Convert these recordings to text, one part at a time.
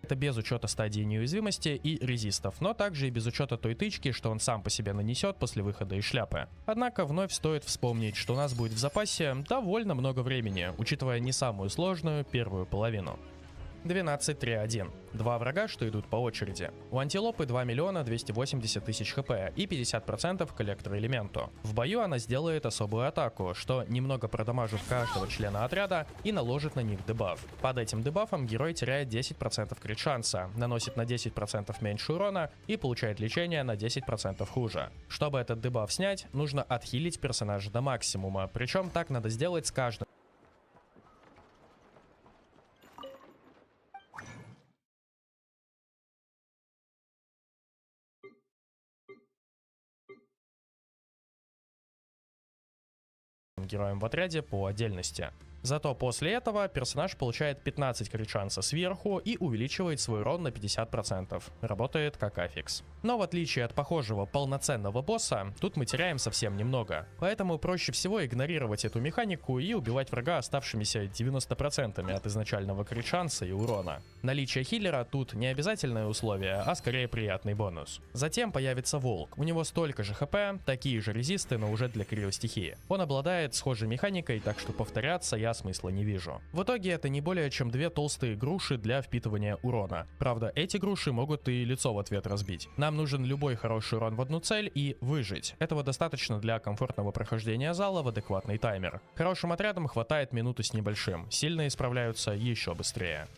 Это без учета стадии неуязвимости и резистов, но также и без учета той тычки, что он сам по себе нанесет после выхода из шляпы. Однако вновь стоит вспомнить, что у нас будет в запасе довольно много времени, учитывая не самую сложную первую половину. 12-3-1. Два врага, что идут по очереди. У антилопы 2 миллиона 280 тысяч хп и 50% к электроэлементу. В бою она сделает особую атаку, что немного продамажит каждого члена отряда и наложит на них дебаф. Под этим дебафом герой теряет 10% крит шанса, наносит на 10% меньше урона и получает лечение на 10% хуже. Чтобы этот дебаф снять, нужно отхилить персонажа до максимума, причем так надо сделать с каждым героем в отряде по отдельности. Зато после этого персонаж получает 15 крит шанса сверху и увеличивает свой урон на 50%. Работает как аффикс. Но в отличие от похожего полноценного босса, тут мы теряем совсем немного. Поэтому проще всего игнорировать эту механику и убивать врага оставшимися 90% от изначального крит шанса и урона. Наличие хиллера тут не обязательное условие, а скорее приятный бонус. Затем появится волк. У него столько же хп, такие же резисты, но уже для криостихии. Он обладает схожей механикой, так что повторяться я смысла не вижу. В итоге это не более чем две толстые груши для впитывания урона. Правда, эти груши могут и лицо в ответ разбить. Нам нужен любой хороший урон в одну цель и выжить. Этого достаточно для комфортного прохождения зала в адекватный таймер. Хорошим отрядам хватает минуты с небольшим, сильные справляются еще быстрее.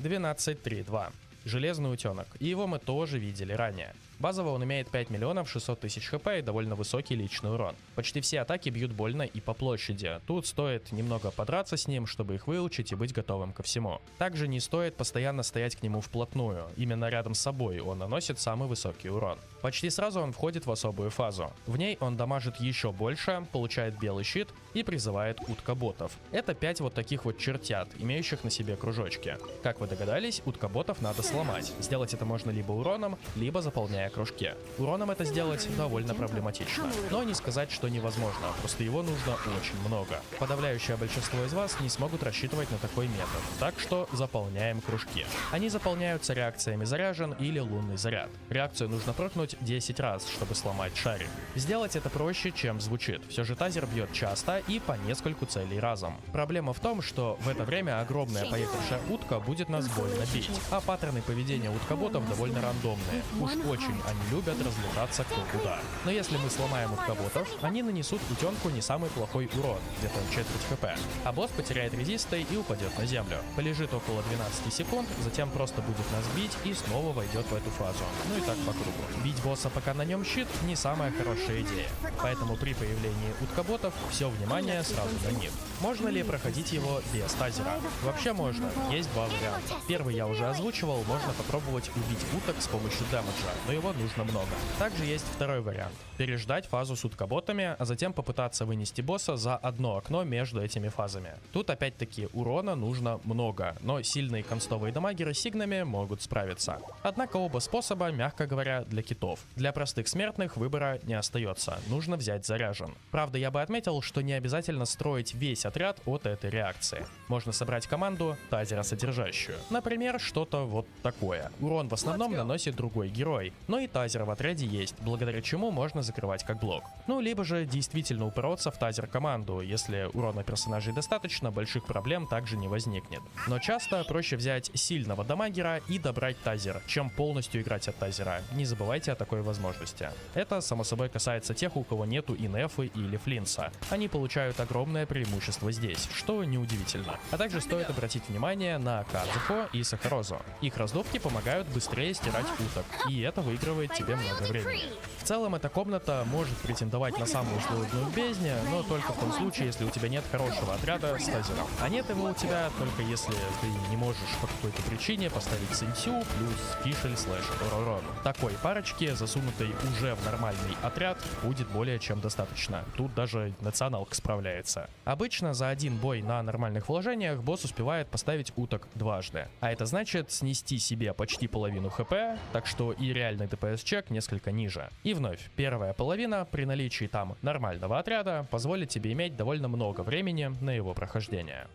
12-3-2. Железный утенок. И его мы тоже видели ранее. Базово он имеет 5 миллионов 600 тысяч хп и довольно высокий личный урон. Почти все атаки бьют больно и по площади. Тут стоит немного подраться с ним, чтобы их выучить и быть готовым ко всему. Также не стоит постоянно стоять к нему вплотную. Именно рядом с собой он наносит самый высокий урон. Почти сразу он входит в особую фазу. В ней он дамажит еще больше, получает белый щит и призывает уткоботов. Это 5 вот таких вот чертят, имеющих на себе кружочки. Как вы догадались, уткоботов надо сломать. Сделать это можно либо уроном, либо заполняя кружки. Уроном это сделать довольно проблематично. Но не сказать, что невозможно, просто его нужно очень много. Подавляющее большинство из вас не смогут рассчитывать на такой метод, так что заполняем кружки. Они заполняются реакциями заряжен или лунный заряд. Реакцию нужно прокнуть 10 раз, чтобы сломать шарик. Сделать это проще, чем звучит. Все же тазер бьет часто и по нескольку целей разом. Проблема в том, что в это время огромная поехавшая утка будет нас больно бить, а паттерны поведения уткоботов довольно рандомные. Уж очень они любят разлетаться кто куда. Но если мы сломаем уткоботов, они нанесут утенку не самый плохой урон, где-то четверть хп. А босс потеряет резисты и упадет на землю. Полежит около 12 секунд, затем просто будет нас бить и снова войдет в эту фазу. Ну и так по кругу. Бить босса, пока на нем щит, не самая хорошая идея. Поэтому при появлении уткоботов все внимание сразу на них. Можно ли проходить его без тазера? Вообще можно. Есть два варианта. Первый я уже озвучивал, можно попробовать убить уток с помощью дэмэджа, но его нужно много. Также есть второй вариант. Переждать фазу с уткоботами, а затем попытаться вынести босса за одно окно между этими фазами. Тут опять-таки урона нужно много, но сильные констовые дамагеры с сигнами могут справиться. Однако оба способа, мягко говоря, для китов. Для простых смертных выбора не остается, нужно взять заряжен. Правда, я бы отметил, что не обязательно строить весь отряд от этой реакции. Можно собрать команду тазера содержащую. Например, что-то вот такое. Урон в основном наносит другой герой, но и тазер в отряде есть, благодаря чему можно закрывать как блок. Ну, либо же действительно упороться в тазер команду, если урона персонажей достаточно, больших проблем также не возникнет. Но часто проще взять сильного дамагера и добрать тазер, чем полностью играть от тазера. Не забывайте о такой возможности. Это, само собой, касается тех, у кого нету и нефы или флинса. Они получают огромное преимущество здесь, что неудивительно. А также стоит обратить внимание на Кадзухо и Сахарозу. Их раздувки помогают быстрее стирать уток, и это выигрывает тебе много времени. В целом, эта комната может претендовать на самую сложную в бездне, но только в том случае, если у тебя нет хорошего отряда с тазером. А нет его у тебя только если ты не можешь по какой-то причине поставить Сенсю плюс Фишель слэш Ророн. Такой парочки, засунутой уже в нормальный отряд, будет более чем достаточно. Тут даже националка справляется. Обычно за один бой на нормальных вложениях босс успевает поставить уток дважды. А это значит снести себе почти половину хп, так что и реальный ДПС-чек несколько ниже. И вновь, первая половина при наличии там нормального отряда позволит тебе иметь довольно много времени на его прохождение.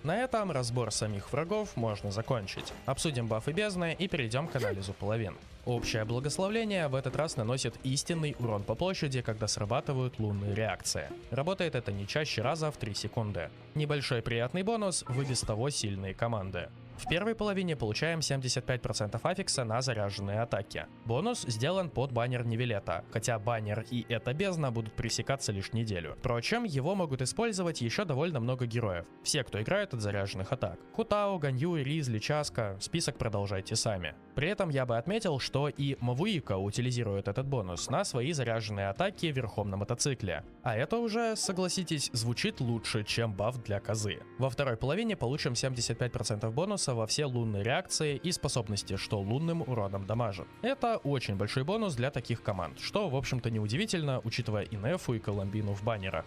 На этом разбор самих врагов можно закончить. Обсудим бафы бездны и перейдем к анализу половин. Общее благословление в этот раз наносит истинный урон по площади, когда срабатывают лунные реакции. Работает это не чаще раза в 3 секунды. Небольшой приятный бонус в и без того сильные команды. В первой половине получаем 75% аффикса на заряженные атаки. Бонус сделан под баннер Нивелета, хотя баннер и эта бездна будут пресекаться лишь неделю. Впрочем, его могут использовать еще довольно много героев. Все, кто играет от заряженных атак. Хутао, Ганью, Ризли, Часка, список продолжайте сами. При этом я бы отметил, что и Мавуика утилизирует этот бонус на свои заряженные атаки верхом на мотоцикле. А это уже, согласитесь, звучит лучше, чем баф для козы. Во второй половине получим 75% бонуса во все лунные реакции и способности, что лунным уроном дамажит. Это очень большой бонус для таких команд, что в общем-то неудивительно, учитывая и Нефу, и Колумбину в баннерах.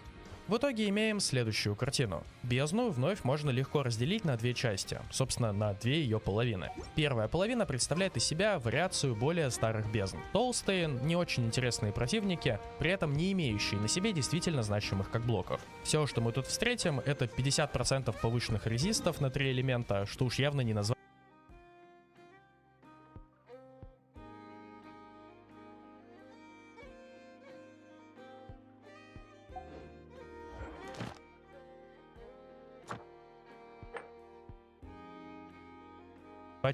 В итоге имеем следующую картину. Бездну вновь можно легко разделить на две части, собственно на две ее половины. Первая половина представляет из себя вариацию более старых бездн. Толстые, не очень интересные противники, при этом не имеющие на себе действительно значимых как блоков. Все, что мы тут встретим, это 50% повышенных резистов на 3 элемента, что уж явно не назвать.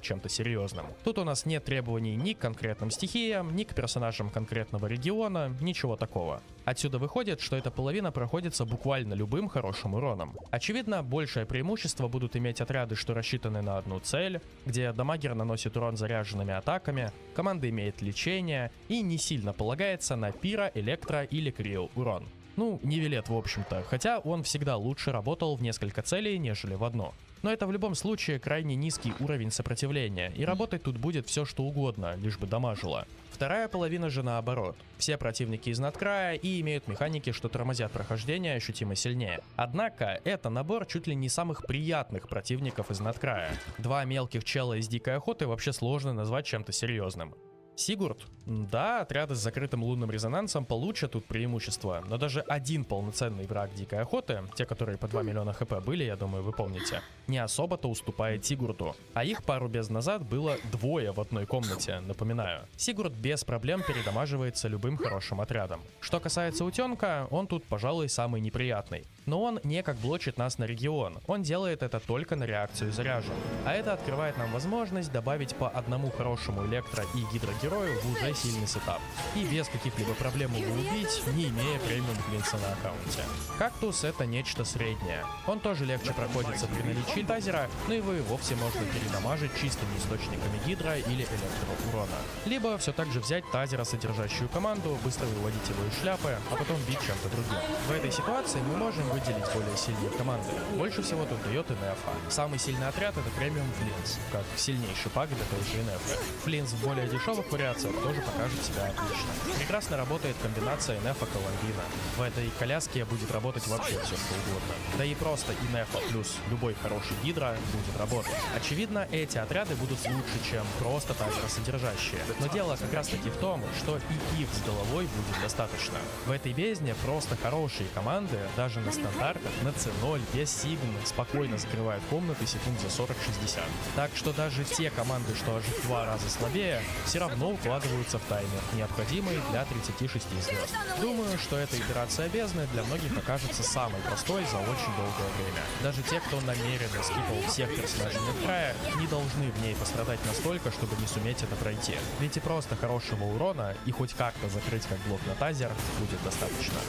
Чем-то серьезным. Тут у нас нет требований ни к конкретным стихиям, ни к персонажам конкретного региона, ничего такого. Отсюда выходит, что эта половина проходится буквально любым хорошим уроном. Очевидно, большее преимущество будут иметь отряды, что рассчитаны на одну цель, где дамагер наносит урон заряженными атаками, команда имеет лечение и не сильно полагается на пиро, электро или крио урон. Ну, Нивелет в общем-то, хотя он всегда лучше работал в несколько целей, нежели в одну. Но это в любом случае крайне низкий уровень сопротивления, и работать тут будет все что угодно, лишь бы дамажило. Вторая половина же наоборот. Все противники из надкрая и имеют механики, что тормозят прохождение ощутимо сильнее. Однако, это набор чуть ли не самых приятных противников из надкрая. Два мелких чела из дикой охоты вообще сложно назвать чем-то серьезным. Сигурд? Да, отряды с закрытым лунным резонансом получат тут преимущество, но даже один полноценный враг дикой охоты, те, которые по 2 миллиона хп были, я думаю, вы помните, не особо-то уступает Сигурду. А их пару без назад было двое в одной комнате, напоминаю. Сигурд без проблем передамаживается любым хорошим отрядом. Что касается утенка, он тут, пожалуй, самый неприятный. Но он не как блочит нас на регион, он делает это только на реакцию заряжен. А это открывает нам возможность добавить по одному хорошему электро и гидрогерою в уже сильный сетап. И без каких-либо проблем его убить, не имея премиум глинца на аккаунте. Кактус это нечто среднее. Он тоже легче проходится при наличии тазера, но его и вовсе можно передамажить чистыми источниками гидро или электроурона. Либо все так же взять тазера, содержащую команду, быстро выводить его из шляпы, а потом бить чем-то другим. В этой ситуации мы можем выделить более сильные команды. Больше всего тут дает Инефа. Самый сильный отряд это премиум Флинс, как сильнейший пак для той же Инефы. Флинс в более дешевых вариациях тоже покажет себя отлично. Прекрасно работает комбинация Инефа Колумбина. В этой коляске будет работать вообще все что угодно. Да и просто Инефа плюс любой хороший гидро будет работать. Очевидно, эти отряды будут лучше, чем просто тазера содержащие. Но дело как раз таки в том, что и их с головой будет достаточно. В этой бездне просто хорошие команды, даже на стандартах, на C0, без сигн, спокойно закрывают комнаты секунд за 40-60. Так что даже те команды, что аж в 2 раза слабее, все равно укладываются в таймер, необходимый для 36 звезд. Думаю, что эта итерация бездны для многих окажется самой простой за очень долгое время. Даже те, кто намеренно скипал всех персонажей Надкрая, не должны в ней пострадать настолько, чтобы не суметь это пройти. Ведь и просто хорошего урона и хоть как-то закрыть как блок на тазер будет достаточно.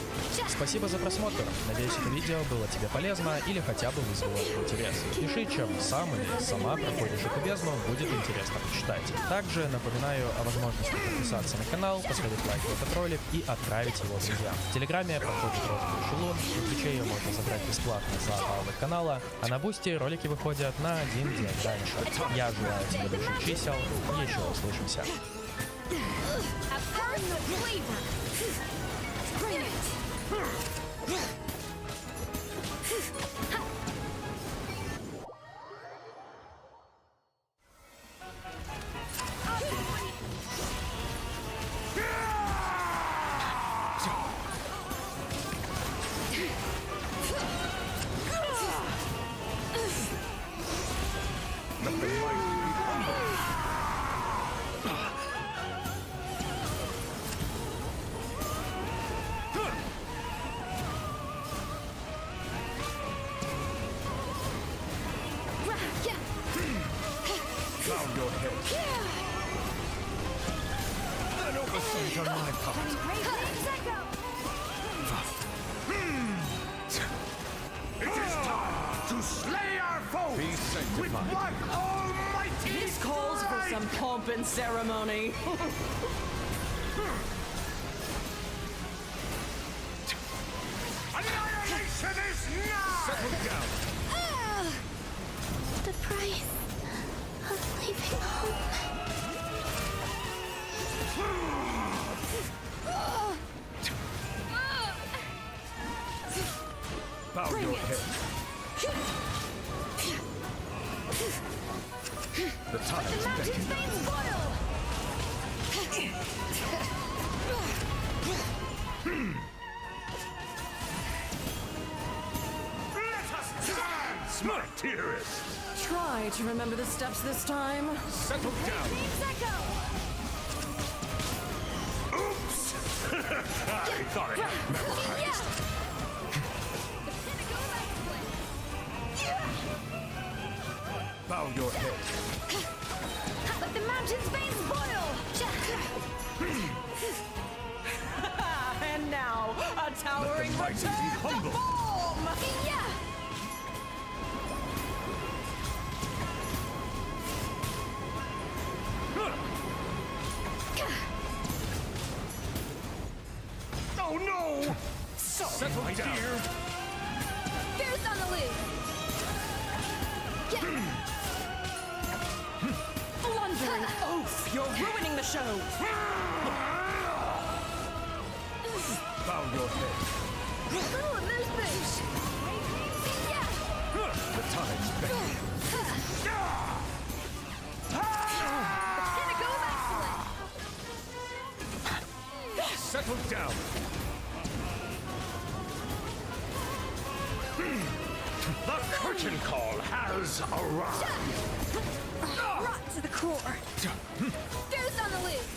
Спасибо за просмотр. Надеюсь, это видео было тебе полезно или хотя бы вызвало интерес. Пиши, чем сам или сама проходишь эту бездну, будет интересно почитать. Также напоминаю о возможности подписаться на канал, поставить лайк на этот ролик и отправить его друзьям. В Телеграме проходит розовый эшелон, в Твиче ее можно забрать бесплатно за баллы канала, а на Бусти ролики выходят на 1 день раньше. Я желаю тебе больших чисел и еще услышимся. head. An oversight on my part. It is time to slay our foes. Be sanctified. With one almighty. This calls for some pomp and ceremony. Annihilation is now! Settle down. The price of leaving home. Bow Bring your it. head. The time's beckoning. Let us dance, my dearest. Try to remember the steps this time. Settle down. Oops! I thought I had it memorized. Bow your head. Let the mountain's veins boil! And now, a towering mighty be return to humble. form! Yeah! Oh no! Settle down. Fierce on the loose! Blundering oaf! You're ruining the show! Bow your head. Ooh, moose boosh! Yeah! The time's beckoning. Pinnacle of excellence! Settle down. The curtain call has arrived. Rot to the core! Fierce on the loose!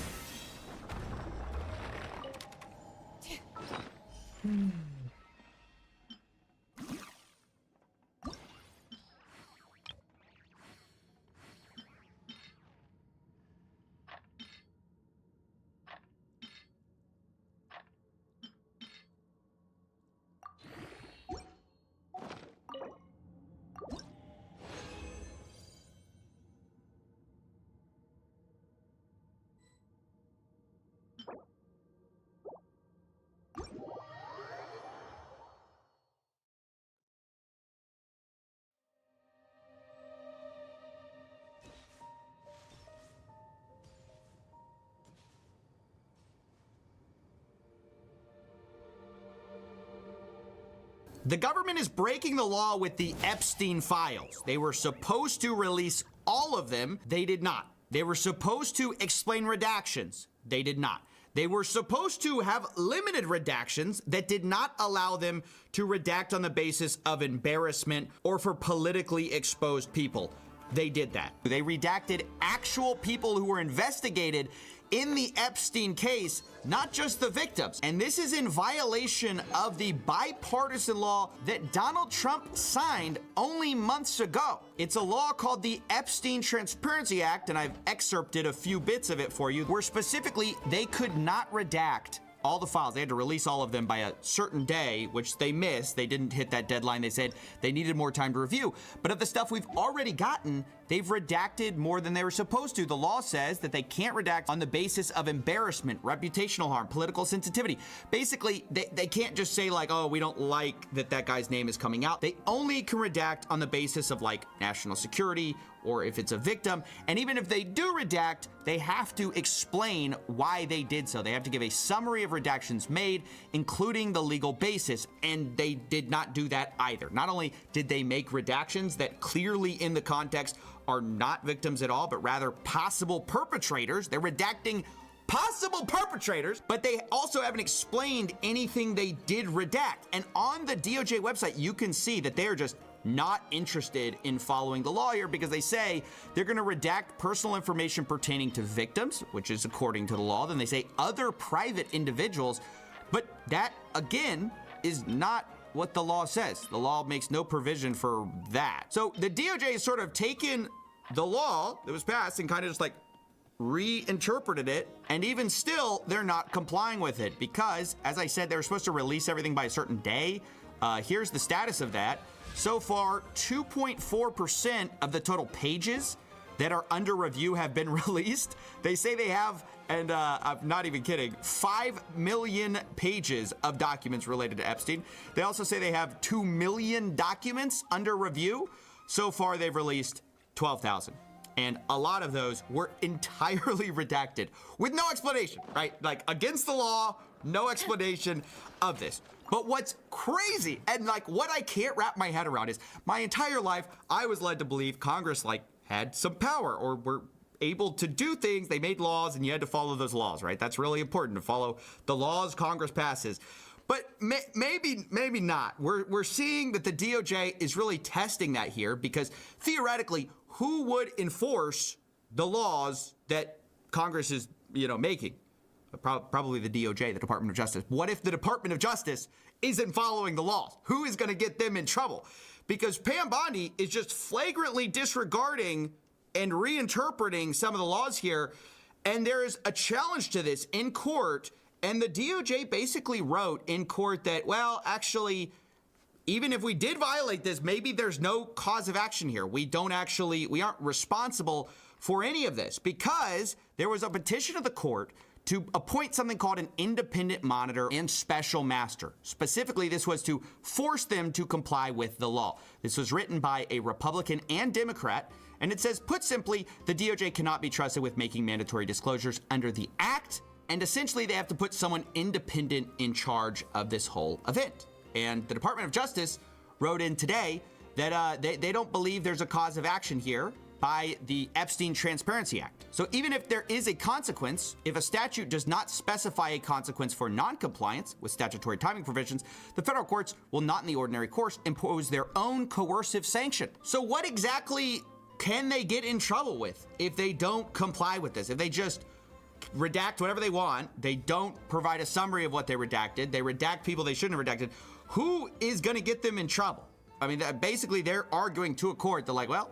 The government is breaking the law with the Epstein files. They were supposed to release all of them. They did not. They were supposed to explain redactions. They did not. They were supposed to have limited redactions that did not allow them to redact on the basis of embarrassment or for politically exposed people. They did that. They redacted actual people who were investigated in the Epstein case, not just the victims. And this is in violation of the bipartisan law that Donald Trump signed only months ago. It's a law called the Epstein Transparency Act, and I've excerpted a few bits of it for you, where specifically they could not redact all the files. They had to release all of them by a certain day, which they missed. They didn't hit that deadline. They said they needed more time to review. But of the stuff we've already gotten, they've redacted more than they were supposed to. The law says that they can't redact on the basis of embarrassment, reputational harm, political sensitivity. Basically, they can't just say like, oh, we don't like that guy's name is coming out. They only can redact on the basis of like national security or if it's a victim. And even if they do redact, they have to explain why they did so. They have to give a summary of redactions made, including the legal basis. And they did not do that either. Not only did they make redactions that clearly in the context are not victims at all, but rather possible perpetrators. They're redacting possible perpetrators, but they also haven't explained anything they did redact. And on the DOJ website, you can see that they're just not interested in following the law here because they say they're going to redact personal information pertaining to victims, which is according to the law. Then they say other private individuals, but that again is not what the law says. The law makes no provision for that. So the DOJ has sort of taken the law that was passed and kind of just like reinterpreted it, and even still, they're not complying with it because, as I said, they were supposed to release everything by a certain day. Here's the status of that. So far, 2.4% of the total pages that are under review have been released. They say they have, and I'm not even kidding, 5 million pages of documents related to Epstein. They also say they have 2 million documents under review. So far, they've released 12,000. And a lot of those were entirely redacted with no explanation, right? Like against the law, no explanation of this. But what's crazy and like what I can't wrap my head around is my entire life, I was led to believe Congress like had some power or were able to do things. They made laws and you had to follow those laws, right? That's really important to follow the laws Congress passes. But maybe not. We're seeing that the DOJ is really testing that here because theoretically, who would enforce the laws that Congress is, making? Probably the DOJ, the Department of Justice. What if the Department of Justice isn't following the laws? Who is going to get them in trouble? Because Pam Bondi is just flagrantly disregarding and reinterpreting some of the laws here. And there is a challenge to this in court. And the DOJ basically wrote in court that, well, actually, even if we did violate this, maybe there's no cause of action here. We aren't responsible for any of this because there was a petition of the court to appoint something called an independent monitor and special master. Specifically, this was to force them to comply with the law. This was written by a Republican and Democrat, and it says, put simply, the DOJ cannot be trusted with making mandatory disclosures under the act, and essentially they have to put someone independent in charge of this whole event. And the Department of Justice wrote in today that they don't believe there's a cause of action here by the Epstein Transparency Act. So even if there is a consequence, if a statute does not specify a consequence for noncompliance with statutory timing provisions, the federal courts will not in the ordinary course impose their own coercive sanction. So what exactly can they get in trouble with if they don't comply with this? If they just redact whatever they want, they don't provide a summary of what they redacted, they redact people they shouldn't have redacted, who is going to get them in trouble? I mean, basically they're arguing to a court. They're like, well,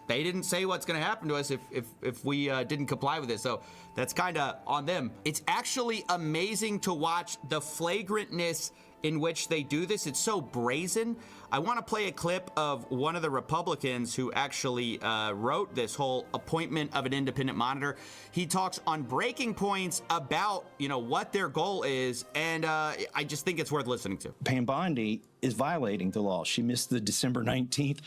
they didn't say what's going to happen to us if we didn't comply with this. So that's kind of on them. It's actually amazing to watch the flagrantness in which they do this. It's so brazen. I want to play a clip of one of the Republicans who actually wrote this whole appointment of an independent monitor. He talks on breaking points about, what their goal is, and I just think it's worth listening to. Pam Bondi is violating the law. She missed the December 19th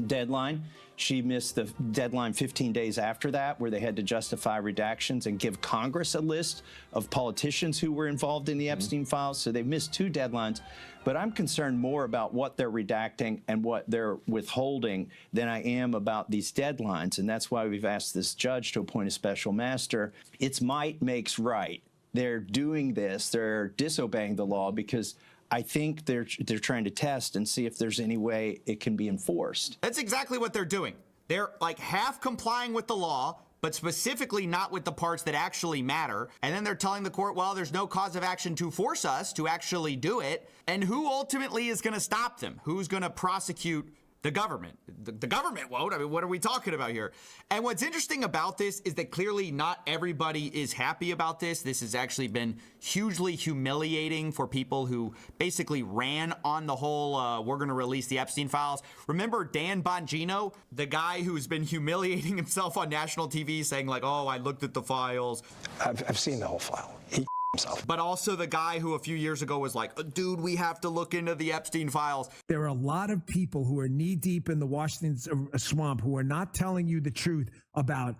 deadline. She missed the deadline 15 days after that, where they had to justify redactions and give Congress a list of politicians who were involved in the Epstein files. So they've missed 2 deadlines. But I'm concerned more about what they're redacting and what they're withholding than I am about these deadlines. And that's why we've asked this judge to appoint a special master. It's might makes right. They're doing this. They're disobeying the law because I think they're trying to test and see if there's any way it can be enforced. That's exactly what they're doing. They're like half complying with the law, but specifically not with the parts that actually matter. And then they're telling the court, well, there's no cause of action to force us to actually do it. And who ultimately is going to stop them? Who's going to prosecute the government? The government won't. I mean, what are we talking about here? And what's interesting about this is that clearly not everybody is happy about this. This has actually been hugely humiliating for people who basically ran on the whole, we're going to release the Epstein files. Remember Dan Bongino, the guy who's been humiliating himself on national TV saying like, oh, I looked at the files. I've seen the whole file. Himself. But also the guy who a few years ago was like, dude, we have to look into the Epstein files. There are a lot of people who are knee deep in the Washington swamp who are not telling you the truth about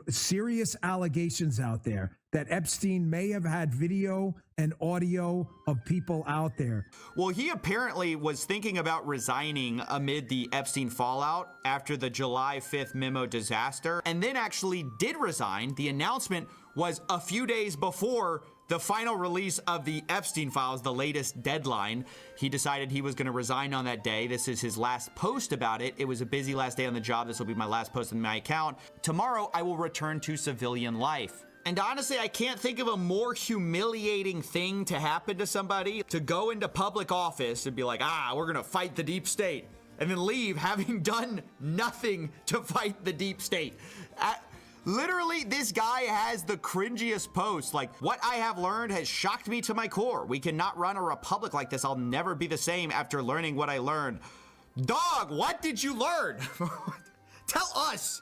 serious allegations out there that Epstein may have had video and audio of people out there. Well, he apparently was thinking about resigning amid the Epstein fallout after the July 5th memo disaster, and then actually did resign. The announcement was a few days before the final release of the Epstein files, the latest deadline. He decided he was going to resign on that day. This is his last post about it. It was a busy last day on the job. This will be my last post on my account. Tomorrow, I will return to civilian life. And honestly, I can't think of a more humiliating thing to happen to somebody, to go into public office and be like, we're going to fight the deep state. and then leave having done nothing to fight the deep state. Literally, this guy has the cringiest posts. Like, what I have learned has shocked me to my core. We cannot run a republic like this. I'll never be the same after learning what I learned. Dog, what did you learn? Tell us.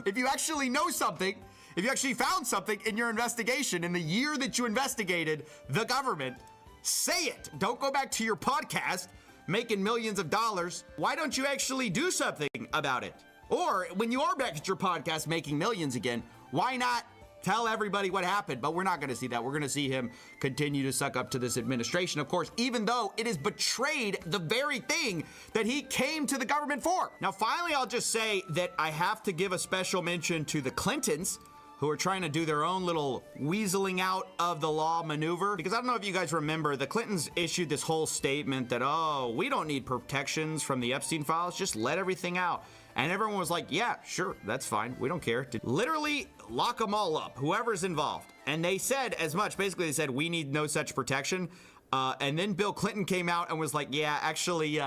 If you actually know something, if you actually found something in your investigation in the year that you investigated the government, say it. Don't go back to your podcast making millions of dollars. Why don't you actually do something about it? Or when you are back at your podcast making millions again, why not tell everybody what happened? But we're not going to see that. We're going to see him continue to suck up to this administration, of course, even though it has betrayed the very thing that he came to the government for. Now, finally, I'll just say that I have to give a special mention to the Clintons, who are trying to do their own little weaseling out of the law maneuver. Because I don't know if you guys remember, the Clintons issued this whole statement that, oh, we don't need protections from the Epstein files, just let everything out. And everyone was like, yeah, sure, that's fine. We don't care. Literally lock them all up, whoever's involved. And they said as much. Basically, they said, we need no such protection. And then Bill Clinton came out and was like, yeah, actually,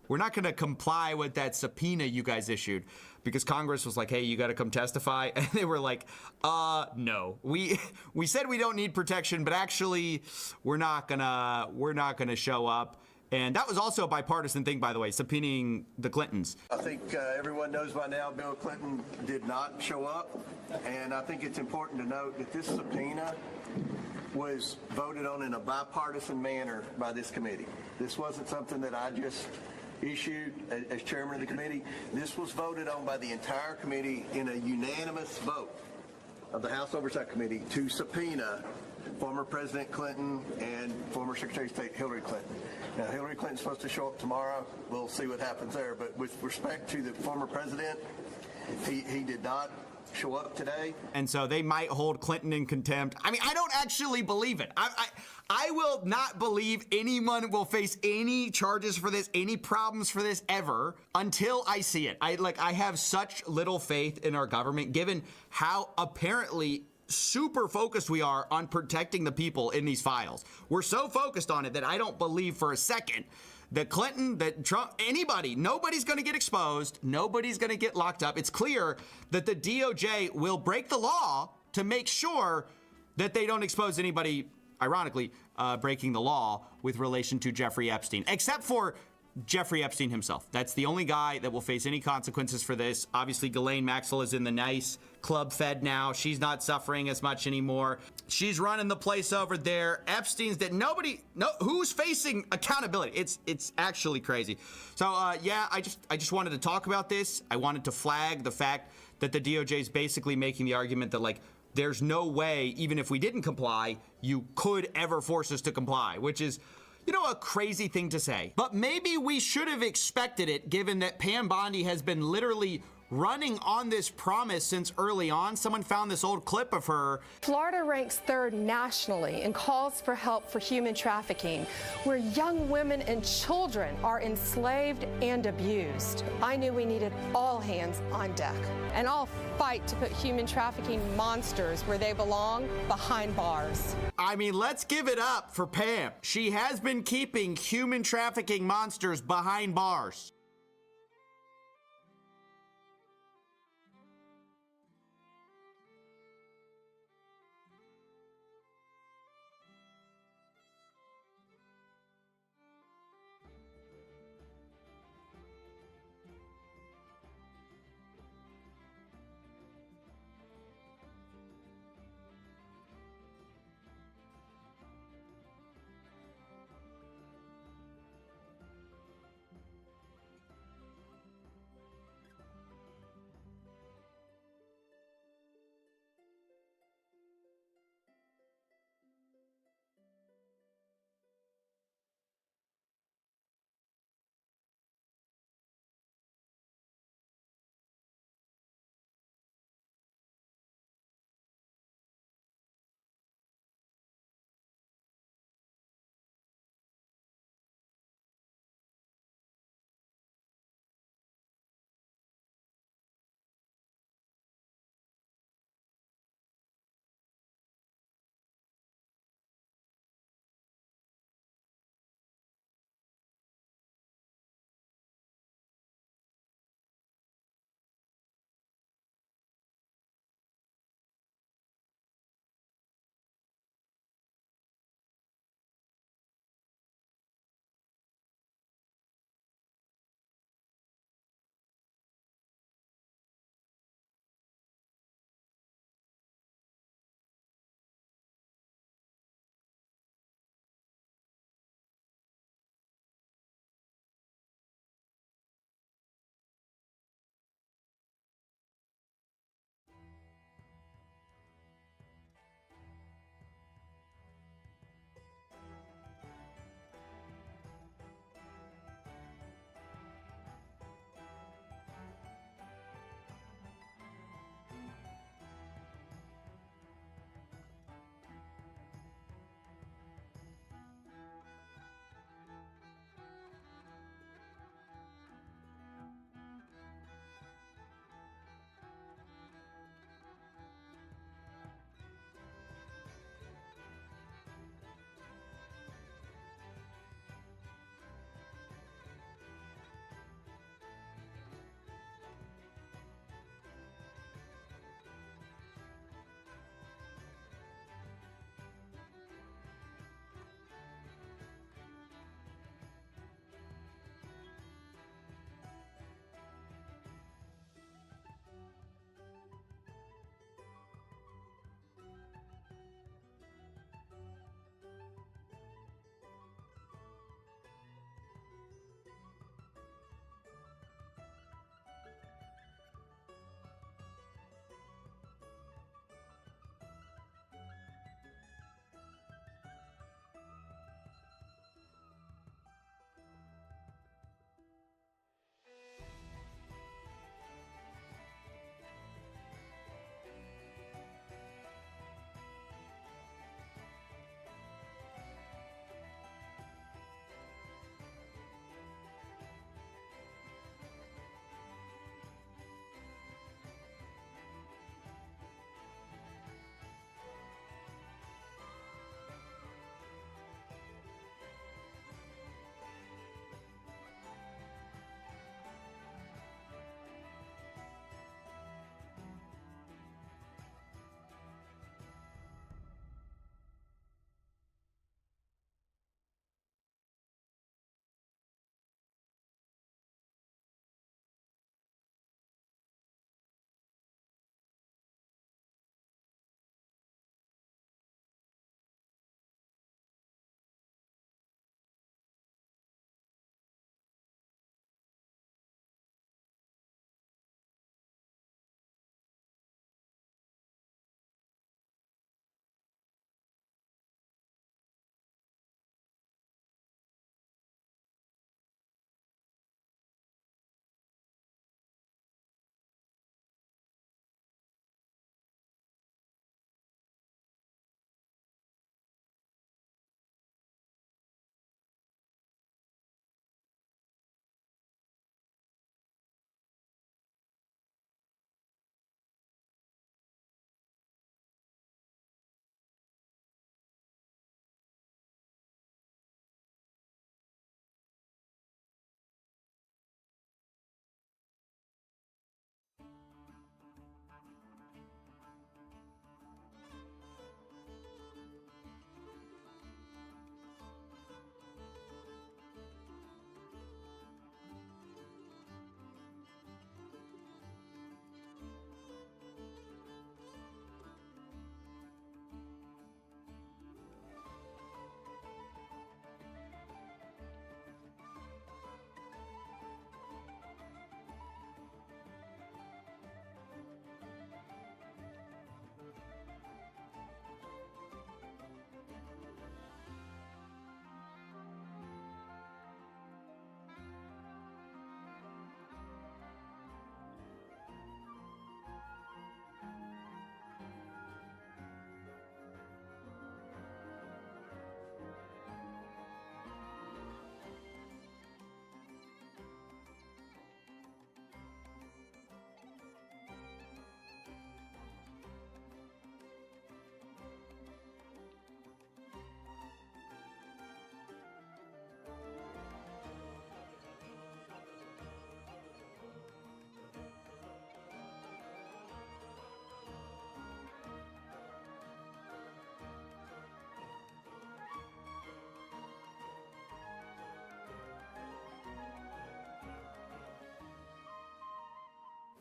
we're not going to comply with that subpoena you guys issued. Because Congress was like, hey, you got to come testify. And they were like, no. We said we don't need protection, but actually, we're not gonna show up. And that was also a bipartisan thing, by the way, subpoenaing the Clintons. I think everyone knows by now Bill Clinton did not show up. And I think it's important to note that this subpoena was voted on in a bipartisan manner by this committee. This wasn't something that I just issued as chairman of the committee. This was voted on by the entire committee in a unanimous vote of the House Oversight Committee to subpoena former President Clinton and former Secretary of State Hillary Clinton. Now, Hillary Clinton's supposed to show up tomorrow. We'll see what happens there. But with respect to the former president, he did not show up today. And so they might hold Clinton in contempt. I mean, I don't actually believe it. I will not believe anyone will face any charges for this, any problems for this ever until I see it. I have such little faith in our government, given how apparently super focused we are on protecting the people in these files. We're so focused on it that I don't believe for a second that Clinton, that Trump, anybody, nobody's going to get exposed. Nobody's going to get locked up. It's clear that the DOJ will break the law to make sure that they don't expose anybody, ironically, breaking the law with relation to Jeffrey Epstein, except for Jeffrey Epstein himself. That's the only guy that will face any consequences for this. Obviously, Ghislaine Maxwell is in the nice club fed now. She's not suffering as much anymore. She's running the place over there. Epstein's that who's facing accountability. It's actually crazy. So yeah, I just wanted to talk about this. I wanted to flag the fact that the DOJ is basically making the argument that, like, there's no way, even if we didn't comply, you could ever force us to comply, which is, you know, a crazy thing to say. But maybe we should have expected it, given that Pam Bondi has been literally running on this promise since early on. Someone found this old clip of her. Florida ranks third nationally in calls for help for human trafficking, where young women and children are enslaved and abused. I knew we needed all hands on deck, and I'll fight to put human trafficking monsters where they belong, behind bars. I mean, let's give it up for Pam. She has been keeping human trafficking monsters behind bars.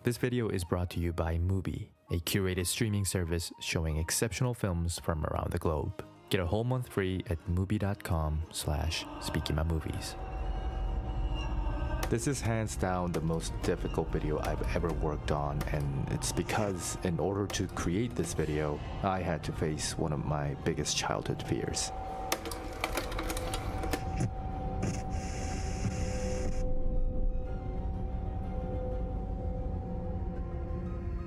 This video is brought to you by Mubi, a curated streaming service showing exceptional films from around the globe. Get a whole month free at mubi.com/speakingmymovies. This is hands down the most difficult video I've ever worked on, and it's because in order to create this video, I had to face one of my biggest childhood fears.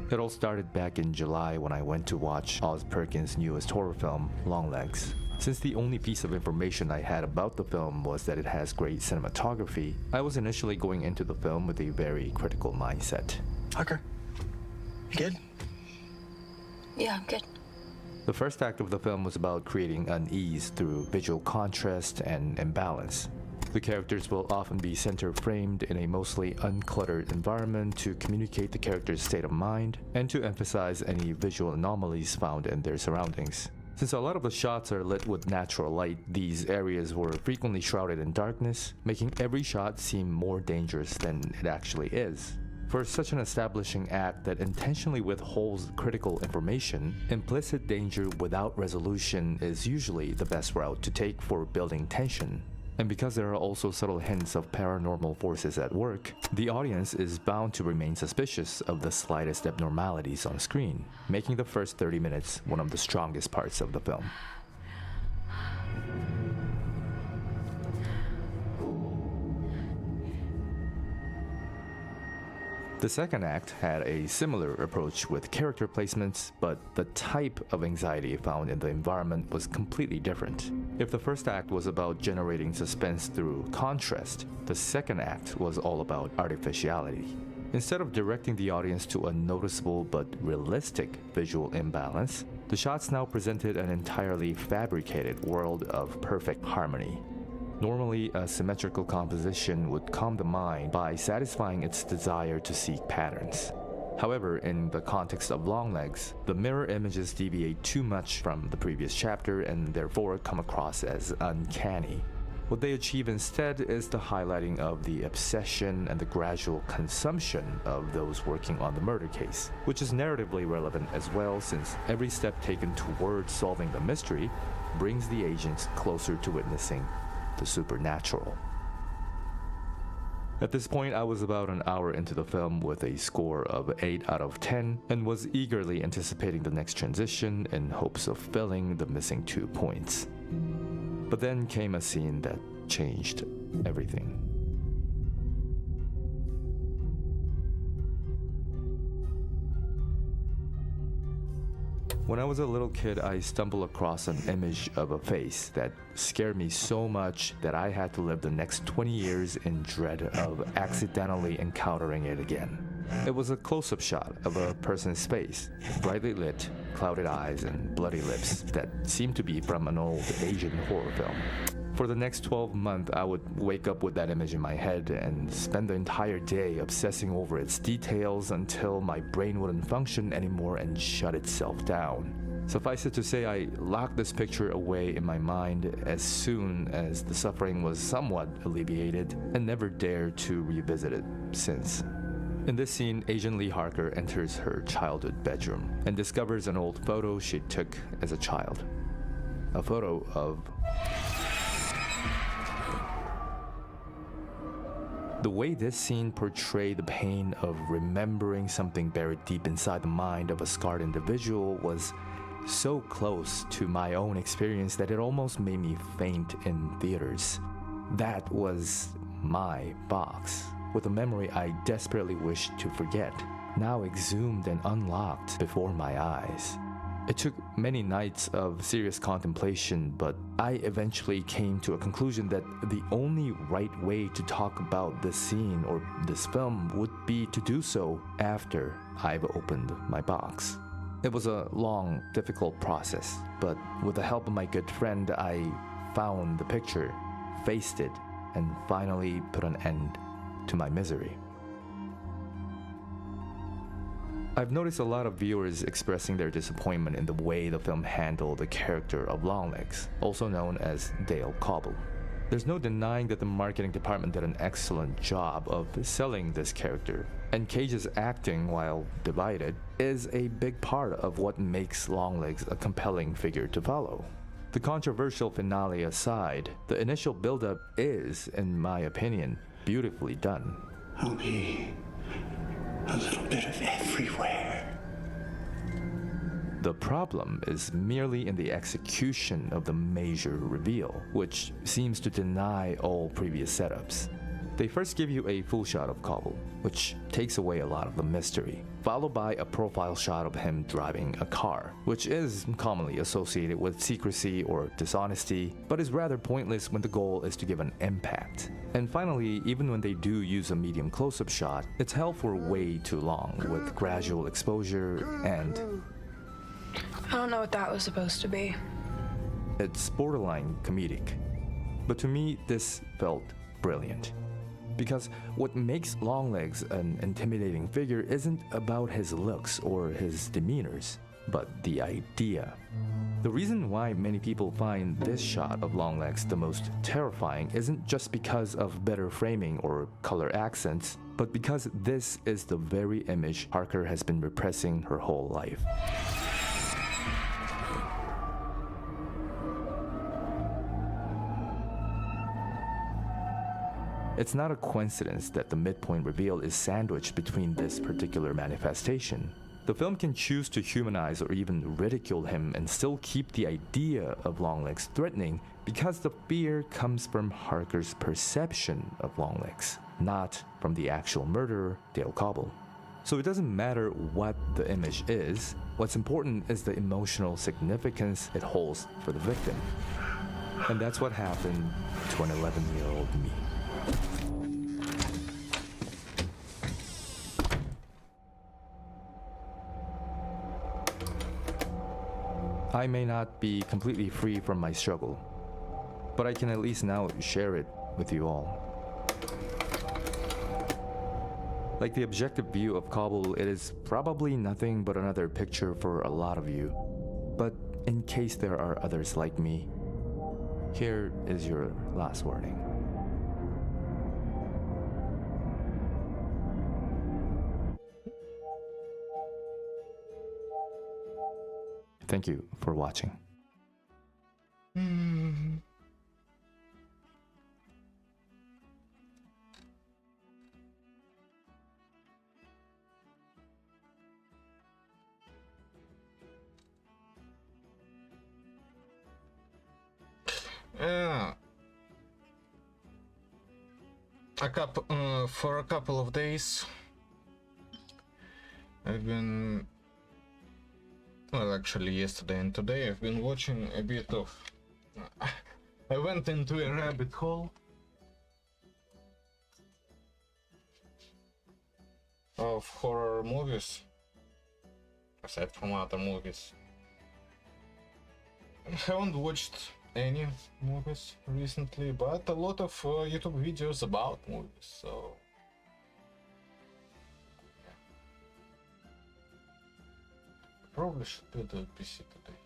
It all started back in July when I went to watch Oz Perkins' newest horror film, Longlegs. Since the only piece of information I had about the film was that it has great cinematography, I was initially going into the film with a very critical mindset. Hucker, you good? Yeah, I'm good. The first act of the film was about creating unease through visual contrast and imbalance. The characters will often be center framed in a mostly uncluttered environment to communicate the character's state of mind and to emphasize any visual anomalies found in their surroundings. Since a lot of the shots are lit with natural light, these areas were frequently shrouded in darkness, making every shot seem more dangerous than it actually is. For such an establishing act that intentionally withholds critical information, implicit danger without resolution is usually the best route to take for building tension. And because there are also subtle hints of paranormal forces at work, the audience is bound to remain suspicious of the slightest abnormalities on screen, making the first 30 minutes one of the strongest parts of the film. The second act had a similar approach with character placements, but the type of anxiety found in the environment was completely different. If the first act was about generating suspense through contrast, the second act was all about artificiality. Instead of directing the audience to a noticeable but realistic visual imbalance, the shots now presented an entirely fabricated world of perfect harmony. Normally, a symmetrical composition would calm the mind by satisfying its desire to seek patterns. However, in the context of Longlegs, the mirror images deviate too much from the previous chapter and therefore come across as uncanny. What they achieve instead is the highlighting of the obsession and the gradual consumption of those working on the murder case, which is narratively relevant as well, since every step taken towards solving the mystery brings the agents closer to witnessing the supernatural. At this point, I was about an hour into the film with a score of 8 out of 10 and was eagerly anticipating the next transition in hopes of filling the missing 2 points. But then came a scene that changed everything. When I was a little kid, I stumbled across an image of a face that scared me so much that I had to live the next 20 years in dread of accidentally encountering it again. It was a close-up shot of a person's face, brightly lit, clouded eyes, and bloody lips that seemed to be from an old Asian horror film. For the next 12 months, I would wake up with that image in my head and spend the entire day obsessing over its details until my brain wouldn't function anymore and shut itself down. Suffice it to say, I locked this picture away in my mind as soon as the suffering was somewhat alleviated and never dared to revisit it since. In this scene, Agent Lee Harker enters her childhood bedroom and discovers an old photo she took as a child. A photo of the way this scene portrayed the pain of remembering something buried deep inside the mind of a scarred individual was so close to my own experience that it almost made me faint in theaters. That was my box, with a memory I desperately wished to forget, now exhumed and unlocked before my eyes. It took many nights of serious contemplation, but I eventually came to a conclusion that the only right way to talk about this scene or this film would be to do so after I've opened my box. It was a long, difficult process, but with the help of my good friend, I found the picture, faced it, and finally put an end to my misery. I've noticed a lot of viewers expressing their disappointment in the way the film handled the character of Longlegs, also known as Dale Cobble. There's no denying that the marketing department did an excellent job of selling this character, and Cage's acting, while divided, is a big part of what makes Longlegs a compelling figure to follow. The controversial finale aside, the initial build-up is, in my opinion, beautifully done. I'll be a little bit of everywhere. The problem is merely in the execution of the major reveal, which seems to deny all previous setups. They first give you a full shot of Cobble, which takes away a lot of the mystery, followed by a profile shot of him driving a car, which is commonly associated with secrecy or dishonesty, but is rather pointless when the goal is to give an impact. And finally, even when they do use a medium close-up shot, it's held for way too long, with gradual exposure and... I don't know what that was supposed to be. It's borderline comedic. But to me, this felt brilliant. Because what makes Longlegs an intimidating figure isn't about his looks or his demeanors, but the idea. The reason why many people find this shot of Longlegs the most terrifying isn't just because of better framing or color accents, but because this is the very image Harker has been repressing her whole life. It's not a coincidence that the midpoint reveal is sandwiched between this particular manifestation. The film can choose to humanize or even ridicule him and still keep the idea of Longlegs threatening because the fear comes from Harker's perception of Longlegs, not from the actual murderer, Dale Cobble. So it doesn't matter what the image is, what's important is the emotional significance it holds for the victim. And that's what happened to an 11-year-old me. I may not be completely free from my struggle, but I can at least now share it with you all. Like the objective view of Cobble, it is probably nothing but another picture for a lot of you. But in case there are others like me, here is your last warning. Thank you for watching. For a couple of days, I've been, well, actually yesterday and today, I've been watching a bit of, I went into a rabbit hole of horror movies, aside from other movies. I haven't watched any movies recently, but a lot of YouTube videos about movies, so yeah. Probably should build a PC today.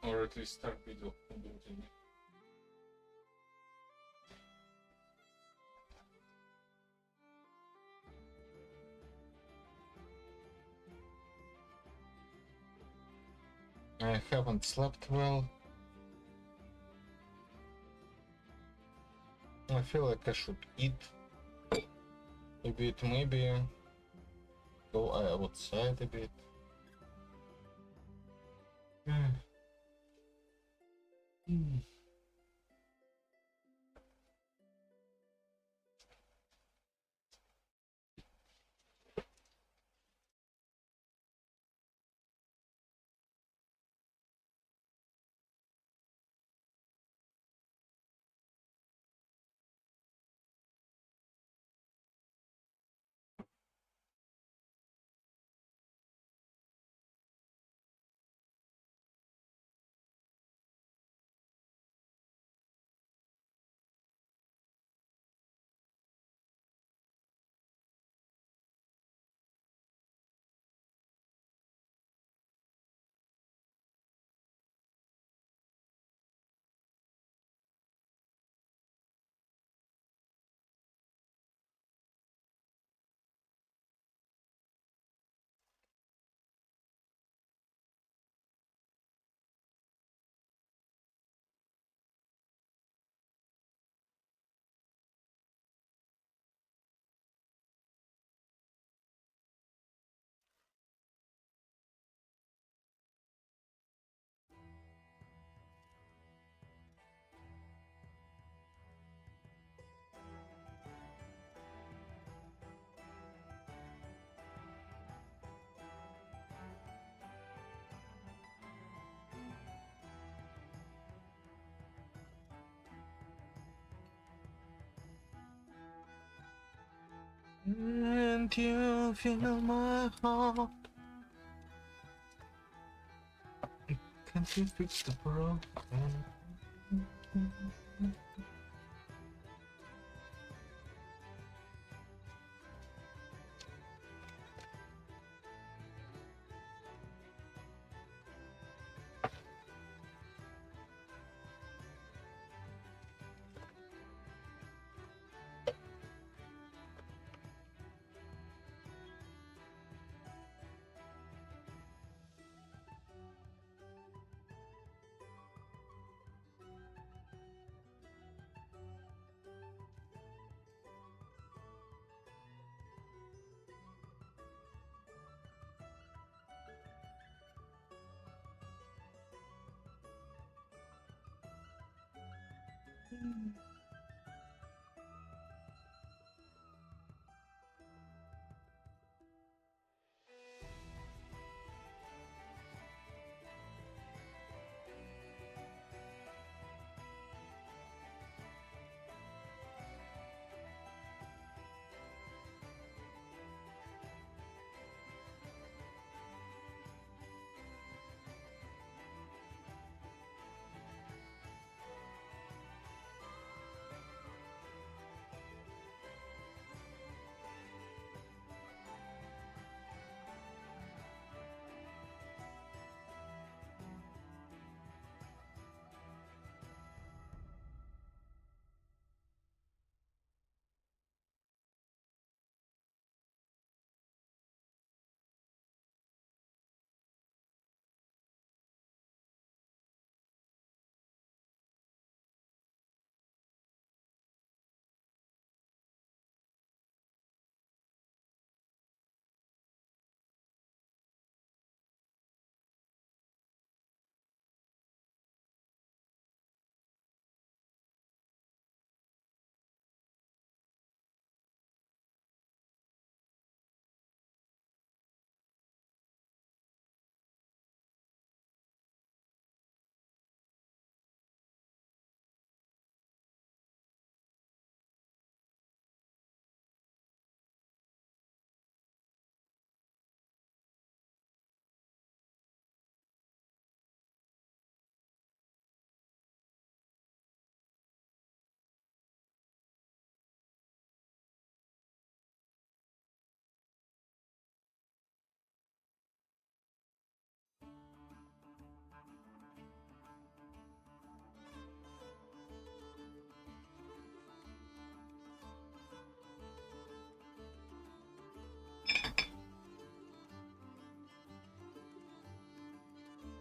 Or at least start video building. I haven't slept well. I feel like I should eat a bit, maybe go outside a bit. And you feel my heart. Can't you fix the broken?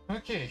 Okay.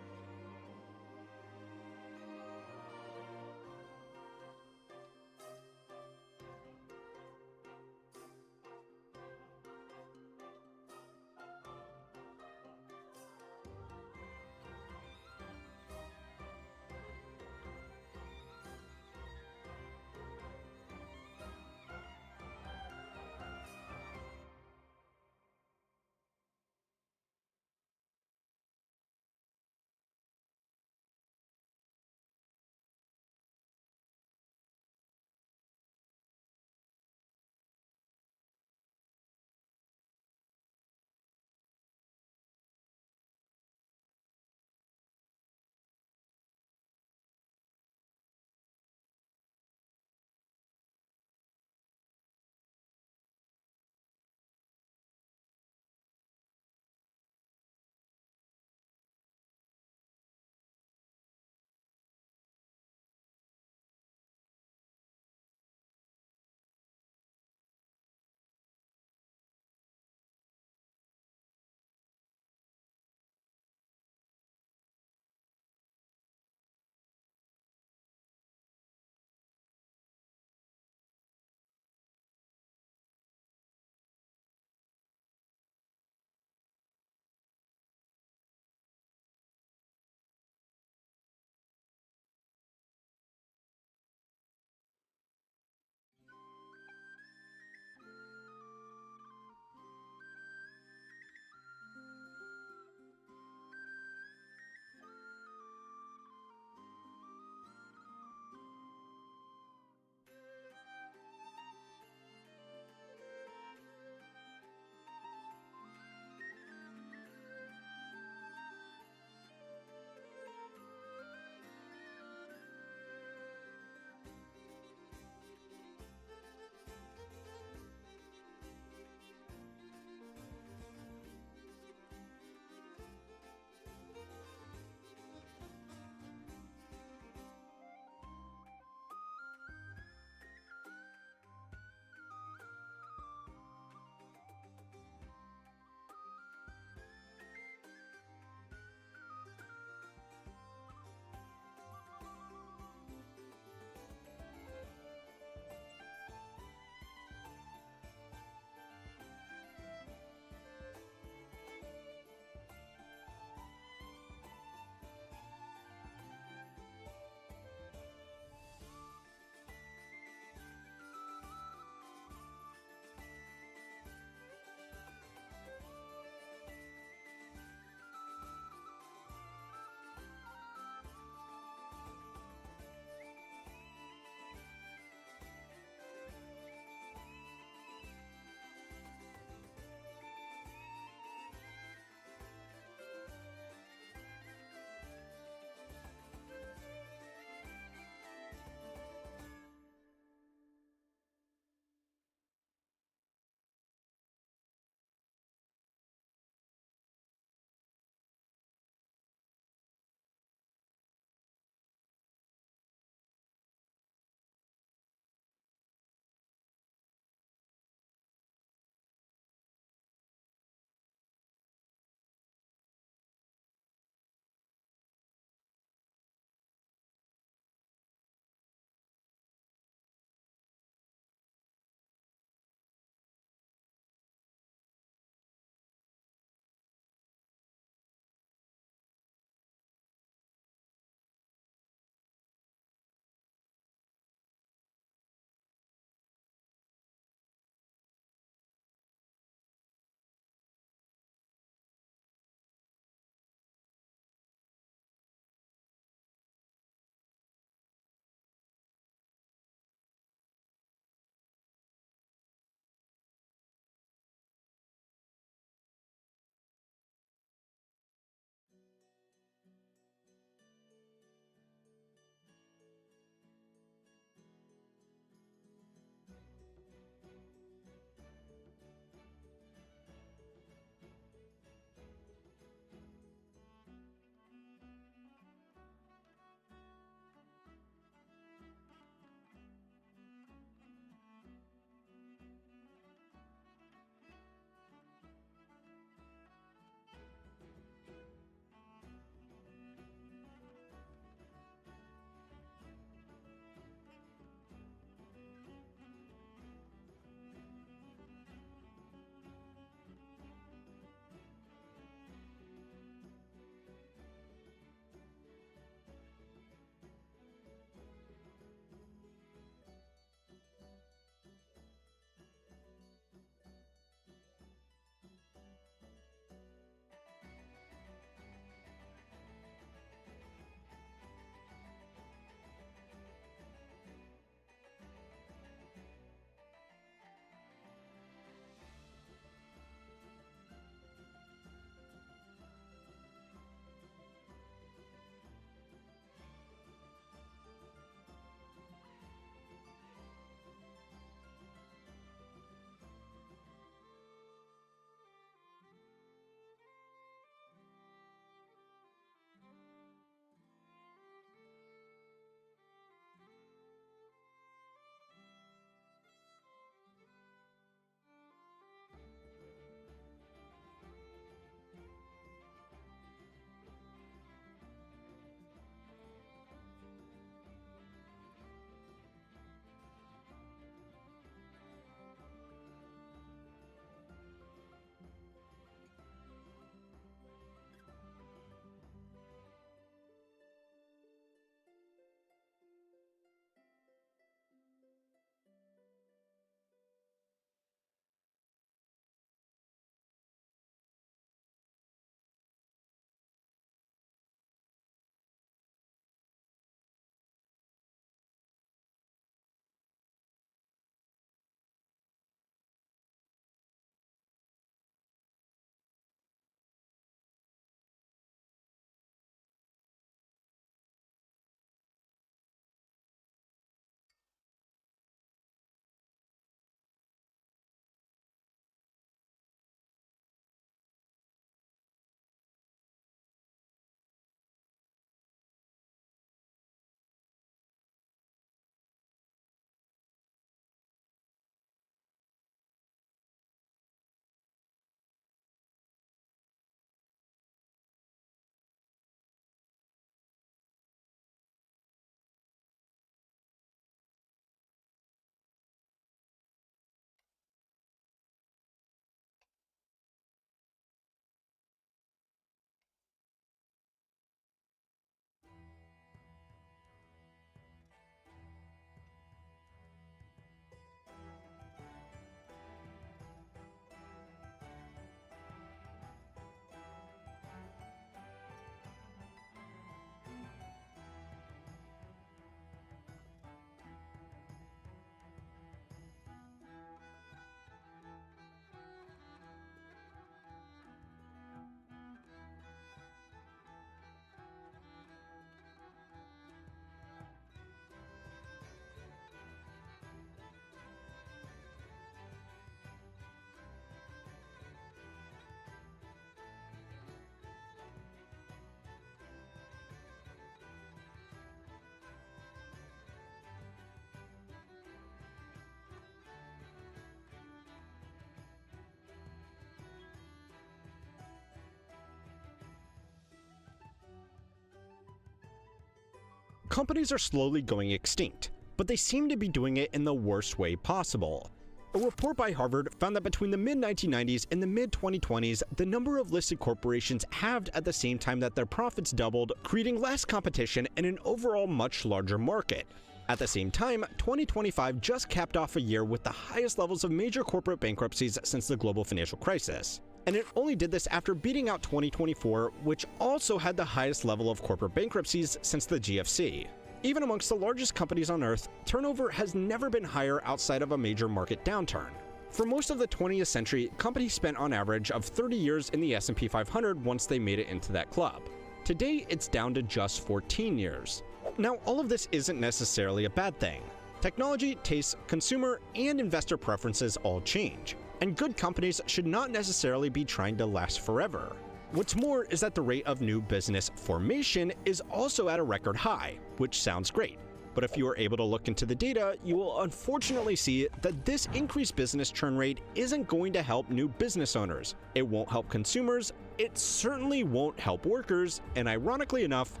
companies are slowly going extinct, but they seem to be doing it in the worst way possible. A report by Harvard found that between the mid-1990s and the mid-2020s, the number of listed corporations halved at the same time that their profits doubled, creating less competition and an overall much larger market. At the same time, 2025 just capped off a year with the highest levels of major corporate bankruptcies since the global financial crisis. And it only did this after beating out 2024, which also had the highest level of corporate bankruptcies since the GFC. Even amongst the largest companies on Earth, turnover has never been higher outside of a major market downturn. For most of the 20th century, companies spent on average of 30 years in the S&P 500 once they made it into that club. Today, it's down to just 14 years. Now, all of this isn't necessarily a bad thing. Technology, tastes, consumer, and investor preferences all change, and good companies should not necessarily be trying to last forever. What's more is that the rate of new business formation is also at a record high, which sounds great. But if you are able to look into the data, you will unfortunately see that this increased business churn rate isn't going to help new business owners. It won't help consumers, it certainly won't help workers, and ironically enough,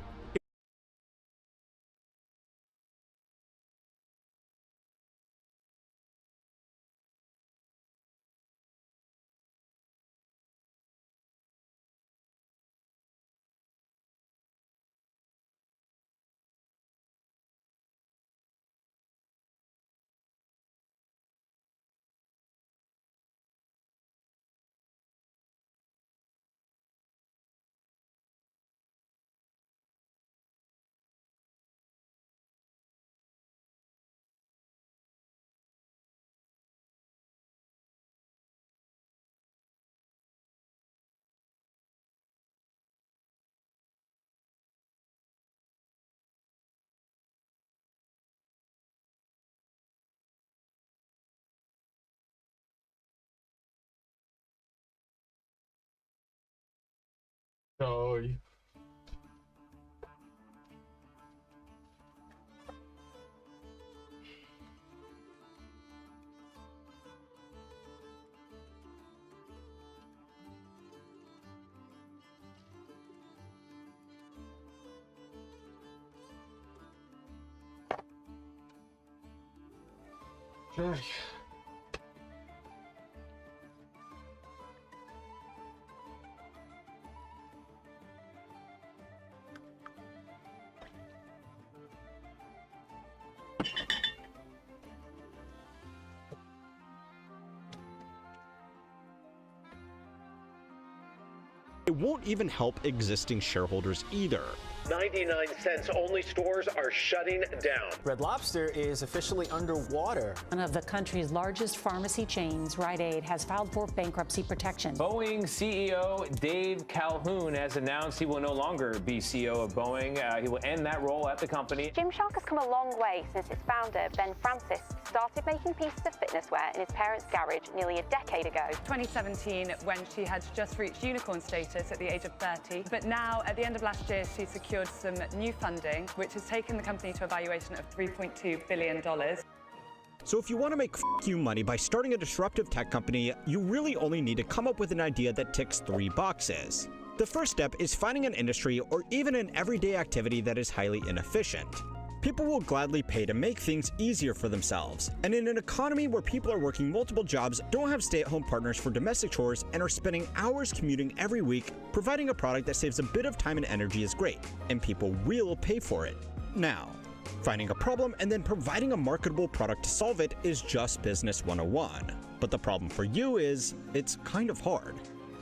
Oj. Oj. it won't even help existing shareholders either. 99 cents only stores are shutting down. Red Lobster is officially underwater. One of the country's largest pharmacy chains, Rite Aid, has filed for bankruptcy protection. Boeing CEO Dave Calhoun has announced he will no longer be CEO of Boeing. He will end that role at the company. Gymshark has come a long way since its founder, Ben Francis, started making pieces of fitness wear in his parents' garage nearly a decade ago. 2017, when she had just reached unicorn status at the age of 30. But now, at the end of last year, she secured some new funding, which has taken the company to a valuation of $3.2 billion. So if you want to make you money by starting a disruptive tech company, you really only need to come up with an idea that ticks 3 boxes. The first step is finding an industry or even an everyday activity that is highly inefficient. People will gladly pay to make things easier for themselves, and in an economy where people are working multiple jobs, don't have stay-at-home partners for domestic chores, and are spending hours commuting every week, providing a product that saves a bit of time and energy is great, and people will pay for it. Now, finding a problem and then providing a marketable product to solve it is just business 101. But the problem for you is, it's kind of hard.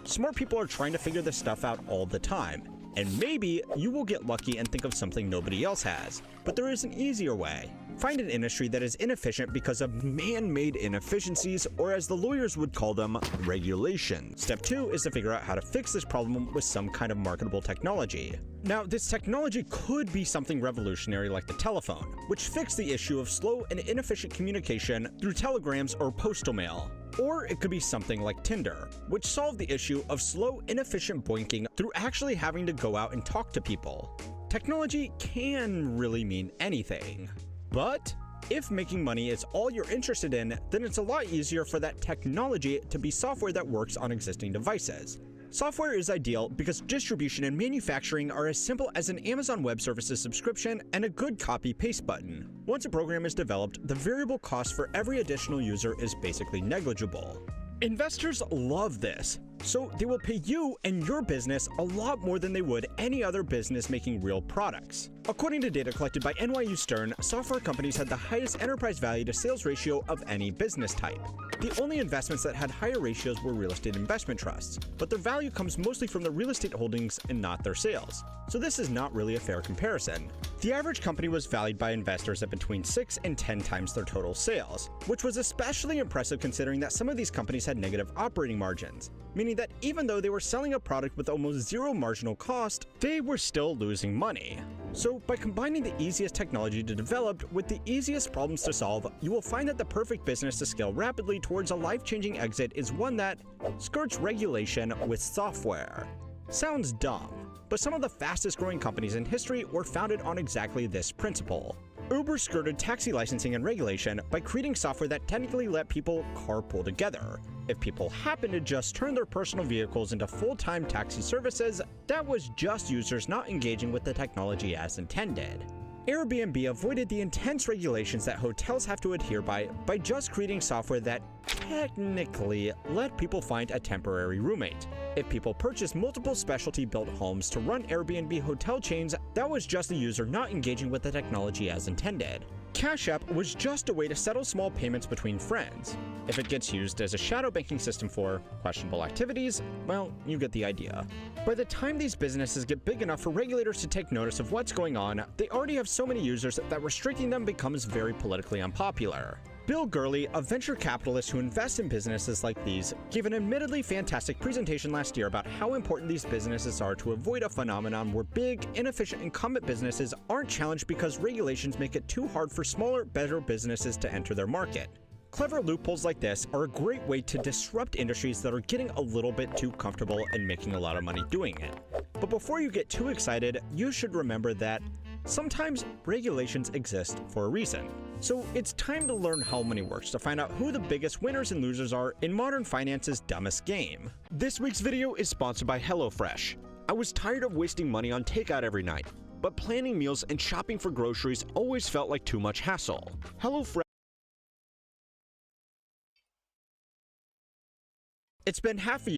Smart people are trying to figure this stuff out all the time. And maybe you will get lucky and think of something nobody else has. But there is an easier way. Find an industry that is inefficient because of man-made inefficiencies, or as the lawyers would call them, regulation. Step 2 is to figure out how to fix this problem with some kind of marketable technology. Now, this technology could be something revolutionary like the telephone, which fixed the issue of slow and inefficient communication through telegrams or postal mail. Or it could be something like Tinder, which solved the issue of slow, inefficient boinking through actually having to go out and talk to people. Technology can really mean anything. But if making money is all you're interested in, then it's a lot easier for that technology to be software that works on existing devices. Software is ideal because distribution and manufacturing are as simple as an Amazon Web Services subscription and a good copy-paste button. Once a program is developed, the variable cost for every additional user is basically negligible. Investors love this, so they will pay you and your business a lot more than they would any other business making real products. According to data collected by NYU Stern, software companies had the highest enterprise value to sales ratio of any business type. The only investments that had higher ratios were real estate investment trusts, but their value comes mostly from the real estate holdings and not their sales. So this is not really a fair comparison. The average company was valued by investors at between 6 and 10 times their total sales, which was especially impressive considering that some of these companies had negative operating margins, meaning that even though they were selling a product with almost zero marginal cost, they were still losing money. So by combining the easiest technology to develop with the easiest problems to solve, you will find that the perfect business to scale rapidly towards a life-changing exit is one that skirts regulation with software. Sounds dumb, but some of the fastest growing companies in history were founded on exactly this principle. Uber skirted taxi licensing and regulation by creating software that technically let people carpool together. If people happened to just turn their personal vehicles into full-time taxi services, that was just users not engaging with the technology as intended. Airbnb avoided the intense regulations that hotels have to adhere by just creating software that technically let people find a temporary roommate. If people purchased multiple specialty-built homes to run Airbnb hotel chains, that was just the user not engaging with the technology as intended. Cash App was just a way to settle small payments between friends. If it gets used as a shadow banking system for questionable activities, well, you get the idea. By the time these businesses get big enough for regulators to take notice of what's going on, they already have so many users that restricting them becomes very politically unpopular. Bill Gurley, a venture capitalist who invests in businesses like these, gave an admittedly fantastic presentation last year about how important these businesses are to avoid a phenomenon where big, inefficient incumbent businesses aren't challenged because regulations make it too hard for smaller, better businesses to enter their market. Clever loopholes like this are a great way to disrupt industries that are getting a little bit too comfortable and making a lot of money doing it. But before you get too excited, you should remember that sometimes regulations exist for a reason. So it's time to learn how money works to find out who the biggest winners and losers are in modern finance's dumbest game. This week's video is sponsored by HelloFresh. I was tired of wasting money on takeout every night, but planning meals and shopping for groceries always felt like too much hassle. HelloFresh. It's been half a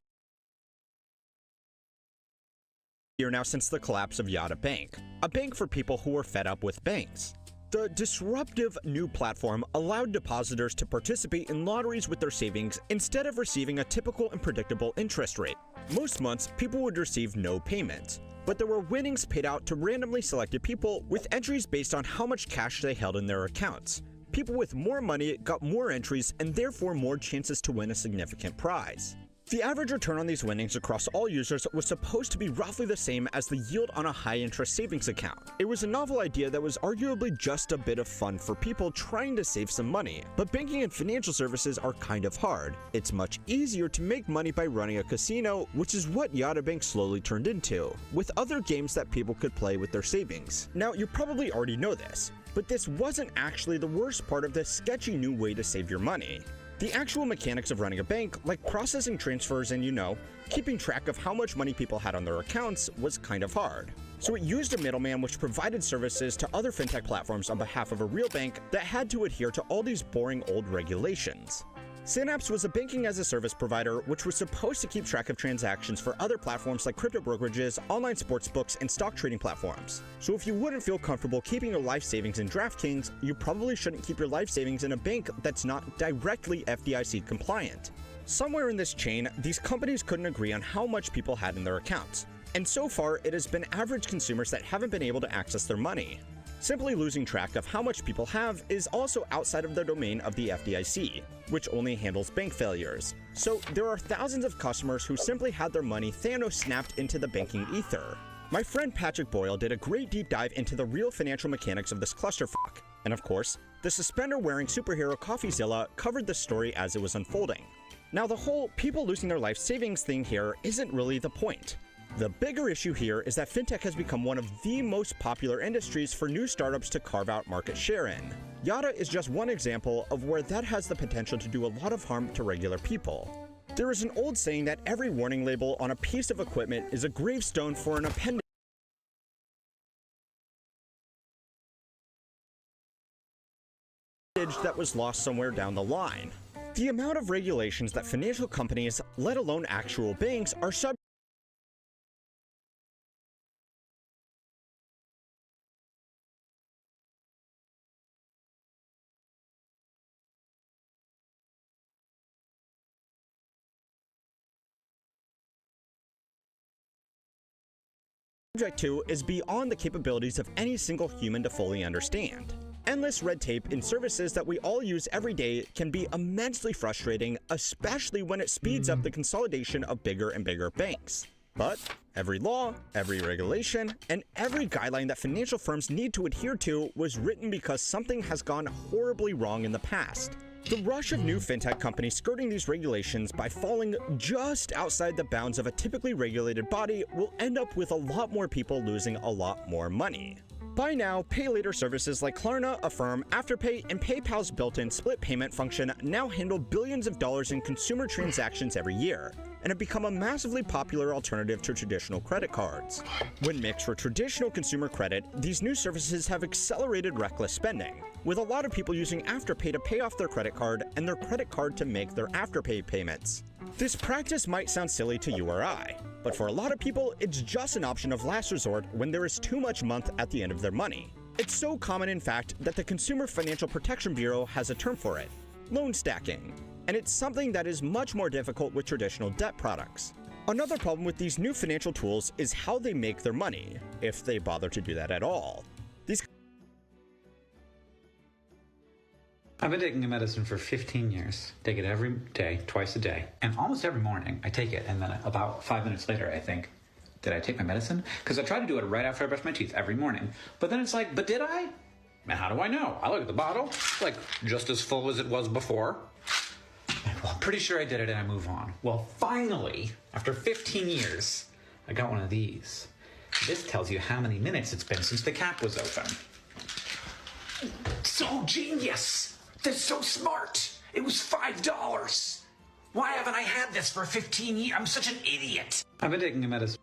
year now since the collapse of Yotta Bank, a bank for people who were fed up with banks. The disruptive new platform allowed depositors to participate in lotteries with their savings instead of receiving a typical and predictable interest rate. Most months, people would receive no payments, but there were winnings paid out to randomly selected people with entries based on how much cash they held in their accounts. People with more money got more entries and therefore more chances to win a significant prize. The average return on these winnings across all users was supposed to be roughly the same as the yield on a high-interest savings account. It was a novel idea that was arguably just a bit of fun for people trying to save some money, but banking and financial services are kind of hard. It's much easier to make money by running a casino, which is what Yotta Bank slowly turned into, with other games that people could play with their savings. Now, you probably already know this, but this wasn't actually the worst part of this sketchy new way to save your money. The actual mechanics of running a bank, like processing transfers and, keeping track of how much money people had on their accounts, was kind of hard. So it used a middleman which provided services to other fintech platforms on behalf of a real bank that had to adhere to all these boring old regulations. Synapse was a banking-as-a-service provider which was supposed to keep track of transactions for other platforms like crypto brokerages, online sports books, and stock trading platforms. So if you wouldn't feel comfortable keeping your life savings in DraftKings, you probably shouldn't keep your life savings in a bank that's not directly FDIC compliant. Somewhere in this chain, these companies couldn't agree on how much people had in their accounts. And so far, it has been average consumers that haven't been able to access their money. Simply losing track of how much people have is also outside of the domain of the FDIC, which only handles bank failures. So there are thousands of customers who simply had their money Thanos snapped into the banking ether. My friend Patrick Boyle did a great deep dive into the real financial mechanics of this clusterfuck. And of course, the suspender-wearing superhero CoffeeZilla covered the story as it was unfolding. Now the whole people losing their life savings thing here isn't really the point. The bigger issue here is that fintech has become one of the most popular industries for new startups to carve out market share in. Yotta is just one example of where that has the potential to do a lot of harm to regular people. There is an old saying that every warning label on a piece of equipment is a gravestone for an appendage that was lost somewhere down the line. The amount of regulations that financial companies, let alone actual banks, are subject to is beyond the capabilities of any single human to fully understand. Endless red tape in services that we all use every day can be immensely frustrating, especially when it speeds up the consolidation of bigger and bigger banks. But every law, every regulation, and every guideline that financial firms need to adhere to was written because something has gone horribly wrong in the past. The rush of new fintech companies skirting these regulations by falling just outside the bounds of a typically regulated body will end up with a lot more people losing a lot more money. By now, pay later services like Klarna, Affirm, Afterpay, and PayPal's built-in split payment function now handle billions of dollars in consumer transactions every year, and have become a massively popular alternative to traditional credit cards. When mixed with traditional consumer credit, these new services have accelerated reckless spending, with a lot of people using Afterpay to pay off their credit card and their credit card to make their Afterpay payments. This practice might sound silly to you or I, but for a lot of people, it's just an option of last resort when there is too much month at the end of their money. It's so common, in fact, that the Consumer Financial Protection Bureau has a term for it: loan stacking. And it's something that is much more difficult with traditional debt products. Another problem with these new financial tools is how they make their money, if they bother to do that at all. I've been taking a medicine for 15 years. Take it every day, twice a day. And almost every morning I take it, and then about 5 minutes later I think, did I take my medicine? Because I try to do it right after I brush my teeth every morning. But then it's like, but did I? And how do I know? I look at the bottle, like just as full as it was before. Well, I'm pretty sure I did it, and I move on. Well, finally, after 15 years, I got one of these. This tells you how many minutes it's been since the cap was open. So genius! They're so smart! It was $5! Why haven't I had this for 15 years? I'm such an idiot! I've been taking a medicine.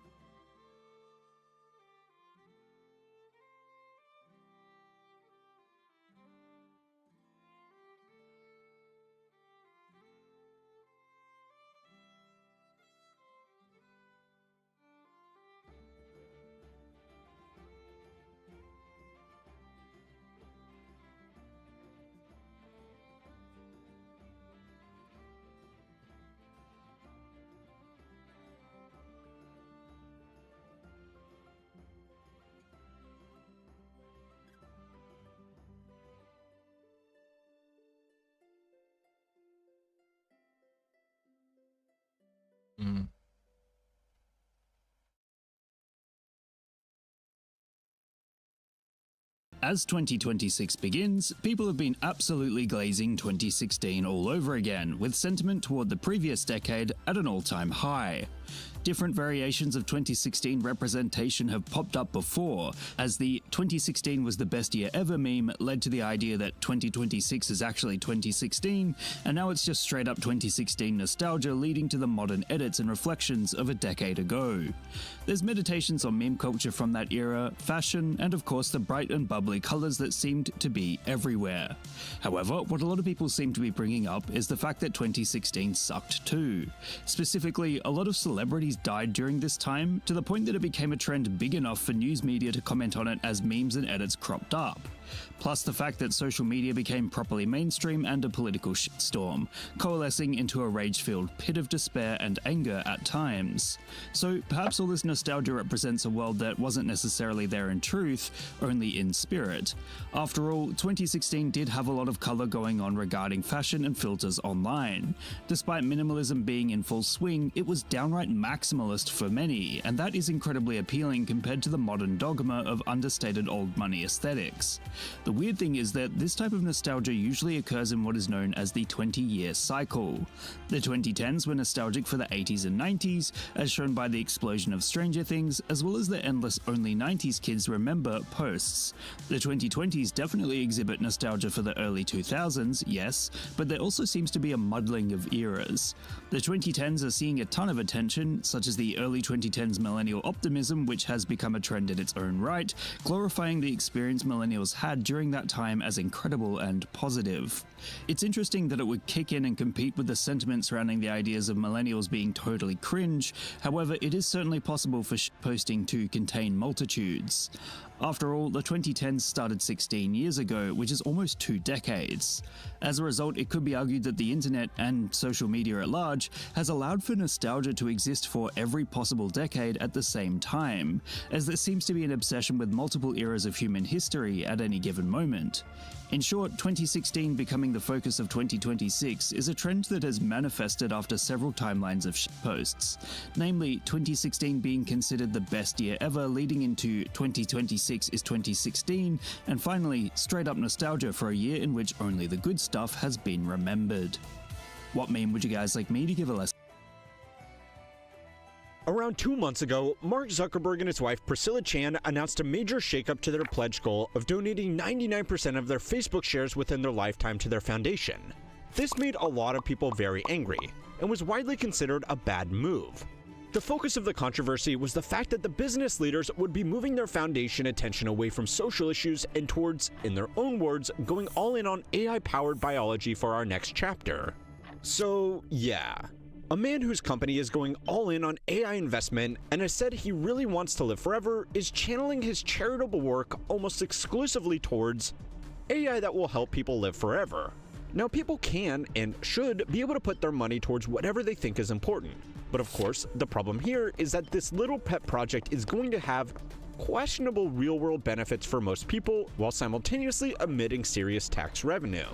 As 2026 begins, people have been absolutely glazing 2016 all over again, with sentiment toward the previous decade at an all-time high. Different variations of 2016 representation have popped up before, as the 2016 was the best year ever meme led to the idea that 2026 is actually 2016, and now it's just straight up 2016 nostalgia leading to the modern edits and reflections of a decade ago. There's meditations on meme culture from that era, fashion, and of course the bright and bubbly colors that seemed to be everywhere. However, what a lot of people seem to be bringing up is the fact that 2016 sucked too. Specifically, a lot of celebrities died during this time, to the point that it became a trend big enough for news media to comment on it as memes and edits cropped up. Plus the fact that social media became properly mainstream and a political shitstorm, coalescing into a rage-filled pit of despair and anger at times. So perhaps all this nostalgia represents a world that wasn't necessarily there in truth, only in spirit. After all, 2016 did have a lot of color going on regarding fashion and filters online. Despite minimalism being in full swing, it was downright macro maximalist for many, and that is incredibly appealing compared to the modern dogma of understated old money aesthetics. The weird thing is that this type of nostalgia usually occurs in what is known as the 20-year cycle. The 2010s were nostalgic for the 80s and 90s, as shown by the explosion of Stranger Things, as well as the endless only 90s kids remember posts. The 2020s definitely exhibit nostalgia for the early 2000s, yes, but there also seems to be a muddling of eras. The 2010s are seeing a ton of attention, such as the early 2010s millennial optimism, which has become a trend in its own right, glorifying the experience millennials had during that time as incredible and positive. It's interesting that it would kick in and compete with the sentiment surrounding the ideas of millennials being totally cringe. However, it is certainly possible for shitposting to contain multitudes. After all, the 2010s started 16 years ago, which is almost 2 decades. As a result, it could be argued that the internet and social media at large has allowed for nostalgia to exist for every possible decade at the same time, as there seems to be an obsession with multiple eras of human history at any given moment. In short, 2016 becoming the focus of 2026 is a trend that has manifested after several timelines of shitposts, namely 2016 being considered the best year ever leading into 2026 is 2016, and finally, straight up nostalgia for a year in which only the good stuff has been remembered. What meme would you guys like me to give a lesson? Around 2 months ago, Mark Zuckerberg and his wife Priscilla Chan announced a major shakeup to their pledge goal of donating 99% of their Facebook shares within their lifetime to their foundation. This made a lot of people very angry, and was widely considered a bad move. The focus of the controversy was the fact that the business leaders would be moving their foundation attention away from social issues and towards, in their own words, going all in on AI-powered biology for our next chapter. So, yeah. A man whose company is going all in on AI investment and has said he really wants to live forever is channeling his charitable work almost exclusively towards AI that will help people live forever. Now, people can and should be able to put their money towards whatever they think is important. But of course, the problem here is that this little pet project is going to have questionable real-world benefits for most people while simultaneously emitting serious tax revenue.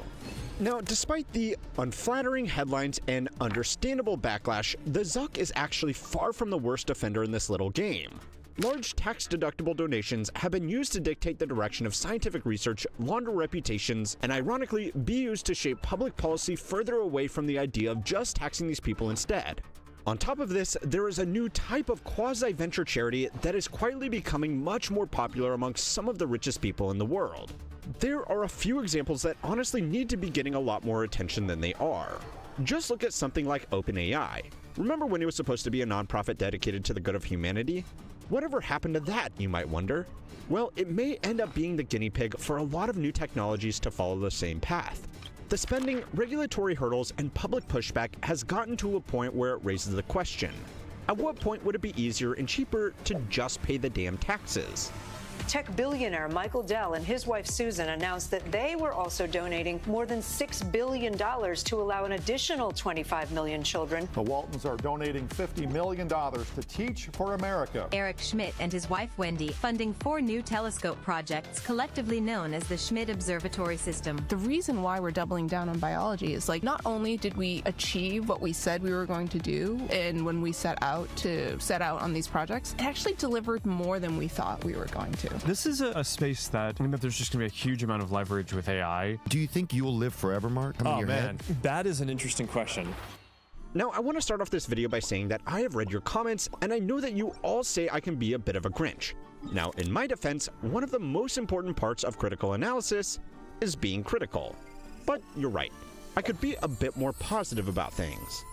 Now, despite the unflattering headlines and understandable backlash, the Zuck is actually far from the worst offender in this little game. Large tax-deductible donations have been used to dictate the direction of scientific research, launder reputations, and ironically, be used to shape public policy further away from the idea of just taxing these people instead. On top of this, there is a new type of quasi-venture charity that is quietly becoming much more popular amongst some of the richest people in the world. There are a few examples that honestly need to be getting a lot more attention than they are. Just look at something like OpenAI. Remember when it was supposed to be a nonprofit dedicated to the good of humanity? Whatever happened to that, you might wonder? Well, it may end up being the guinea pig for a lot of new technologies to follow the same path. The spending, regulatory hurdles, and public pushback has gotten to a point where it raises the question: at what point would it be easier and cheaper to just pay the damn taxes? Tech billionaire Michael Dell and his wife Susan announced that they were also donating more than $6 billion to allow an additional 25 million children. The Waltons are donating $50 million to Teach for America. Eric Schmidt and his wife Wendy funding 4 new telescope projects collectively known as the Schmidt Observatory System. The reason why we're doubling down on biology is not only did we achieve what we said we were going to do, and when we set out on these projects, it actually delivered more than we thought we were going to. This is a space that I think that there's just going to be a huge amount of leverage with AI. Do you think you will live forever, Mark? Oh man, that is an interesting question. Now, I want to start off this video by saying that I have read your comments, and I know that you all say I can be a bit of a Grinch. Now, in my defense, one of the most important parts of critical analysis is being critical. But you're right, I could be a bit more positive about things.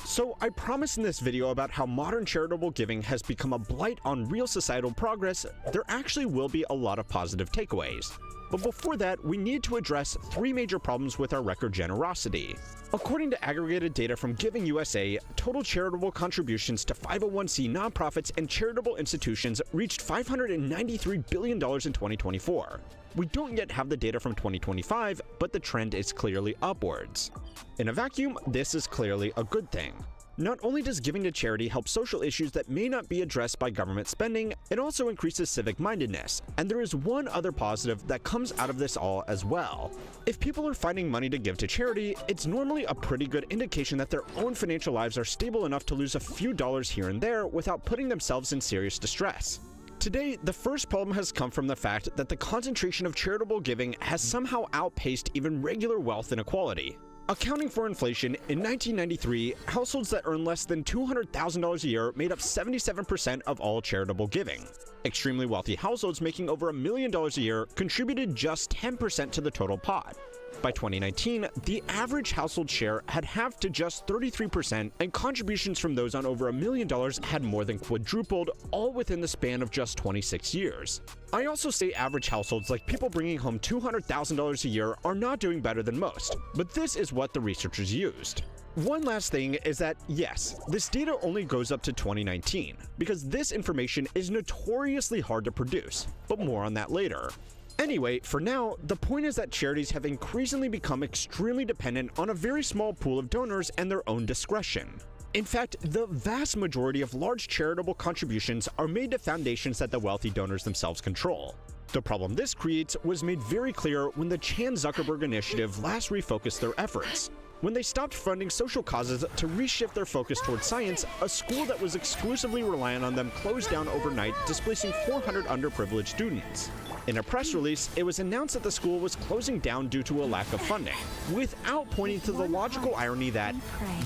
So I promise in this video about how modern charitable giving has become a blight on real societal progress, there actually will be a lot of positive takeaways. But before that, we need to address 3 major problems with our record generosity. According to aggregated data from Giving USA, total charitable contributions to 501c nonprofits and charitable institutions reached $593 billion in 2024. We don't yet have the data from 2025, but the trend is clearly upwards. In a vacuum, this is clearly a good thing. Not only does giving to charity help social issues that may not be addressed by government spending, it also increases civic mindedness. And there is one other positive that comes out of this all as well. If people are finding money to give to charity, it's normally a pretty good indication that their own financial lives are stable enough to lose a few dollars here and there without putting themselves in serious distress. Today, the first problem has come from the fact that the concentration of charitable giving has somehow outpaced even regular wealth inequality. Accounting for inflation, in 1993, households that earn less than $200,000 a year made up 77% of all charitable giving. Extremely wealthy households making over $1 million a year contributed just 10% to the total pot. By 2019, the average household share had halved to just 33%, and contributions from those on over $1 million had more than quadrupled, all within the span of just 26 years. I also say average households, like people bringing home $200,000 a year, are not doing better than most, but this is what the researchers used. One last thing is that, yes, this data only goes up to 2019, because this information is notoriously hard to produce, but more on that later. Anyway, for now, the point is that charities have increasingly become extremely dependent on a very small pool of donors and their own discretion. In fact, the vast majority of large charitable contributions are made to foundations that the wealthy donors themselves control. The problem this creates was made very clear when the Chan Zuckerberg Initiative last refocused their efforts. When they stopped funding social causes to reshift their focus towards science, a school that was exclusively reliant on them closed down overnight, displacing 400 underprivileged students. In a press release, it was announced that the school was closing down due to a lack of funding, without pointing to the logical irony that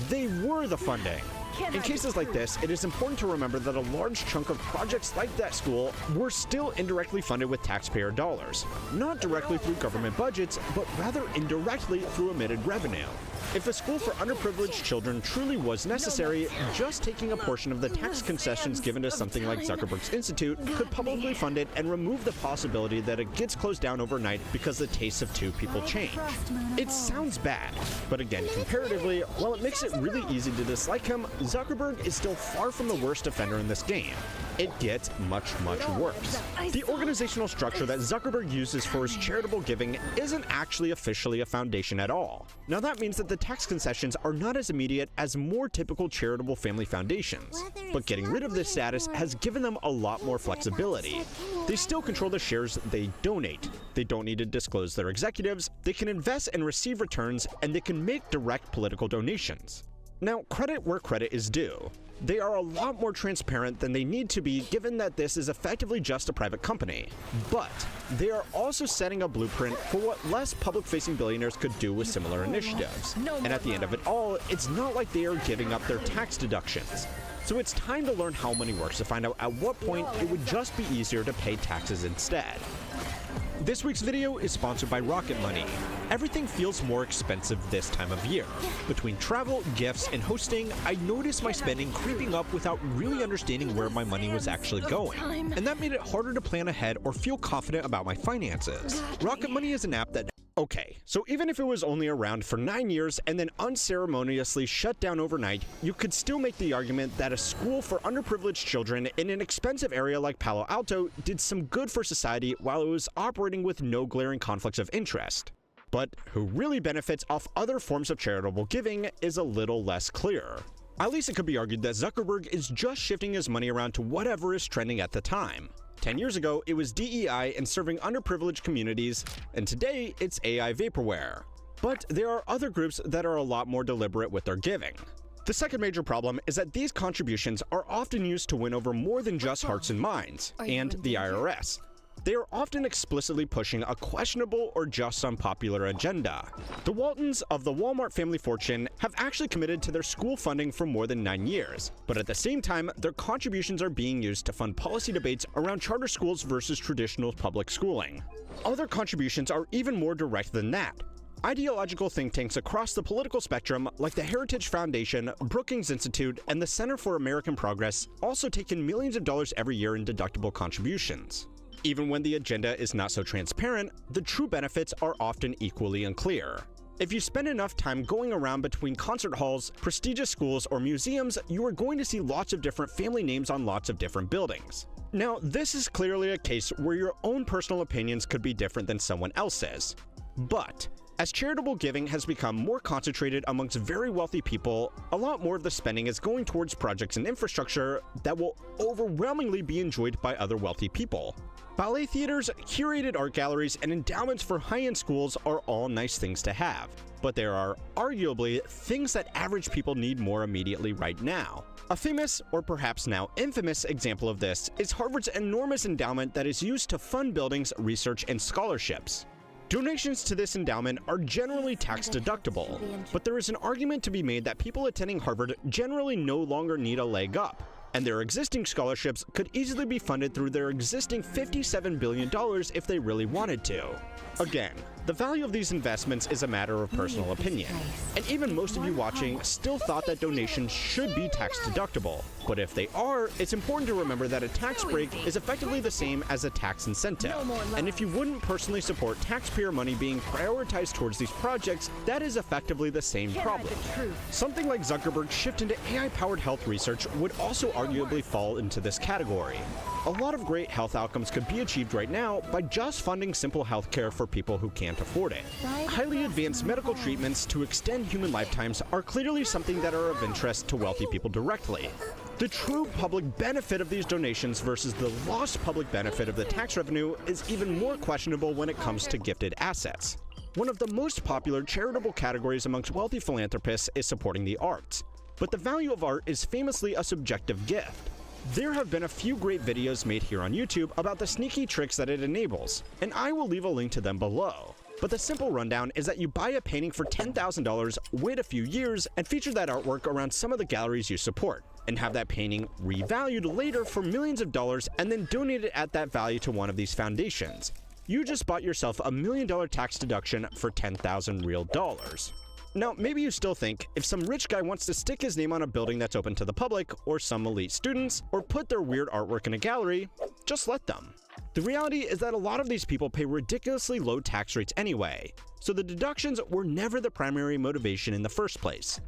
they were the funding. In cases like this, it is important to remember that a large chunk of projects like that school were still indirectly funded with taxpayer dollars, not directly through government budgets, but rather indirectly through emitted revenue. If the school for underprivileged children truly was necessary, just taking a portion of the tax concessions given to something like Zuckerberg's Institute could publicly fund it and remove the possibility that it gets closed down overnight because the tastes of two people change. It sounds bad, but again, comparatively, while it makes it really easy to dislike him, Zuckerberg is still far from the worst offender in this game. It gets much, much worse. The organizational structure that Zuckerberg uses for his charitable giving isn't actually officially a foundation at all. Now that means that the tax concessions are not as immediate as more typical charitable family foundations, but getting rid of this status has given them a lot more flexibility. They still control the shares they donate. They don't need to disclose their executives, they can invest and receive returns, and they can make direct political donations. Now, credit where credit is due. They are a lot more transparent than they need to be, given that this is effectively just a private company. But they are also setting a blueprint for what less public-facing billionaires could do with similar initiatives. And at the end of it all, it's not like they are giving up their tax deductions. So it's time to learn how money works to find out at what point it would just be easier to pay taxes instead. This week's video is sponsored by Rocket Money. Everything feels more expensive this time of year. Between travel, gifts, and hosting, I noticed my spending creeping up without really understanding where my money was actually going. And that made it harder to plan ahead or feel confident about my finances. Rocket Money is an app that... Okay, so even if it was only around for 9 years and then unceremoniously shut down overnight, you could still make the argument that a school for underprivileged children in an expensive area like Palo Alto did some good for society while it was operating with no glaring conflicts of interest. But who really benefits off other forms of charitable giving is a little less clear. At least it could be argued that Zuckerberg is just shifting his money around to whatever is trending at the time. 10 years ago, it was DEI and serving underprivileged communities, and today it's AI vaporware. But there are other groups that are a lot more deliberate with their giving. The second major problem is that these contributions are often used to win over more than just hearts and minds, and the IRS. They are often explicitly pushing a questionable or just unpopular agenda. The Waltons of the Walmart family fortune have actually committed to their school funding for more than 9 years, but at the same time, their contributions are being used to fund policy debates around charter schools versus traditional public schooling. Other contributions are even more direct than that. Ideological think tanks across the political spectrum, like the Heritage Foundation, Brookings Institute, and the Center for American Progress, also take in millions of dollars every year in deductible contributions. Even when the agenda is not so transparent, the true benefits are often equally unclear. If you spend enough time going around between concert halls, prestigious schools, or museums, you are going to see lots of different family names on lots of different buildings. Now, this is clearly a case where your own personal opinions could be different than someone else's. But As charitable giving has become more concentrated amongst very wealthy people, a lot more of the spending is going towards projects and infrastructure that will overwhelmingly be enjoyed by other wealthy people. Ballet theaters, curated art galleries, and endowments for high-end schools are all nice things to have, but there are arguably things that average people need more immediately right now. A famous, or perhaps now infamous, example of this is Harvard's enormous endowment that is used to fund buildings, research, and scholarships. Donations to this endowment are generally tax deductible, but there is an argument to be made that people attending Harvard generally no longer need a leg up, and their existing scholarships could easily be funded through their existing $57 billion if they really wanted to. Again, the value of these investments is a matter of personal opinion, and even most of you watching still thought that donations should be tax deductible. But if they are, it's important to remember that a tax break is effectively the same as a tax incentive. And if you wouldn't personally support taxpayer money being prioritized towards these projects, that is effectively the same problem. Something like Zuckerberg's shift into AI-powered health research would also arguably fall into this category. A lot of great health outcomes could be achieved right now by just funding simple healthcare for people who can't afford it. Highly advanced medical treatments to extend human lifetimes are clearly something that are of interest to wealthy people directly. The true public benefit of these donations versus the lost public benefit of the tax revenue is even more questionable when it comes to gifted assets. One of the most popular charitable categories amongst wealthy philanthropists is supporting the arts, but the value of art is famously a subjective gift. There have been a few great videos made here on YouTube about the sneaky tricks that it enables, and I will leave a link to them below. But the simple rundown is that you buy a painting for $10,000, wait a few years, and feature that artwork around some of the galleries you support, and have that painting revalued later for millions of dollars and then donate it at that value to one of these foundations. You just bought yourself a $1 million tax deduction for 10,000 real dollars. Now, maybe you still think, if some rich guy wants to stick his name on a building that's open to the public, or some elite students, or put their weird artwork in a gallery, just let them. The reality is that a lot of these people pay ridiculously low tax rates anyway, so the deductions were never the primary motivation in the first place.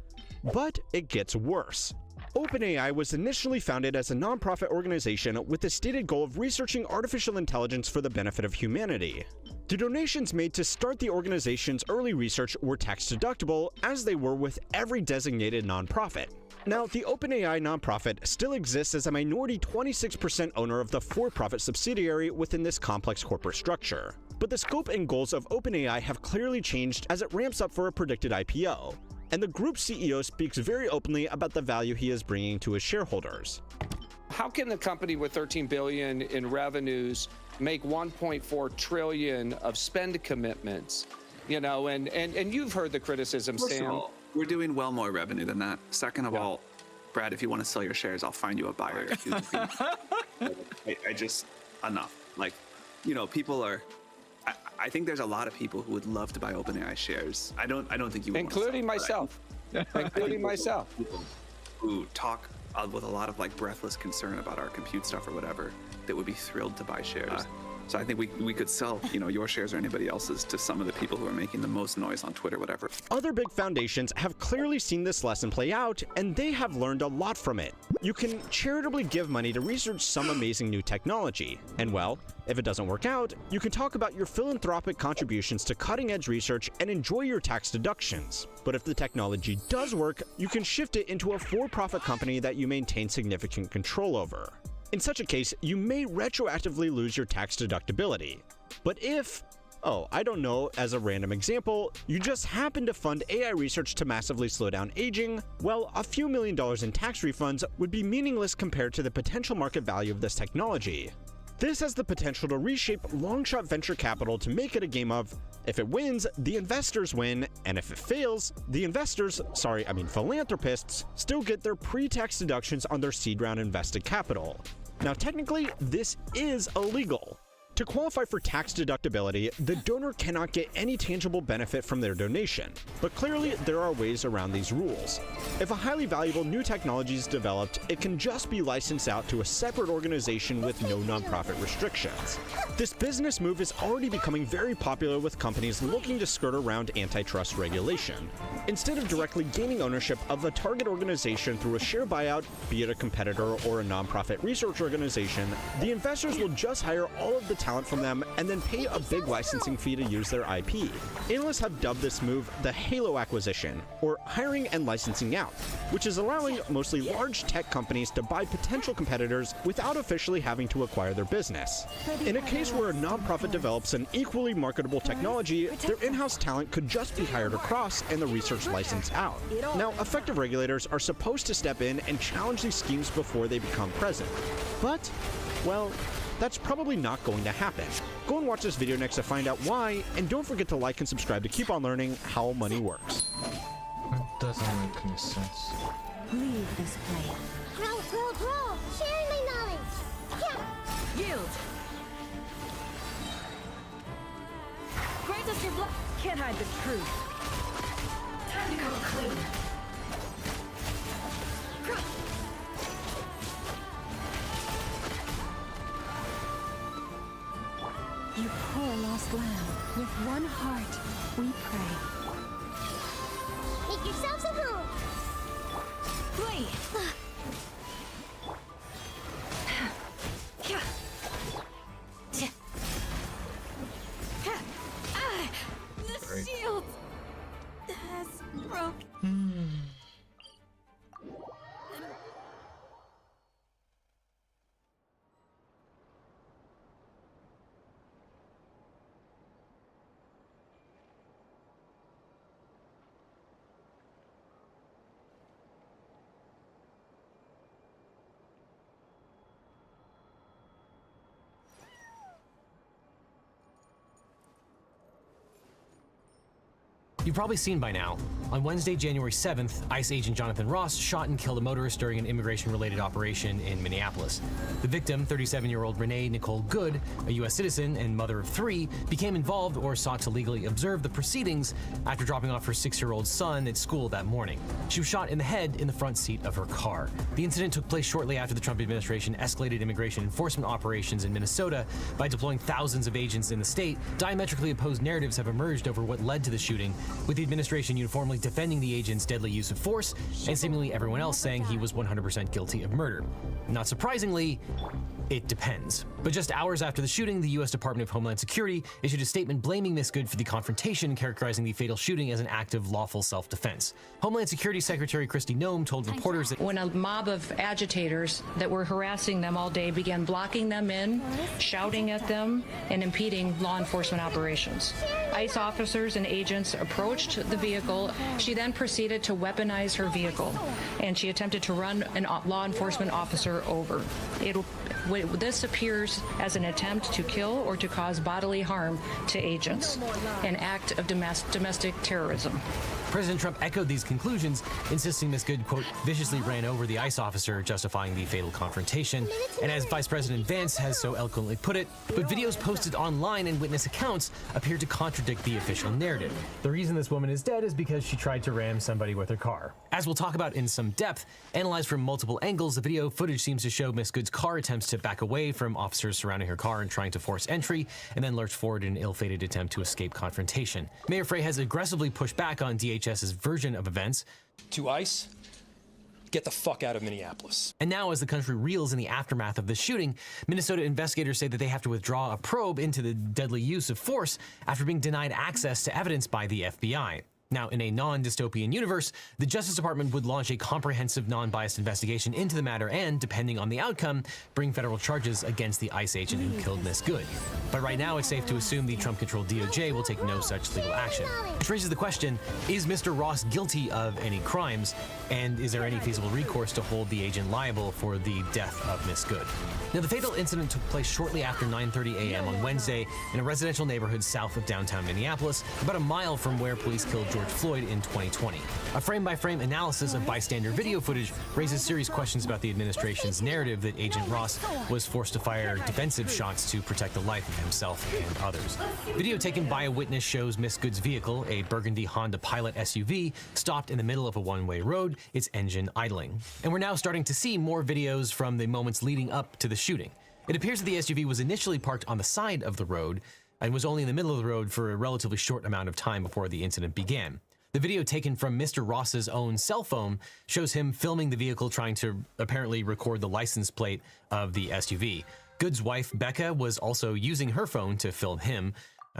But it gets worse. OpenAI was initially founded as a nonprofit organization with the stated goal of researching artificial intelligence for the benefit of humanity. The donations made to start the organization's early research were tax deductible, as they were with every designated nonprofit. Now, the OpenAI nonprofit still exists as a minority 26% owner of the for-profit subsidiary within this complex corporate structure. But the scope and goals of OpenAI have clearly changed as it ramps up for a predicted IPO, and the group's CEO speaks very openly about the value he is bringing to his shareholders. How can a company with $13 billion in revenues make $1.4 trillion of spend commitments? You know, and you've heard the criticism, First Sam. of all, we're doing well more revenue than that. Second of all, Brad, if you want to sell your shares, I'll find you a buyer. I just, enough. Like, you know, people are, I think there's a lot of people who would love to buy OpenAI shares. I don't think you would. Including myself. Including myself. People who talk with a lot of like breathless concern about our compute stuff or whatever, that would be thrilled to buy shares. So I think we could sell, you know, your shares or anybody else's to some of the people who are making the most noise on Twitter, whatever. Other big foundations have clearly seen this lesson play out, and they have learned a lot from it. You can charitably give money to research some amazing new technology, and well, if it doesn't work out, you can talk about your philanthropic contributions to cutting-edge research and enjoy your tax deductions. But if the technology does work, you can shift it into a for-profit company that you maintain significant control over. In such a case, you may retroactively lose your tax deductibility. But if, I don't know, as a random example, you just happen to fund AI research to massively slow down aging, well, a few $1 million in tax refunds would be meaningless compared to the potential market value of this technology. This has the potential to reshape long-shot venture capital to make it a game of, if it wins, the investors win, and if it fails, the philanthropists still get their pre-tax deductions on their seed round invested capital. Now, technically, this is illegal. To qualify for tax deductibility, the donor cannot get any tangible benefit from their donation, but clearly there are ways around these rules. If a highly valuable new technology is developed, it can just be licensed out to a separate organization with no nonprofit restrictions. This business move is already becoming very popular with companies looking to skirt around antitrust regulation. Instead of directly gaining ownership of a target organization through a share buyout, be it a competitor or a nonprofit research organization, the investors will just hire all of the talent from them and then pay a big licensing fee to use their IP. Analysts have dubbed this move the Halo acquisition, or hiring and licensing out, which is allowing mostly large tech companies to buy potential competitors without officially having to acquire their business. In a case where a nonprofit develops an equally marketable technology, their in-house talent could just be hired across and the research license out. Now, effective regulators are supposed to step in and challenge these schemes before they become present. But, well, that's probably not going to happen. Go and watch this video next to find out why, and don't forget to like and subscribe to keep on learning how money works. That doesn't make any sense. Leave this place. Roll. Sharing my knowledge. Yeah. Yield. Grant us your blood. Can't hide the truth. Time to come clean. You poor lost lamb. With one heart, we pray. Make yourselves at home. Flee. The shield has broken. You've probably seen by now, on Wednesday, January 7th, ICE agent Jonathan Ross shot and killed a motorist during an immigration-related operation in Minneapolis. The victim, 37-year-old Renee Nicole Good, a U.S. citizen and mother of 3, became involved or sought to legally observe the proceedings after dropping off her 6-year-old son at school that morning. She was shot in the head in the front seat of her car. The incident took place shortly after the Trump administration escalated immigration enforcement operations in Minnesota by deploying thousands of agents in the state. Diametrically opposed narratives have emerged over what led to the shooting, with the administration uniformly defending the agent's deadly use of force and seemingly everyone else saying he was 100% guilty of murder. Not surprisingly, it depends. But just hours after the shooting, the U.S. Department of Homeland Security issued a statement blaming Miss Good for the confrontation, characterizing the fatal shooting as an act of lawful self-defense. Homeland Security Secretary Kristi Noem told reporters that when a mob of agitators that were harassing them all day began blocking them in, shouting at them, and impeding law enforcement operations. ICE officers and agents approached the vehicle. She then proceeded to weaponize her vehicle, and she attempted to run a law enforcement officer over. This appears as an attempt to kill or to cause bodily harm to agents, an act of domestic terrorism. President Trump echoed these conclusions, insisting Miss Good, quote, viciously ran over the ICE officer, justifying the fatal confrontation. And as Vice President Vance has so eloquently put it, but videos posted online and witness accounts appear to contradict the official narrative. The reason this woman is dead is because she tried to ram somebody with her car. As we'll talk about in some depth, analyzed from multiple angles, the video footage seems to show Miss Good's car attempts to back away from officers surrounding her car and trying to force entry, and then lurch forward in an ill-fated attempt to escape confrontation. Mayor Frey has aggressively pushed back on DHS's version of events. To ICE, get the fuck out of Minneapolis. And now, as the country reels in the aftermath of the shooting, Minnesota investigators say that they have to withdraw a probe into the deadly use of force after being denied access to evidence by the FBI. Now, in a non-dystopian universe, the Justice Department would launch a comprehensive, non-biased investigation into the matter and, depending on the outcome, bring federal charges against the ICE agent who killed Miss Good. But right now, it's safe to assume the Trump-controlled DOJ will take no such legal action. Which raises the question, is Mr. Ross guilty of any crimes? And is there any feasible recourse to hold the agent liable for the death of Miss Good? Now, the fatal incident took place shortly after 9:30 a.m. on Wednesday in a residential neighborhood south of downtown Minneapolis, about a mile from where police killed George Floyd in 2020. A frame-by-frame analysis of bystander video footage raises serious questions about the administration's narrative that Agent Ross was forced to fire defensive shots to protect the life of himself and others. Video taken by a witness shows Miss Good's vehicle, a burgundy Honda Pilot SUV, stopped in the middle of a one-way road, its engine idling. And we're now starting to see more videos from the moments leading up to the shooting. It appears that the SUV was initially parked on the side of the road and was only in the middle of the road for a relatively short amount of time before the incident began. The video taken from Mr. Ross's own cell phone shows him filming the vehicle trying to apparently record the license plate of the SUV. Good's wife, Becca, was also using her phone to film him.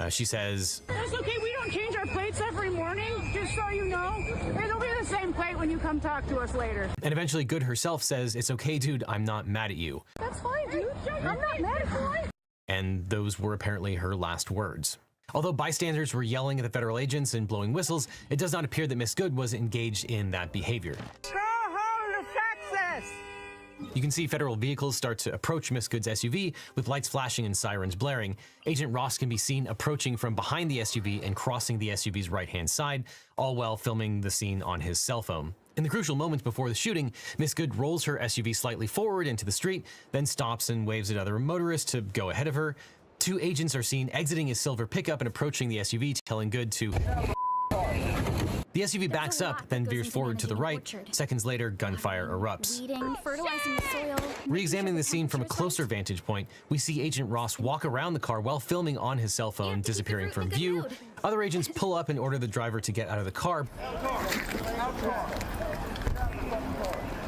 She says, "That's okay, we don't change our plates every morning, just so you know. It'll be the same plate when you come talk to us later." And eventually Good herself says, "It's okay, dude, I'm not mad at you." "That's fine, dude. I'm not mad at you." And those were apparently her last words. Although bystanders were yelling at the federal agents and blowing whistles, it does not appear that Miss Good was engaged in that behavior. Go home to Texas! You can see federal vehicles start to approach Miss Good's SUV with lights flashing and sirens blaring. Agent Ross can be seen approaching from behind the SUV and crossing the SUV's right-hand side, all while filming the scene on his cell phone. In the crucial moments before the shooting, Miss Good rolls her SUV slightly forward into the street, then stops and waves at other motorists to go ahead of her. 2 agents are seen exiting his silver pickup and approaching the SUV, telling Good to... The SUV backs up, then veers forward to the right. Seconds later, gunfire erupts. Fertilizing the soil. Re-examining the scene from a closer vantage point, we see Agent Ross walk around the car while filming on his cell phone, disappearing from view. Other agents pull up and order the driver to get out of the car.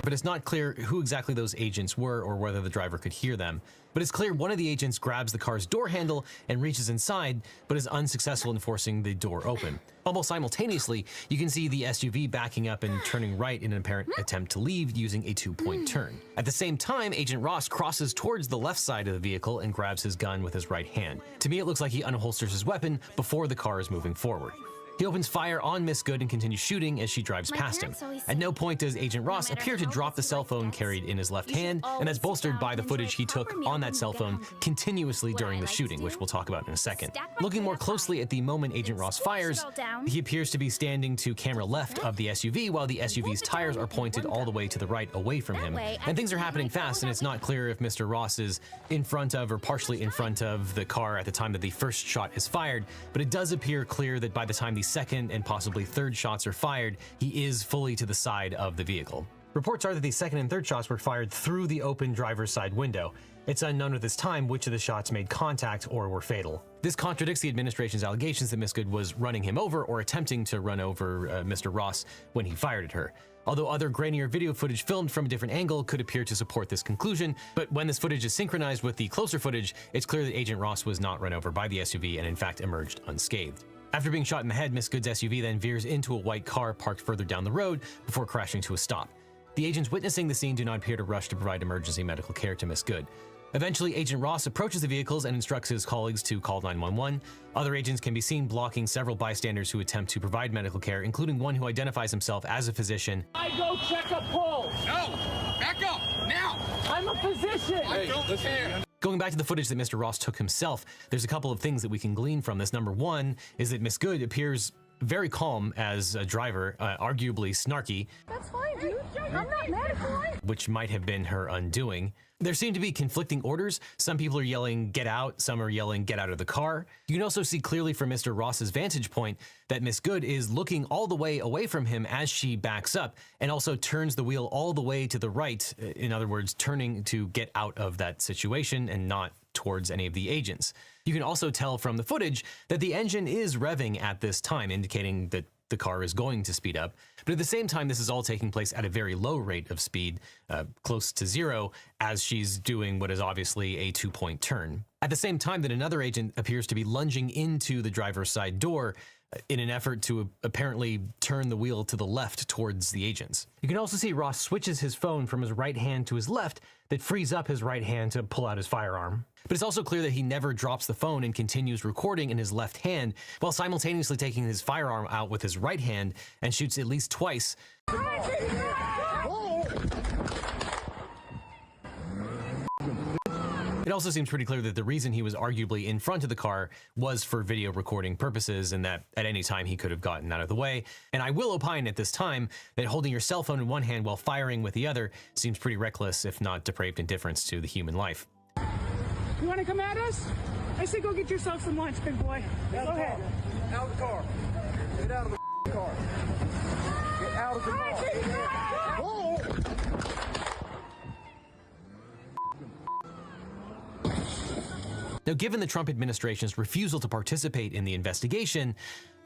But it's not clear who exactly those agents were or whether the driver could hear them. But it's clear one of the agents grabs the car's door handle and reaches inside, but is unsuccessful in forcing the door open. Almost simultaneously, you can see the SUV backing up and turning right in an apparent attempt to leave using a 2-point turn. At the same time, Agent Ross crosses towards the left side of the vehicle and grabs his gun with his right hand. To me, it looks like he unholsters his weapon before the car is moving forward. He opens fire on Miss Good and continues shooting as she drives past him. At no point does Agent Ross appear to drop the cell phone carried in his left hand, and that's bolstered by the footage he took on that cell phone continuously during the shooting, which we'll talk about in a second. Looking more closely at the moment Agent Ross fires, he appears to be standing to camera left of the SUV while the SUV's tires are pointed all the way to the right away from him. And things are happening fast, and it's not clear if Mr. Ross is in front of or partially in front of the car at the time that the first shot is fired, but it does appear clear that by the time the second and possibly third shots are fired, he is fully to the side of the vehicle. Reports are that the second and third shots were fired through the open driver's side window. It's unknown at this time which of the shots made contact or were fatal. This contradicts the administration's allegations that Miss Good was running him over or attempting to run over Mr. Ross when he fired at her. Although other grainier video footage filmed from a different angle could appear to support this conclusion, but when this footage is synchronized with the closer footage, it's clear that Agent Ross was not run over by the SUV and in fact emerged unscathed. After being shot in the head, Miss Good's SUV then veers into a white car parked further down the road before crashing to a stop. The agents witnessing the scene do not appear to rush to provide emergency medical care to Miss Good. Eventually, Agent Ross approaches the vehicles and instructs his colleagues to call 911. Other agents can be seen blocking several bystanders who attempt to provide medical care, including one who identifies himself as a physician. I go check a pulse. No! Back up! Now! I'm a physician. I don't care. Going back to the footage that Mr. Ross took himself, there's a couple of things that we can glean from this. Number one is that Miss Good appears very calm as a driver, arguably snarky. That's fine, dude. I'm not mad at you. Which might have been her undoing. There seem to be conflicting orders. Some people are yelling, "Get out," some are yelling, "Get out of the car." You can also see clearly from Mr. Ross's vantage point that Miss Good is looking all the way away from him as she backs up and also turns the wheel all the way to the right. In other words, turning to get out of that situation and not towards any of the agents. You can also tell from the footage that the engine is revving at this time, indicating that the car is going to speed up. But at the same time, this is all taking place at a very low rate of speed, close to 0, as she's doing what is obviously a 2-point turn. At the same time that another agent appears to be lunging into the driver's side door in an effort to apparently turn the wheel to the left towards the agents. You can also see Ross switches his phone from his right hand to his left, that frees up his right hand to pull out his firearm. But it's also clear that he never drops the phone and continues recording in his left hand while simultaneously taking his firearm out with his right hand and shoots at least twice. It also seems pretty clear that the reason he was arguably in front of the car was for video recording purposes, and that at any time he could have gotten out of the way. And I will opine at this time that holding your cell phone in one hand while firing with the other seems pretty reckless, if not depraved indifference to the human life. You want to come at us? I say go get yourself some lunch, big boy. Go ahead. Out of the car. Get out of the car. Get out of the car. Now, given the Trump administration's refusal to participate in the investigation,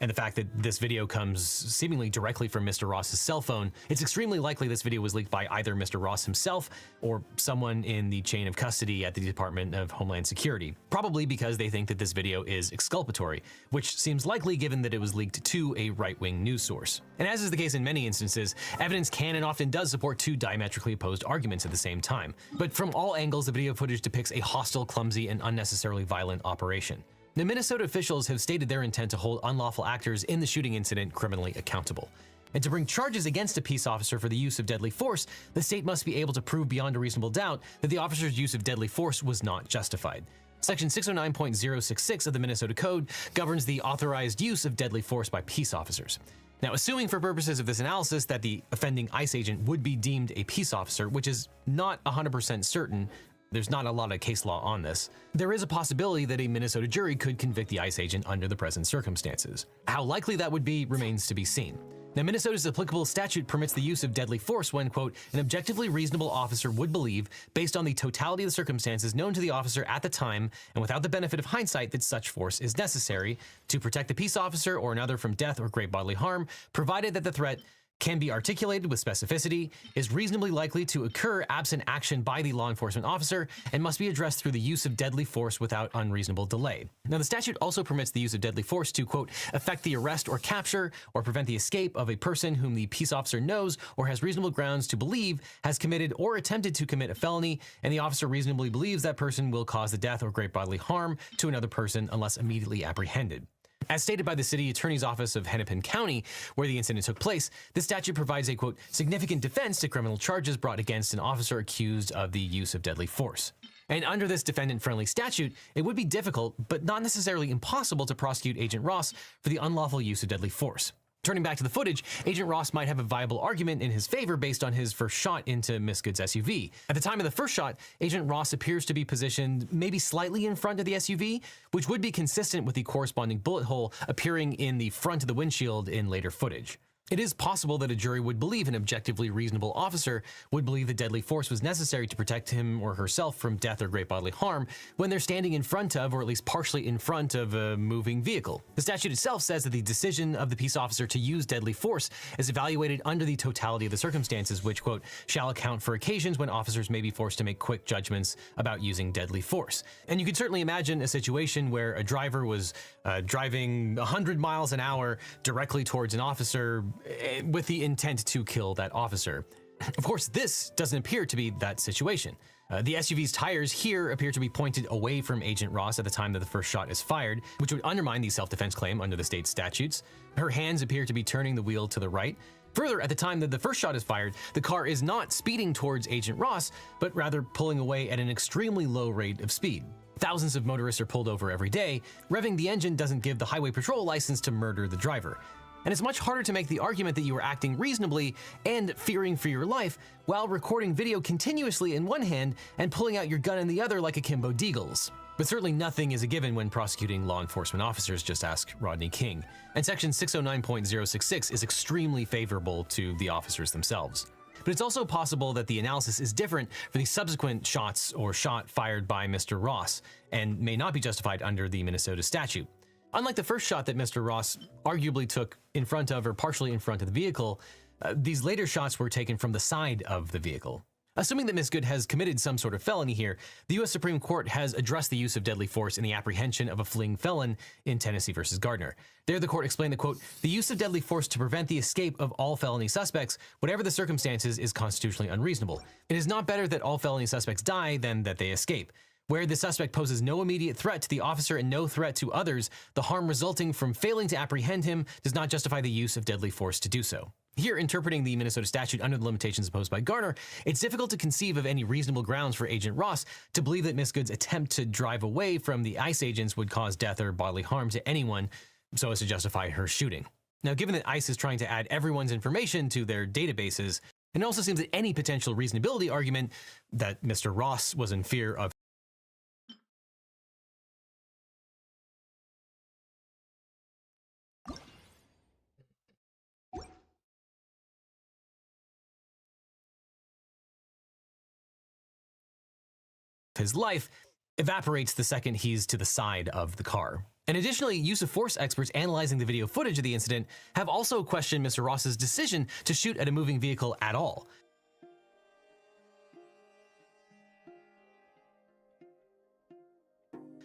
and the fact that this video comes seemingly directly from Mr. Ross's cell phone, it's extremely likely this video was leaked by either Mr. Ross himself or someone in the chain of custody at the Department of Homeland Security, probably because they think that this video is exculpatory, which seems likely given that it was leaked to a right-wing news source. And as is the case in many instances, evidence can and often does support two diametrically opposed arguments at the same time. But from all angles, the video footage depicts a hostile, clumsy, and unnecessarily violent operation. The Minnesota officials have stated their intent to hold unlawful actors in the shooting incident criminally accountable. And to bring charges against a peace officer for the use of deadly force, the state must be able to prove beyond a reasonable doubt that the officer's use of deadly force was not justified. Section 609.066 of the Minnesota Code governs the authorized use of deadly force by peace officers. Now, assuming for purposes of this analysis that the offending ICE agent would be deemed a peace officer, which is not 100% certain, there's not a lot of case law on this, there is a possibility that a Minnesota jury could convict the ICE agent under the present circumstances. How likely that would be remains to be seen. Now, Minnesota's applicable statute permits the use of deadly force when, quote, an objectively reasonable officer would believe, based on the totality of the circumstances known to the officer at the time and without the benefit of hindsight, that such force is necessary to protect the peace officer or another from death or great bodily harm, provided that the threat can be articulated with specificity, is reasonably likely to occur absent action by the law enforcement officer, and must be addressed through the use of deadly force without unreasonable delay. Now, the statute also permits the use of deadly force to, quote, affect the arrest or capture or prevent the escape of a person whom the peace officer knows or has reasonable grounds to believe has committed or attempted to commit a felony, and the officer reasonably believes that person will cause the death or great bodily harm to another person unless immediately apprehended. As stated by the city attorney's office of Hennepin County, where the incident took place, the statute provides a, quote, significant defense to criminal charges brought against an officer accused of the use of deadly force. And under this defendant-friendly statute, it would be difficult, but not necessarily impossible, to prosecute Agent Ross for the unlawful use of deadly force. Turning back to the footage, Agent Ross might have a viable argument in his favor based on his first shot into Miss Good's SUV. At the time of the first shot, Agent Ross appears to be positioned maybe slightly in front of the SUV, which would be consistent with the corresponding bullet hole appearing in the front of the windshield in later footage. It is possible that a jury would believe an objectively reasonable officer would believe that deadly force was necessary to protect him or herself from death or great bodily harm when they're standing in front of, or at least partially in front of, a moving vehicle. The statute itself says that the decision of the peace officer to use deadly force is evaluated under the totality of the circumstances, which, quote, shall account for occasions when officers may be forced to make quick judgments about using deadly force. And you could certainly imagine a situation where a driver was driving 100 miles an hour directly towards an officer with the intent to kill that officer. Of course, this doesn't appear to be that situation. The SUV's tires here appear to be pointed away from Agent Ross at the time that the first shot is fired, which would undermine the self-defense claim under the state statutes. Her hands appear to be turning the wheel to the right. Further, at the time that the first shot is fired, the car is not speeding towards Agent Ross, but rather pulling away at an extremely low rate of speed. Thousands of motorists are pulled over every day. Revving the engine doesn't give the highway patrol license to murder the driver. And it's much harder to make the argument that you are acting reasonably and fearing for your life while recording video continuously in one hand and pulling out your gun in the other like akimbo deagles. But certainly nothing is a given when prosecuting law enforcement officers, just ask Rodney King. And section 609.066 is extremely favorable to the officers themselves. But it's also possible that the analysis is different for the subsequent shots or shot fired by Mr. Ross and may not be justified under the Minnesota statute. Unlike the first shot that Mr. Ross arguably took in front of or partially in front of the vehicle, these later shots were taken from the side of the vehicle. Assuming that Ms. Good has committed some sort of felony here, the U.S. Supreme Court has addressed the use of deadly force in the apprehension of a fleeing felon in Tennessee v. Gardner. There, the court explained that, quote, the use of deadly force to prevent the escape of all felony suspects, whatever the circumstances, is constitutionally unreasonable. It is not better that all felony suspects die than that they escape. Where the suspect poses no immediate threat to the officer and no threat to others, the harm resulting from failing to apprehend him does not justify the use of deadly force to do so. Here, interpreting the Minnesota statute under the limitations imposed by Garner, it's difficult to conceive of any reasonable grounds for Agent Ross to believe that Ms. Good's attempt to drive away from the ICE agents would cause death or bodily harm to anyone so as to justify her shooting. Now, given that ICE is trying to add everyone's information to their databases, it also seems that any potential reasonability argument that Mr. Ross was in fear of his life evaporates the second he's to the side of the car. And additionally, use of force experts analyzing the video footage of the incident have also questioned Mr. Ross's decision to shoot at a moving vehicle at all.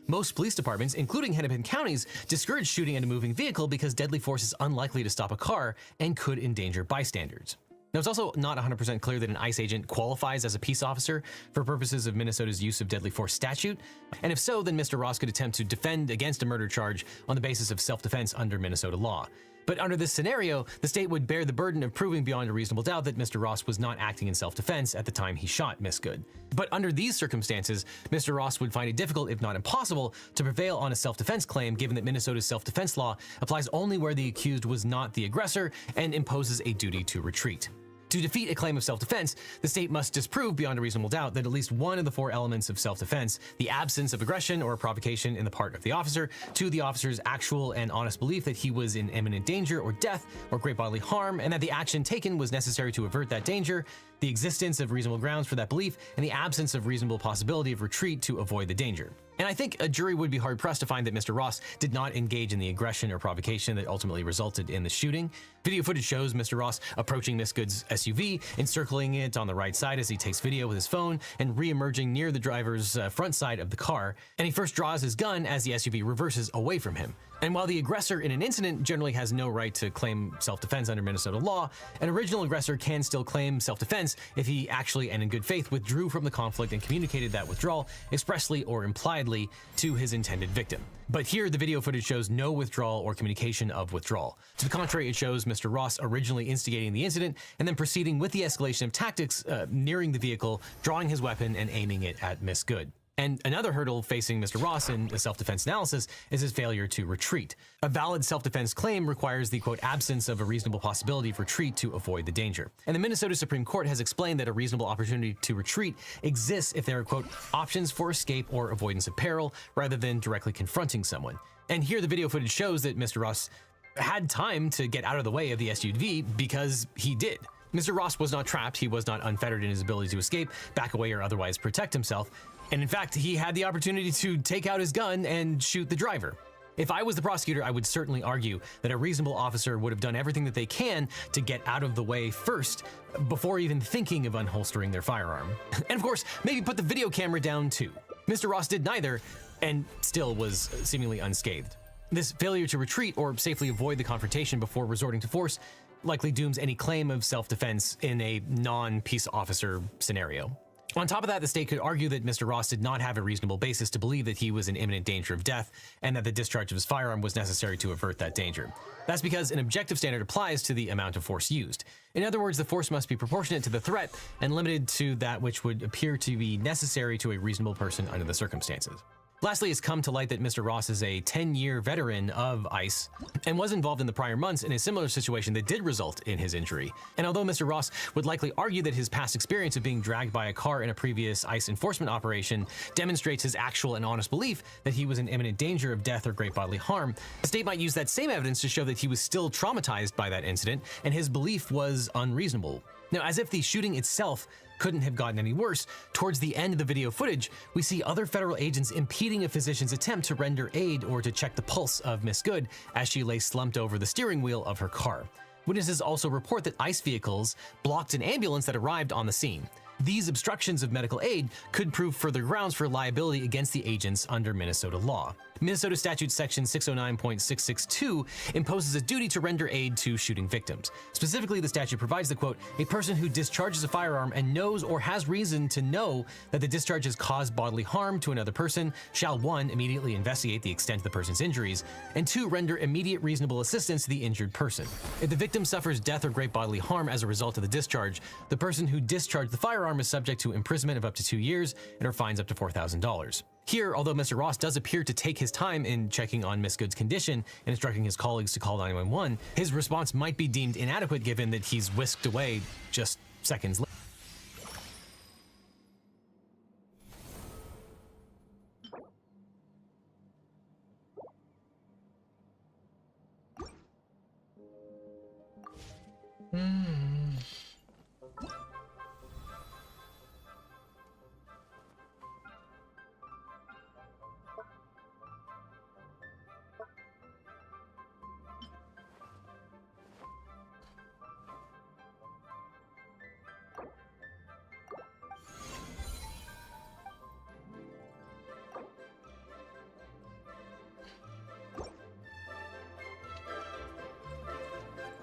Most police departments, including Hennepin counties, discourage shooting at a moving vehicle because deadly force is unlikely to stop a car and could endanger bystanders. Now, it's also not 100% clear that an ICE agent qualifies as a peace officer for purposes of Minnesota's use of deadly force statute, and if so, then Mr. Ross could attempt to defend against a murder charge on the basis of self-defense under Minnesota law. But under this scenario, the state would bear the burden of proving beyond a reasonable doubt that Mr. Ross was not acting in self-defense at the time he shot Miss Good. But under these circumstances, Mr. Ross would find it difficult, if not impossible, to prevail on a self-defense claim, given that Minnesota's self-defense law applies only where the accused was not the aggressor and imposes a duty to retreat. To defeat a claim of self-defense, the state must disprove beyond a reasonable doubt that at least one of the four elements of self-defense, the absence of aggression or provocation in the part of the officer, to the officer's actual and honest belief that he was in imminent danger or death or great bodily harm, and that the action taken was necessary to avert that danger, the existence of reasonable grounds for that belief, and the absence of reasonable possibility of retreat to avoid the danger. And I think a jury would be hard-pressed to find that Mr. Ross did not engage in the aggression or provocation that ultimately resulted in the shooting. Video footage shows Mr. Ross approaching Miss Good's SUV, encircling it on the right side as he takes video with his phone, and re-emerging near the driver's front side of the car. And he first draws his gun as the SUV reverses away from him. And while the aggressor in an incident generally has no right to claim self-defense under Minnesota law, an original aggressor can still claim self-defense if he actually and in good faith withdrew from the conflict and communicated that withdrawal expressly or impliedly to his intended victim. But here, the video footage shows no withdrawal or communication of withdrawal. To the contrary, it shows Mr. Ross originally instigating the incident and then proceeding with the escalation of tactics, nearing the vehicle, drawing his weapon, and aiming it at Miss Good. And another hurdle facing Mr. Ross in the self-defense analysis is his failure to retreat. A valid self-defense claim requires the, quote, absence of a reasonable possibility of retreat to avoid the danger. And the Minnesota Supreme Court has explained that a reasonable opportunity to retreat exists if there are, quote, options for escape or avoidance of peril rather than directly confronting someone. And here the video footage shows that Mr. Ross had time to get out of the way of the SUV because he did. Mr. Ross was not trapped, he was not unfettered in his ability to escape, back away, or otherwise protect himself. And in fact, he had the opportunity to take out his gun and shoot the driver. If I was the prosecutor, I would certainly argue that a reasonable officer would have done everything that they can to get out of the way first, before even thinking of unholstering their firearm. And of course, maybe put the video camera down too. Mr. Ross did neither, and still was seemingly unscathed. This failure to retreat or safely avoid the confrontation before resorting to force likely dooms any claim of self-defense in a non-peace officer scenario. On top of that, the state could argue that Mr. Ross did not have a reasonable basis to believe that he was in imminent danger of death and that the discharge of his firearm was necessary to avert that danger. That's because an objective standard applies to the amount of force used. In other words, the force must be proportionate to the threat and limited to that which would appear to be necessary to a reasonable person under the circumstances. Lastly, it's come to light that Mr. Ross is a 10-year veteran of ICE and was involved in the prior months in a similar situation that did result in his injury. And although Mr. Ross would likely argue that his past experience of being dragged by a car in a previous ICE enforcement operation demonstrates his actual and honest belief that he was in imminent danger of death or great bodily harm, the state might use that same evidence to show that he was still traumatized by that incident and his belief was unreasonable. Now, as if the shooting itself couldn't have gotten any worse, towards the end of the video footage, we see other federal agents impeding a physician's attempt to render aid or to check the pulse of Miss Good as she lay slumped over the steering wheel of her car. Witnesses also report that ICE vehicles blocked an ambulance that arrived on the scene. These obstructions of medical aid could prove further grounds for liability against the agents under Minnesota law. Minnesota Statute Section 609.662 imposes a duty to render aid to shooting victims. Specifically, the statute provides the quote, a person who discharges a firearm and knows or has reason to know that the discharge has caused bodily harm to another person shall 1. Immediately investigate the extent of the person's injuries, and 2. Render immediate reasonable assistance to the injured person. If the victim suffers death or great bodily harm as a result of the discharge, the person who discharged the firearm is subject to imprisonment of up to 2 years and or fines up to $4,000. Here, although Mr. Ross does appear to take his time in checking on Miss Good's condition and instructing his colleagues to call 911, his response might be deemed inadequate given that he's whisked away just seconds later.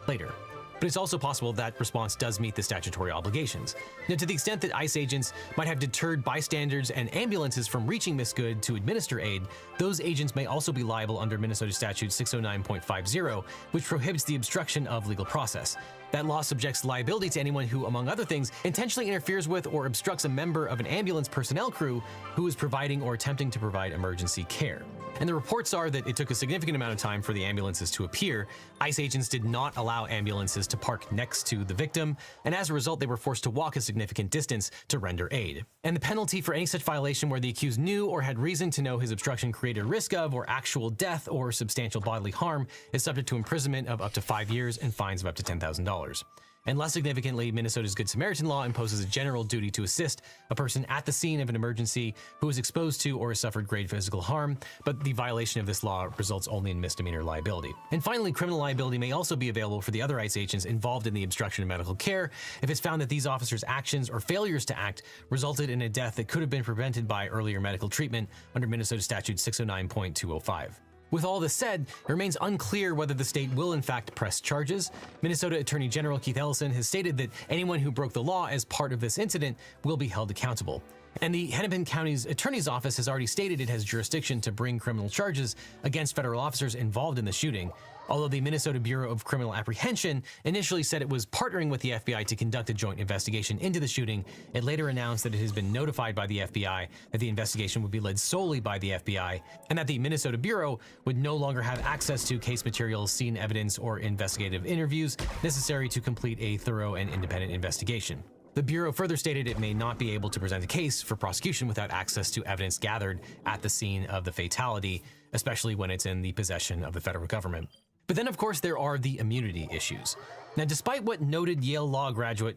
later. But it's also possible that response does meet the statutory obligations. Now, to the extent that ICE agents might have deterred bystanders and ambulances from reaching Miss Good to administer aid, those agents may also be liable under Minnesota Statute 609.50, which prohibits the obstruction of legal process. That law subjects liability to anyone who, among other things, intentionally interferes with or obstructs a member of an ambulance personnel crew who is providing or attempting to provide emergency care. And the reports are that it took a significant amount of time for the ambulances to appear. ICE agents did not allow ambulances to park next to the victim, and as a result, they were forced to walk a significant distance to render aid. And the penalty for any such violation where the accused knew or had reason to know his obstruction created risk of or actual death or substantial bodily harm is subject to imprisonment of up to 5 years and fines of up to $10,000. And less significantly, Minnesota's Good Samaritan law imposes a general duty to assist a person at the scene of an emergency who is exposed to or has suffered grave physical harm, but the violation of this law results only in misdemeanor liability. And finally, criminal liability may also be available for the other ICE agents involved in the obstruction of medical care if it's found that these officers' actions or failures to act resulted in a death that could have been prevented by earlier medical treatment under Minnesota Statute 609.205. With all this said, it remains unclear whether the state will in fact press charges. Minnesota Attorney General Keith Ellison has stated that anyone who broke the law as part of this incident will be held accountable. And the Hennepin County's Attorney's Office has already stated it has jurisdiction to bring criminal charges against federal officers involved in the shooting. Although the Minnesota Bureau of Criminal Apprehension initially said it was partnering with the FBI to conduct a joint investigation into the shooting, it later announced that it has been notified by the FBI that the investigation would be led solely by the FBI, and that the Minnesota Bureau would no longer have access to case materials, scene evidence, or investigative interviews necessary to complete a thorough and independent investigation. The Bureau further stated it may not be able to present a case for prosecution without access to evidence gathered at the scene of the fatality, especially when it's in the possession of the federal government. But then, of course, there are the immunity issues. Now, despite what noted Yale Law graduate,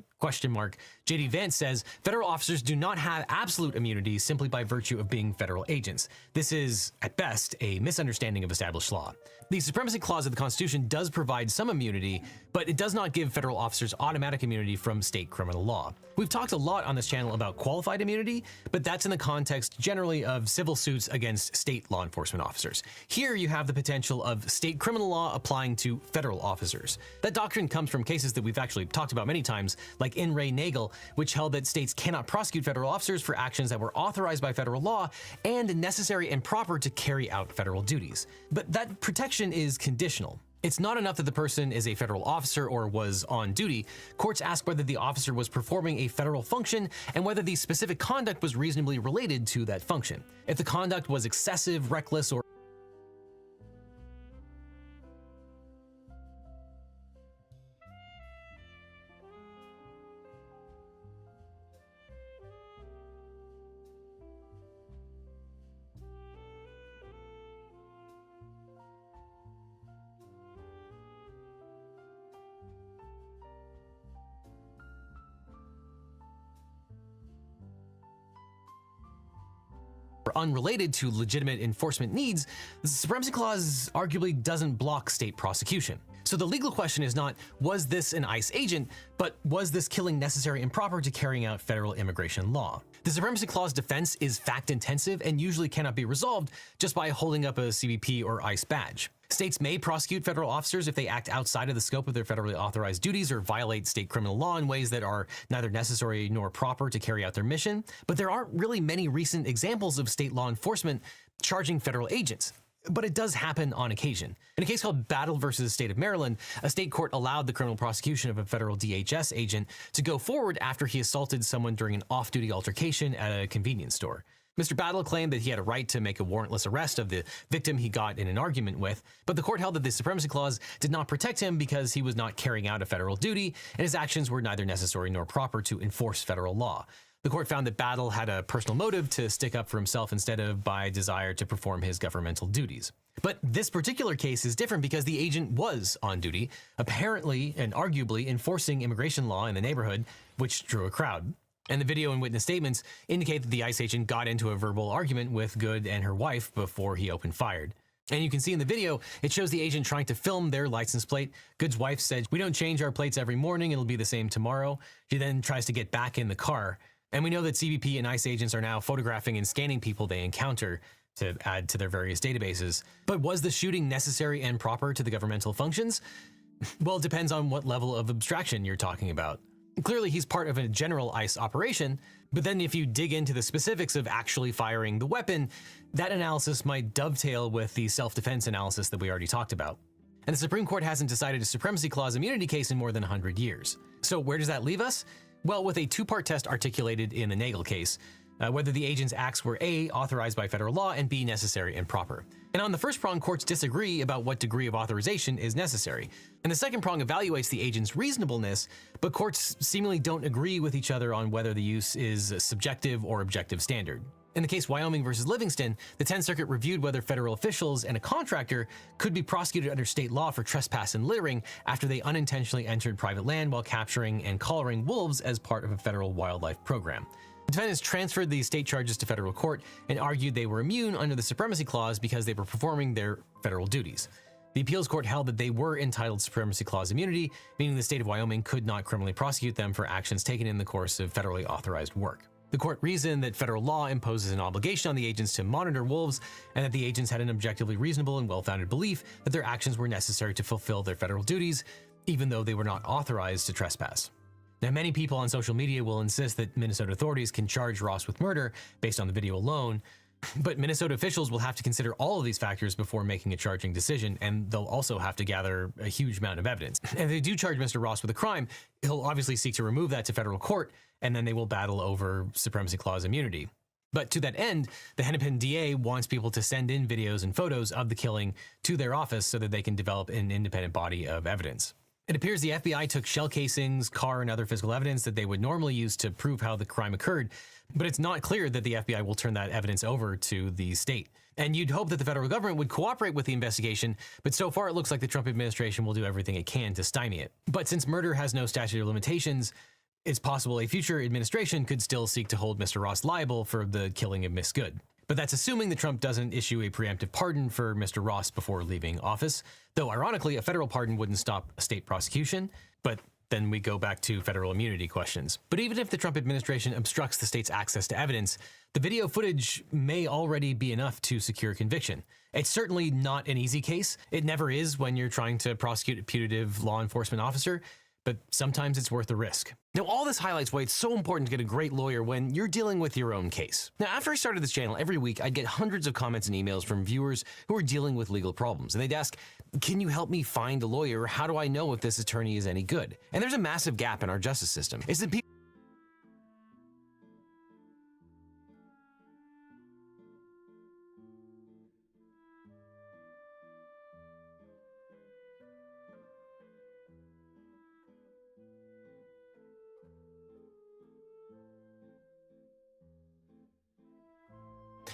J.D. Vance says, federal officers do not have absolute immunity simply by virtue of being federal agents. This is, at best, a misunderstanding of established law. The Supremacy Clause of the Constitution does provide some immunity, but it does not give federal officers automatic immunity from state criminal law. We've talked a lot on this channel about qualified immunity, but that's in the context generally of civil suits against state law enforcement officers. Here you have the potential of state criminal law applying to federal officers. That doctrine comes from cases that we've actually talked about many times, like In re Nagel, which held that states cannot prosecute federal officers for actions that were authorized by federal law and necessary and proper to carry out federal duties. But that protection is conditional. It's not enough that the person is a federal officer or was on duty. Courts ask whether the officer was performing a federal function and whether the specific conduct was reasonably related to that function. If the conduct was excessive, reckless, or unrelated to legitimate enforcement needs, the Supremacy Clause arguably doesn't block state prosecution. So the legal question is not, was this an ICE agent, but was this killing necessary and proper to carrying out federal immigration law? The Supremacy Clause defense is fact-intensive and usually cannot be resolved just by holding up a CBP or ICE badge. States may prosecute federal officers if they act outside of the scope of their federally authorized duties or violate state criminal law in ways that are neither necessary nor proper to carry out their mission, but there aren't really many recent examples of state law enforcement charging federal agents. But it does happen on occasion. In a case called Battle versus State of Maryland, a state court allowed the criminal prosecution of a federal DHS agent to go forward after he assaulted someone during an off-duty altercation at a convenience store. Mr. Battle claimed that he had a right to make a warrantless arrest of the victim he got in an argument with, but the court held that the Supremacy Clause did not protect him because he was not carrying out a federal duty, and his actions were neither necessary nor proper to enforce federal law. The court found that Battle had a personal motive to stick up for himself instead of by desire to perform his governmental duties. But this particular case is different because the agent was on duty, apparently and arguably enforcing immigration law in the neighborhood, which drew a crowd. And the video and witness statements indicate that the ICE agent got into a verbal argument with Good and her wife before he opened fire. And you can see in the video, it shows the agent trying to film their license plate. Good's wife said, "We don't change our plates every morning, it'll be the same tomorrow." She then tries to get back in the car. And we know that CBP and ICE agents are now photographing and scanning people they encounter to add to their various databases. But was the shooting necessary and proper to the governmental functions? Well, it depends on what level of abstraction you're talking about. Clearly, he's part of a general ICE operation, but then if you dig into the specifics of actually firing the weapon, that analysis might dovetail with the self-defense analysis that we already talked about. And the Supreme Court hasn't decided a supremacy clause immunity case in more than 100 years. So where does that leave us? Well, with a two-part test articulated in the Nagel case, whether the agent's acts were A, authorized by federal law, and B, necessary and proper. And on the first prong, courts disagree about what degree of authorization is necessary. And the second prong evaluates the agent's reasonableness, but courts seemingly don't agree with each other on whether the use is a subjective or objective standard. In the case Wyoming versus Livingston, the 10th Circuit reviewed whether federal officials and a contractor could be prosecuted under state law for trespass and littering after they unintentionally entered private land while capturing and collaring wolves as part of a federal wildlife program. The defendants transferred these state charges to federal court and argued they were immune under the Supremacy Clause because they were performing their federal duties. The appeals court held that they were entitled to Supremacy Clause immunity, meaning the state of Wyoming could not criminally prosecute them for actions taken in the course of federally authorized work. The court reasoned that federal law imposes an obligation on the agents to monitor wolves, and that the agents had an objectively reasonable and well-founded belief that their actions were necessary to fulfill their federal duties, even though they were not authorized to trespass. Now, many people on social media will insist that Minnesota authorities can charge Ross with murder based on the video alone, but Minnesota officials will have to consider all of these factors before making a charging decision, and they'll also have to gather a huge amount of evidence. And if they do charge Mr. Ross with a crime, he'll obviously seek to remove that to federal court, and then they will battle over Supremacy Clause immunity. But to that end, the Hennepin DA wants people to send in videos and photos of the killing to their office so that they can develop an independent body of evidence. It appears the FBI took shell casings, car, and other physical evidence that they would normally use to prove how the crime occurred, but it's not clear that the FBI will turn that evidence over to the state. And you'd hope that the federal government would cooperate with the investigation, but so far it looks like the Trump administration will do everything it can to stymie it. But since murder has no statute of limitations, it's possible a future administration could still seek to hold Mr. Ross liable for the killing of Miss Good. But that's assuming that Trump doesn't issue a preemptive pardon for Mr. Ross before leaving office, though ironically, a federal pardon wouldn't stop a state prosecution, but then we go back to federal immunity questions. But even if the Trump administration obstructs the state's access to evidence, the video footage may already be enough to secure conviction. It's certainly not an easy case. It never is when you're trying to prosecute a putative law enforcement officer, but sometimes it's worth the risk. Now, all this highlights why it's so important to get a great lawyer when you're dealing with your own case. Now, after I started this channel, every week I'd get hundreds of comments and emails from viewers who are dealing with legal problems, and they'd ask, can you help me find a lawyer? How do I know if this attorney is any good? And there's a massive gap in our justice system. It's that people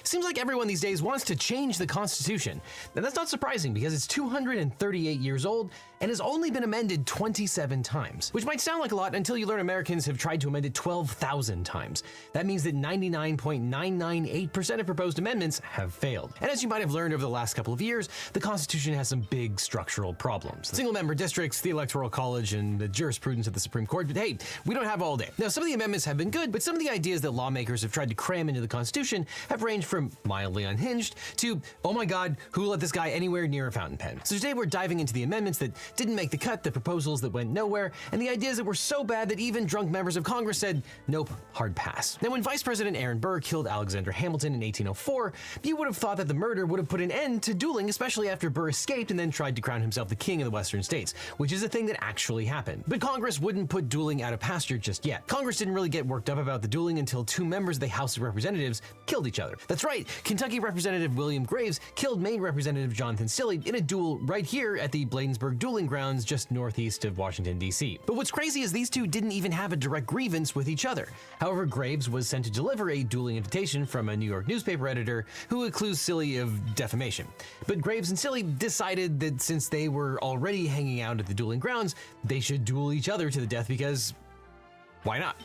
seems like everyone these days wants to change the Constitution. And that's not surprising because it's 238 years old and has only been amended 27 times, which might sound like a lot until you learn Americans have tried to amend it 12,000 times. That means that 99.998% of proposed amendments have failed. And as you might have learned over the last couple of years, the Constitution has some big structural problems. Single-member districts, the Electoral College, and the jurisprudence of the Supreme Court, but hey, we don't have all day. Now, some of the amendments have been good, but some of the ideas that lawmakers have tried to cram into the Constitution have ranged from mildly unhinged to, oh my god, who let this guy anywhere near a fountain pen? So today we're diving into the amendments that didn't make the cut, the proposals that went nowhere, and the ideas that were so bad that even drunk members of Congress said, nope, hard pass. Now, when Vice President Aaron Burr killed Alexander Hamilton in 1804, you would have thought that the murder would have put an end to dueling, especially after Burr escaped and then tried to crown himself the king of the Western states, which is a thing that actually happened. But Congress wouldn't put dueling out of pasture just yet. Congress didn't really get worked up about the dueling until two members of the House of Representatives killed each other. That's right, Kentucky Representative William Graves killed Maine Representative Jonathan Stilley in a duel right here at the Bladensburg Dueling Grounds just northeast of Washington, D.C. But what's crazy is these two didn't even have a direct grievance with each other. However, Graves was sent to deliver a dueling invitation from a New York newspaper editor who accused Stilley of defamation. But Graves and Stilley decided that since they were already hanging out at the dueling grounds, they should duel each other to the death because why not?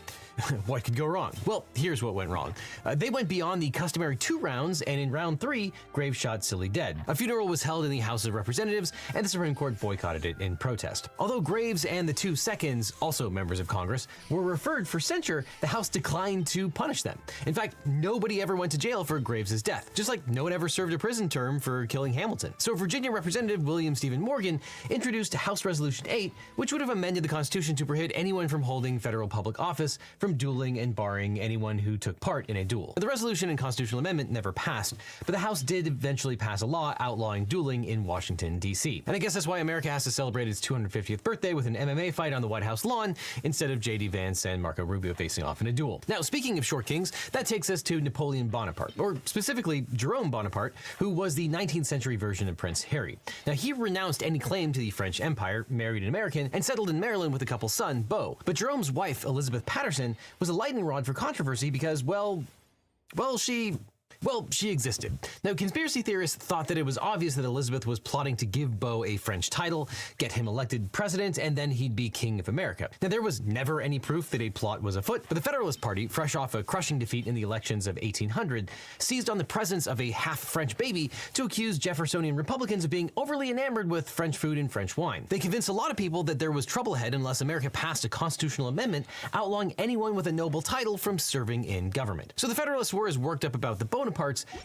What could go wrong? Well, here's what went wrong. They went beyond the customary 2 rounds, and in round 3, Graves shot Silly dead. A funeral was held in the House of Representatives, and the Supreme Court boycotted it in protest. Although Graves and the 2 seconds, also members of Congress, were referred for censure, the House declined to punish them. In fact, nobody ever went to jail for Graves' death, just like no one ever served a prison term for killing Hamilton. So Virginia Representative William Stephen Morgan introduced House Resolution 8, which would have amended the Constitution to prohibit anyone from holding federal public office from dueling and barring anyone who took part in a duel. The resolution and constitutional amendment never passed, but the House did eventually pass a law outlawing dueling in Washington, D.C. And I guess that's why America has to celebrate its 250th birthday with an MMA fight on the White House lawn instead of J.D. Vance and Marco Rubio facing off in a duel. Now, speaking of short kings, that takes us to Napoleon Bonaparte, or specifically Jerome Bonaparte, who was the 19th century version of Prince Harry. Now, he renounced any claim to the French Empire, married an American, and settled in Maryland with the couple's son, Beau. But Jerome's wife, Elizabeth Patterson, was a lightning rod for controversy because, well, she existed. Now, conspiracy theorists thought that it was obvious that Elizabeth was plotting to give Beau a French title, get him elected president, and then he'd be king of America. Now, there was never any proof that a plot was afoot, but the Federalist Party, fresh off a crushing defeat in the elections of 1800, seized on the presence of a half-French baby to accuse Jeffersonian Republicans of being overly enamored with French food and French wine. They convinced a lot of people that there was trouble ahead unless America passed a constitutional amendment outlawing anyone with a noble title from serving in government. So the Federalists were as worked up about the Bonapartes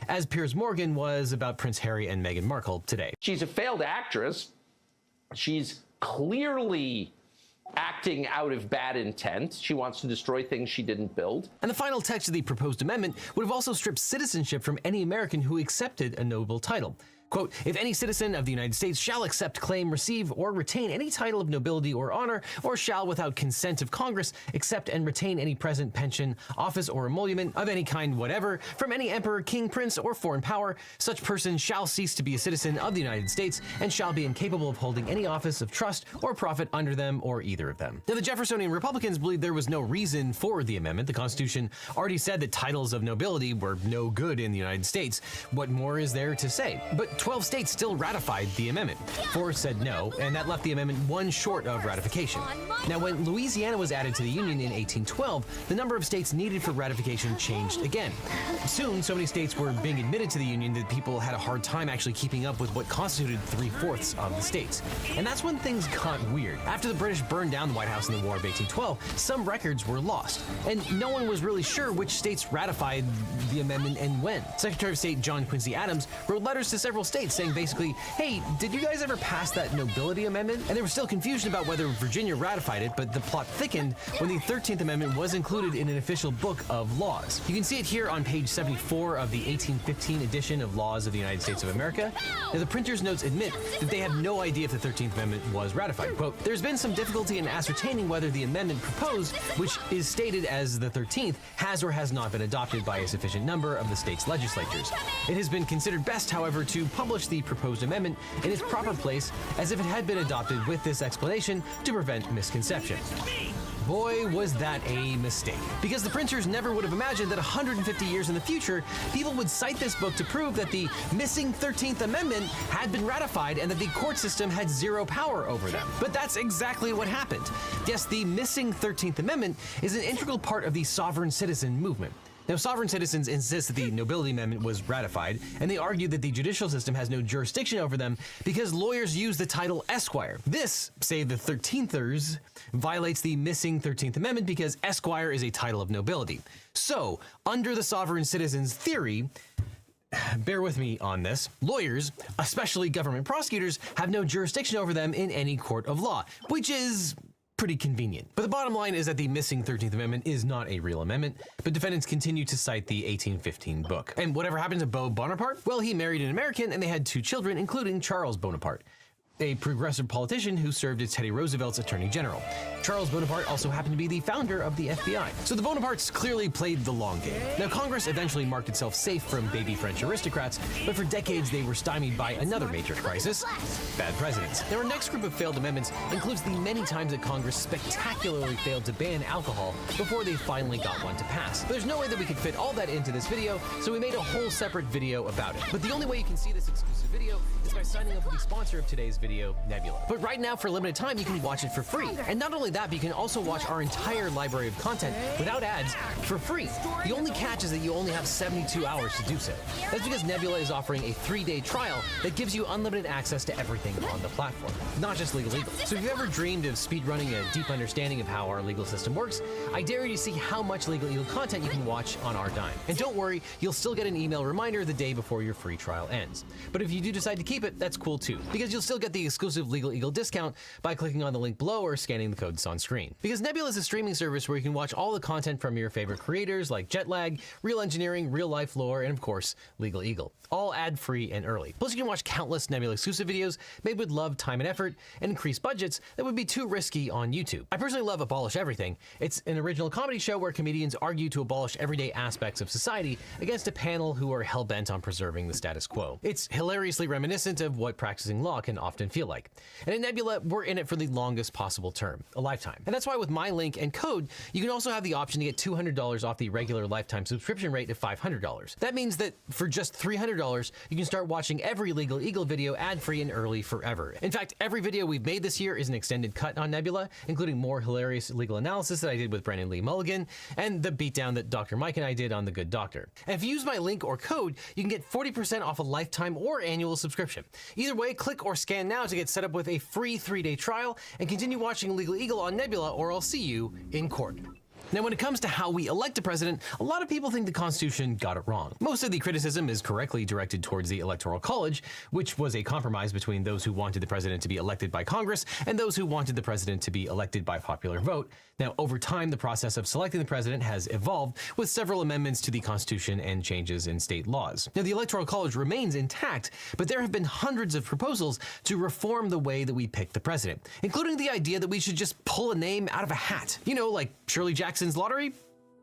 as Piers Morgan was about Prince Harry and Meghan Markle today. She's a failed actress. She's clearly acting out of bad intent. She wants to destroy things she didn't build. And the final text of the proposed amendment would have also stripped citizenship from any American who accepted a noble title. Quote, if any citizen of the United States shall accept, claim, receive, or retain any title of nobility or honor, or shall, without consent of Congress, accept and retain any present, pension, office, or emolument of any kind whatever, from any emperor, king, prince, or foreign power, such person shall cease to be a citizen of the United States and shall be incapable of holding any office of trust or profit under them or either of them. Now, the Jeffersonian Republicans believed there was no reason for the amendment. The Constitution already said that titles of nobility were no good in the United States. What more is there to say? But 12 states still ratified the amendment. 4 said no, and that left the amendment 1 short of ratification. Now, when Louisiana was added to the Union in 1812, the number of states needed for ratification changed again. Soon, so many states were being admitted to the Union that people had a hard time actually keeping up with what constituted 3/4 of the states. And that's when things got weird. After the British burned down the White House in the War of 1812, some records were lost, and no one was really sure which states ratified the amendment and when. Secretary of State John Quincy Adams wrote letters to several states saying basically, hey, did you guys ever pass that nobility amendment? And there was still confusion about whether Virginia ratified it, but the plot thickened when the 13th Amendment was included in an official book of laws. You can see it here on page 74 of the 1815 edition of Laws of the United States of America. Now, the printer's notes admit that they have no idea if the 13th Amendment was ratified. Quote, there's been some difficulty in ascertaining whether the amendment proposed, which is stated as the 13th, has or has not been adopted by a sufficient number of the state's legislatures. It has been considered best, however, to publish the proposed amendment in its proper place as if it had been adopted with this explanation to prevent misconception. Boy, was that a mistake. Because the printers never would have imagined that 150 years in the future, people would cite this book to prove that the missing 13th Amendment had been ratified and that the court system had zero power over them. But that's exactly what happened. Yes, the missing 13th Amendment is an integral part of the sovereign citizen movement. Now, sovereign citizens insist that the Nobility Amendment was ratified, and they argue that the judicial system has no jurisdiction over them because lawyers use the title Esquire. This, say the 13thers, violates the missing 13th Amendment because Esquire is a title of nobility. So, under the sovereign citizens theory, bear with me on this, lawyers, especially government prosecutors, have no jurisdiction over them in any court of law, which is pretty convenient. But the bottom line is that the missing 13th Amendment is not a real amendment, but defendants continue to cite the 1815 book. And whatever happened to Beau Bonaparte? Well, he married an American and they had 2 children, including Charles Bonaparte, a progressive politician who served as Teddy Roosevelt's attorney general. Charles Bonaparte also happened to be the founder of the FBI. So the Bonapartes clearly played the long game. Now, Congress eventually marked itself safe from baby French aristocrats, but for decades they were stymied by another major crisis: bad presidents. Now, our next group of failed amendments includes the many times that Congress spectacularly failed to ban alcohol before they finally got one to pass. But there's no way that we could fit all that into this video, so we made a whole separate video about it. But the only way you can see this exclusive video is by signing up with the sponsor of today's video, video Nebula. But right now, for a limited time, you can watch it for free. And not only that, but you can also watch our entire library of content without ads for free. The only catch is that you only have 72 hours to do so. That's because Nebula is offering a 3-day trial that gives you unlimited access to everything on the platform, not just Legal Eagle. So if you've ever dreamed of speedrunning a deep understanding of how our legal system works, I dare you to see how much Legal Eagle content you can watch on our dime. And don't worry, you'll still get an email reminder the day before your free trial ends. But if you do decide to keep it, that's cool too, because you'll still get the exclusive Legal Eagle discount by clicking on the link below or scanning the codes on screen. Because Nebula is a streaming service where you can watch all the content from your favorite creators like Jetlag, Real Engineering, Real Life Lore, and of course, Legal Eagle. All ad-free and early. Plus you can watch countless Nebula exclusive videos made with love, time, and effort, and increased budgets that would be too risky on YouTube. I personally love Abolish Everything. It's an original comedy show where comedians argue to abolish everyday aspects of society against a panel who are hell-bent on preserving the status quo. It's hilariously reminiscent of what practicing law can often feel like. And at Nebula, we're in it for the longest possible term, a lifetime. And that's why with my link and code, you can also have the option to get $200 off the regular lifetime subscription rate of $500. That means that for just $300, you can start watching every Legal Eagle video ad-free and early forever. In fact, every video we've made this year is an extended cut on Nebula, including more hilarious legal analysis that I did with Brennan Lee Mulligan, and the beatdown that Dr. Mike and I did on The Good Doctor. And if you use my link or code, you can get 40% off a lifetime or annual subscription. Either way, click or scan now to get set up with a free 3-day trial and continue watching Legal Eagle on Nebula, or I'll see you in court. Now, when it comes to how we elect a president, a lot of people think the Constitution got it wrong. Most of the criticism is correctly directed towards the Electoral College, which was a compromise between those who wanted the president to be elected by Congress and those who wanted the president to be elected by popular vote. Now, over time, the process of selecting the president has evolved with several amendments to the Constitution and changes in state laws. Now, the Electoral College remains intact, but there have been hundreds of proposals to reform the way that we pick the president, including the idea that we should just pull a name out of a hat. You know, like Shirley Jackson's lottery?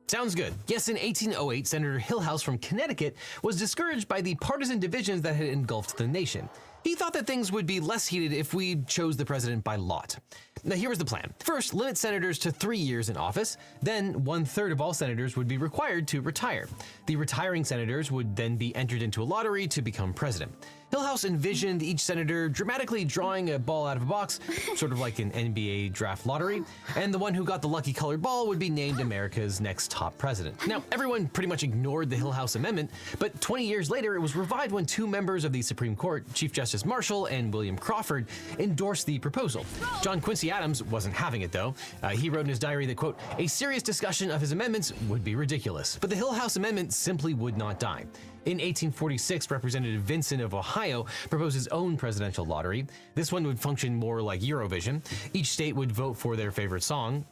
Sounds good. Yes, in 1808, Senator Hillhouse from Connecticut was discouraged by the partisan divisions that had engulfed the nation. He thought that things would be less heated if we chose the president by lot. Now, here was the plan. First, limit senators to 3 years in office. Then, 1/3 of all senators would be required to retire. The retiring senators would then be entered into a lottery to become president. Hillhouse envisioned each senator dramatically drawing a ball out of a box, sort of like an NBA draft lottery, and the one who got the lucky colored ball would be named America's next top president. Now, everyone pretty much ignored the Hillhouse Amendment, but 20 years later, it was revived when 2 members of the Supreme Court, Chief Justice Marshall and William Crawford, endorsed the proposal. John Quincy Adams wasn't having it, though. He wrote in his diary that, quote, "A serious discussion of his amendments would be ridiculous." But the Hillhouse Amendment simply would not die. In 1846, Representative Vincent of Ohio proposed his own presidential lottery. This one would function more like Eurovision. Each state would vote for their favorite song,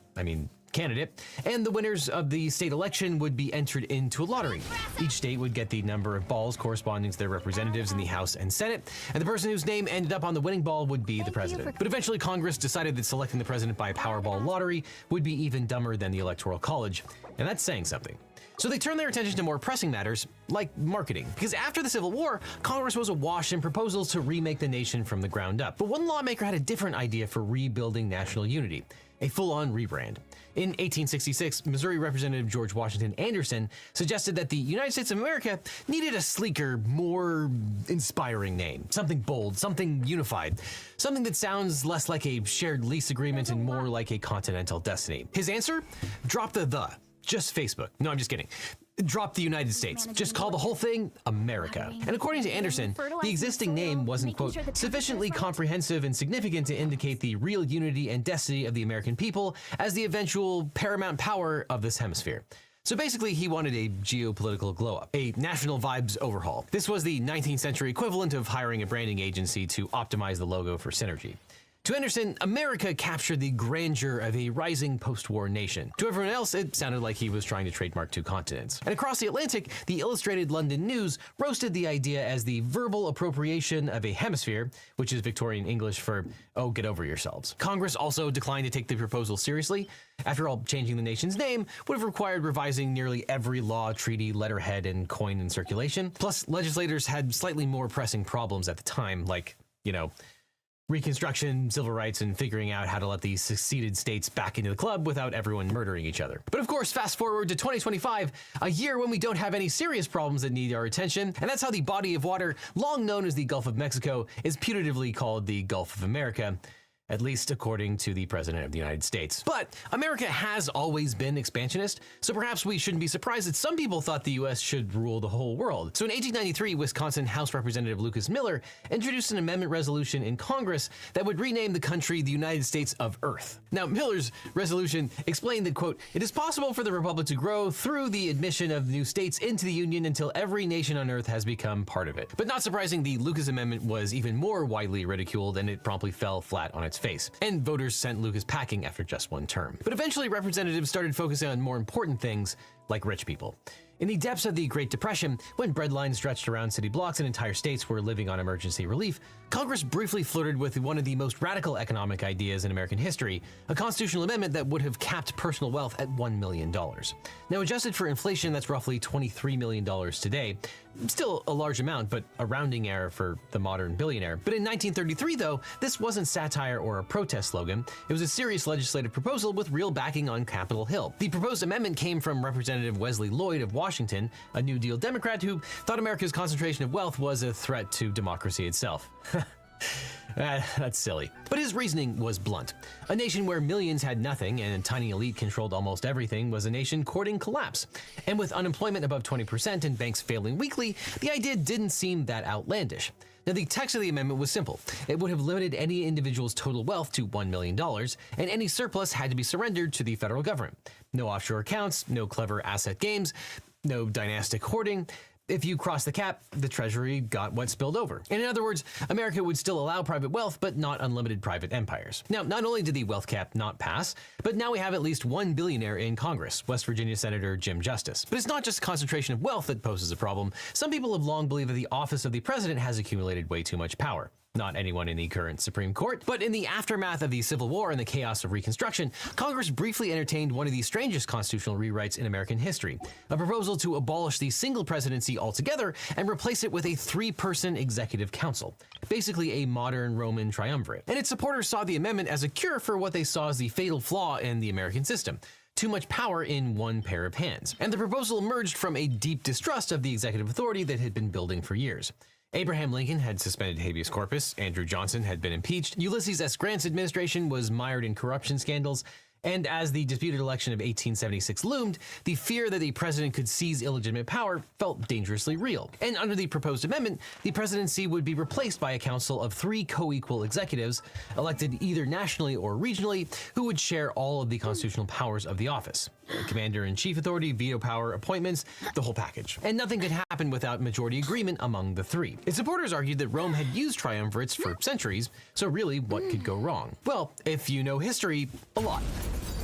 candidate, and the winners of the state election would be entered into a lottery. Each state would get the number of balls corresponding to their representatives in the House and Senate, and the person whose name ended up on the winning ball would be the president. But eventually Congress decided that selecting the president by Powerball lottery would be even dumber than the Electoral College, and that's saying something. So they turned their attention to more pressing matters, like marketing. Because after the Civil War, Congress was awash in proposals to remake the nation from the ground up. But one lawmaker had a different idea for rebuilding national unity, a full-on rebrand. In 1866, Missouri Representative George Washington Anderson suggested that the United States of America needed a sleeker, more inspiring name. Something bold, something unified, something that sounds less like a shared lease agreement and more like a continental destiny. His answer? Drop the. Just Facebook. No, I'm just kidding. Drop the United States. Just call the whole thing America. And according to Anderson, the existing name wasn't, quote, sufficiently comprehensive and significant to indicate the real unity and destiny of the American people as the eventual paramount power of this hemisphere. So basically, he wanted a geopolitical glow-up, a national vibes overhaul. This was the 19th century equivalent of hiring a branding agency to optimize the logo for synergy. To Anderson, America captured the grandeur of a rising post-war nation. To everyone else, it sounded like he was trying to trademark 2 continents. And across the Atlantic, the Illustrated London News roasted the idea as the verbal appropriation of a hemisphere, which is Victorian English for, oh, get over yourselves. Congress also declined to take the proposal seriously. After all, changing the nation's name would have required revising nearly every law, treaty, letterhead, and coin in circulation. Plus, legislators had slightly more pressing problems at the time, like, Reconstruction, civil rights, and figuring out how to let the seceded states back into the club without everyone murdering each other. But of course, fast forward to 2025, a year when we don't have any serious problems that need our attention, and that's how the body of water, long known as the Gulf of Mexico, is putatively called the Gulf of America. At least according to the President of the United States. But America has always been expansionist, so perhaps we shouldn't be surprised that some people thought the US should rule the whole world. So in 1893, Wisconsin House Representative Lucas Miller introduced an amendment resolution in Congress that would rename the country the United States of Earth. Now, Miller's resolution explained that, quote, "It is possible for the Republic to grow through the admission of new states into the Union until every nation on Earth has become part of it." But not surprising, the Lucas Amendment was even more widely ridiculed, and it promptly fell flat on its face, and voters sent Lucas packing after just one term. But eventually representatives started focusing on more important things, like rich people. In the depths of the Great Depression, when bread lines stretched around city blocks and entire states were living on emergency relief, Congress briefly flirted with one of the most radical economic ideas in American history, a constitutional amendment that would have capped personal wealth at $1 million. Now, adjusted for inflation, that's roughly $23 million today. Still a large amount, but a rounding error for the modern billionaire. But in 1933, though, this wasn't satire or a protest slogan. It was a serious legislative proposal with real backing on Capitol Hill. The proposed amendment came from Representative Wesley Lloyd of Washington, a New Deal Democrat who thought America's concentration of wealth was a threat to democracy itself. That's silly. But his reasoning was blunt. A nation where millions had nothing and a tiny elite controlled almost everything was a nation courting collapse. And with unemployment above 20% and banks failing weekly, the idea didn't seem that outlandish. Now, the text of the amendment was simple. It would have limited any individual's total wealth to $1 million, and any surplus had to be surrendered to the federal government. No offshore accounts, no clever asset games, no dynastic hoarding. If you crossed the cap, the Treasury got what spilled over. And in other words, America would still allow private wealth, but not unlimited private empires. Now, not only did the wealth cap not pass, but now we have at least one billionaire in Congress, West Virginia Senator Jim Justice. But it's not just concentration of wealth that poses a problem. Some people have long believed that the office of the president has accumulated way too much power. Not anyone in the current Supreme Court, but in the aftermath of the Civil War and the chaos of Reconstruction, Congress briefly entertained one of the strangest constitutional rewrites in American history, a proposal to abolish the single presidency altogether and replace it with a three-person executive council, basically a modern Roman triumvirate. And its supporters saw the amendment as a cure for what they saw as the fatal flaw in the American system: too much power in one pair of hands. And the proposal emerged from a deep distrust of the executive authority that had been building for years. Abraham Lincoln had suspended habeas corpus, Andrew Johnson had been impeached, Ulysses S. Grant's administration was mired in corruption scandals, and as the disputed election of 1876 loomed, the fear that the president could seize illegitimate power felt dangerously real. And under the proposed amendment, the presidency would be replaced by a council of three co-equal executives, elected either nationally or regionally, who would share all of the constitutional powers of the office: commander-in-chief authority, veto power, appointments, the whole package. And nothing could happen without majority agreement among the three. Its supporters argued that Rome had used triumvirates for centuries, so really, what could go wrong? Well, if you know history, a lot.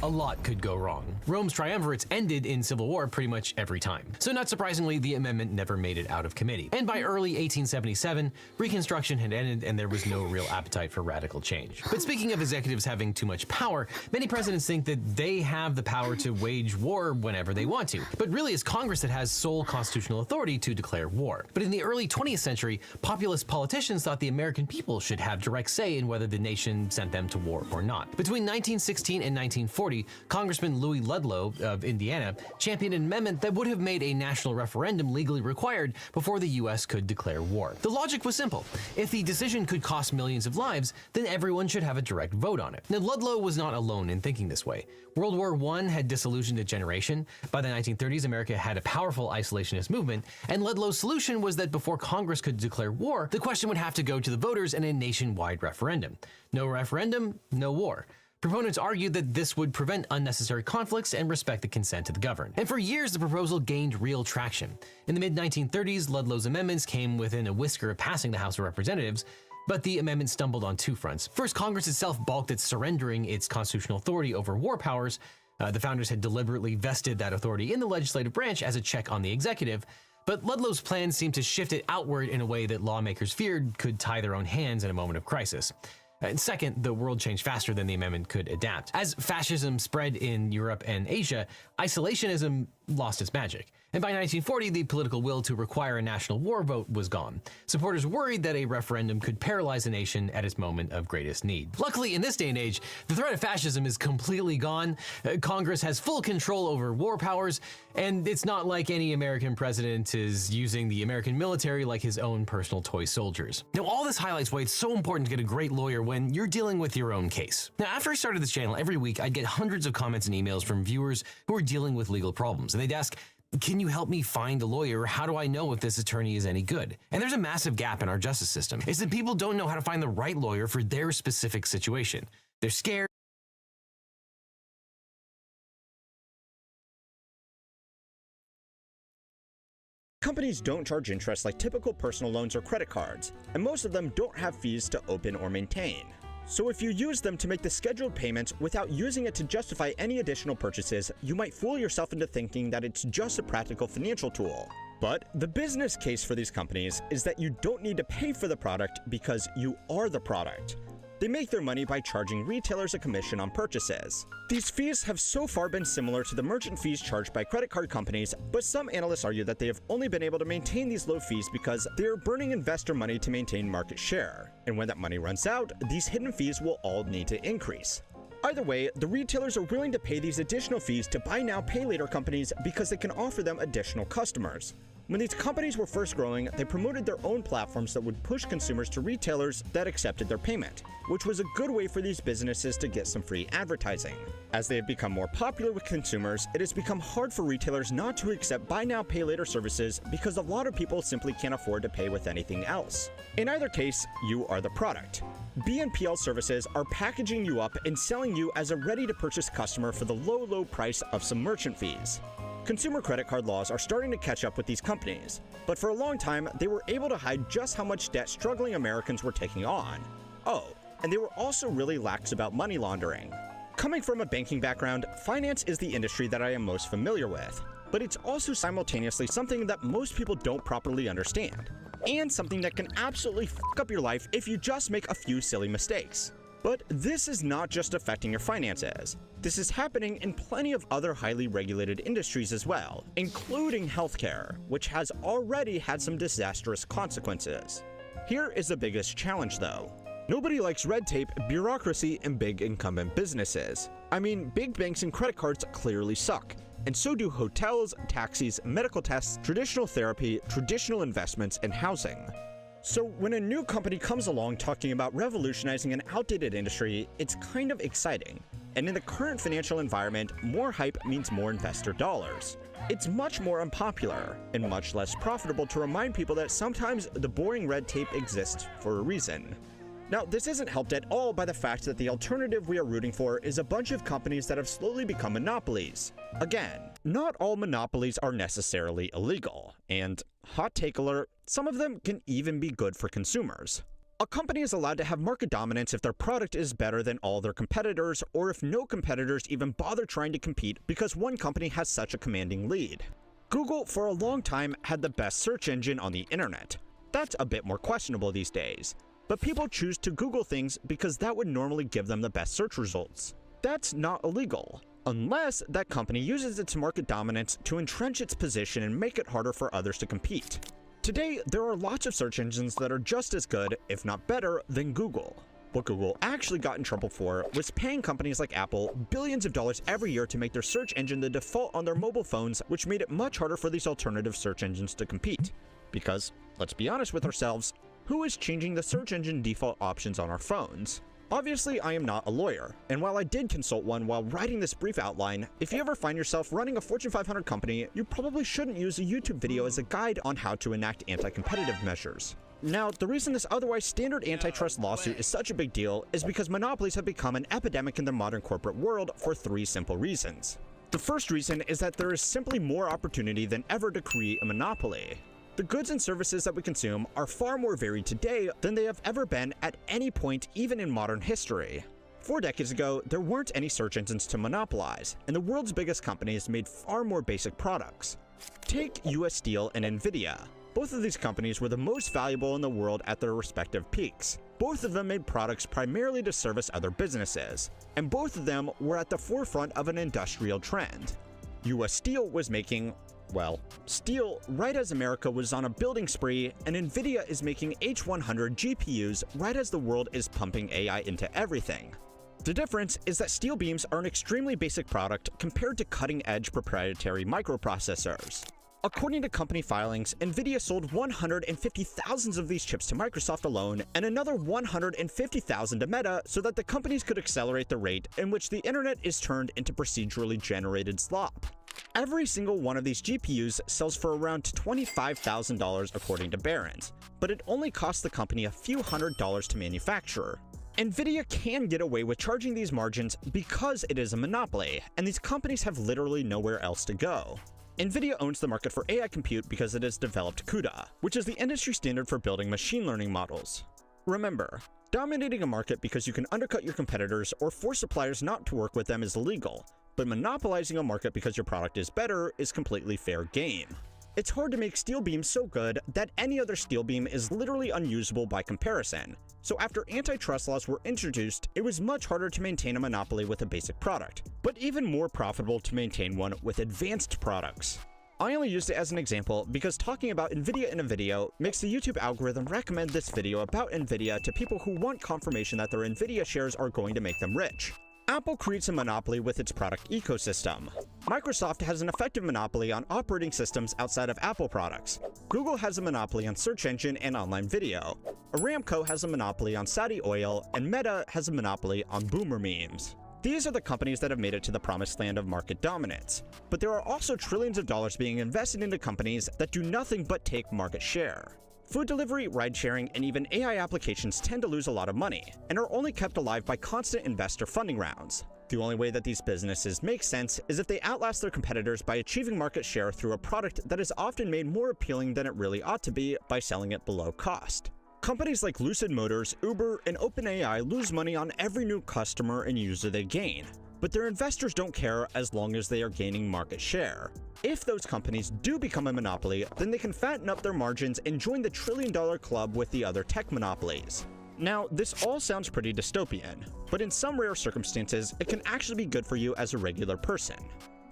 A lot could go wrong. Rome's triumvirates ended in civil war pretty much every time. So not surprisingly, the amendment never made it out of committee. And by early 1877, Reconstruction had ended and there was no real appetite for radical change. But speaking of executives having too much power, many presidents think that they have the power to wage war whenever they want to. But really, it's Congress that has sole constitutional authority to declare war. But in the early 20th century, populist politicians thought the American people should have direct say in whether the nation sent them to war or not. Between 1916 and 1940, Congressman Louis Ludlow of Indiana championed an amendment that would have made a national referendum legally required before the U.S. could declare war. The logic was simple. If the decision could cost millions of lives, then everyone should have a direct vote on it. Now, Ludlow was not alone in thinking this way. World War I had disillusioned a generation. By the 1930s, America had a powerful isolationist movement, and Ludlow's solution was that before Congress could declare war, the question would have to go to the voters in a nationwide referendum. No referendum, no war. Proponents argued that this would prevent unnecessary conflicts and respect the consent of the governed. And for years, the proposal gained real traction. In the mid-1930s, Ludlow's amendments came within a whisker of passing the House of Representatives, but the amendment stumbled on two fronts. First, Congress itself balked at surrendering its constitutional authority over war powers. The founders had deliberately vested that authority in the legislative branch as a check on the executive, but Ludlow's plan seemed to shift it outward in a way that lawmakers feared could tie their own hands in a moment of crisis. And second, the world changed faster than the amendment could adapt. As fascism spread in Europe and Asia, isolationism lost its magic. And by 1940, the political will to require a national war vote was gone. Supporters worried that a referendum could paralyze a nation at its moment of greatest need. Luckily, in this day and age, the threat of fascism is completely gone. Congress has full control over war powers, and it's not like any American president is using the American military like his own personal toy soldiers. Now, all this highlights why it's so important to get a great lawyer when you're dealing with your own case. Now, after I started this channel, every week I'd get hundreds of comments and emails from viewers who are dealing with legal problems, and they'd ask, can you help me find a lawyer? How do I know if this attorney is any good? And there's a massive gap in our justice system. It's that people don't know how to find the right lawyer for their specific situation. They're scared. Companies don't charge interest like typical personal loans or credit cards, and most of them don't have fees to open or maintain. So if you use them to make the scheduled payments without using it to justify any additional purchases, you might fool yourself into thinking that it's just a practical financial tool. But the business case for these companies is that you don't need to pay for the product because you are the product. They make their money by charging retailers a commission on purchases. These fees have so far been similar to the merchant fees charged by credit card companies, but some analysts argue that they have only been able to maintain these low fees because they are burning investor money to maintain market share. And when that money runs out, these hidden fees will all need to increase. Either way, the retailers are willing to pay these additional fees to buy now, pay later companies because they can offer them additional customers. When these companies were first growing, they promoted their own platforms that would push consumers to retailers that accepted their payment, which was a good way for these businesses to get some free advertising. As they have become more popular with consumers, it has become hard for retailers not to accept buy now, pay later services because a lot of people simply can't afford to pay with anything else. In either case, you are the product. BNPL services are packaging you up and selling you as a ready-to-purchase customer for the low price of some merchant fees. Consumer credit card laws are starting to catch up with these companies, but for a long time, they were able to hide just how much debt struggling Americans were taking on. Oh, and they were also really lax about money laundering. Coming from a banking background, finance is the industry that I am most familiar with, but it's also simultaneously something that most people don't properly understand, and something that can absolutely fuck up your life if you just make a few silly mistakes. But this is not just affecting your finances. This is happening in plenty of other highly regulated industries as well, including healthcare, which has already had some disastrous consequences. Here is the biggest challenge though. Nobody likes red tape, bureaucracy, and big incumbent businesses. I mean, big banks and credit cards clearly suck, and so do hotels, taxis, medical tests, traditional therapy, traditional investments, and housing. So when a new company comes along talking about revolutionizing an outdated industry, it's kind of exciting. And in the current financial environment, more hype means more investor dollars. It's much more unpopular and much less profitable to remind people that sometimes the boring red tape exists for a reason. Now, this isn't helped at all by the fact that the alternative we are rooting for is a bunch of companies that have slowly become monopolies. Again, not all monopolies are necessarily illegal, and hot take alert, some of them can even be good for consumers. A company is allowed to have market dominance if their product is better than all their competitors, or if no competitors even bother trying to compete because one company has such a commanding lead. Google, for a long time, had the best search engine on the internet. That's a bit more questionable these days. But people choose to Google things because that would normally give them the best search results. That's not illegal, unless that company uses its market dominance to entrench its position and make it harder for others to compete. Today, there are lots of search engines that are just as good, if not better, than Google. What Google actually got in trouble for was paying companies like Apple billions of dollars every year to make their search engine the default on their mobile phones, which made it much harder for these alternative search engines to compete. Because, let's be honest with ourselves, who is changing the search engine default options on our phones? Obviously, I am not a lawyer, and while I did consult one while writing this brief outline, if you ever find yourself running a Fortune 500 company, you probably shouldn't use a YouTube video as a guide on how to enact anti-competitive measures. Now, the reason this otherwise standard antitrust lawsuit is such a big deal is because monopolies have become an epidemic in the modern corporate world for three simple reasons. The first reason is that there is simply more opportunity than ever to create a monopoly. The goods and services that we consume are far more varied today than they have ever been at any point, even in modern history. 4 decades ago, there weren't any search engines to monopolize, and the world's biggest companies made far more basic products. Take US Steel and Nvidia. Both of these companies were the most valuable in the world at their respective peaks. Both of them made products primarily to service other businesses, and both of them were at the forefront of an industrial trend. US Steel was making Well, Steel, right as America was on a building spree, and Nvidia is making H100 GPUs right as the world is pumping AI into everything. The difference is that steel beams are an extremely basic product compared to cutting-edge proprietary microprocessors. According to company filings, Nvidia sold 150,000 of these chips to Microsoft alone and another 150,000 to Meta so that the companies could accelerate the rate in which the internet is turned into procedurally generated slop. Every single one of these GPUs sells for around $25,000 according to Barron's, but it only costs the company a few $100s to manufacture. Nvidia can get away with charging these margins because it is a monopoly, and these companies have literally nowhere else to go. Nvidia owns the market for AI compute because it has developed CUDA, which is the industry standard for building machine learning models. Remember, dominating a market because you can undercut your competitors or force suppliers not to work with them is illegal, but monopolizing a market because your product is better is completely fair game. It's hard to make steel beams so good that any other steel beam is literally unusable by comparison. So after antitrust laws were introduced, it was much harder to maintain a monopoly with a basic product, but even more profitable to maintain one with advanced products. I only used it as an example because talking about Nvidia in a video makes the YouTube algorithm recommend this video about Nvidia to people who want confirmation that their Nvidia shares are going to make them rich. Apple creates a monopoly with its product ecosystem. Microsoft has an effective monopoly on operating systems outside of Apple products. Google has a monopoly on search engine and online video. Aramco has a monopoly on Saudi oil, and Meta has a monopoly on boomer memes. These are the companies that have made it to the promised land of market dominance. But there are also trillions of dollars being invested into companies that do nothing but take market share. Food delivery, ride-sharing, and even AI applications tend to lose a lot of money, and are only kept alive by constant investor funding rounds. The only way that these businesses make sense is if they outlast their competitors by achieving market share through a product that is often made more appealing than it really ought to be by selling it below cost. Companies like Lucid Motors, Uber, and OpenAI lose money on every new customer and user they gain, but their investors don't care as long as they are gaining market share. If those companies do become a monopoly, then they can fatten up their margins and join the trillion-dollar club with the other tech monopolies. Now, this all sounds pretty dystopian, but in some rare circumstances, it can actually be good for you as a regular person.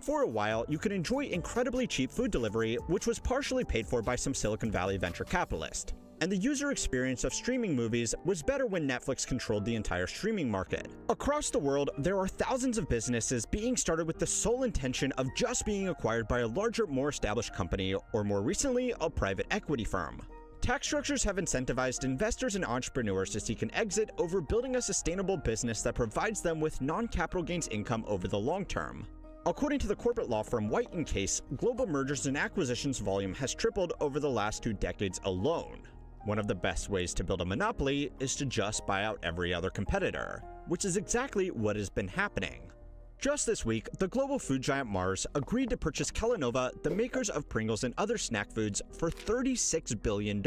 For a while, you could enjoy incredibly cheap food delivery, which was partially paid for by some Silicon Valley venture capitalist. And the user experience of streaming movies was better when Netflix controlled the entire streaming market. Across the world, there are thousands of businesses being started with the sole intention of just being acquired by a larger, more established company, or more recently, a private equity firm. Tax structures have incentivized investors and entrepreneurs to seek an exit over building a sustainable business that provides them with non-capital gains income over the long term. According to the corporate law firm White & Case, global mergers and acquisitions volume has tripled over the last 2 decades alone. One of the best ways to build a monopoly is to just buy out every other competitor, which is exactly what has been happening. Just this week, the global food giant Mars agreed to purchase Kellanova, the makers of Pringles and other snack foods, for $36 billion.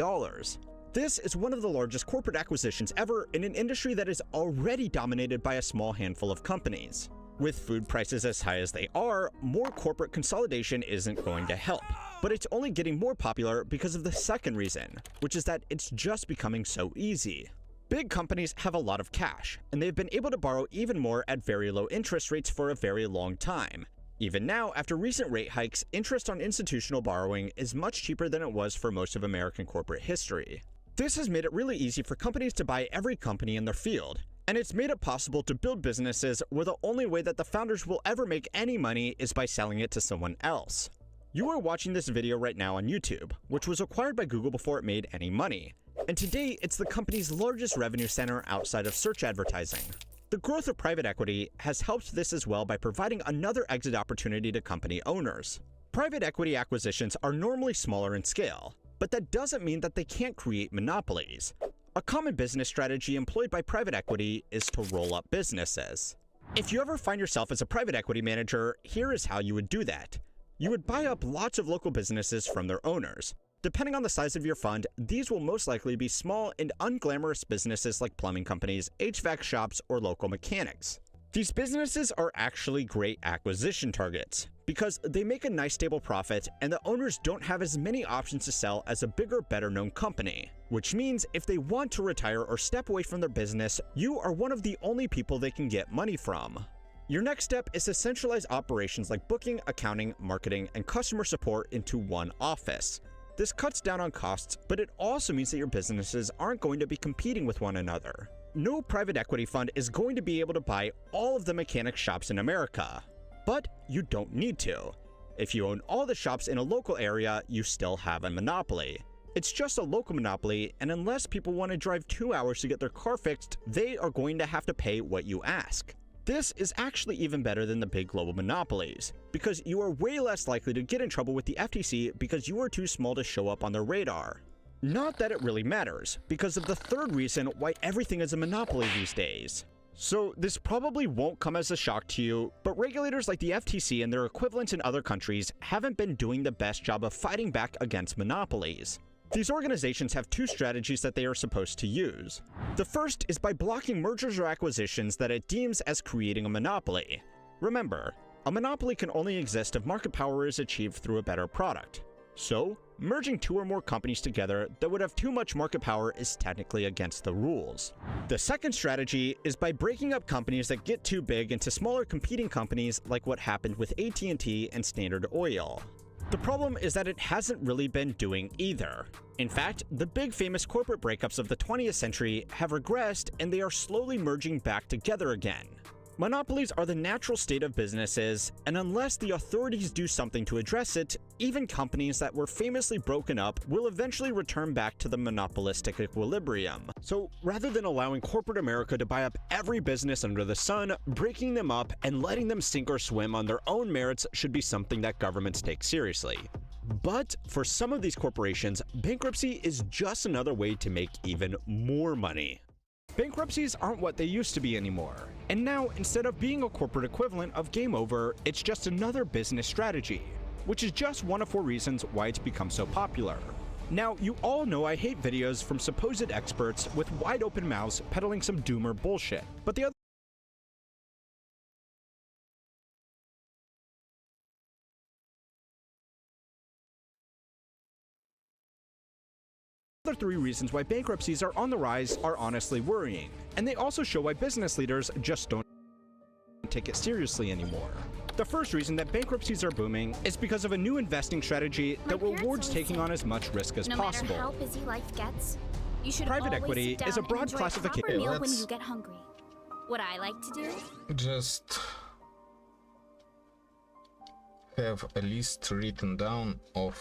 This is one of the largest corporate acquisitions ever in an industry that is already dominated by a small handful of companies. With food prices as high as they are, more corporate consolidation isn't going to help. But it's only getting more popular because of the second reason, which is that it's just becoming so easy. Big companies have a lot of cash, and they've been able to borrow even more at very low interest rates for a very long time. Even now, after recent rate hikes, interest on institutional borrowing is much cheaper than it was for most of American corporate history. This has made it really easy for companies to buy every company in their field, and it's made it possible to build businesses where the only way that the founders will ever make any money is by selling it to someone else. You are watching this video right now on YouTube, which was acquired by Google before it made any money, and today it's the company's largest revenue center outside of search advertising. The growth of private equity has helped this as well by providing another exit opportunity to company owners. Private equity acquisitions are normally smaller in scale, but that doesn't mean that they can't create monopolies. A common business strategy employed by private equity is to roll up businesses. If you ever find yourself as a private equity manager, here is how you would do that. You would buy up lots of local businesses from their owners. Depending on the size of your fund, these will most likely be small and unglamorous businesses like plumbing companies, HVAC shops, or local mechanics. These businesses are actually great acquisition targets because they make a nice stable profit and the owners don't have as many options to sell as a bigger, better-known company, which means if they want to retire or step away from their business, you are one of the only people they can get money from. Your next step is to centralize operations like booking, accounting, marketing, and customer support into one office. This cuts down on costs, but it also means that your businesses aren't going to be competing with one another. No private equity fund is going to be able to buy all of the mechanic shops in America. But you don't need to. If you own all the shops in a local area, you still have a monopoly. It's just a local monopoly, and unless people want to drive 2 hours to get their car fixed, they are going to have to pay what you ask. This is actually even better than the big global monopolies, because you are way less likely to get in trouble with the FTC because you are too small to show up on their radar. Not that it really matters, because of the third reason why everything is a monopoly these days. So this probably won't come as a shock to you, but regulators like the FTC and their equivalents in other countries haven't been doing the best job of fighting back against monopolies. These organizations have two strategies that they are supposed to use. The first is by blocking mergers or acquisitions that it deems as creating a monopoly. Remember, a monopoly can only exist if market power is achieved through a better product. So, merging two or more companies together that would have too much market power is technically against the rules. The second strategy is by breaking up companies that get too big into smaller competing companies, like what happened with AT&T and Standard Oil. The problem is that it hasn't really been doing either. In fact, the big famous corporate breakups of the 20th century have regressed, and they are slowly merging back together again. Monopolies are the natural state of businesses, and unless the authorities do something to address it, even companies that were famously broken up will eventually return back to the monopolistic equilibrium. So rather than allowing corporate America to buy up every business under the sun, breaking them up and letting them sink or swim on their own merits should be something that governments take seriously. But for some of these corporations, bankruptcy is just another way to make even more money. Bankruptcies aren't what they used to be anymore, and now instead of being a corporate equivalent of game over, it's just another business strategy, which is just one of 4 reasons why it's become so popular. Now, you all know I hate videos from supposed experts with wide open mouths peddling some doomer bullshit, but the other The 3 reasons why bankruptcies are on the rise are honestly worrying, and they also show why business leaders just don't take it seriously anymore. The first reason that bankruptcies are booming is because of a new investing strategy that rewards taking on as much risk as possible. No matter how busy life gets, you should Private always equity sit down is a and broad enjoy classification. proper meal when you get hungry. What I like to do? Just have a list written down of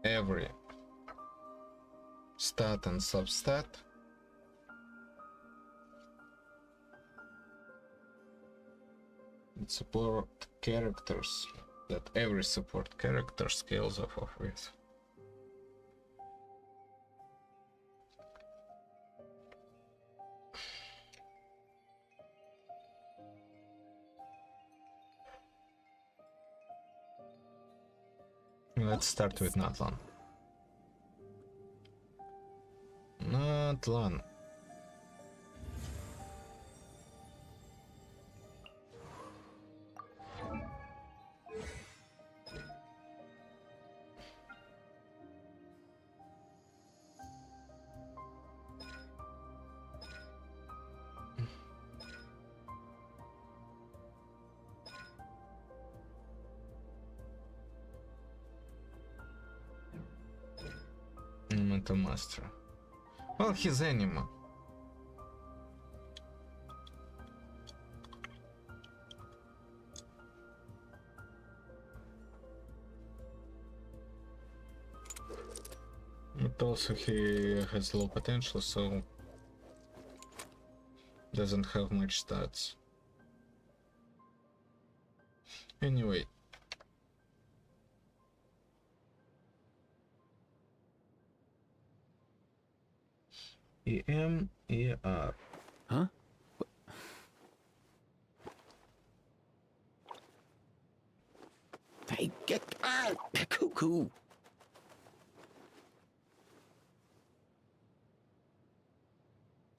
every stat and substat and support characters that every support character scales off of with. Let's start with Natlan. Natlan. Mental Master. Well, he's anima. But also he has low potential, so doesn't have much stats. Anyway. EMER. Huh? Hey, get out! Cuckoo!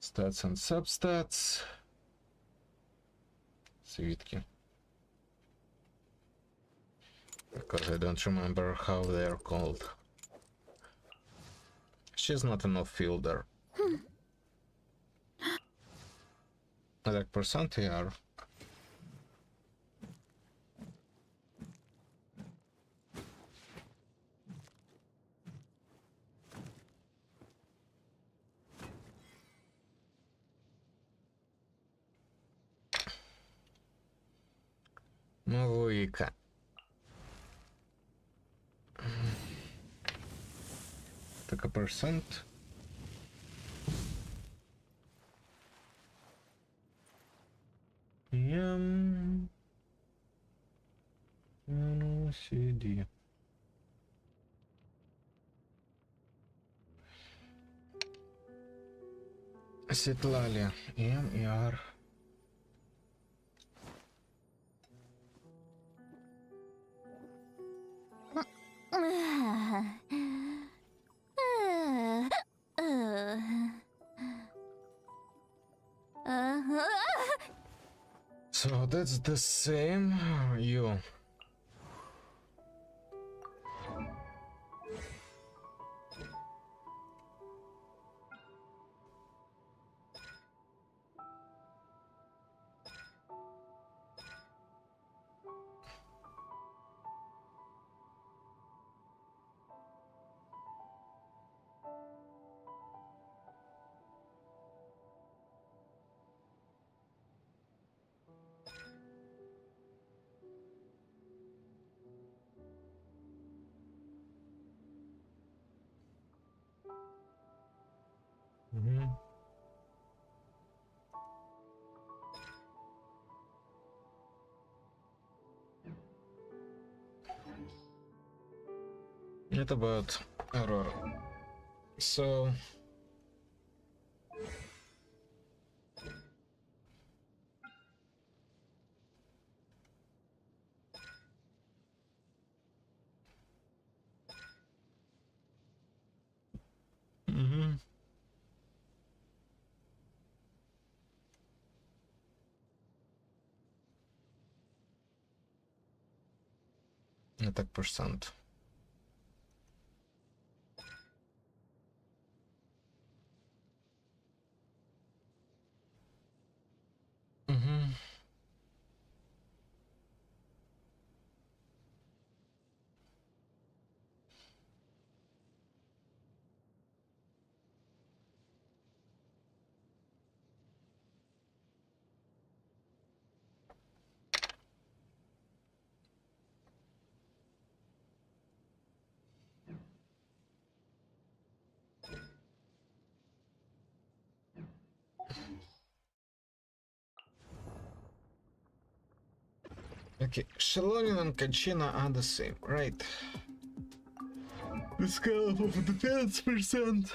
Stats and substats. Свитки. Because I don't remember how they're called. She's not an off-fielder. Attack percent AR. Новика. Так, a percent. CD. Светлали. ER. So that's the same. You. What about Aurora? So attack percent. Okay, Shelonin and Kachina are the same, right? The scale of defense percent.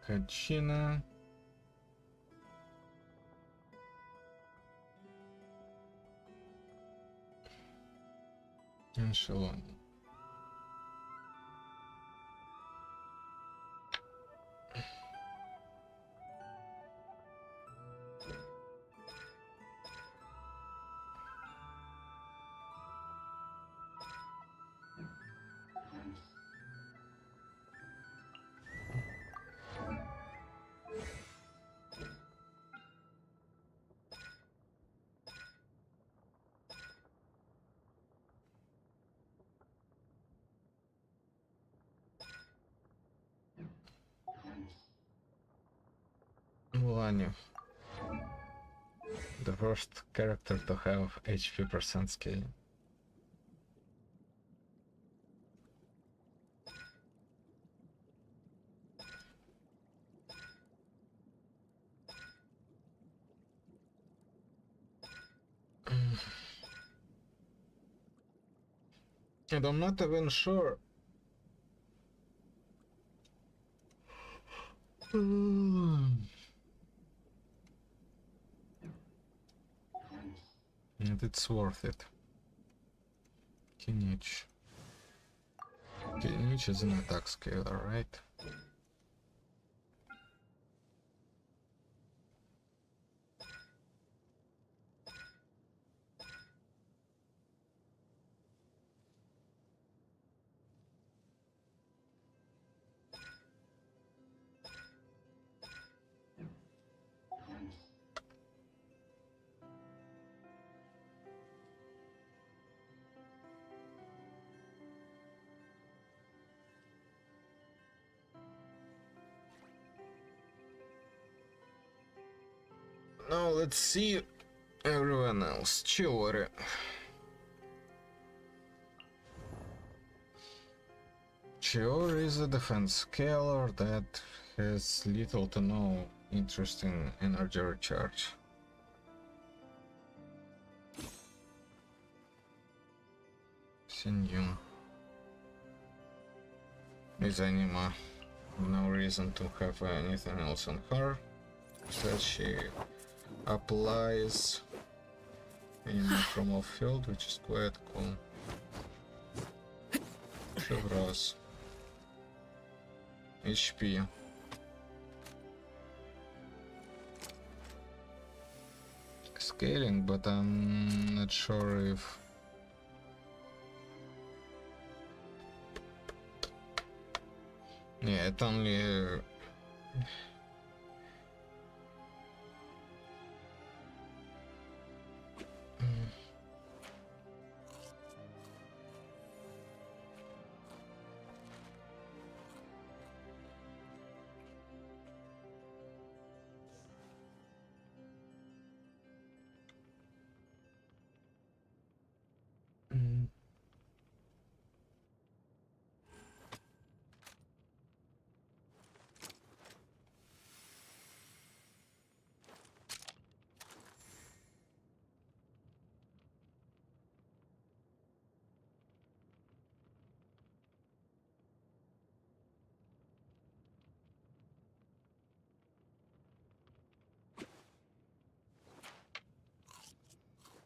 Kachina. And Shelonin. Mulanyu. The first character to have HP percent scaling. And I'm not even sure. And it's worth it. Kinich. Kinich is an attack scaler, right? Now let's see everyone else. Chiori. Chiori is a defense scaler that has little to no interest in energy recharge. Sinyu is Anima. No reason to have anything else on her. Says she applies in the chromal field, which is quite cool. Chevros. HP. Scaling, but I'm not sure if... Yeah, it only...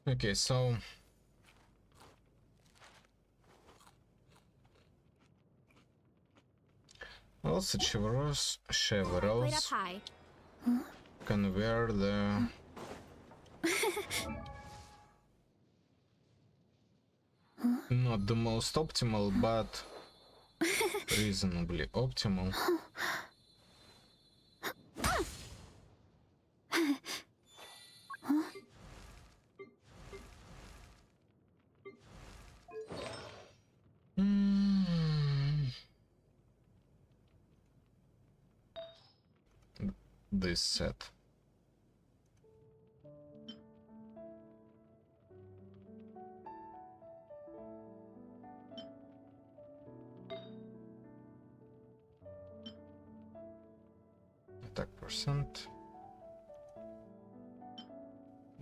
Okay, so also Chevros can wear the not the most optimal, but reasonably optimal. This set. Attack percent.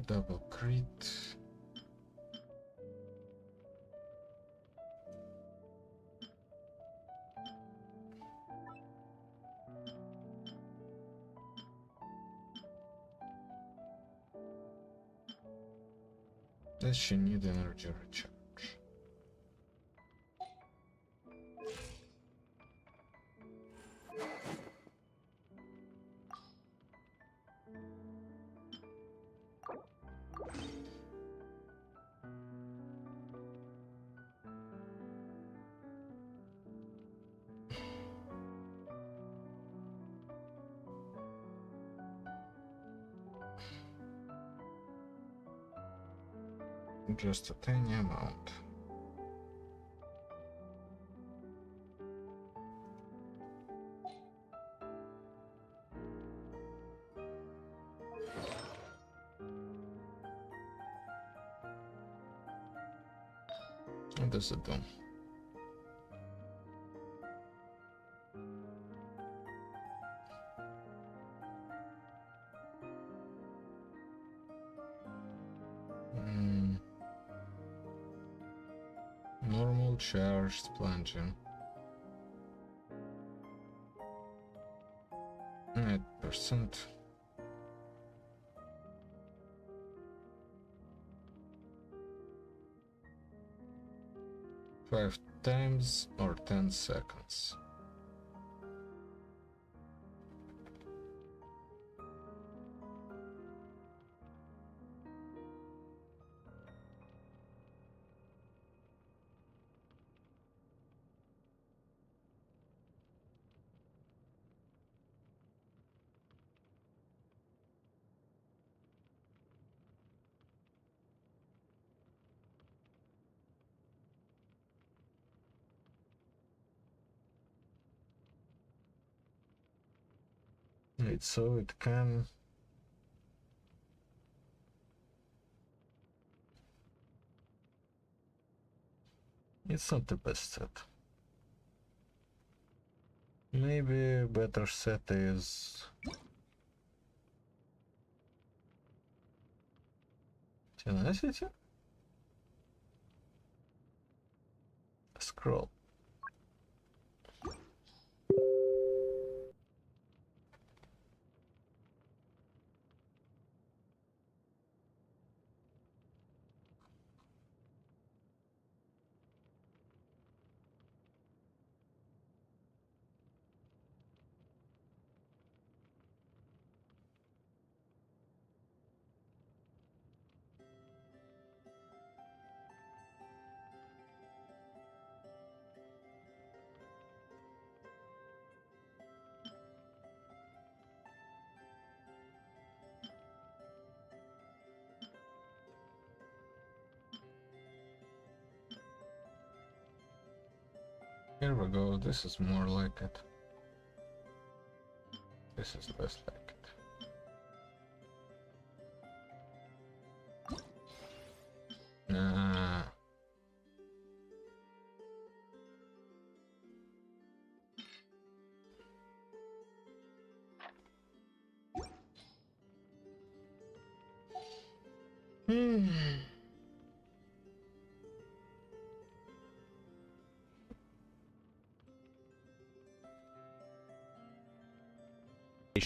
Double crit. Does she need energy recharge? Just a tiny amount. What does it do? Normal charged plunging. 8%. Five times or 10 seconds. Right, so it can It's not the best set. Maybe better set is Tenacity? Scroll. Here we go, this is more like it. This is less like it. Nah.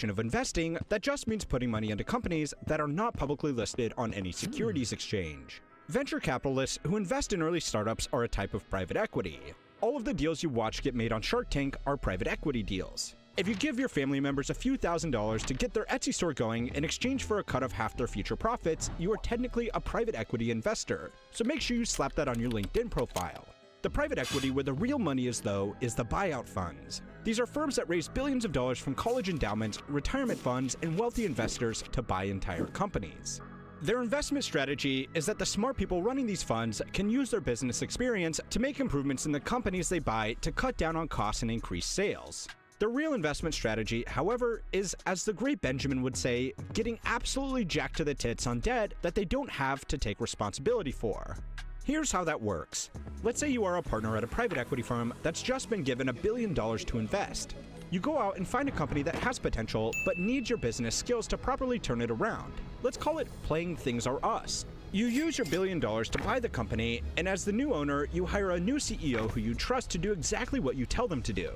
Of investing that just means putting money into companies that are not publicly listed on any securities exchange. Venture capitalists who invest in early startups are a type of private equity. All of the deals you watch get made on Shark Tank are private equity deals. If you give your family members a few $1,000s to get their Etsy store going in exchange for a cut of half their future profits, you are technically a private equity investor, so make sure you slap that on your LinkedIn profile. The private equity where the real money is, though, is the buyout funds. These are firms that raise billions of dollars from college endowments, retirement funds, and wealthy investors to buy entire companies. Their investment strategy is that the smart people running these funds can use their business experience to make improvements in the companies they buy to cut down on costs and increase sales. Their real investment strategy, however, is, as the great Benjamin would say, getting absolutely jacked to the tits on debt that they don't have to take responsibility for. Here's how that works. Let's say you are a partner at a private equity firm that's just been given $1 billion to invest. You go out and find a company that has potential but needs your business skills to properly turn it around. Let's call it playing things are us. You use your $1 billion to buy the company, and as the new owner, you hire a new CEO who you trust to do exactly what you tell them to do.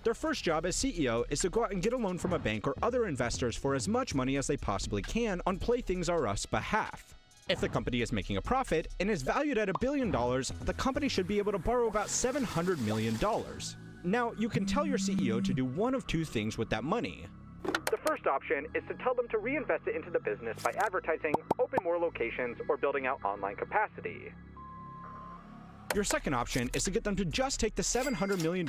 Their first job as CEO is to go out and get a loan from a bank or other investors for as much money as they possibly can on Play Things Are Us behalf. If the company is making a profit and is valued at $1 billion, the company should be able to borrow about $700 million. Now, you can tell your CEO to do one of two things with that money. The first option is to tell them to reinvest it into the business by advertising, open more locations, or building out online capacity. Your second option is to get them to just take the $700 million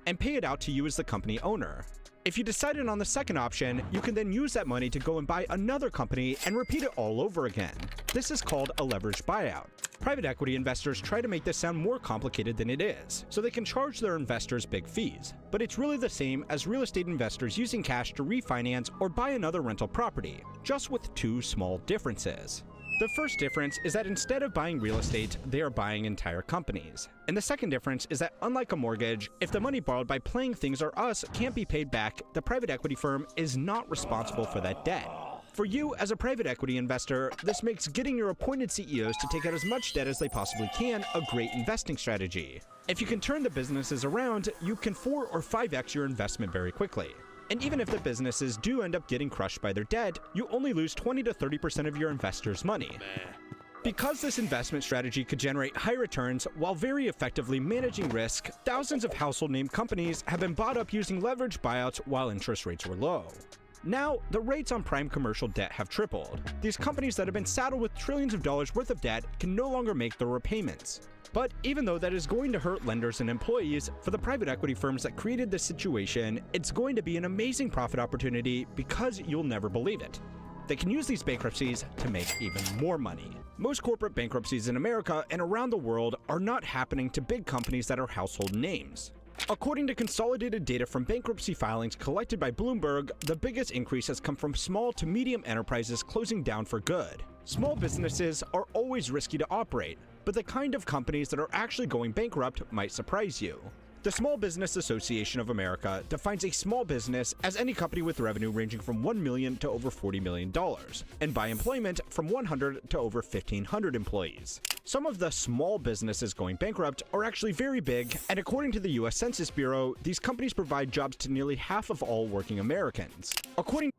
and pay it out to you as the company owner. If you decided on the second option, you can then use that money to go and buy another company and repeat it all over again. This is called a leveraged buyout. Private equity investors try to make this sound more complicated than it is, so they can charge their investors big fees. But it's really the same as real estate investors using cash to refinance or buy another rental property, just with two small differences. The first difference is that instead of buying real estate, they are buying entire companies. And the second difference is that unlike a mortgage, if the money borrowed by Playing Things Are Us can't be paid back, the private equity firm is not responsible for that debt. For you, as a private equity investor, this makes getting your appointed CEOs to take out as much debt as they possibly can a great investing strategy. If you can turn the businesses around, you can 4 or 5x your investment very quickly. And even if the businesses do end up getting crushed by their debt, you only lose 20 to 30% of your investors' money. Because this investment strategy could generate high returns while very effectively managing risk, thousands of household name companies have been bought up using leveraged buyouts while interest rates were low. Now, the rates on prime commercial debt have tripled. These companies that have been saddled with trillions of dollars worth of debt can no longer make their repayments. But even though that is going to hurt lenders and employees, for the private equity firms that created this situation, it's going to be an amazing profit opportunity because you'll never believe it. They can use these bankruptcies to make even more money. Most corporate bankruptcies in America and around the world are not happening to big companies that are household names. According to consolidated data from bankruptcy filings collected by Bloomberg, the biggest increase has come from small to medium enterprises closing down for good. Small businesses are always risky to operate, but the kind of companies that are actually going bankrupt might surprise you. The Small Business Association of America defines a small business as any company with revenue ranging from $1 million to over $40 million, and by employment from 100 to over 1,500 employees. Some of the small businesses going bankrupt are actually very big, and according to the US Census Bureau, these companies provide jobs to nearly half of all working Americans. According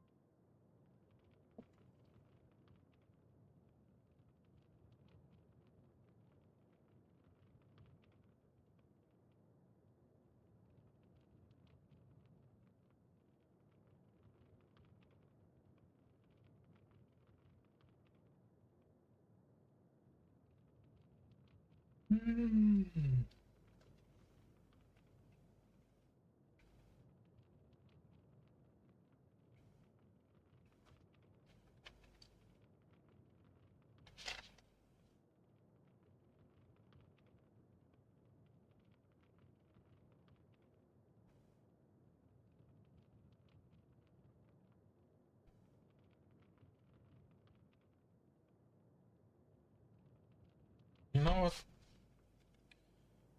You know what?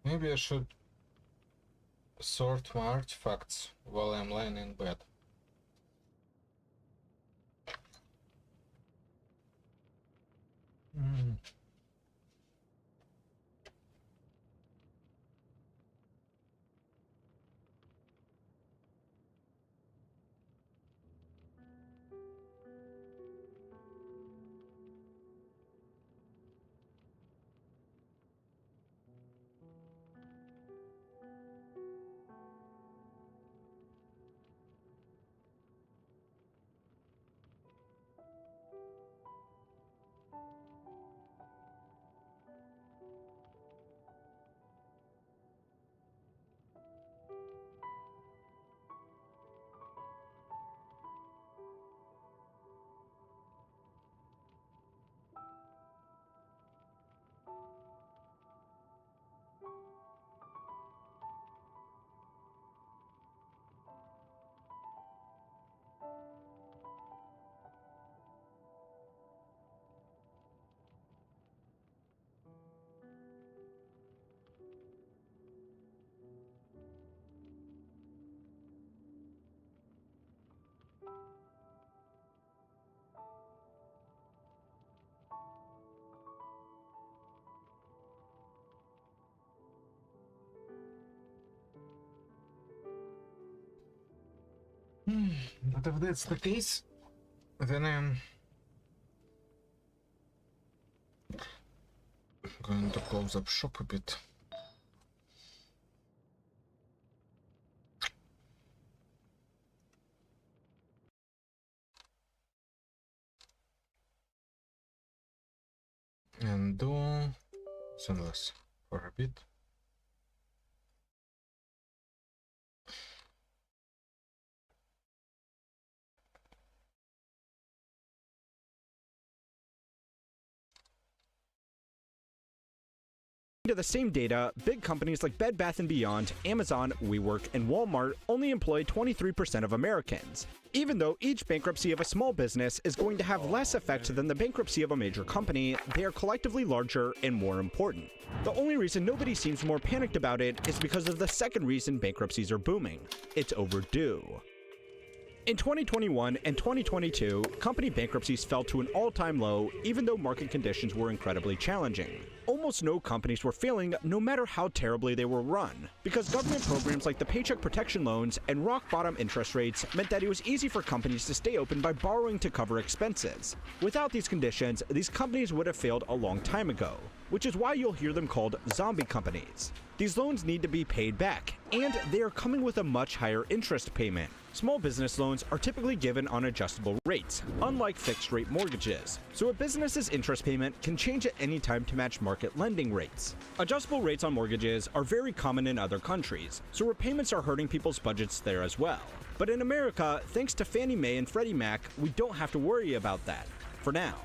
Maybe I should sort my artifacts while I'm laying in bed. But if that's the case, then I'm going to close up shop a bit. And do Zenless for a bit. To the same data, big companies like Bed Bath & Beyond, Amazon, WeWork, and Walmart only employ 23% of Americans, even though each bankruptcy of a small business is going to have less effect than the bankruptcy of a major company. They are collectively larger and more important. The only reason nobody seems more panicked about it is because of the second reason bankruptcies are booming. It's overdue. In 2021 and 2022, company bankruptcies fell to an all-time low, even though market conditions were incredibly challenging. Almost no companies were failing, no matter how terribly they were run, because government programs like the Paycheck Protection Loans and rock-bottom interest rates meant that it was easy for companies to stay open by borrowing to cover expenses. Without these conditions, these companies would have failed a long time ago, which is why you'll hear them called zombie companies. These loans need to be paid back, and they are coming with a much higher interest payment. Small business loans are typically given on adjustable rates, unlike fixed-rate mortgages, so a business's interest payment can change at any time to match market lending rates. Adjustable rates on mortgages are very common in other countries, so repayments are hurting people's budgets there as well. But in America, thanks to Fannie Mae and Freddie Mac, we don't have to worry about that, for now.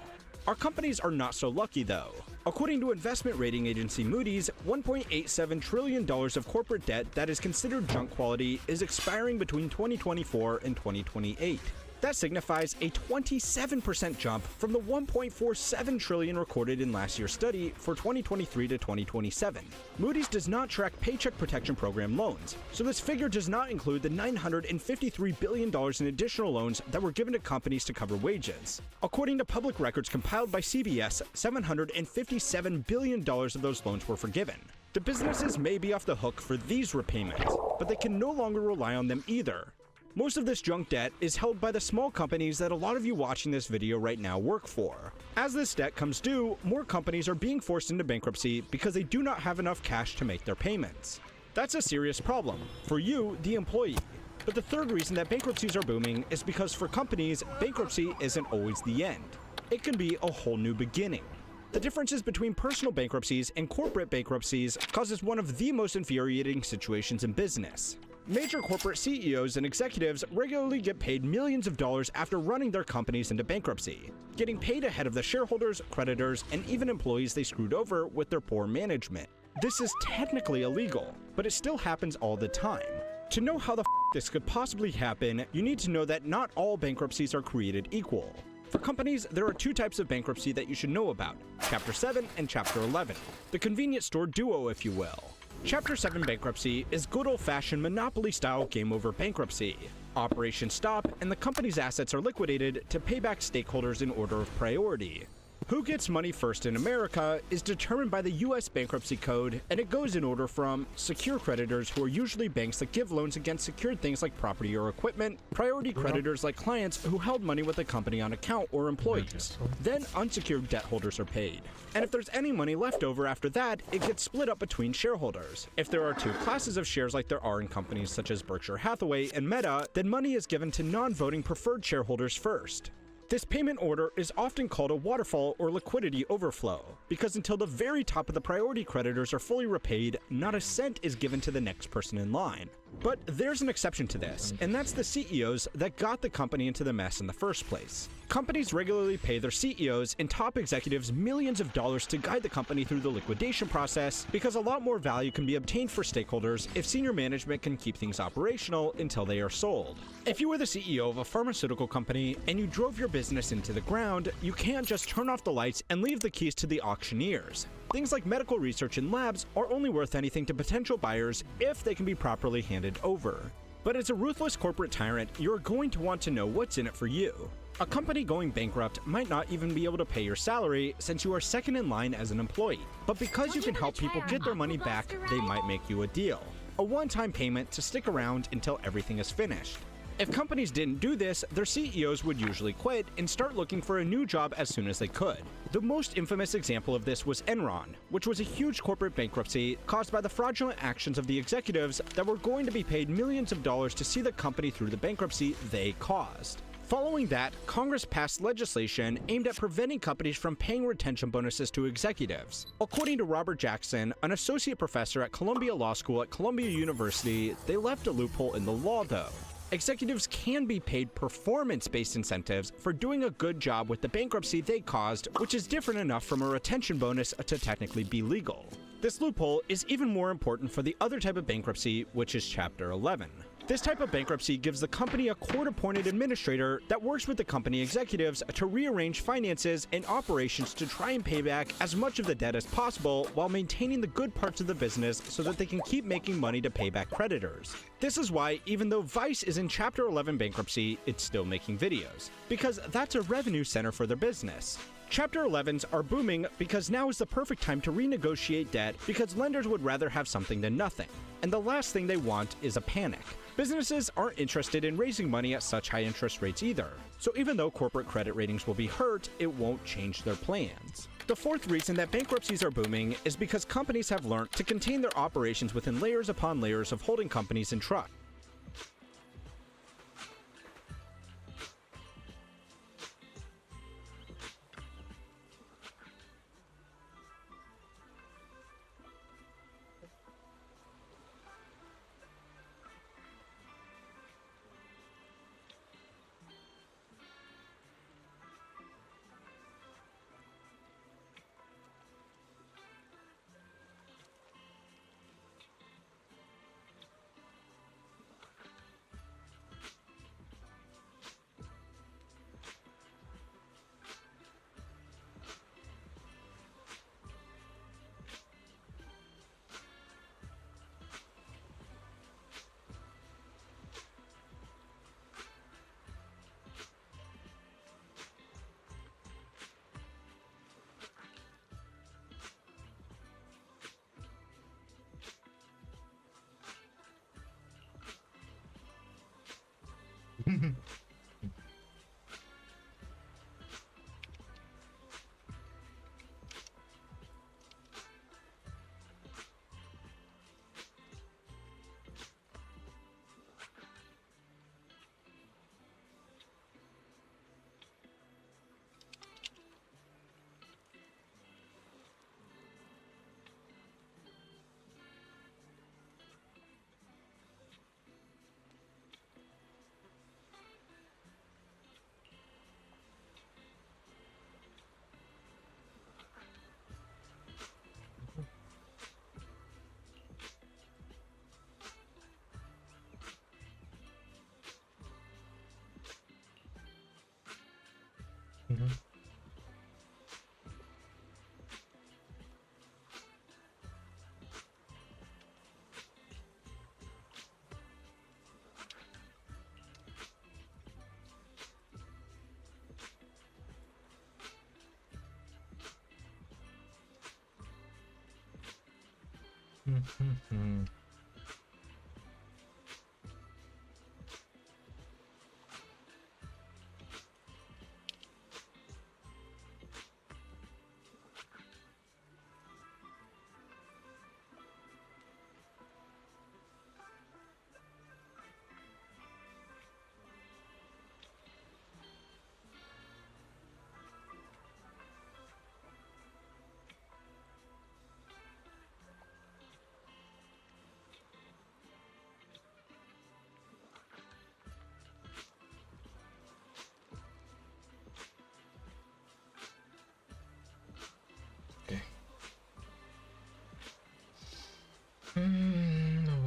Our companies are not so lucky though. According to investment rating agency Moody's, $1.87 trillion of corporate debt that is considered junk quality is expiring between 2024 and 2028. That signifies a 27% jump from the 1.47 trillion recorded in last year's study for 2023 to 2027. Moody's does not track Paycheck Protection Program loans, so this figure does not include the $953 billion in additional loans that were given to companies to cover wages. According to public records compiled by CBS, $757 billion of those loans were forgiven. The businesses may be off the hook for these repayments, but they can no longer rely on them either. Most of this junk debt is held by the small companies that a lot of you watching this video right now work for. As this debt comes due, more companies are being forced into bankruptcy because they do not have enough cash to make their payments. That's a serious problem for you, the employee. But the third reason that bankruptcies are booming is because for companies, bankruptcy isn't always the end. It can be a whole new beginning. The differences between personal bankruptcies and corporate bankruptcies causes one of the most infuriating situations in business. Major corporate CEOs and executives regularly get paid millions of dollars after running their companies into bankruptcy, getting paid ahead of the shareholders, creditors, and even employees they screwed over with their poor management. This is technically illegal, but it still happens all the time. To know how the this could possibly happen, you need to know that not all bankruptcies are created equal. For companies, there are two types of bankruptcy that you should know about, Chapter 7 and Chapter 11, the convenience store duo, if you will. Chapter 7 bankruptcy is good old-fashioned monopoly-style game-over bankruptcy. Operations stop, and the company's assets are liquidated to pay back stakeholders in order of priority. Who gets money first in America is determined by the US Bankruptcy Code, and it goes in order from secure creditors, who are usually banks that give loans against secured things like property or equipment, priority creditors like clients who held money with the company on account or employees. Then unsecured debt holders are paid. And if there's any money left over after that, it gets split up between shareholders. If there are two classes of shares like there are in companies such as Berkshire Hathaway and Meta, then money is given to non-voting preferred shareholders first. This payment order is often called a waterfall or liquidity overflow, because until the very top of the priority creditors are fully repaid, not a cent is given to the next person in line. But there's an exception to this, and that's the CEOs that got the company into the mess in the first place. Companies regularly pay their CEOs and top executives millions of dollars to guide the company through the liquidation process, because a lot more value can be obtained for stakeholders if senior management can keep things operational until they are sold. If you were the CEO of a pharmaceutical company and you drove your business into the ground, you can't just turn off the lights and leave the keys to the auctioneers. Things like medical research and labs are only worth anything to potential buyers if they can be properly handed over. But as a ruthless corporate tyrant, you're going to want to know what's in it for you. A company going bankrupt might not even be able to pay your salary since you are second in line as an employee. But because you can help people get their money back, they might make you a deal. A one-time payment to stick around until everything is finished. If companies didn't do this, their CEOs would usually quit and start looking for a new job as soon as they could. The most infamous example of this was Enron, which was a huge corporate bankruptcy caused by the fraudulent actions of the executives that were going to be paid millions of dollars to see the company through the bankruptcy they caused. Following that, Congress passed legislation aimed at preventing companies from paying retention bonuses to executives. According to Robert Jackson, an associate professor at Columbia Law School at Columbia University, they left a loophole in the law though. Executives can be paid performance-based incentives for doing a good job with the bankruptcy they caused, which is different enough from a retention bonus to technically be legal. This loophole is even more important for the other type of bankruptcy, which is Chapter 11. This type of bankruptcy gives the company a court-appointed administrator that works with the company executives to rearrange finances and operations to try and pay back as much of the debt as possible while maintaining the good parts of the business so that they can keep making money to pay back creditors. This is why, even though Vice is in Chapter 11 bankruptcy, it's still making videos, because that's a revenue center for their business. Chapter 11s are booming because now is the perfect time to renegotiate debt because lenders would rather have something than nothing. And the last thing they want is a panic. Businesses aren't interested in raising money at such high interest rates either. So even though corporate credit ratings will be hurt, it won't change their plans. The fourth reason that bankruptcies are booming is because companies have learned to contain their operations within layers upon layers of holding companies in trust.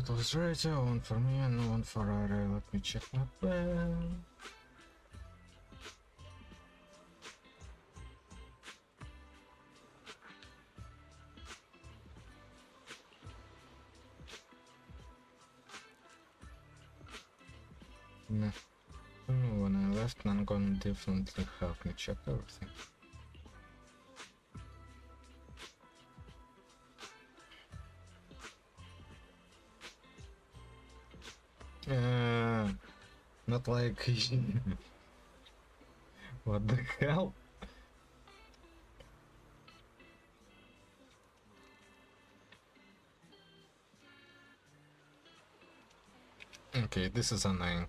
What was radio? One for me and one for Ari. Let me check my bell. No. When I left, Nan gonna definitely help me check everything. Not like what the hell? Okay, this is annoying.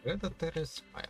Predatory smile.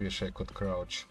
Wish I could crouch.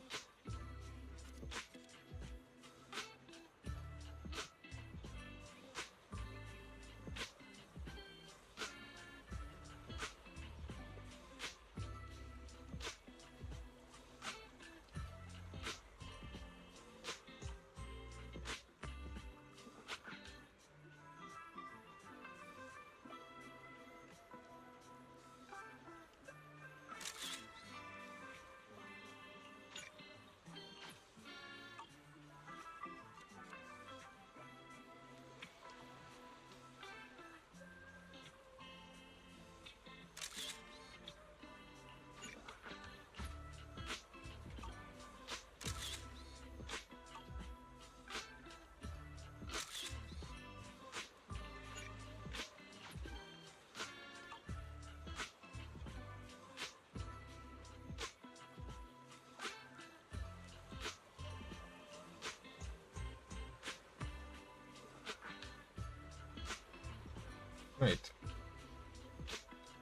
Wait.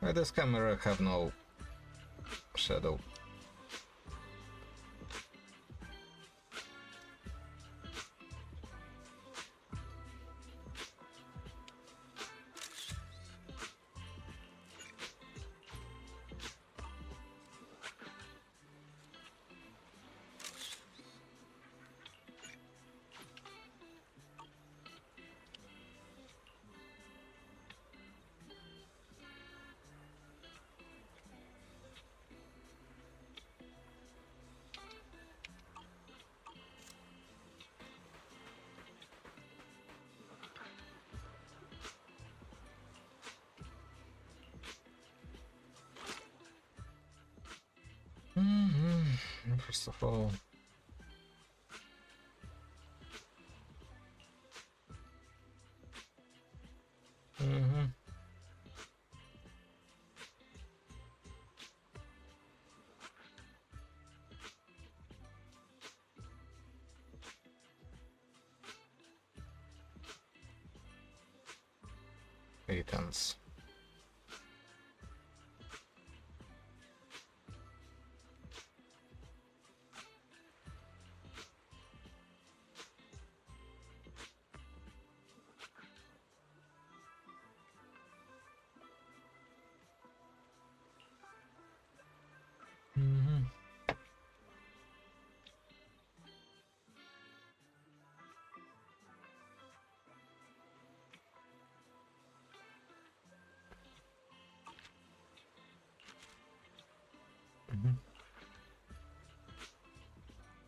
Why does camera have no shadow? First of all, Athens.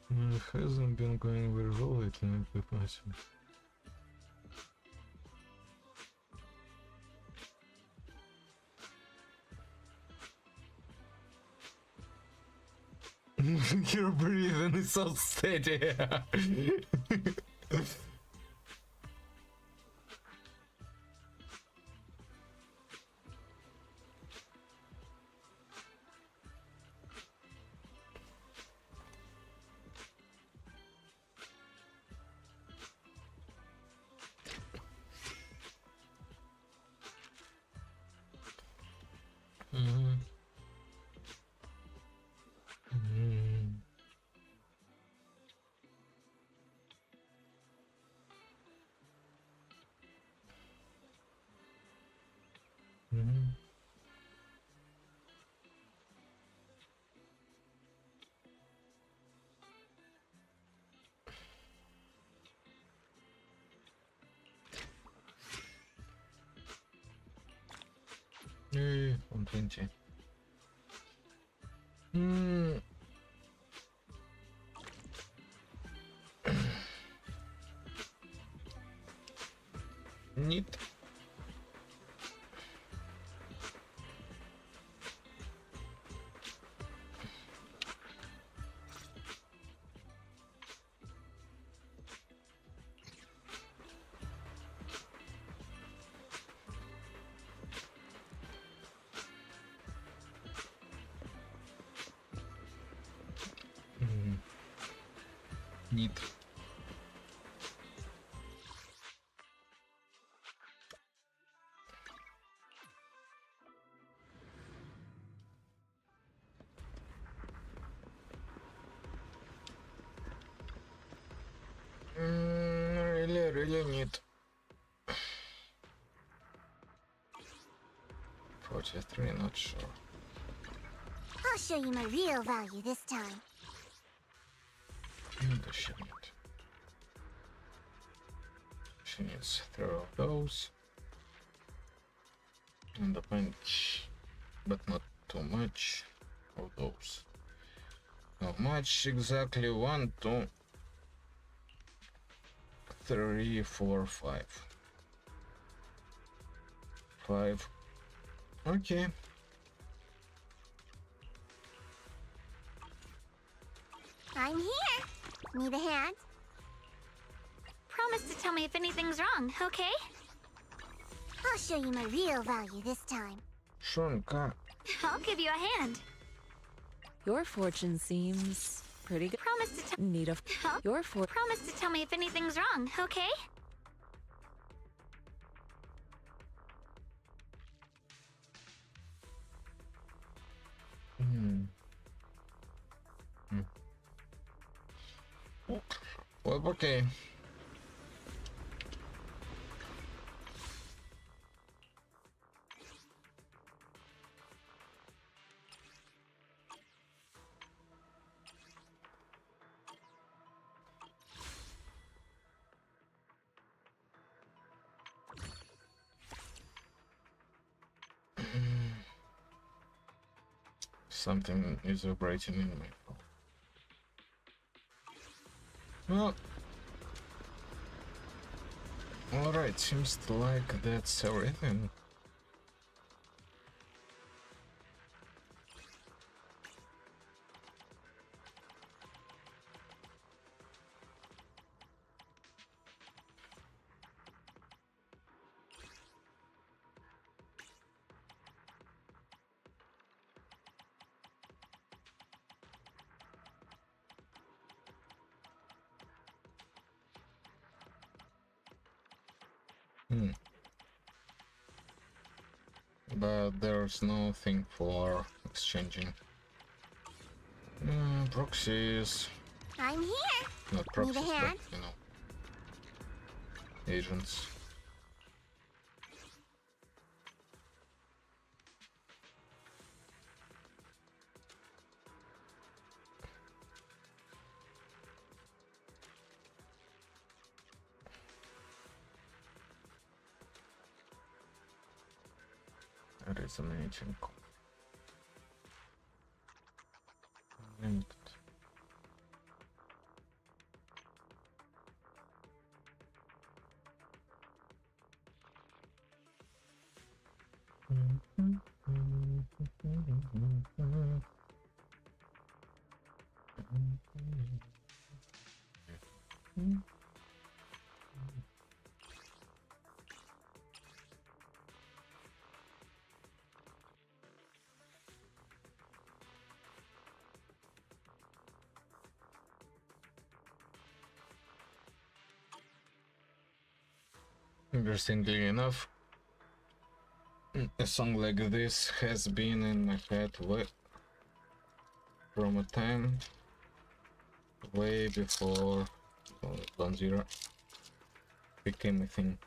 It hasn't been going very well lately, possible. Your breathing is so steady. Yay, 120. Neat. Neat. really need 43, not sure. I'll show you my real value this time. And she needs 3 of those. And a bunch, but not too much of those. How much exactly? 1, 2, 3, 4, 5. 5. Okay. I'm here. Need a hand? Promise to tell me if anything's wrong, okay? I'll show you my real value this time. Shunka. I'll give you a hand. Your fortune seems pretty good. Promise to tell Need a Promise to tell me if anything's wrong, okay? Well, okay. Something is vibrating in my phone. Well, alright, seems like that's everything. But there's nothing for exchanging. Proxies. I'm here. Not proxies, Need a hand? but, you know, agents. Resonating. Limited. Interestingly enough, a song like this has been in my head from a time way before Ground Zero became a thing.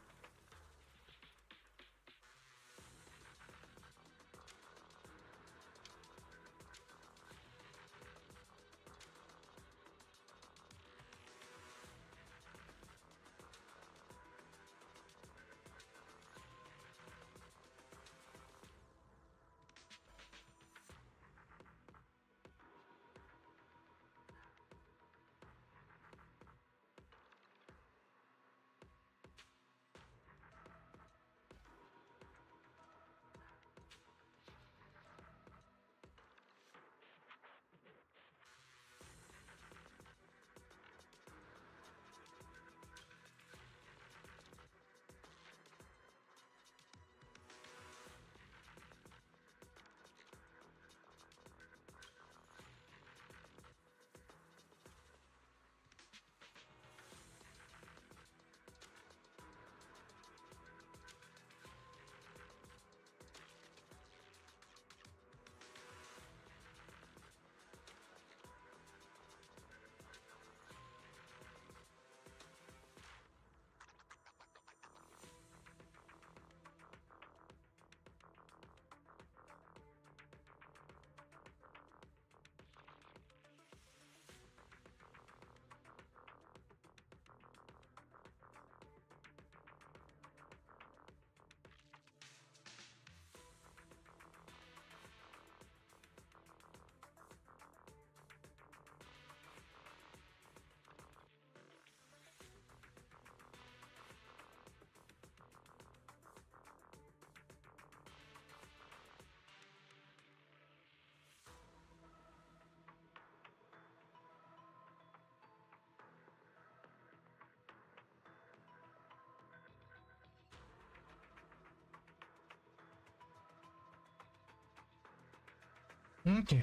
Okay.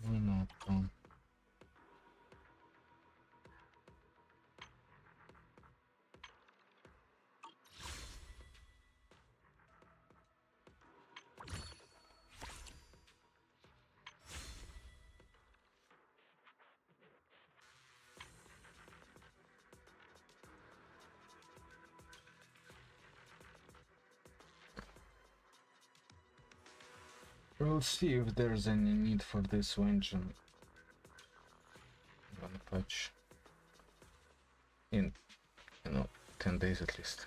Why not? We'll see if there's any need for this engine. I'm gonna patch in, 10 days at least.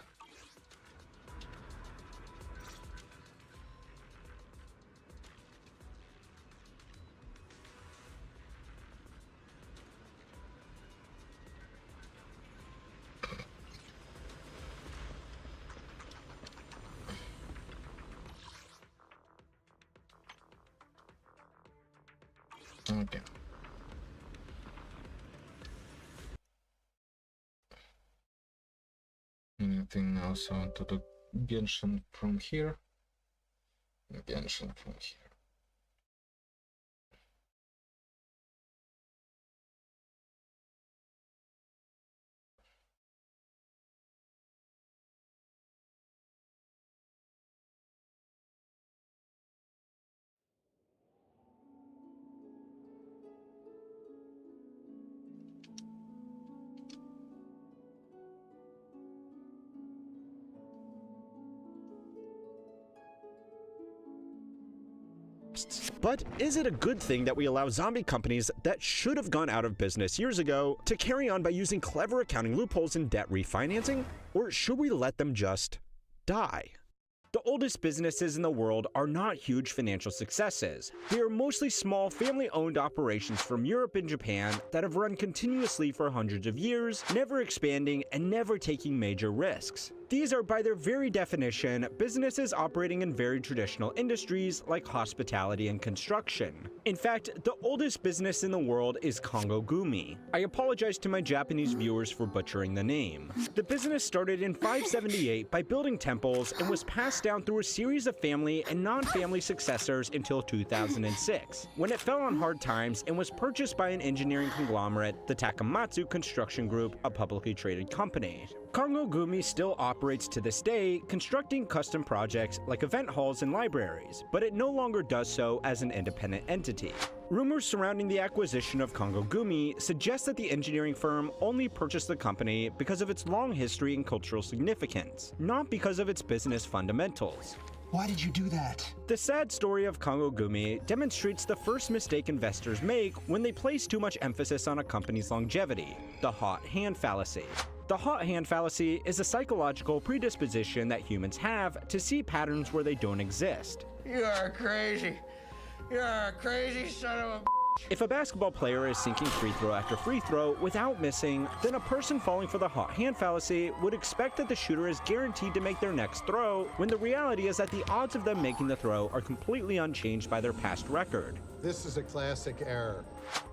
Okay. Anything else I want to do? Genshin from here. Genshin from here. But is it a good thing that we allow zombie companies that should have gone out of business years ago to carry on by using clever accounting loopholes and debt refinancing? Or should we let them just die? The oldest businesses in the world are not huge financial successes. They are mostly small family-owned operations from Europe and Japan that have run continuously for hundreds of years, never expanding and never taking major risks. These are, by their very definition, businesses operating in very traditional industries like hospitality and construction. In fact, the oldest business in the world is Kongo Gumi. I apologize to my Japanese viewers for butchering the name. The business started in 578 by building temples and was passed down through a series of family and non-family successors until 2006, when it fell on hard times and was purchased by an engineering conglomerate, the Takamatsu Construction Group, a publicly traded company. Kongo Gumi still operates to this day, constructing custom projects like event halls and libraries, but it no longer does so as an independent entity. Rumors surrounding the acquisition of Kongo Gumi suggest that the engineering firm only purchased the company because of its long history and cultural significance, not because of its business fundamentals. Why did you do that? The sad story of Kongo Gumi demonstrates the first mistake investors make when they place too much emphasis on a company's longevity, the hot hand fallacy. The hot hand fallacy is a psychological predisposition that humans have to see patterns where they don't exist. You are crazy. You're a crazy son of a... If a basketball player is sinking free throw after free throw without missing, then a person falling for the hot hand fallacy would expect that the shooter is guaranteed to make their next throw, when the reality is that the odds of them making the throw are completely unchanged by their past record. This is a classic error.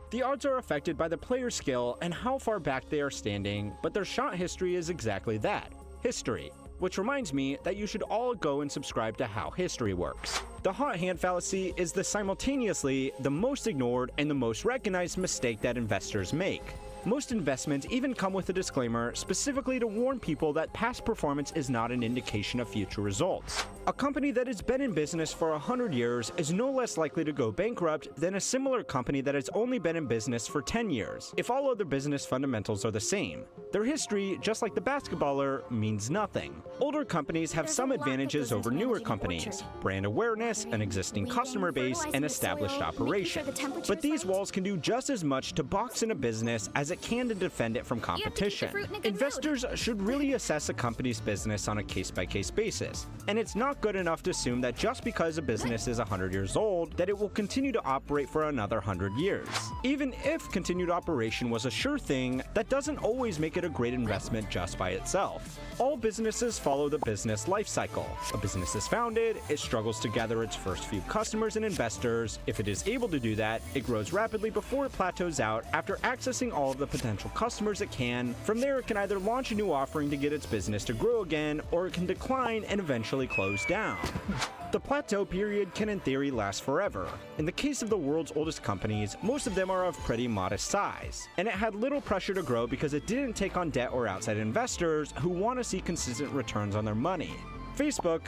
The odds are affected by the player's skill and how far back they are standing, but their shot history is exactly that, history. Which reminds me that you should all go and subscribe to How History Works. The hot hand fallacy is simultaneously the most ignored and the most recognized mistake that investors make. Most investments even come with a disclaimer specifically to warn people that past performance is not an indication of future results. A company that has been in business for 100 years is no less likely to go bankrupt than a similar company that has only been in business for 10 years, if all other business fundamentals are the same. Their history, just like the basketballer, means nothing. Older companies have some advantages over newer companies: brand awareness, an existing customer base, and established operations. But these walls can do just as much to box in a business as it can to defend it from competition. Investors should really assess a company's business on a case-by-case basis, and it's not not good enough to assume that just because a business is 100 years old, that it will continue to operate for another 100 years. Even if continued operation was a sure thing, that doesn't always make it a great investment just by itself. All businesses follow the business life cycle. A business is founded, it struggles to gather its first few customers and investors. If it is able to do that, it grows rapidly before it plateaus out after accessing all of the potential customers it can. From there, it can either launch a new offering to get its business to grow again, or it can decline and eventually close down. The plateau period can in theory last forever. In the case of the world's oldest companies, most of them are of pretty modest size, and it had little pressure to grow because it didn't take on debt or outside investors who want to see consistent returns on their money. Facebook,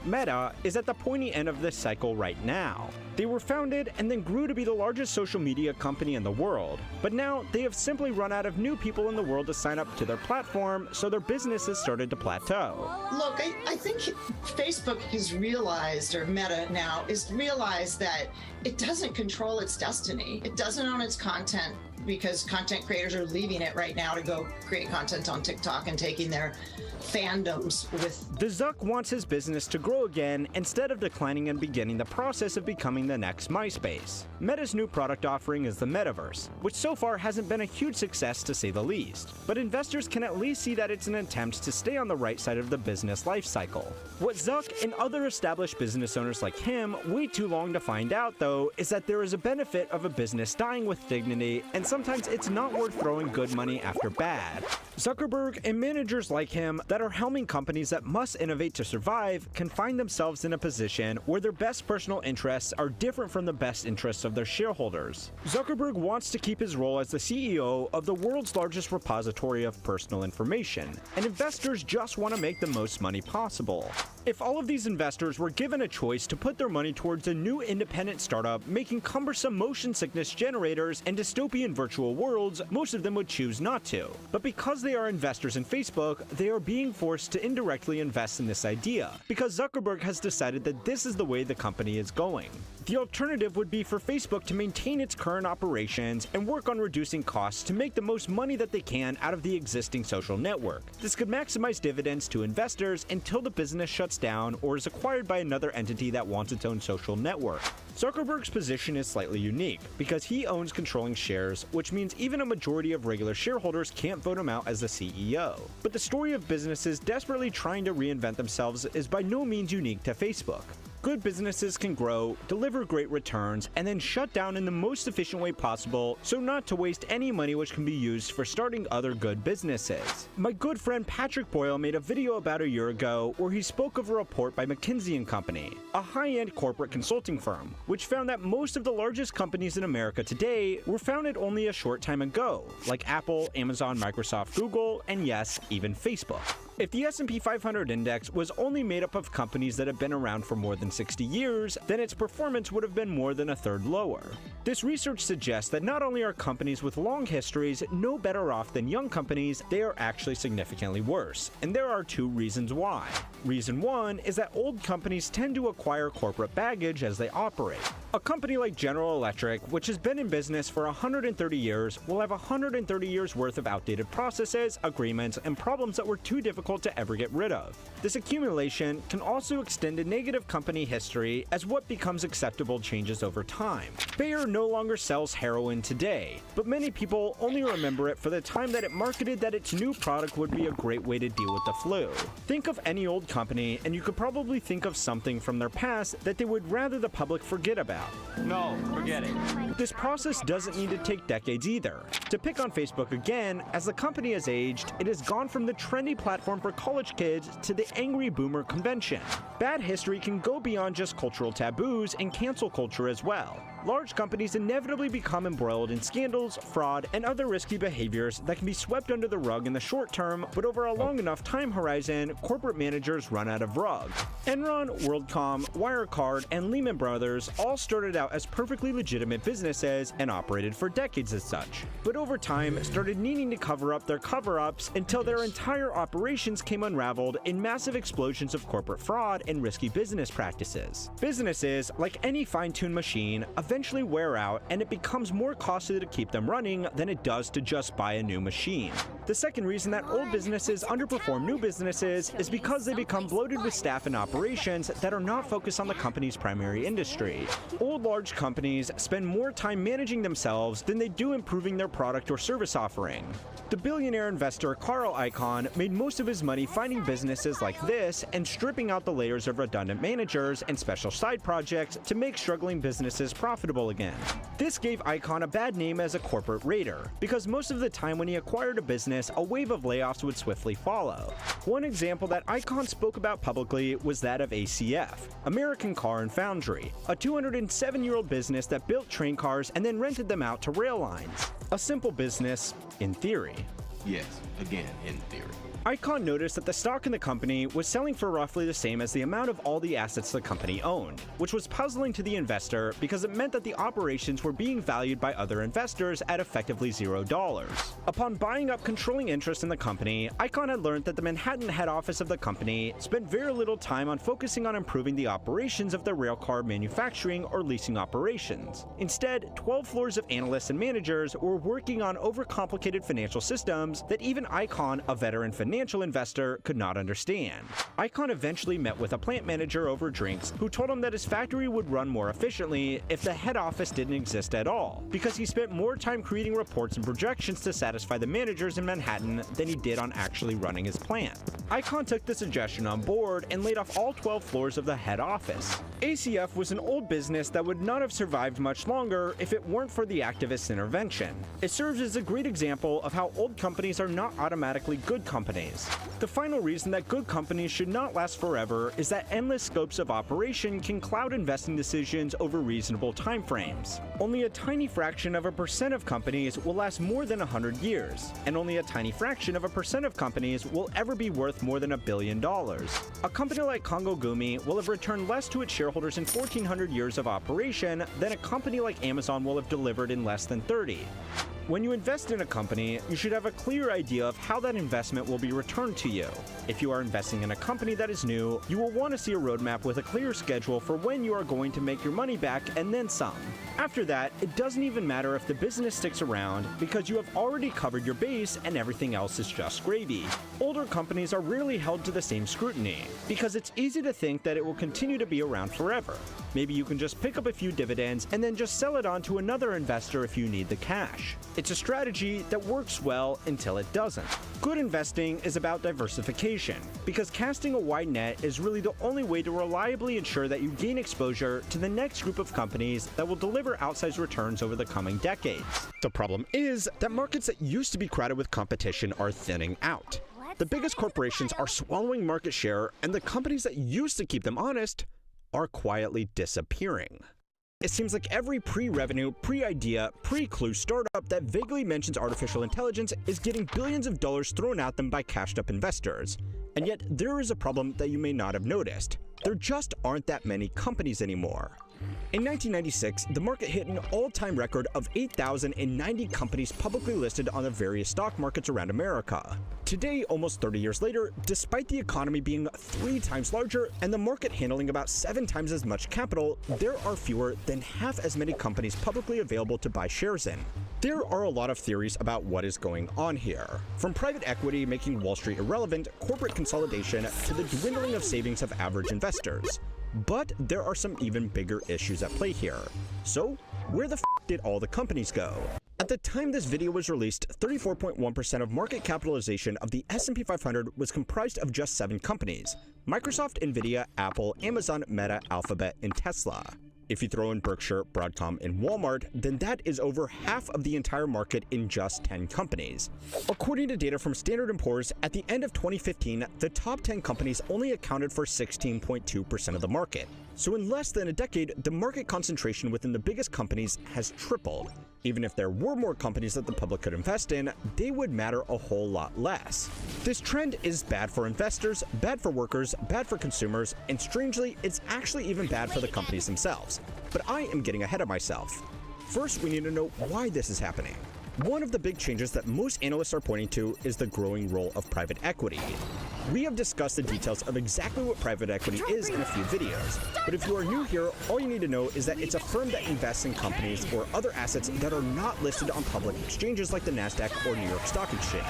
Meta, is at the pointy end of this cycle right now. They were founded and then grew to be the largest social media company in the world, but now they have simply run out of new people in the world to sign up to their platform, so their business has started to plateau. Look, I think Facebook has realized, or Meta now, is realized that it doesn't control its destiny. It doesn't own its content, because content creators are leaving it right now to go create content on TikTok and taking their fandoms with. The Zuck wants his business to grow again instead of declining and beginning the process of becoming the next MySpace. Meta's new product offering is the Metaverse, which so far hasn't been a huge success to say the least. But investors can at least see that it's an attempt to stay on the right side of the business life cycle. What Zuck and other established business owners like him wait too long to find out, though, is that there is a benefit of a business dying with dignity, and sometimes it's not worth throwing good money after bad. Zuckerberg and managers like him that are helming companies that must innovate to survive can find themselves in a position where their best personal interests are different from the best interests of their shareholders. Zuckerberg wants to keep his role as the CEO of the world's largest repository of personal information, and investors just want to make the most money possible. If all of these investors were given a choice to put their money towards a new independent startup making cumbersome motion sickness generators and dystopian virtual worlds, most of them would choose not to. But because they are investors in Facebook, they are being forced to indirectly invest in this idea, because Zuckerberg has decided that this is the way the company is going. The alternative would be for Facebook to maintain its current operations and work on reducing costs to make the most money that they can out of the existing social network. This could maximize dividends to investors until the business shuts down or is acquired by another entity that wants its own social network. Zuckerberg's position is slightly unique because he owns controlling shares, which means even a majority of regular shareholders can't vote him out as the CEO. But the story of businesses desperately trying to reinvent themselves is by no means unique to Facebook. Good businesses can grow, deliver great returns, and then shut down in the most efficient way possible so not to waste any money which can be used for starting other good businesses. My good friend Patrick Boyle made a video about a year ago where he spoke of a report by McKinsey & Company, a high-end corporate consulting firm, which found that most of the largest companies in America today were founded only a short time ago, like Apple, Amazon, Microsoft, Google, and yes, even Facebook. If the S&P 500 index was only made up of companies that have been around for more than 60 years, then its performance would have been more than a third lower. This research suggests that not only are companies with long histories no better off than young companies, they are actually significantly worse. And there are two reasons why. Reason one is that old companies tend to acquire corporate baggage as they operate. A company like General Electric, which has been in business for 130 years, will have 130 years worth of outdated processes, agreements, and problems that were too difficult to ever get rid of. This accumulation can also extend a negative company history as what becomes acceptable changes over time. Bayer no longer sells heroin today, but many people only remember it for the time that it marketed that its new product would be a great way to deal with the flu. Think of any old company and you could probably think of something from their past that they would rather the public forget about. No, forget it. This process doesn't need to take decades either. To pick on Facebook again, as the company has aged, it has gone from the trendy platform for college kids to the angry boomer convention. Bad history can go beyond just cultural taboos and cancel culture as well. Large companies inevitably become embroiled in scandals, fraud, and other risky behaviors that can be swept under the rug in the short term, but over a long enough time horizon, corporate managers run out of rug. Enron, WorldCom, Wirecard, and Lehman Brothers all started out as perfectly legitimate businesses and operated for decades as such, but over time started needing to cover up their cover-ups until their entire operations came unraveled in massive explosions of corporate fraud and risky business practices. Businesses, like any fine-tuned machine, eventually eventually wear out, and it becomes more costly to keep them running than it does to just buy a new machine. The second reason that old businesses underperform new businesses is because they become bloated with staff and operations that are not focused on the company's primary industry. Old large companies spend more time managing themselves than they do improving their product or service offering. The billionaire investor Carl Icahn made most of his money finding businesses like this and stripping out the layers of redundant managers and special side projects to make struggling businesses profitable again. This gave Icahn a bad name as a corporate raider, because most of the time when he acquired a business, a wave of layoffs would swiftly follow. One example that Icahn spoke about publicly was that of ACF, American Car and Foundry, a 207-year-old business that built train cars and then rented them out to rail lines. A simple business, in theory. Yes, again, in theory. Icahn noticed that the stock in the company was selling for roughly the same as the amount of all the assets the company owned, which was puzzling to the investor because it meant that the operations were being valued by other investors at effectively $0. Upon buying up controlling interest in the company, Icahn had learned that the Manhattan head office of the company spent very little time on focusing on improving the operations of the railcar manufacturing or leasing operations. Instead, 12 floors of analysts and managers were working on overcomplicated financial systems that even Icahn, a veteran financial investor, could not understand. Icahn eventually met with a plant manager over drinks who told him that his factory would run more efficiently if the head office didn't exist at all, because he spent more time creating reports and projections to satisfy the managers in Manhattan than he did on actually running his plant. Icahn took the suggestion on board and laid off all 12 floors of the head office. ACF was an old business that would not have survived much longer if it weren't for the activists' intervention. It serves as a great example of how old companies are not automatically good companies. The final reason that good companies should not last forever is that endless scopes of operation can cloud investing decisions over reasonable timeframes. Only a tiny fraction of a percent of companies will last more than 100 years, and only a tiny fraction of a percent of companies will ever be worth more than $1 billion. A company like Congo Gumi will have returned less to its shareholders in 1,400 years of operation than a company like Amazon will have delivered in less than 30. When you invest in a company, you should have a clear idea of how that investment will be returned to you. If you are investing in a company that is new, you will want to see a roadmap with a clear schedule for when you are going to make your money back and then some. After that, it doesn't even matter if the business sticks around because you have already covered your base and everything else is just gravy. Older companies are rarely held to the same scrutiny because it's easy to think that it will continue to be around forever. Maybe you can just pick up a few dividends and then just sell it on to another investor if you need the cash. It's a strategy that works well until it doesn't. Good investing is about diversification, because casting a wide net is really the only way to reliably ensure that you gain exposure to the next group of companies that will deliver outsized returns over the coming decades. The problem is that markets that used to be crowded with competition are thinning out. The biggest corporations are swallowing market share, and the companies that used to keep them honest are quietly disappearing. It seems like every pre-revenue, pre-idea, pre-clue startup that vaguely mentions artificial intelligence is getting billions of dollars thrown at them by cashed-up investors. And yet, there is a problem that you may not have noticed. There just aren't that many companies anymore. In 1996, the market hit an all-time record of 8,090 companies publicly listed on the various stock markets around America. Today, almost 30 years later, despite the economy being 3 times larger and the market handling about 7 times as much capital, there are fewer than half as many companies publicly available to buy shares in. There are a lot of theories about what is going on here, from private equity making Wall Street irrelevant, corporate consolidation, to the dwindling of savings of average investors. But there are some even bigger issues at play here. So, where the f did all the companies go? At the time this video was released, 34.1% of market capitalization of the S&P 500 was comprised of just 7 companies: Microsoft, Nvidia, Apple, Amazon, Meta, Alphabet, and Tesla. If you throw in Berkshire, Broadcom, and Walmart, then that is over half of the entire market in just 10 companies. According to data from Standard & Poor's, at the end of 2015, the top 10 companies only accounted for 16.2% of the market. So in less than a decade, the market concentration within the biggest companies has tripled. Even if there were more companies that the public could invest in, they would matter a whole lot less. This trend is bad for investors, bad for workers, bad for consumers, and strangely, it's actually even bad for the companies themselves. But I am getting ahead of myself. First, we need to know why this is happening. One of the big changes that most analysts are pointing to is the growing role of private equity. We have discussed the details of exactly what private equity is in a few videos, but if you are new here, all you need to know is that it's a firm that invests in companies or other assets that are not listed on public exchanges like the NASDAQ or New York Stock Exchange.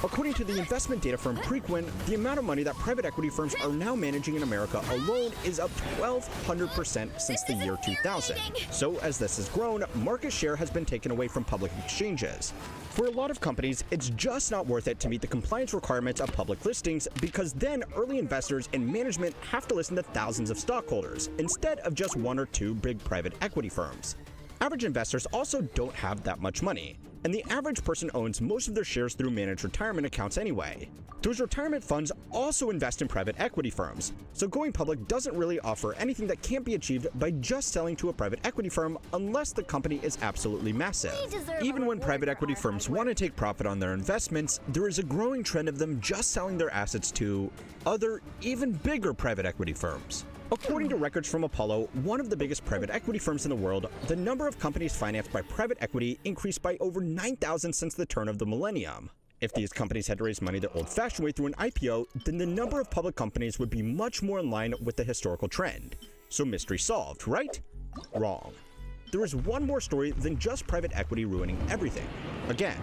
According to the investment data firm Preqin, the amount of money that private equity firms are now managing in America alone is up 1,200% since the year 2000. So as this has grown, market share has been taken away from public exchanges. For a lot of companies, it's just not worth it to meet the compliance requirements of public listings because then early investors and management have to listen to thousands of stockholders instead of just one or two big private equity firms. Average investors also don't have that much money, and the average person owns most of their shares through managed retirement accounts anyway. Those retirement funds also invest in private equity firms, so going public doesn't really offer anything that can't be achieved by just selling to a private equity firm unless the company is absolutely massive. Even when private equity firms want to take profit on their investments, there is a growing trend of them just selling their assets to other, even bigger private equity firms. According to records from Apollo, one of the biggest private equity firms in the world, the number of companies financed by private equity increased by over 9,000 since the turn of the millennium. If these companies had to raise money the old-fashioned way through an IPO, then the number of public companies would be much more in line with the historical trend. So mystery solved, right? Wrong. There is one more story than just private equity ruining everything. Again,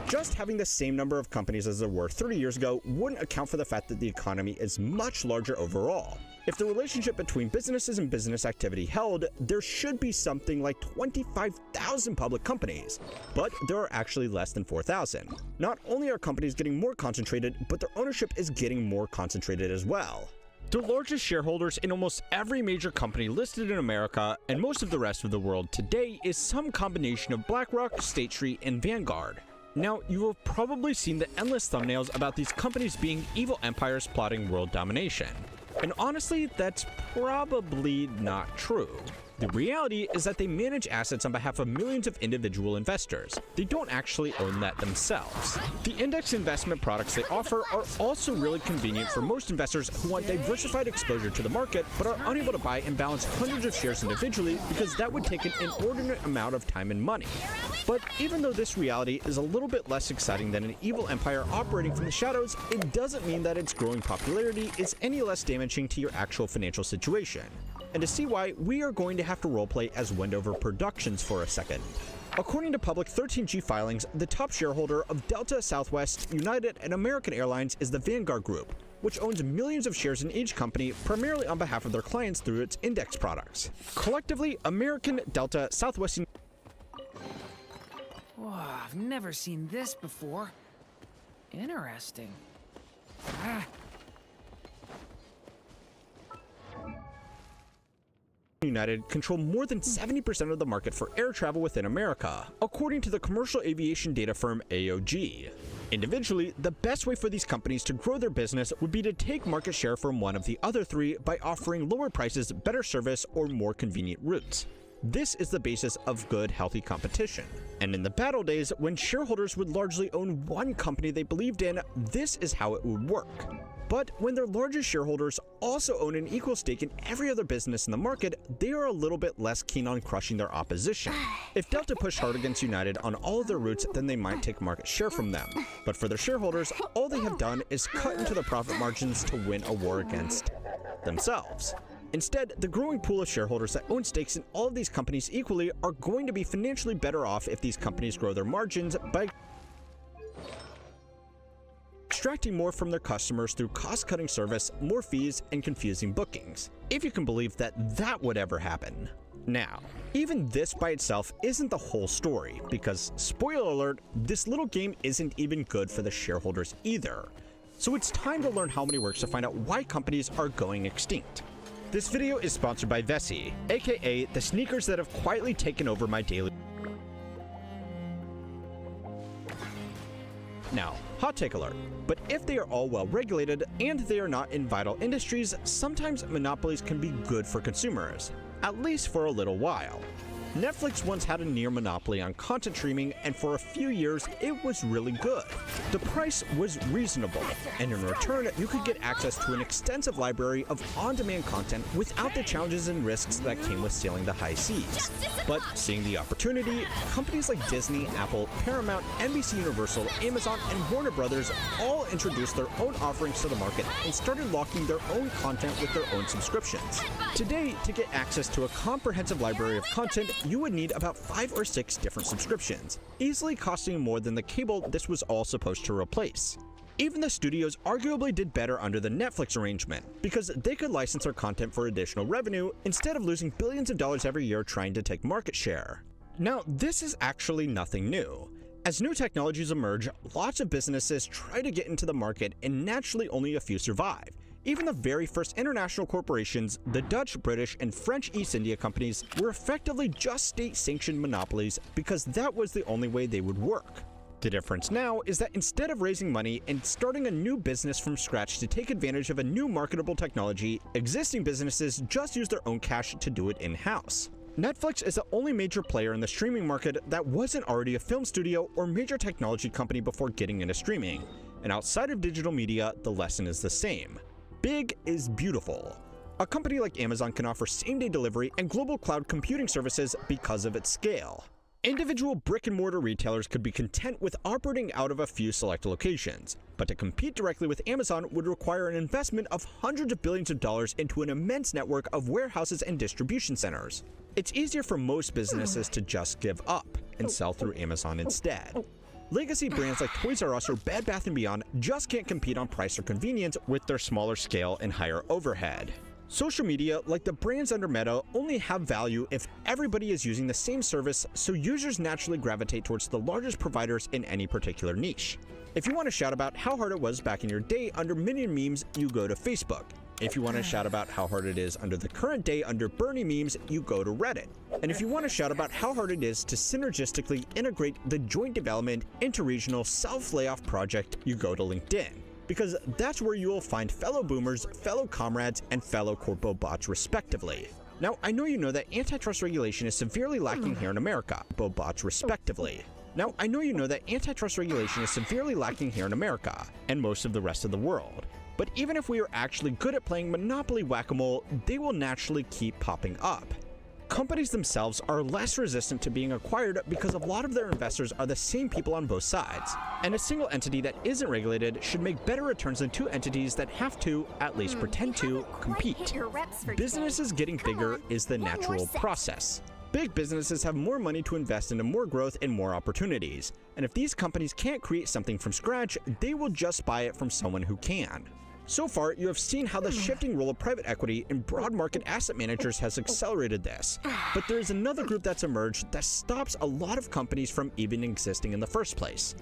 just having the same number of companies as there were 30 years ago wouldn't account for the fact that the economy is much larger overall. If the relationship between businesses and business activity held, there should be something like 25,000 public companies, but there are actually less than 4,000. Not only are companies getting more concentrated, but their ownership is getting more concentrated as well. The largest shareholders in almost every major company listed in America and most of the rest of the world today is some combination of BlackRock, State Street, and Vanguard. Now, you have probably seen the endless thumbnails about these companies being evil empires plotting world domination. And honestly, that's probably not true. The reality is that they manage assets on behalf of millions of individual investors. They don't actually own that themselves. The index investment products they offer are also really convenient for most investors who want diversified exposure to the market but are unable to buy and balance hundreds of shares individually because that would take an inordinate amount of time and money. But even though this reality is a little bit less exciting than an evil empire operating from the shadows, it doesn't mean that its growing popularity is any less damaging to your actual financial situation. And to see why, we are going to have to roleplay as Wendover Productions for a second. According to public 13G filings, the top shareholder of Delta, Southwest, United, and American Airlines is the Vanguard Group, which owns millions of shares in each company primarily on behalf of their clients through its index products. Collectively, American, Delta, Southwest, Whoa, I've never seen this before. Interesting. United control more than 70% of the market for air travel within America, according to the commercial aviation data firm AOG. Individually, the best way for these companies to grow their business would be to take market share from one of the other three by offering lower prices, better service, or more convenient routes. This is the basis of good, healthy competition. And in the battle days, when shareholders would largely own one company they believed in, this is how it would work. But when their largest shareholders also own an equal stake in every other business in the market, they are a little bit less keen on crushing their opposition. If Delta pushed hard against United on all of their routes, then they might take market share from them. But for their shareholders, all they have done is cut into the profit margins to win a war against themselves. Instead, the growing pool of shareholders that own stakes in all of these companies equally are going to be financially better off if these companies grow their margins by extracting more from their customers through cost-cutting service, more fees, and confusing bookings. If you can believe that that would ever happen. Now, even this by itself isn't the whole story, because, spoiler alert, this little game isn't even good for the shareholders either. So it's time to learn how money works to find out why companies are going extinct. This video is sponsored by Vessi, aka the sneakers that have quietly taken over my daily. Now, hot take alert, but if they are all well regulated and they are not in vital industries, sometimes monopolies can be good for consumers, at least for a little while. Netflix once had a near monopoly on content streaming, and for a few years, it was really good. The price was reasonable, and in return, you could get access to an extensive library of on-demand content without the challenges and risks that came with sailing the high seas. But seeing the opportunity, companies like Disney, Apple, Paramount, NBC Universal, Amazon, and Warner Brothers all introduced their own offerings to the market and started locking their own content with their own subscriptions. Today, to get access to a comprehensive library of content, you would need about 5 or 6 different subscriptions, easily costing more than the cable this was all supposed to replace. Even the studios arguably did better under the Netflix arrangement, because they could license their content for additional revenue instead of losing billions of dollars every year trying to take market share. Now, this is actually nothing new. As new technologies emerge, lots of businesses try to get into the market and naturally only a few survive. Even the very first international corporations, the Dutch, British, and French East India companies, were effectively just state-sanctioned monopolies because that was the only way they would work. The difference now is that instead of raising money and starting a new business from scratch to take advantage of a new marketable technology, existing businesses just use their own cash to do it in-house. Netflix is the only major player in the streaming market that wasn't already a film studio or major technology company before getting into streaming. And outside of digital media, the lesson is the same. Big is beautiful. A company like Amazon can offer same-day delivery and global cloud computing services because of its scale. Individual brick-and-mortar retailers could be content with operating out of a few select locations, but to compete directly with Amazon would require an investment of hundreds of billions of dollars into an immense network of warehouses and distribution centers. It's easier for most businesses to just give up and sell through Amazon instead. Legacy brands like Toys R Us or Bed Bath & Beyond just can't compete on price or convenience with their smaller scale and higher overhead. Social media, like the brands under Meta, only have value if everybody is using the same service, so users naturally gravitate towards the largest providers in any particular niche. If you want to shout about how hard it was back in your day under Minion memes, you go to Facebook. If you want to shout about how hard it is under the current day under Bernie memes, you go to Reddit. And if you want to shout about how hard it is to synergistically integrate the joint development interregional self-layoff project, you go to LinkedIn. Because that's where you will find fellow boomers, fellow comrades, and fellow corpo bots respectively. Now, I know you know that antitrust regulation is severely lacking here in America, bots respectively. Now, I know you know that antitrust regulation is severely lacking here in America, and most of the rest of the world. But even if we are actually good at playing Monopoly Whack-A-Mole, they will naturally keep popping up. Companies themselves are less resistant to being acquired because a lot of their investors are the same people on both sides, and a single entity that isn't regulated should make better returns than two entities that have to, at least pretend to, compete. Businesses getting bigger is the natural process. Big businesses have more money to invest into more growth and more opportunities, and if these companies can't create something from scratch, they will just buy it from someone who can. So far, you have seen how the shifting role of private equity and broad market asset managers has accelerated this. But there is another group that's emerged that stops a lot of companies from even existing in the first place.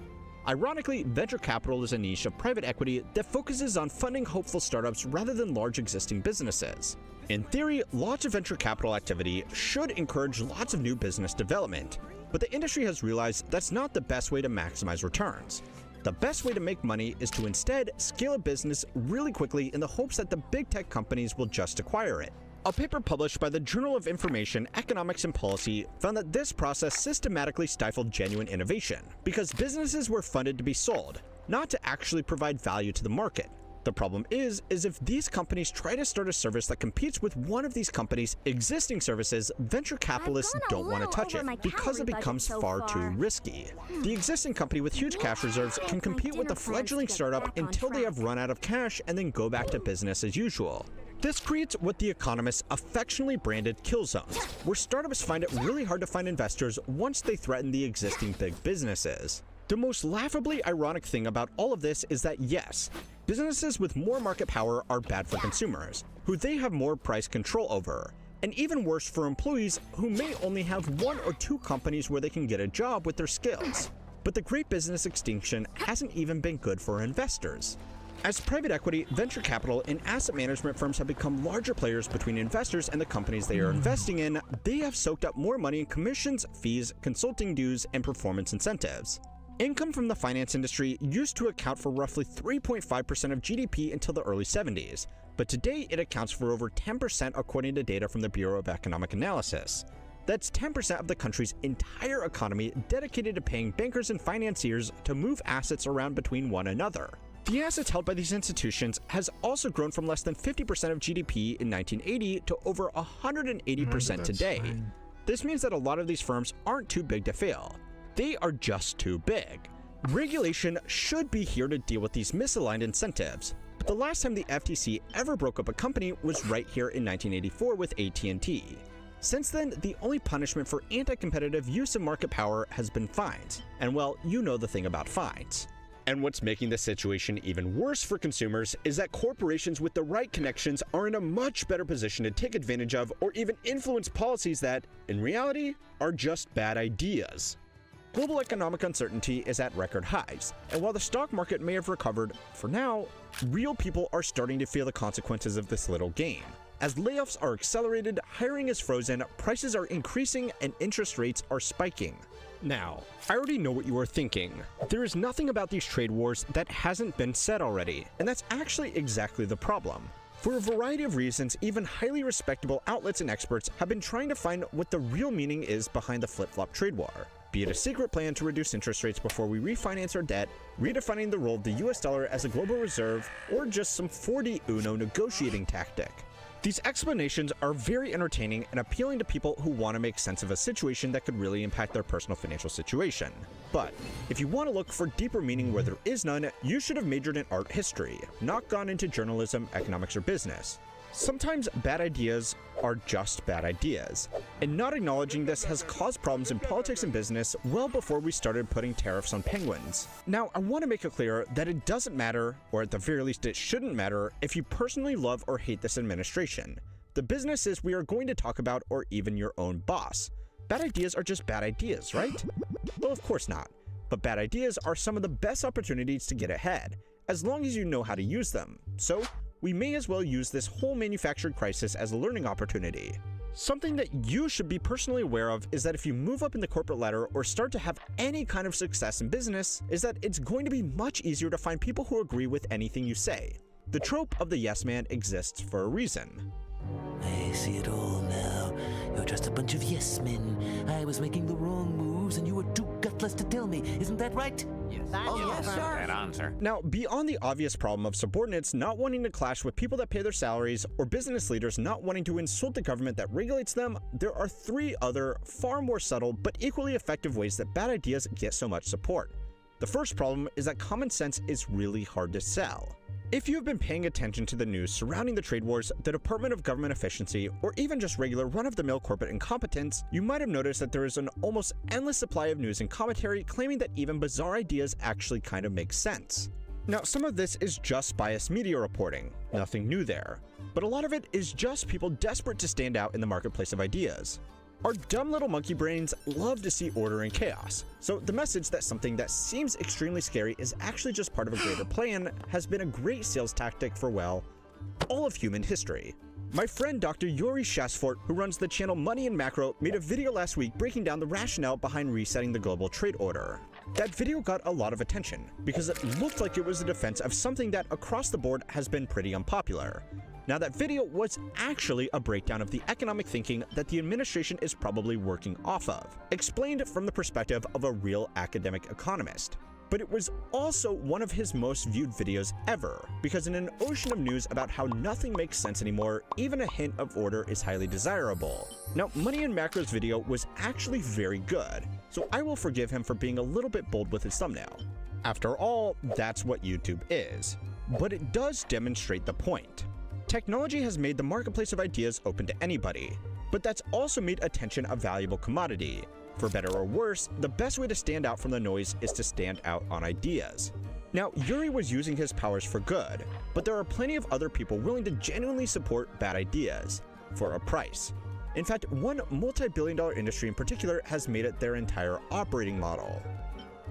Ironically, venture capital is a niche of private equity that focuses on funding hopeful startups rather than large existing businesses. In theory, lots of venture capital activity should encourage lots of new business development, but the industry has realized that's not the best way to maximize returns. The best way to make money is to instead scale a business really quickly in the hopes that the big tech companies will just acquire it. A paper published by the Journal of Information, Economics and Policy found that this process systematically stifled genuine innovation because businesses were funded to be sold, not to actually provide value to the market. The problem is if these companies try to start a service that competes with one of these companies' existing services, venture capitalists don't want to touch it because it becomes far too risky. The existing company with huge cash reserves can compete with the fledgling startup until they have run out of cash and then go back to business as usual. This creates what the economists affectionately branded kill zones, where startups find it really hard to find investors once they threaten the existing big businesses. The most laughably ironic thing about all of this is that yes, businesses with more market power are bad for consumers, who they have more price control over, and even worse for employees who may only have 1 or 2 companies where they can get a job with their skills. But the great business extinction hasn't even been good for investors. As private equity, venture capital, and asset management firms have become larger players between investors and the companies they are investing in, they have soaked up more money in commissions, fees, consulting dues, and performance incentives. Income from the finance industry used to account for roughly 3.5% of GDP until the early 70s, but today it accounts for over 10% according to data from the Bureau of Economic Analysis. That's 10% of the country's entire economy dedicated to paying bankers and financiers to move assets around between one another. The assets held by these institutions has also grown from less than 50% of GDP in 1980 to over 180% today. This means that a lot of these firms aren't too big to fail. They are just too big. Regulation should be here to deal with these misaligned incentives. But the last time the FTC ever broke up a company was right here in 1984 with AT&T. Since then, the only punishment for anti-competitive use of market power has been fines. And well, you know the thing about fines. And what's making the situation even worse for consumers is that corporations with the right connections are in a much better position to take advantage of or even influence policies that, in reality, are just bad ideas. Global economic uncertainty is at record highs, and while the stock market may have recovered, for now, real people are starting to feel the consequences of this little game. As layoffs are accelerated, hiring is frozen, prices are increasing, and interest rates are spiking. Now, I already know what you are thinking. There is nothing about these trade wars that hasn't been said already, and that's actually exactly the problem. For a variety of reasons, even highly respectable outlets and experts have been trying to find what the real meaning is behind the flip-flop trade war. Be it a secret plan to reduce interest rates before we refinance our debt, redefining the role of the US dollar as a global reserve, or just some 4D Uno negotiating tactic. These explanations are very entertaining and appealing to people who want to make sense of a situation that could really impact their personal financial situation. But if you want to look for deeper meaning where there is none, you should have majored in art history, not gone into journalism, economics, or business. Sometimes bad ideas are just bad ideas, and not acknowledging this has caused problems in politics and business well before we started putting tariffs on penguins. Now, I want to make it clear that it doesn't matter, or at the very least it shouldn't matter, if you personally love or hate this administration. The businesses we are going to talk about, or even your own boss. Bad ideas are just bad ideas, right? Well, of course not. But bad ideas are some of the best opportunities to get ahead, as long as you know how to use them. So, we may as well use this whole manufactured crisis as a learning opportunity. Something that you should be personally aware of is that if you move up in the corporate ladder or start to have any kind of success in business, is that it's going to be much easier to find people who agree with anything you say. The trope of the yes man exists for a reason. I see it all now. You're just a bunch of yes men. I was making the wrong moves and you were too gutless to tell me. Isn't that right? Yes. Oh, yes, sir. That answer. Now, beyond the obvious problem of subordinates not wanting to clash with people that pay their salaries, or business leaders not wanting to insult the government that regulates them, there are three other, far more subtle but equally effective ways that bad ideas get so much support. The first problem is that common sense is really hard to sell. If you have been paying attention to the news surrounding the trade wars, the Department of Government Efficiency, or even just regular run-of-the-mill corporate incompetence, you might have noticed that there is an almost endless supply of news and commentary claiming that even bizarre ideas actually kind of make sense. Now, some of this is just biased media reporting, nothing new there, but a lot of it is just people desperate to stand out in the marketplace of ideas. Our dumb little monkey brains love to see order and chaos, so the message that something that seems extremely scary is actually just part of a greater plan has been a great sales tactic for, well, all of human history. My friend Dr. Yuri Shasfort, who runs the channel Money and Macro, made a video last week breaking down the rationale behind resetting the global trade order. That video got a lot of attention because it looked like it was a defense of something that across the board has been pretty unpopular. Now, that video was actually a breakdown of the economic thinking that the administration is probably working off of, explained from the perspective of a real academic economist. But it was also one of his most viewed videos ever, because in an ocean of news about how nothing makes sense anymore, even a hint of order is highly desirable. Now, Money and Macro's video was actually very good, so I will forgive him for being a little bit bold with his thumbnail. After all, that's what YouTube is. But it does demonstrate the point. Technology has made the marketplace of ideas open to anybody, but that's also made attention a valuable commodity. For better or worse, the best way to stand out from the noise is to stand out on ideas. Now, Yuri was using his powers for good, but there are plenty of other people willing to genuinely support bad ideas, for a price. In fact, one multi-billion-dollar industry in particular has made it their entire operating model.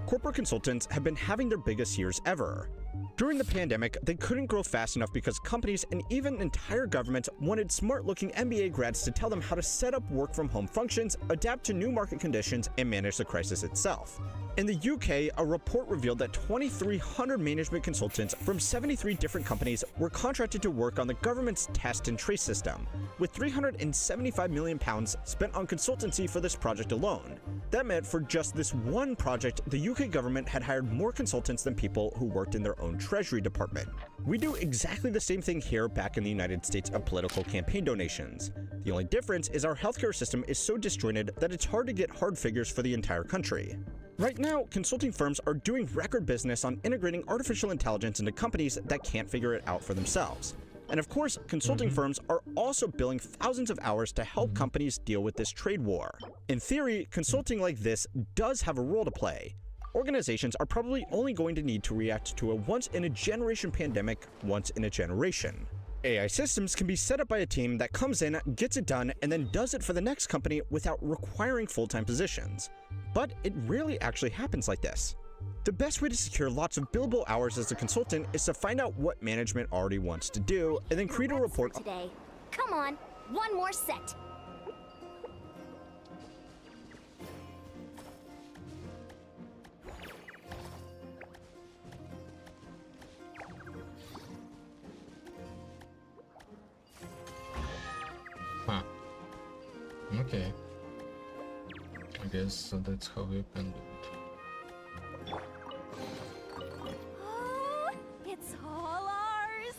Corporate consultants have been having their biggest years ever. During the pandemic, they couldn't grow fast enough because companies and even entire governments wanted smart-looking MBA grads to tell them how to set up work-from-home functions, adapt to new market conditions, and manage the crisis itself. In the UK, a report revealed that 2,300 management consultants from 73 different companies were contracted to work on the government's test and trace system, with £375 million spent on consultancy for this project alone. That meant for just this one project, the UK government had hired more consultants than people who worked in their own Treasury department. We do exactly the same thing here back in the United States of political campaign donations. The only difference is our healthcare system is so disjointed that it's hard to get hard figures for the entire country. Right now, consulting firms are doing record business on integrating artificial intelligence into companies that can't figure it out for themselves. And of course, consulting firms are also billing thousands of hours to help companies deal with this trade war. In theory, consulting like this does have a role to play. Organizations are probably only going to need to react to a once-in-a-generation pandemic once in a generation. AI systems can be set up by a team that comes in, gets it done, and then does it for the next company without requiring full-time positions. But it rarely actually happens like this. The best way to secure lots of billable hours as a consultant is to find out what management already wants to do, and then create a report. Today. Come on, one more set. Huh. Okay. I guess that's how we can do it. Oh, it's all ours.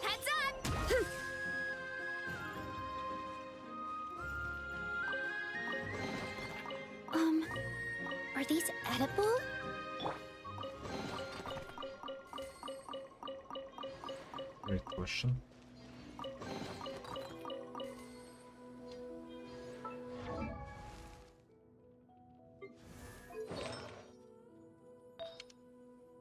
Heads up! Are these edible? Great question.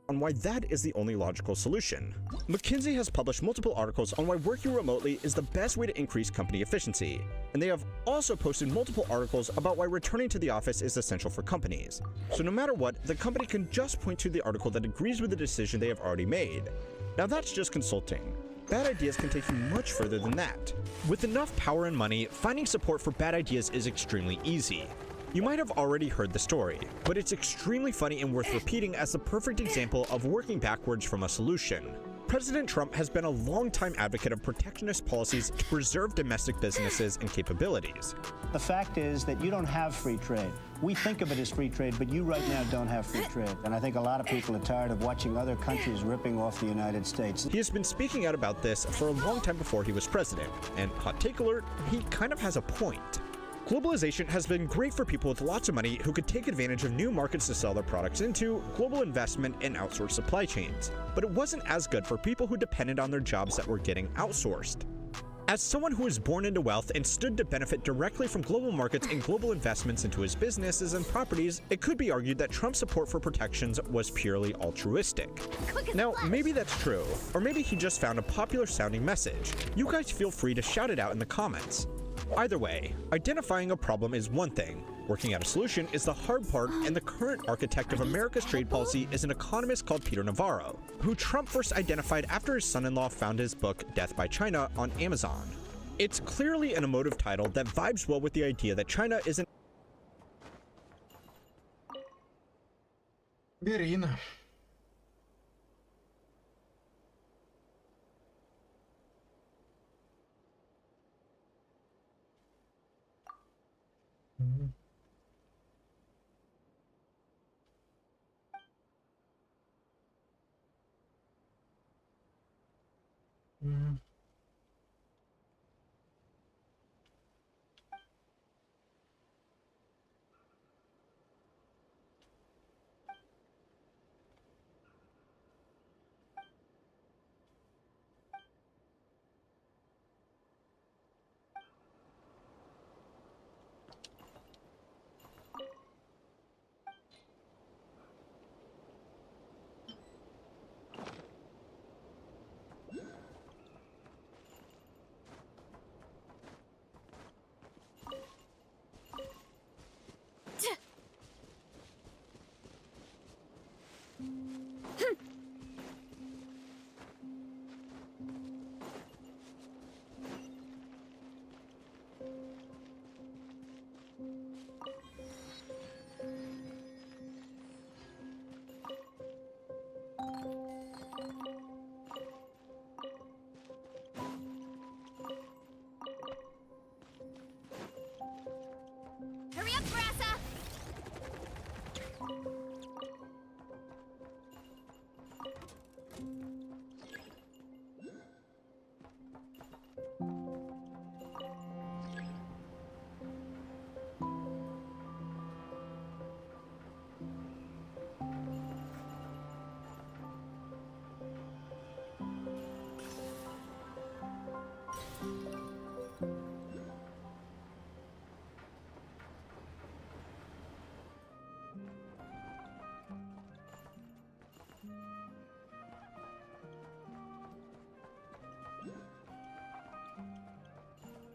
On why that is the only logical solution. McKinsey has published multiple articles on why working remotely is the best way to increase company efficiency, and they have also posted multiple articles about why returning to the office is essential for companies. So no matter what, the company can just point to the article that agrees with the decision they have already made. Now that's just consulting. Bad ideas can take you much further than that. With enough power and money, finding support for bad ideas is extremely easy. You might have already heard the story, but it's extremely funny and worth repeating as the perfect example of working backwards from a solution. President Trump has been a long-time advocate of protectionist policies to preserve domestic businesses and capabilities. The fact is that you don't have free trade. We think of it as free trade, but you right now don't have free trade. And I think a lot of people are tired of watching other countries ripping off the United States. He has been speaking out about this for a long time before he was president, and hot take alert, he kind of has a point. Globalization has been great for people with lots of money who could take advantage of new markets to sell their products into, global investment, and outsourced supply chains. But it wasn't as good for people who depended on their jobs that were getting outsourced. As someone who was born into wealth and stood to benefit directly from global markets and global investments into his businesses and properties, it could be argued that Trump's support for protections was purely altruistic. Now, maybe that's true, or maybe he just found a popular sounding message. You guys feel free to shout it out in the comments. Either way, identifying a problem is one thing. Working out a solution is the hard part, and the current architect of America's trade policy is an economist called Peter Navarro, who Trump first identified after his son-in-law found his book Death by China on Amazon. It's clearly an emotive title that vibes well with the idea that China is an Verina.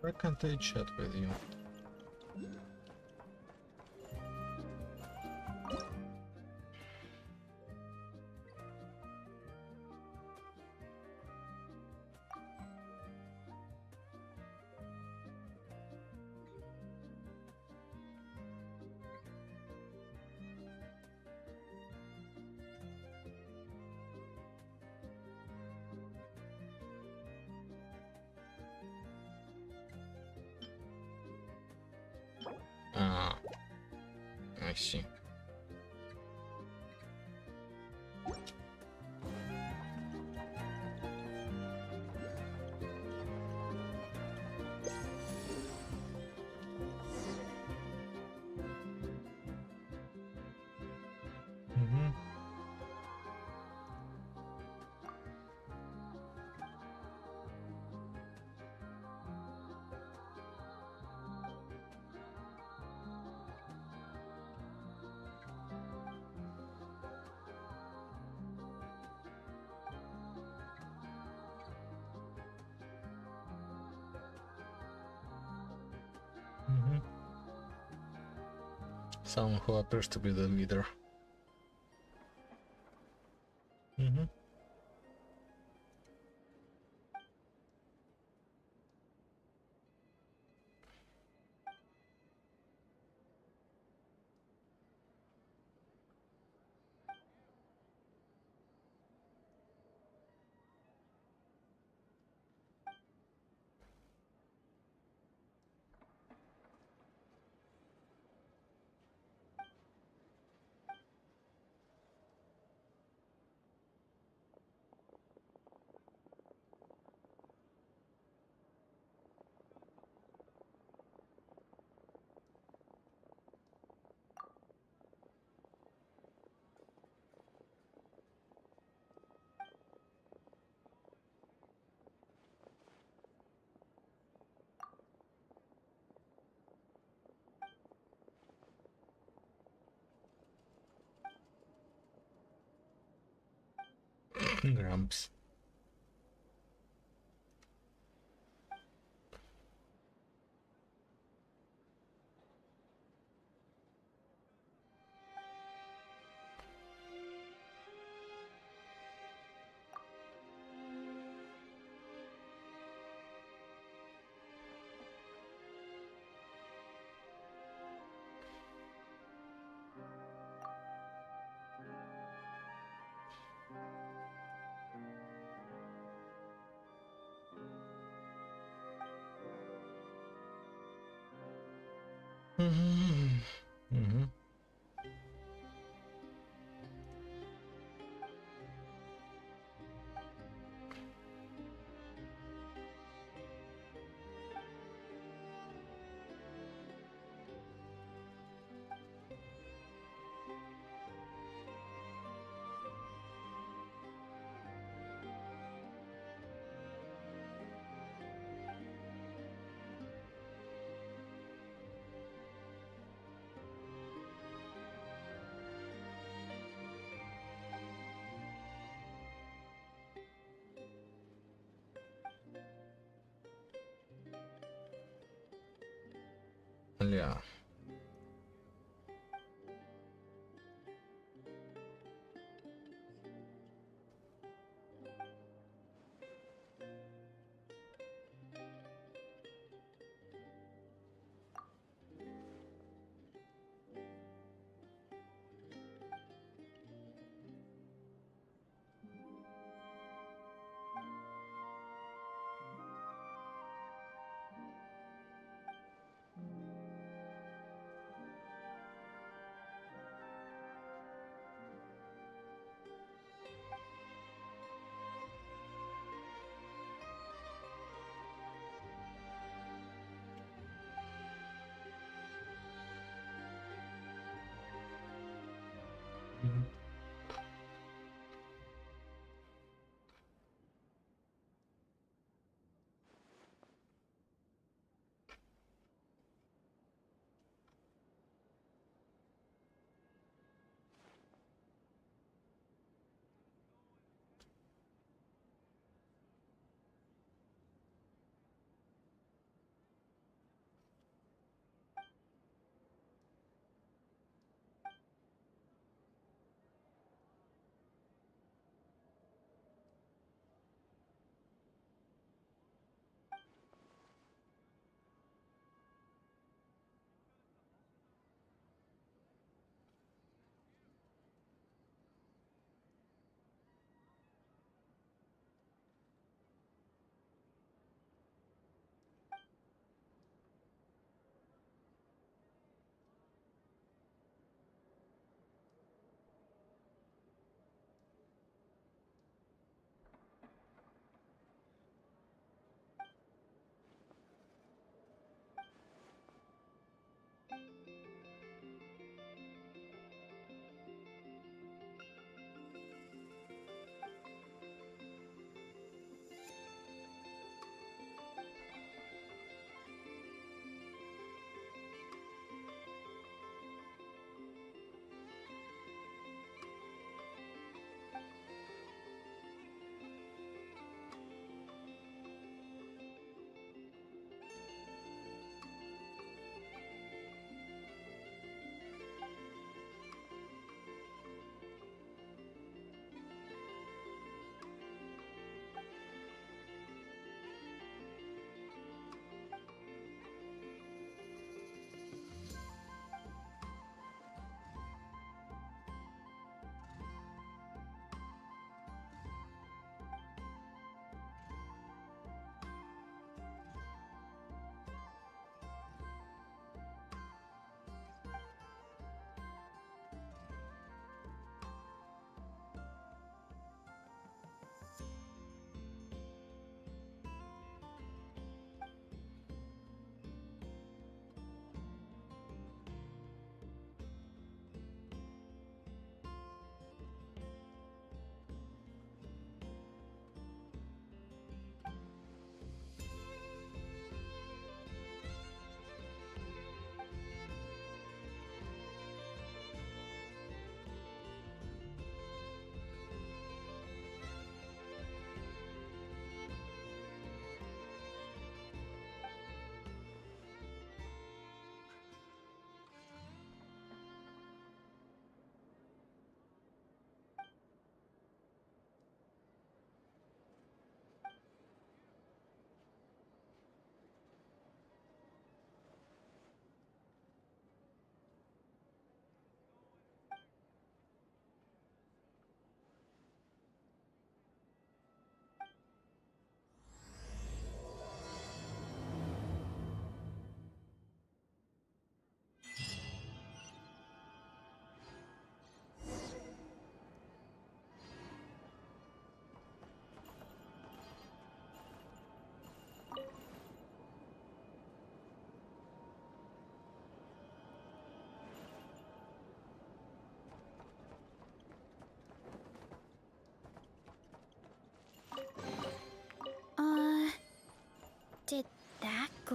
Why can't I chat with you? Ah, I see. Someone who appears to be the leader. Grumps. Yeah.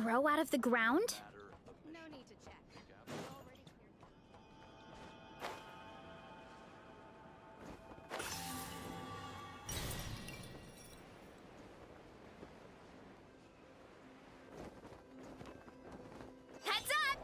grow out of the ground? No need to check. Heads up!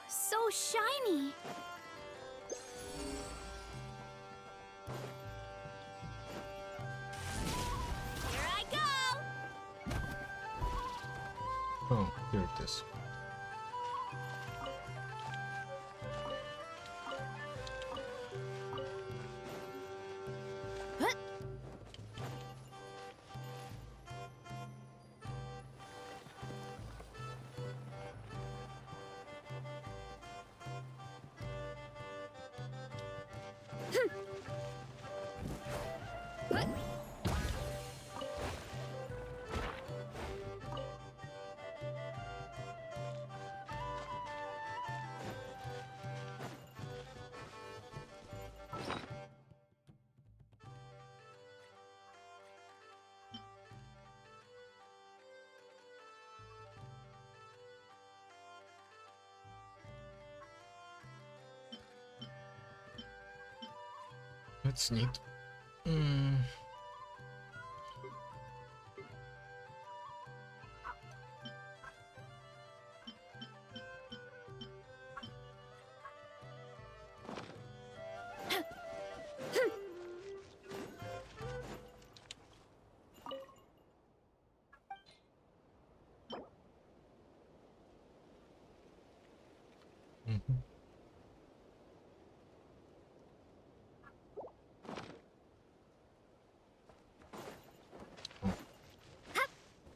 So shiny. Here I go. Oh, here it is. That's neat.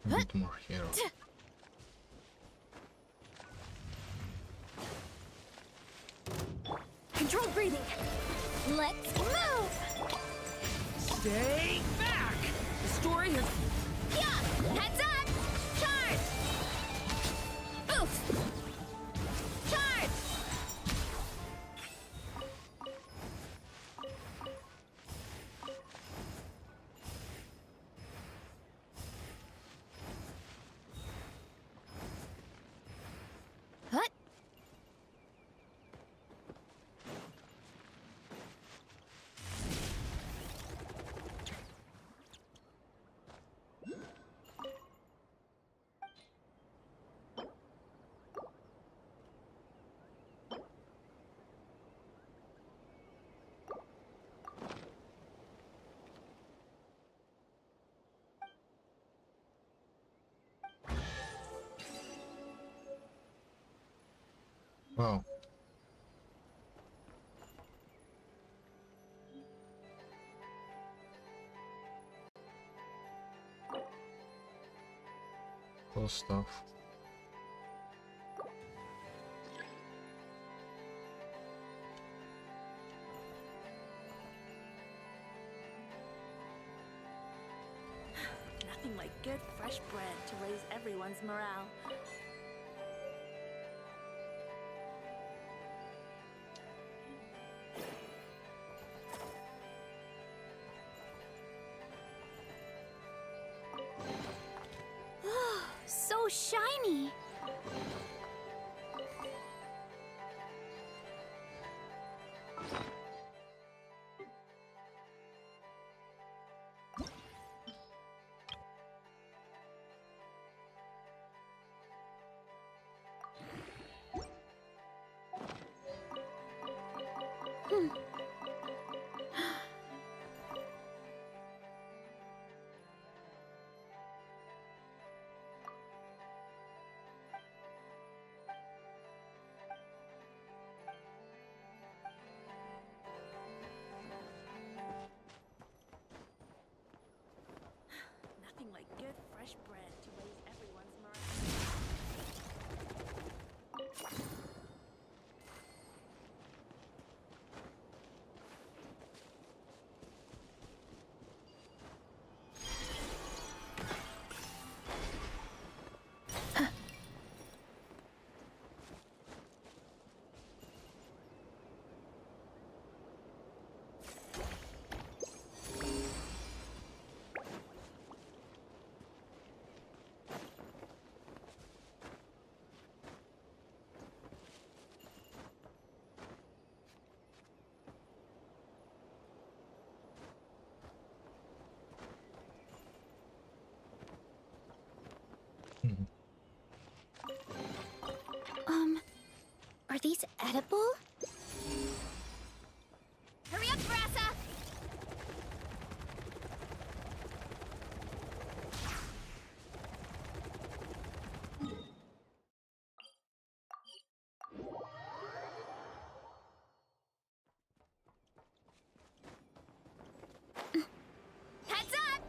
A bit more hero. Control breathing. Let's move. Stay back! The story has... Yeah! Heads up! Charge! Oof! Charge! Hut! Wow. Cool stuff. Nothing like good fresh bread to raise everyone's morale. So shiny. Nothing like good fresh bread to raise everyone's morale. edible? Hurry up, Grassa! Heads up!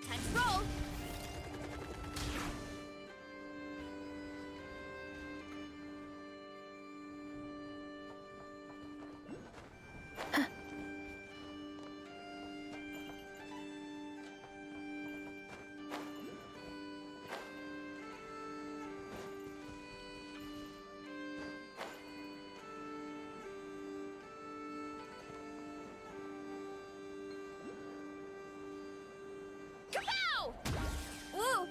Time to roll! Kapow! Ooh!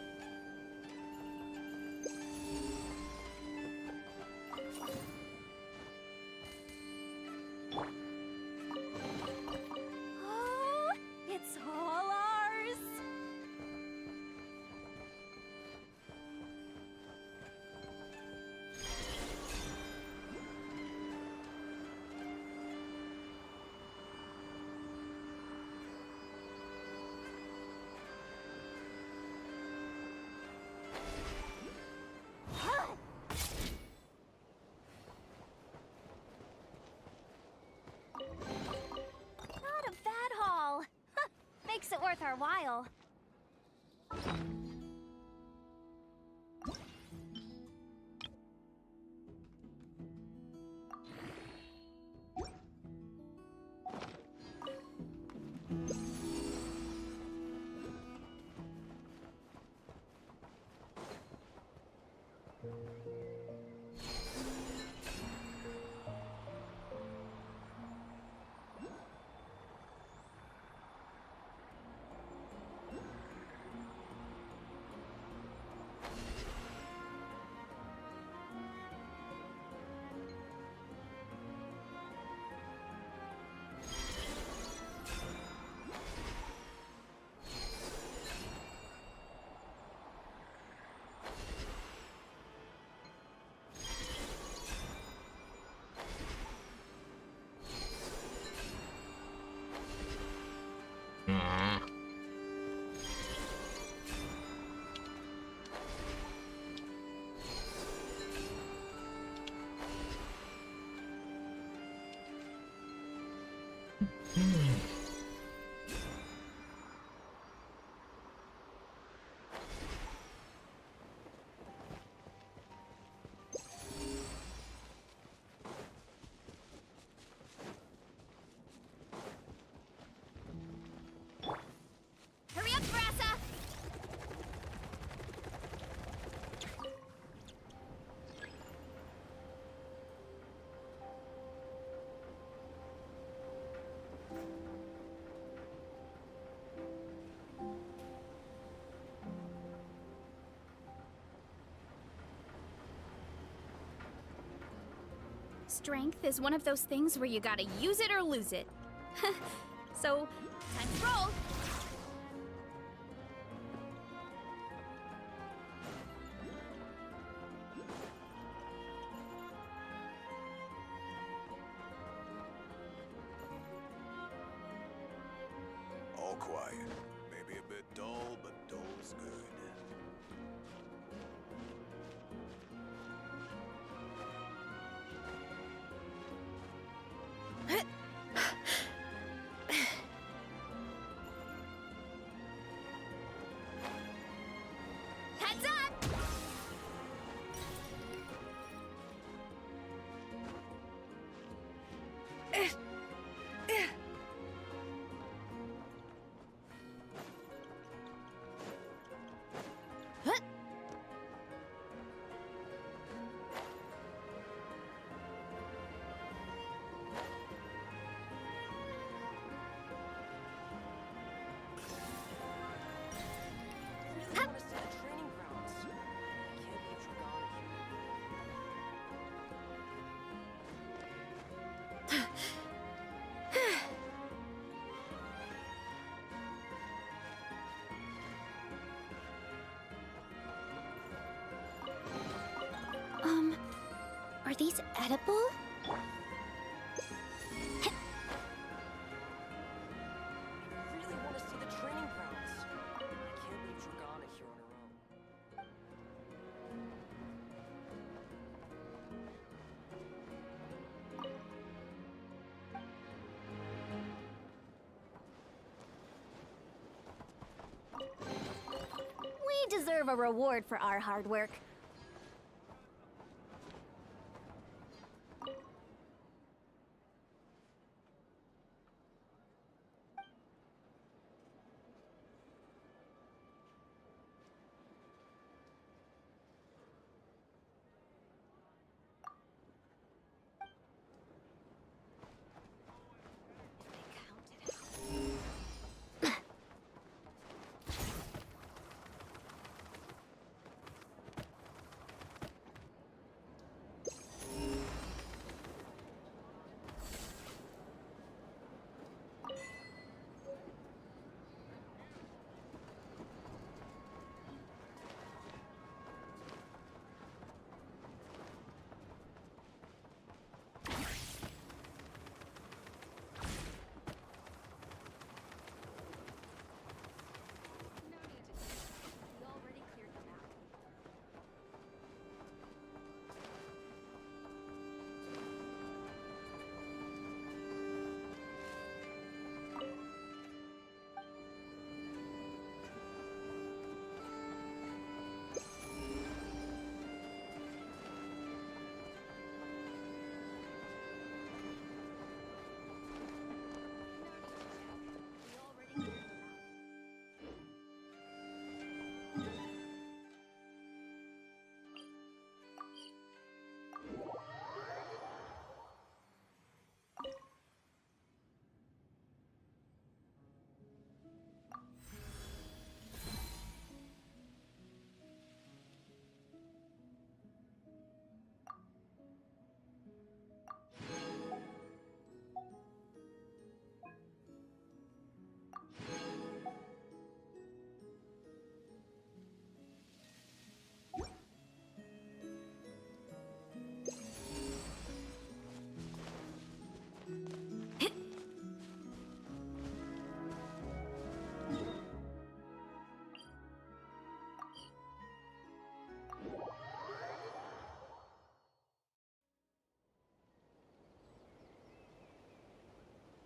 Oh, it's all ours! Not a bad haul. Makes it worth our while. Hurry up, Grassa! Strength is one of those things where you gotta use it or lose it. So, time to roll! All quiet. Maybe a bit dull, but dull's good. Heads up! these edible? Really want to see the training grounds. I can't leave Dragana here on her own. We deserve a reward for our hard work.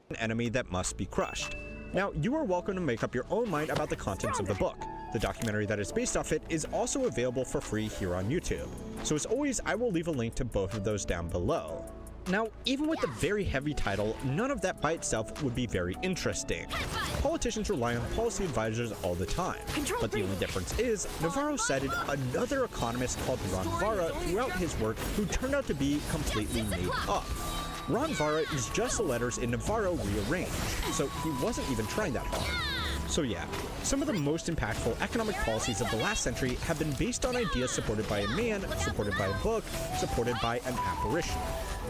An enemy that must be crushed. Now, you are welcome to make up your own mind about the contents of the book. The documentary that is based off it is also available for free here on YouTube. So as always, I will leave a link to both of those down below. Now, even with the very heavy title, none of that by itself would be very interesting. Politicians rely on policy advisors all the time, but the only difference is, Navarro cited another economist called Ron Vara throughout his work who turned out to be completely made up. Ron Vara is just the letters in Navarro rearranged, so he wasn't even trying that hard. So yeah, some of the most impactful economic policies of the last century have been based on ideas supported by a man, supported by a book, supported by an apparition.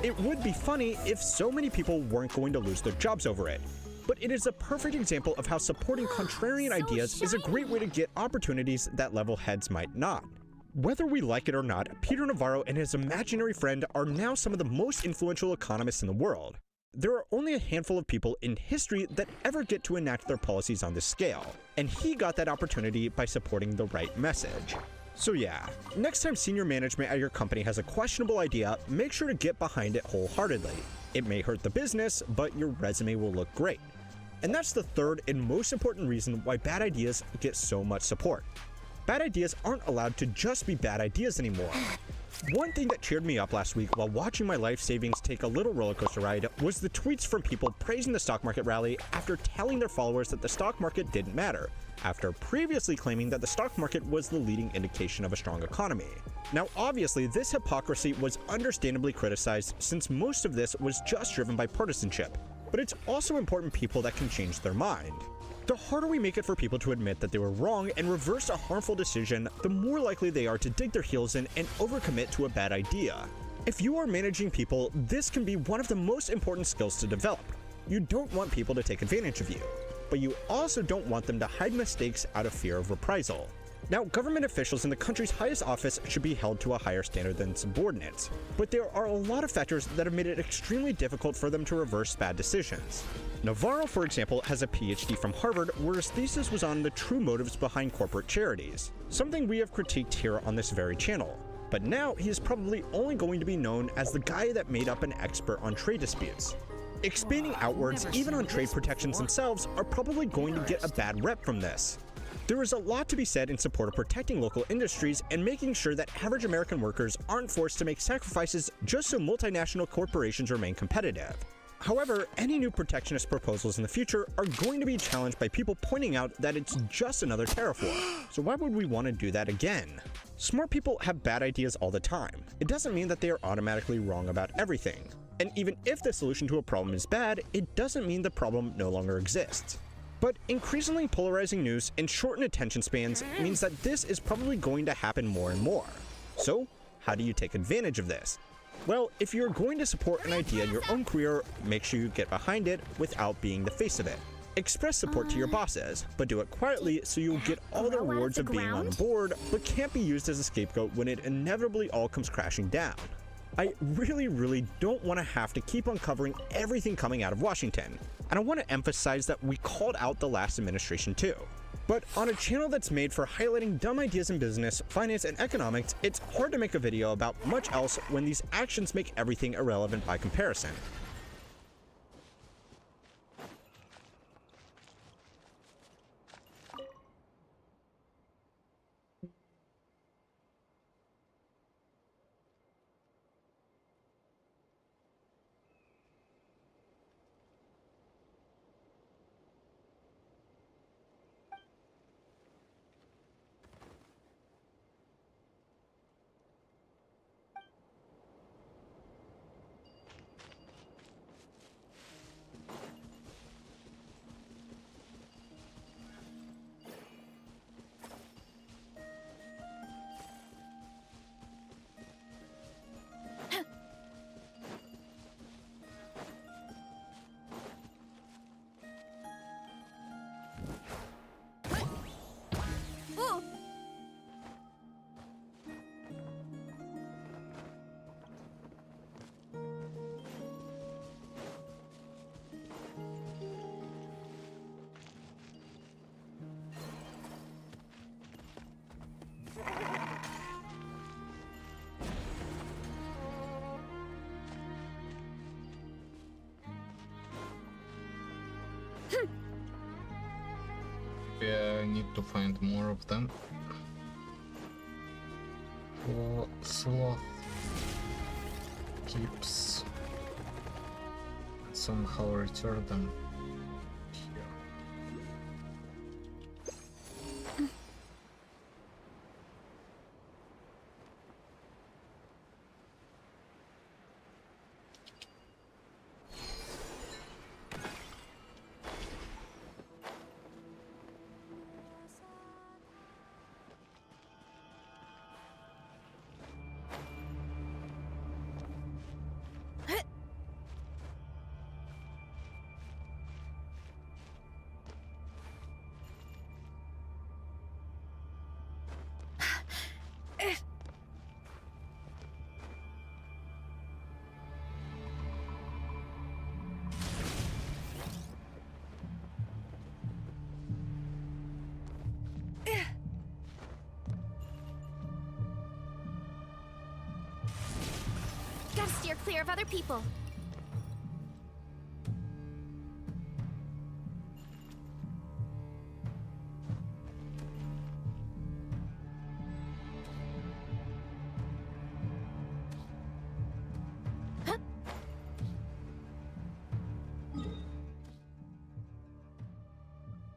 It would be funny if so many people weren't going to lose their jobs over it, but it is a perfect example of how supporting contrarian ideas is a great way to get opportunities that level heads might not. Whether we like it or not, Peter Navarro and his imaginary friend are now some of the most influential economists in the world. There are only a handful of people in history that ever get to enact their policies on this scale, and he got that opportunity by supporting the right message. So yeah, next time senior management at your company has a questionable idea, make sure to get behind it wholeheartedly. It may hurt the business, but your resume will look great. And that's the third and most important reason why bad ideas get so much support. Bad ideas aren't allowed to just be bad ideas anymore. One thing that cheered me up last week while watching my life savings take a little rollercoaster ride was the tweets from people praising the stock market rally after telling their followers that the stock market didn't matter, after previously claiming that the stock market was the leading indication of a strong economy. Now obviously this hypocrisy was understandably criticized since most of this was just driven by partisanship, but it's also important people that can change their mind. The harder we make it for people to admit that they were wrong and reverse a harmful decision, the more likely they are to dig their heels in and overcommit to a bad idea. If you are managing people, this can be one of the most important skills to develop. You don't want people to take advantage of you, but you also don't want them to hide mistakes out of fear of reprisal. Now, government officials in the country's highest office should be held to a higher standard than subordinates, but there are a lot of factors that have made it extremely difficult for them to reverse bad decisions. Navarro, for example, has a PhD from Harvard, where his thesis was on the true motives behind corporate charities, something we have critiqued here on this very channel. But now he is probably only going to be known as the guy that made up an expert on trade disputes. Expanding outwards, even on trade protections themselves, are probably going to get a bad rep from this. There is a lot to be said in support of protecting local industries and making sure that average American workers aren't forced to make sacrifices just so multinational corporations remain competitive. However, any new protectionist proposals in the future are going to be challenged by people pointing out that it's just another tariff war, so why would we want to do that again? Smart people have bad ideas all the time. It doesn't mean that they are automatically wrong about everything. And even if the solution to a problem is bad, it doesn't mean the problem no longer exists. But increasingly polarizing news and shortened attention spans means that this is probably going to happen more and more. So, how do you take advantage of this? Well, if you're going to support an idea in your own career, make sure you get behind it without being the face of it. Express support to your bosses, but do it quietly so you'll get all the rewards of being on the board, but can't be used as a scapegoat when it inevitably all comes crashing down. I really don't want to have to keep uncovering everything coming out of Washington, and I want to emphasize that we called out the last administration too. But on a channel that's made for highlighting dumb ideas in business, finance, and economics, it's hard to make a video about much else when these actions make everything irrelevant by comparison. Yeah, I need to find more of them. Sloth keeps somehow return them here. Gotta steer clear of other people.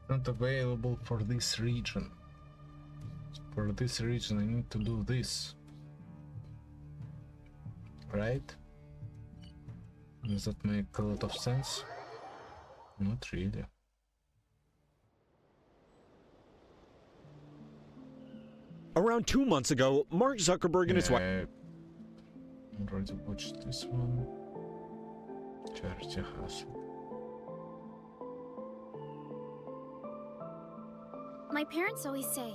Not available for this region. For this region I need to do this. Right? Does that make a lot of sense? Not really. Around 2 months ago, Mark Zuckerberg and his wife... I already watched this one. Charity Hustle. My parents always say,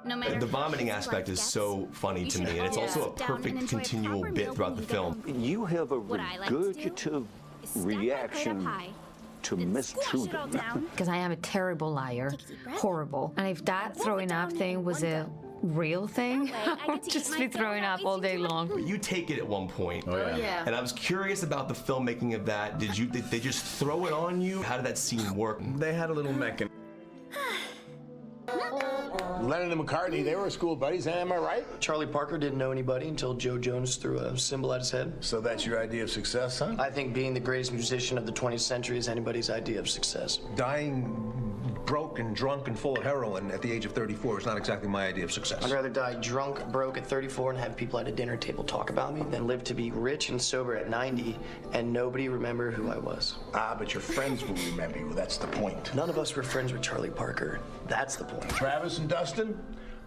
No matter The how vomiting busy aspect life is gets, so funny you to should me, and it's always also a sit down and perfect enjoy a continual proper bit meal throughout when the you get film. hungry. You have a What I like to do regurgitative is stack my plate up reaction high, to then Miss squash it all Trudeau. down. Because I am a terrible liar. Horrible. And if that throwing up thing was a real thing, I would just be throwing up all day long. You take it at one point. Oh, yeah. And I was curious about the filmmaking of that. Did they just throw it on you? How did that scene work? They had a little mechanism. Lennon and McCartney, they were school buddies, am I right? Charlie Parker didn't know anybody until Joe Jonas threw a symbol at his head. So that's your idea of success, huh? I think being the greatest musician of the 20th century is anybody's idea of success. Dying broke and drunk and full of heroin at the age of 34 is not exactly my idea of success. I'd rather die drunk, broke at 34 and have people at a dinner table talk about me than live to be rich and sober at 90 and nobody remember who I was. Ah, but your friends will remember you. That's the point. None of us were friends with Charlie Parker. That's the point. Travis and Dustin,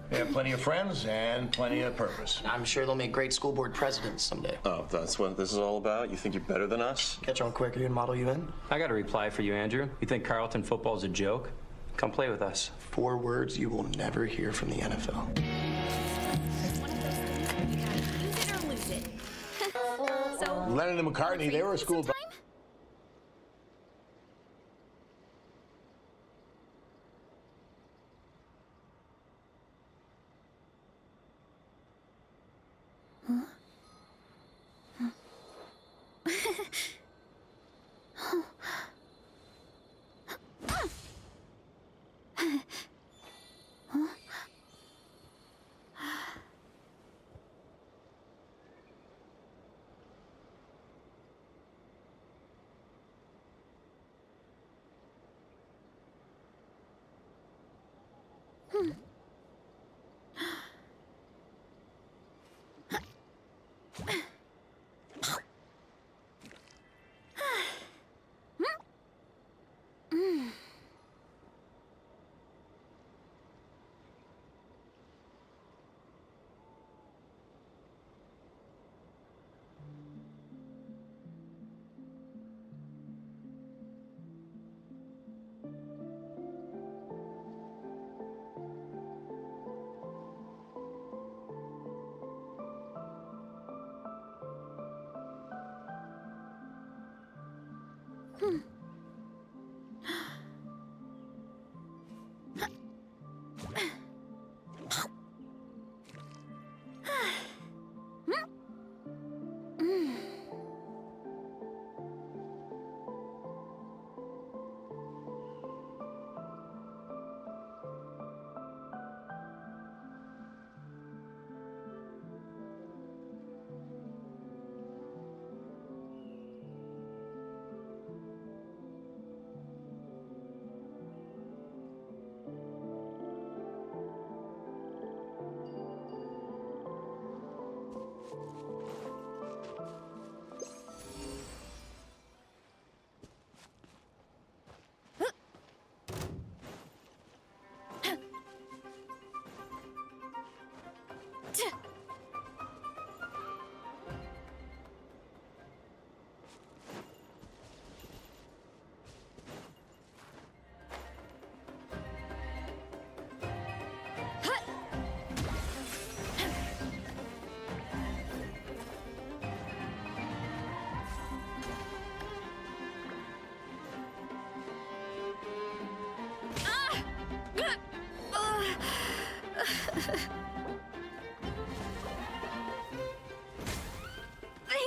they have plenty of friends and plenty of purpose. I'm sure they'll make great school board presidents someday. Oh, that's what this is all about? You think you're better than us? Catch on quick, and model you in? I got a reply for you, Andrew. You think Carlton football's a joke? Come play with us. 4 words you will never hear from the NFL. Use it or lose it. So, Lennon and McCartney, they were school buddies.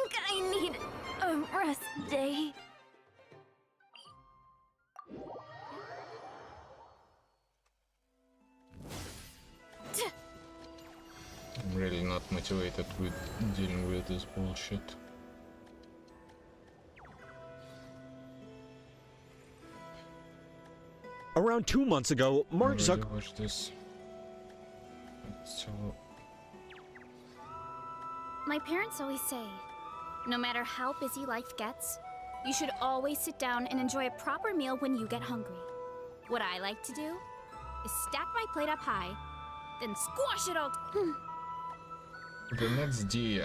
think I need a rest day. I'm really not motivated with dealing with this bullshit. Around 2 months ago, Mark Zuckerberg. Watch this. So My parents always say, no matter how busy life gets, you should always sit down and enjoy a proper meal when you get hungry. What I like to do is stack my plate up high, then squash it all. the next day.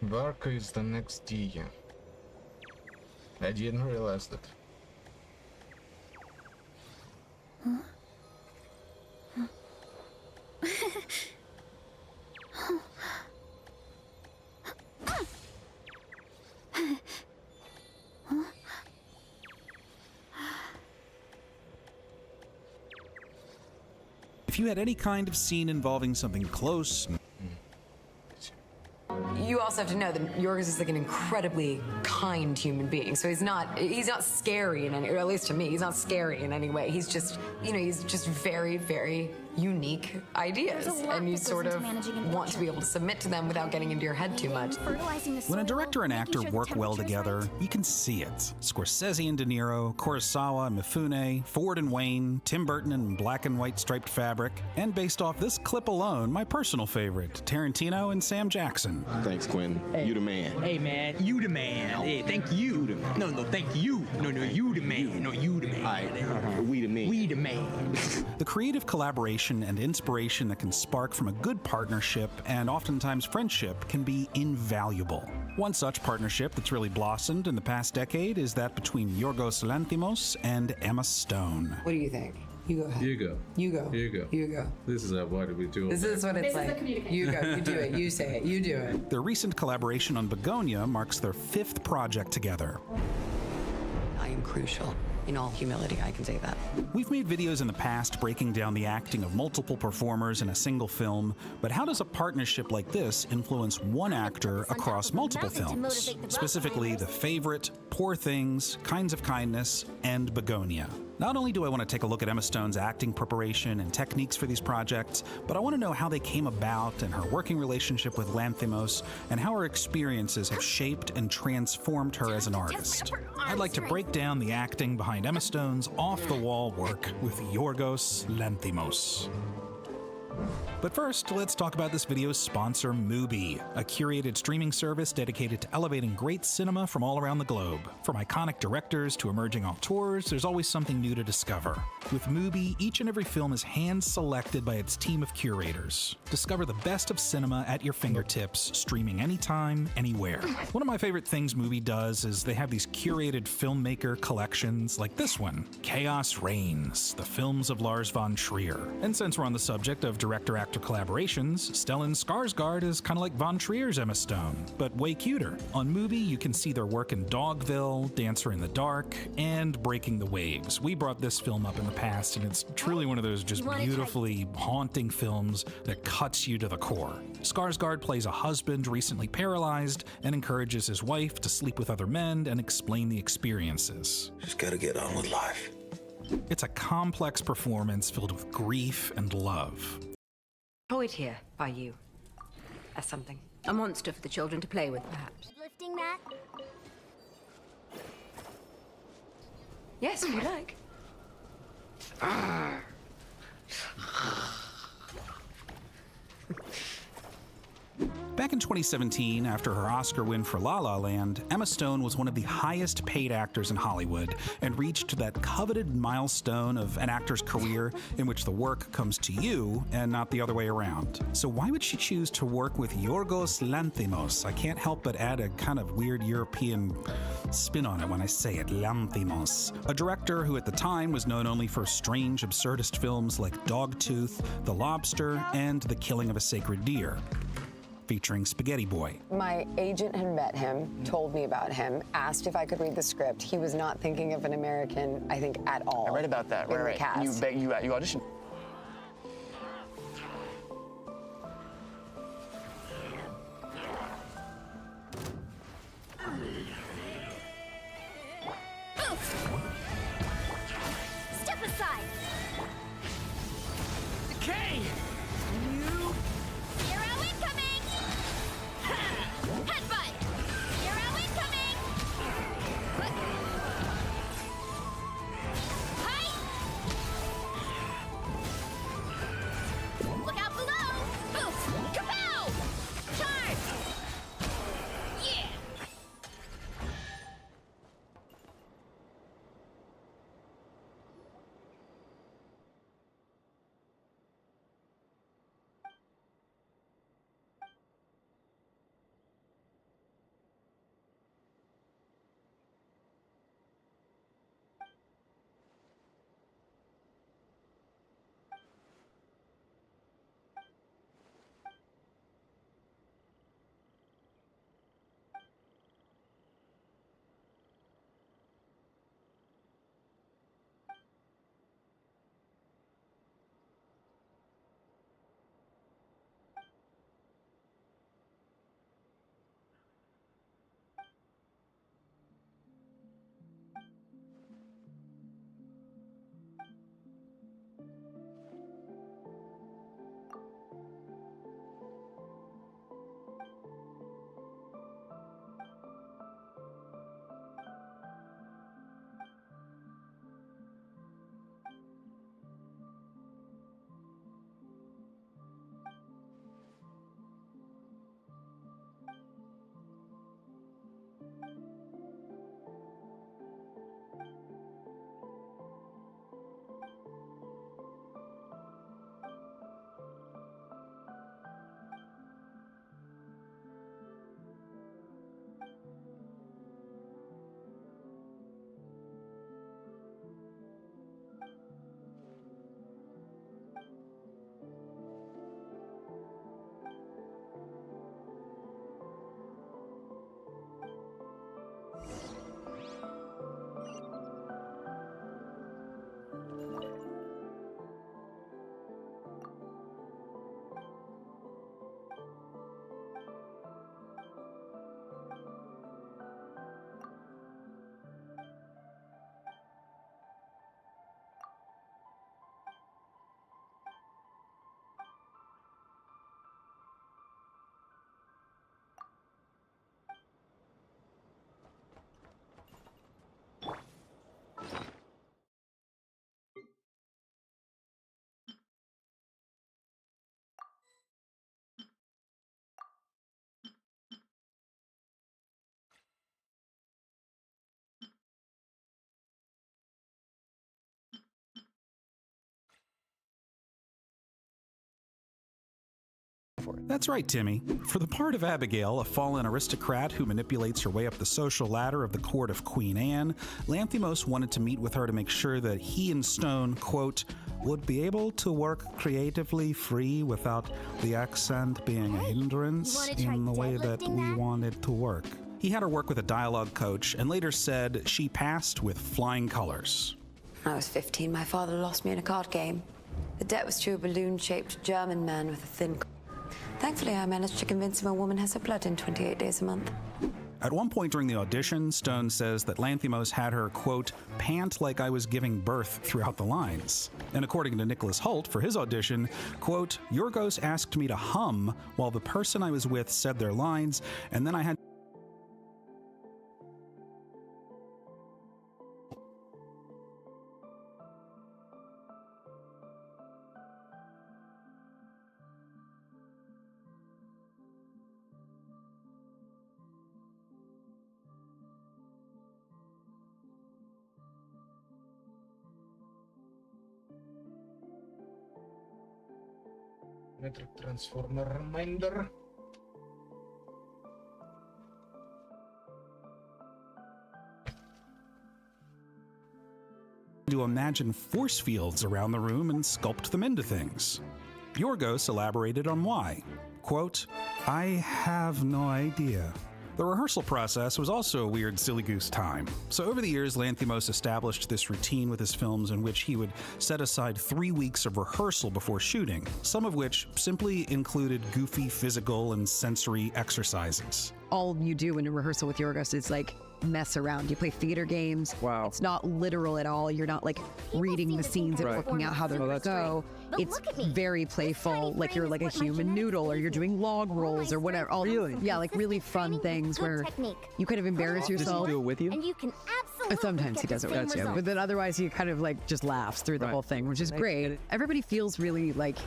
Barker is the next Dia. I didn't realize that. If you had any kind of scene involving something close... You also have to know that Yorgos is like an incredibly kind human being. So he's not scary in any, or at least to me, he's not scary in any way. He's just, you know, he's just very, very unique ideas, and you sort of want to be able to submit to them without getting into your head too much. When a director and actor work well together, you can see it. Scorsese and De Niro, Kurosawa and Mifune, Ford and Wayne, Tim Burton and Black and White Striped Fabric, and based off this clip alone, my personal favorite, Tarantino and Sam Jackson. Thanks, Quinn. Hey. You the man. Hey, man. You the man. Hey, thank you. No, thank you. No, you the man. No, you the man. All right. We the man. We the man. The creative collaboration and inspiration that can spark from a good partnership and oftentimes friendship can be invaluable. One such partnership that's really blossomed in the past decade is that between Yorgos Lanthimos and Emma Stone. What do you think? You go ahead. You go. You go. You go. You go. This is what we do. This is what it's like. You go. You do it. You say it. You do it. Their recent collaboration on Begonia marks their 5th project together. I am crucial. In all humility, I can say that. We've made videos in the past breaking down the acting of multiple performers in a single film, but how does a partnership like this influence one actor across multiple films? Specifically, The Favorite, Poor Things, Kinds of Kindness, and Begonia. Not only do I want to take a look at Emma Stone's acting preparation and techniques for these projects, but I want to know how they came about and her working relationship with Lanthimos and how her experiences have shaped and transformed her as an artist. I'd like to break down the acting behind Emma Stone's off-the-wall work with Yorgos Lanthimos. But first, let's talk about this video's sponsor, Mubi, a curated streaming service dedicated to elevating great cinema from all around the globe. From iconic directors to emerging auteurs, there's always something new to discover. With Mubi, each and every film is hand-selected by its team of curators. Discover the best of cinema at your fingertips, streaming anytime, anywhere. One of my favorite things Mubi does is they have these curated filmmaker collections like this one, Chaos Reigns, the films of Lars von Trier. And since we're on the subject of director-actor collaborations, Stellan Skarsgård is kind of like Von Trier's Emma Stone, but way cuter. On Mubi, you can see their work in Dogville, Dancer in the Dark, and Breaking the Waves. We brought this film up in the past, and it's truly one of those just beautifully haunting films that cuts you to the core. Skarsgård plays a husband recently paralyzed and encourages his wife to sleep with other men and explain the experiences. Just gotta get on with life. It's a complex performance filled with grief and love. Poet here by you. As something. A monster for the children to play with, perhaps. Lifting that? Yes, if you like. Back in 2017, after her Oscar win for La La Land, Emma Stone was one of the highest paid actors in Hollywood and reached that coveted milestone of an actor's career in which the work comes to you and not the other way around. So why would she choose to work with Yorgos Lanthimos? I can't help but add a kind of weird European spin on it when I say it, Lanthimos. A director who at the time was known only for strange, absurdist films like Dogtooth, The Lobster, and The Killing of a Sacred Deer, featuring Spaghetti Boy. My agent had met him, told me about him, asked if I could read the script. He was not thinking of an American, I think, at all. I read about that. In Right. the cast. You auditioned. Step aside! Decay! Hero incoming! Headbutt! Hero incoming! Hi! That's right, Timmy. For the part of Abigail, a fallen aristocrat who manipulates her way up the social ladder of the court of Queen Anne, Lanthimos wanted to meet with her to make sure that he and Stone, quote, would be able to work creatively free without the accent being a hindrance in the way that we wanted to work. He had her work with a dialogue coach and later said she passed with flying colors. When I was 15, my father lost me in a card game. The debt was to a balloon-shaped German man with a thin... Thankfully, I managed to convince him a woman has her blood in 28 days a month. At one point during the audition, Stone says that Lanthimos had her, quote, pant like I was giving birth throughout the lines. And according to Nicholas Hoult for his audition, quote, Yorgos asked me to hum while the person I was with said their lines, and then I had Metric transformer reminder. to imagine force fields around the room and sculpt them into things. Yorgos elaborated on why. Quote, I have no idea. The rehearsal process was also a weird silly goose time. So over the years, Lanthimos established this routine with his films in which he would set aside 3 weeks of rehearsal before shooting, some of which simply included goofy physical and sensory exercises. All you do in a rehearsal with Yorgos is like mess around. You play theater games. Wow. It's not literal at all. You're not like reading the scenes and working out how they're going to go. It's very playful, like you're like a human noodle or you're doing log rolls or whatever. All, really? Yeah, like really fun things where you kind of embarrass yourself. Does he do it with you? And you can absolutely Sometimes he does it with you, but then otherwise he kind of like just laughs through the whole thing, which is great. Everybody feels really like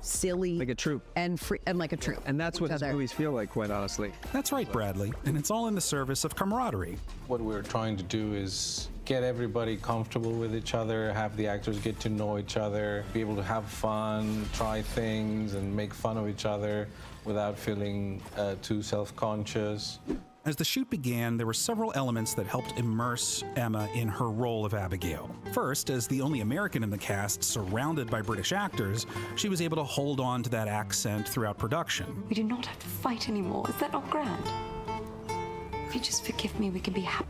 silly, like a troupe, and free, and like a troupe, and that's what his movies feel like, quite honestly. That's right, Bradley, and it's all in the service of camaraderie. What we're trying to do is get everybody comfortable with each other, have the actors get to know each other, be able to have fun, try things, and make fun of each other without feeling too self-conscious. As the shoot began, there were several elements that helped immerse Emma in her role of Abigail. First, as the only American in the cast surrounded by British actors, she was able to hold on to that accent throughout production. We do not have to fight anymore. Is that not grand? If you just forgive me, we can be happy.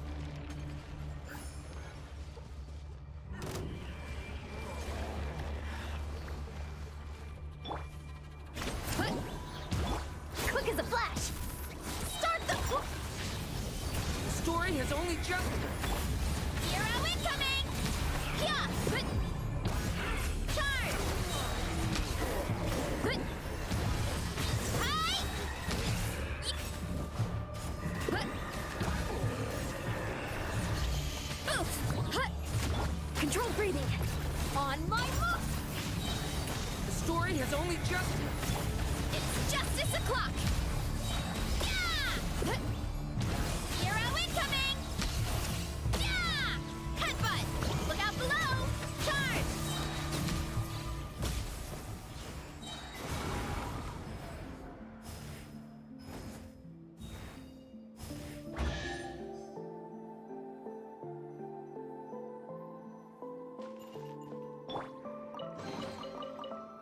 Quick as a flash. Start the... The story has only just... Hero incoming! Yeah! Charge! Hi! Controlled breathing. On my move! The story has only just... It's justice o'clock! Yeah! Hero incoming! Yeah! Headbutt! Look out below! Charge!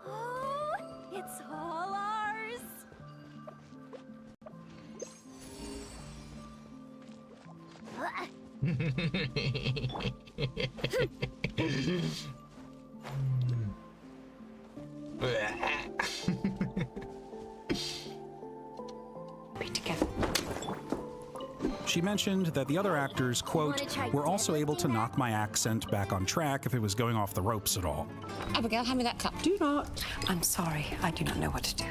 Oh, it's all ours! Be together. She mentioned that the other actors, quote, were also able to knock my accent back on track if it was going off the ropes at all. Abigail, hand me that cup. Do not. I'm sorry. I do not know what to do.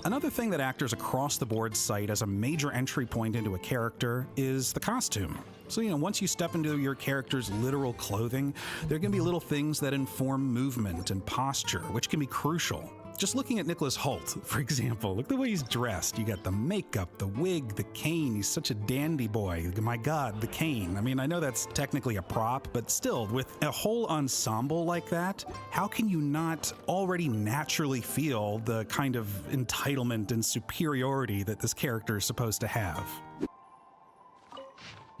Another thing that actors across the board cite as a major entry point into a character is the costume. So, once you step into your character's literal clothing, there can be little things that inform movement and posture, which can be crucial. Just looking at Nicholas Hoult, for example, look the way he's dressed. You got the makeup, the wig, the cane. He's such a dandy boy. My God, the cane. I mean, I know that's technically a prop, but still, with a whole ensemble like that, how can you not already naturally feel the kind of entitlement and superiority that this character is supposed to have?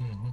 Mm-hmm.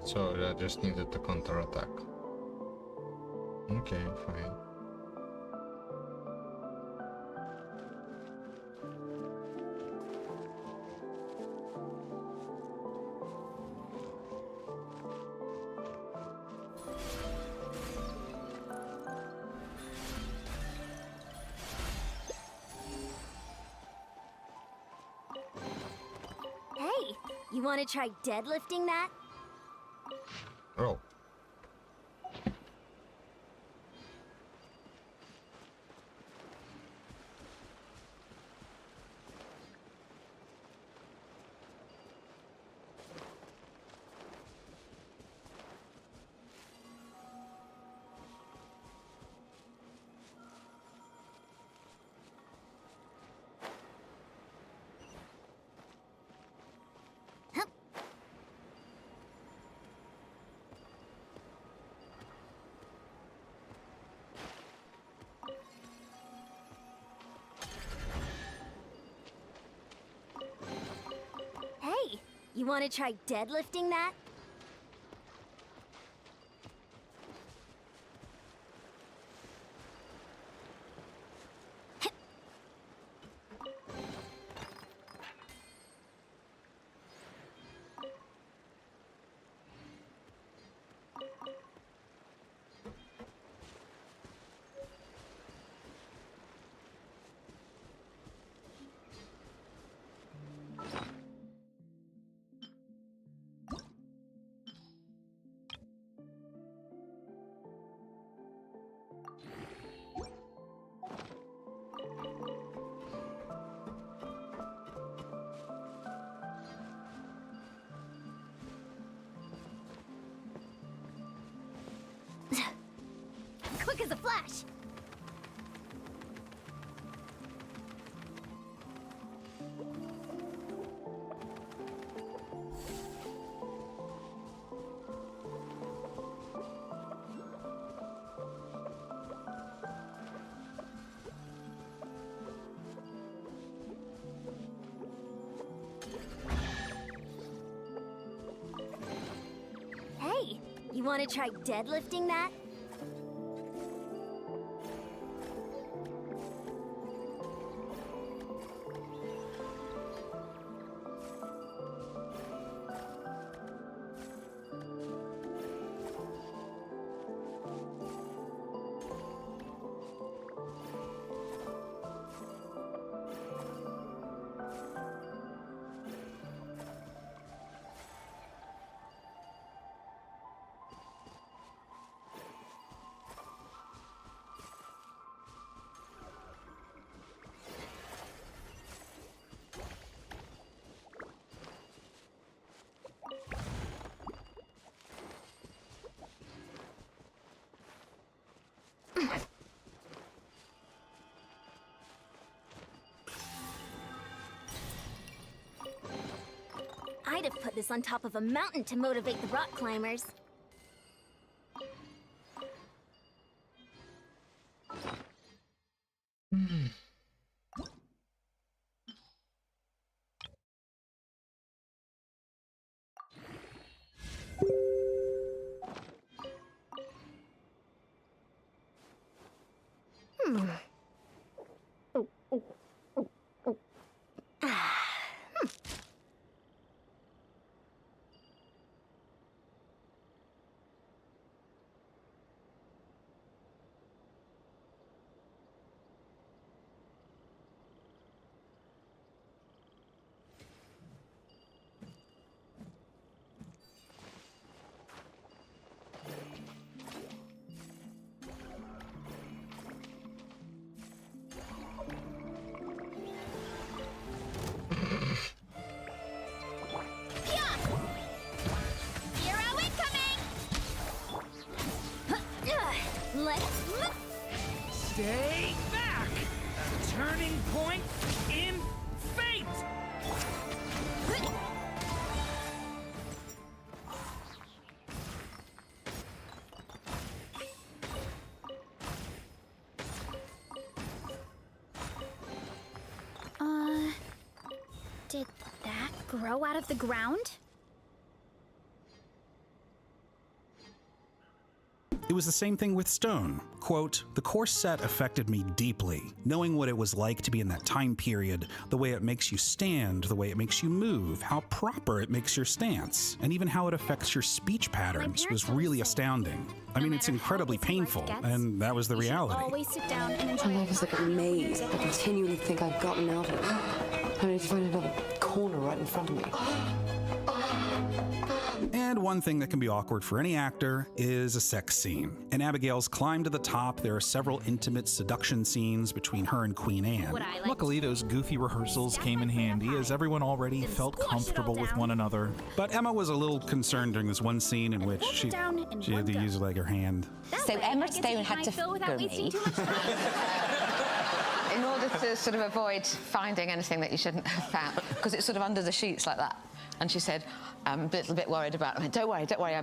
So I just needed to counterattack. Okay, fine. Hey, you want to try deadlifting that? Oh. Hey, you want to try deadlifting that? Quick as a flash! You want to try deadlifting that? I'd have put this on top of a mountain to motivate the rock climbers. Stay back! A turning point in fate! Did that grow out of the ground? It was the same thing with Stone. Quote, "The course set affected me deeply. Knowing what it was like to be in that time period, the way it makes you stand, the way it makes you move, how proper it makes your stance, and even how it affects your speech patterns was really astounding. I mean, it's incredibly painful, and that was the reality." Always sit down and enjoy. My life is like a maze. I continually think I've gotten out of it. I need to find another corner right in front of me. And one thing that can be awkward for any actor is a sex scene. In Abigail's Climb to the Top, there are several intimate seduction scenes between her and Queen Anne. Luckily, those goofy rehearsals came in handy as everyone already felt comfortable with one another. But Emma was a little concerned during this one scene in which she had to use like her hand. So Emma Stone had to finger me. In order to sort of avoid finding anything that you shouldn't have found, because it's sort of under the sheets like that. And she said, I'm a little bit worried about it. I went, don't worry,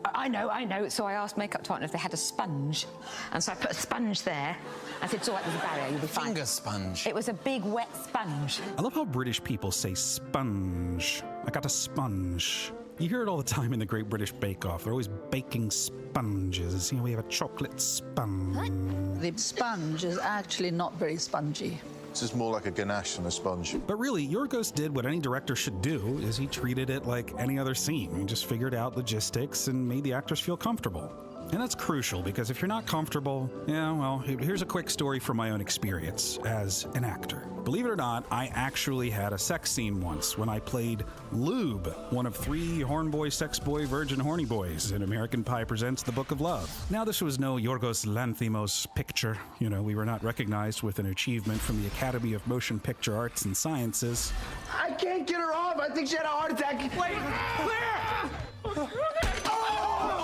I know. So I asked makeup department if they had a sponge. And so I put a sponge there. I said, it's all right, there's a barrier, you'll be fine. Finger sponge. It was a big wet sponge. I love how British people say sponge. I got a sponge. You hear it all the time in the Great British Bake Off. They're always baking sponges. You know, we have a chocolate sponge. The sponge is actually not very spongy. This is more like a ganache than a sponge. But really, Yorgos did what any director should do, is he treated it like any other scene. He just figured out logistics and made the actors feel comfortable. And that's crucial, because if you're not comfortable, yeah, well, here's a quick story from my own experience as an actor. Believe it or not, I actually had a sex scene once when I played Lube, one of 3 hornboy, sex boy, virgin horny boys in American Pie Presents The Book of Love. Now, this was no Yorgos Lanthimos picture. You know, we were not recognized with an achievement from the Academy of Motion Picture Arts and Sciences. I can't get her off. I think she had a heart attack. Wait, Claire!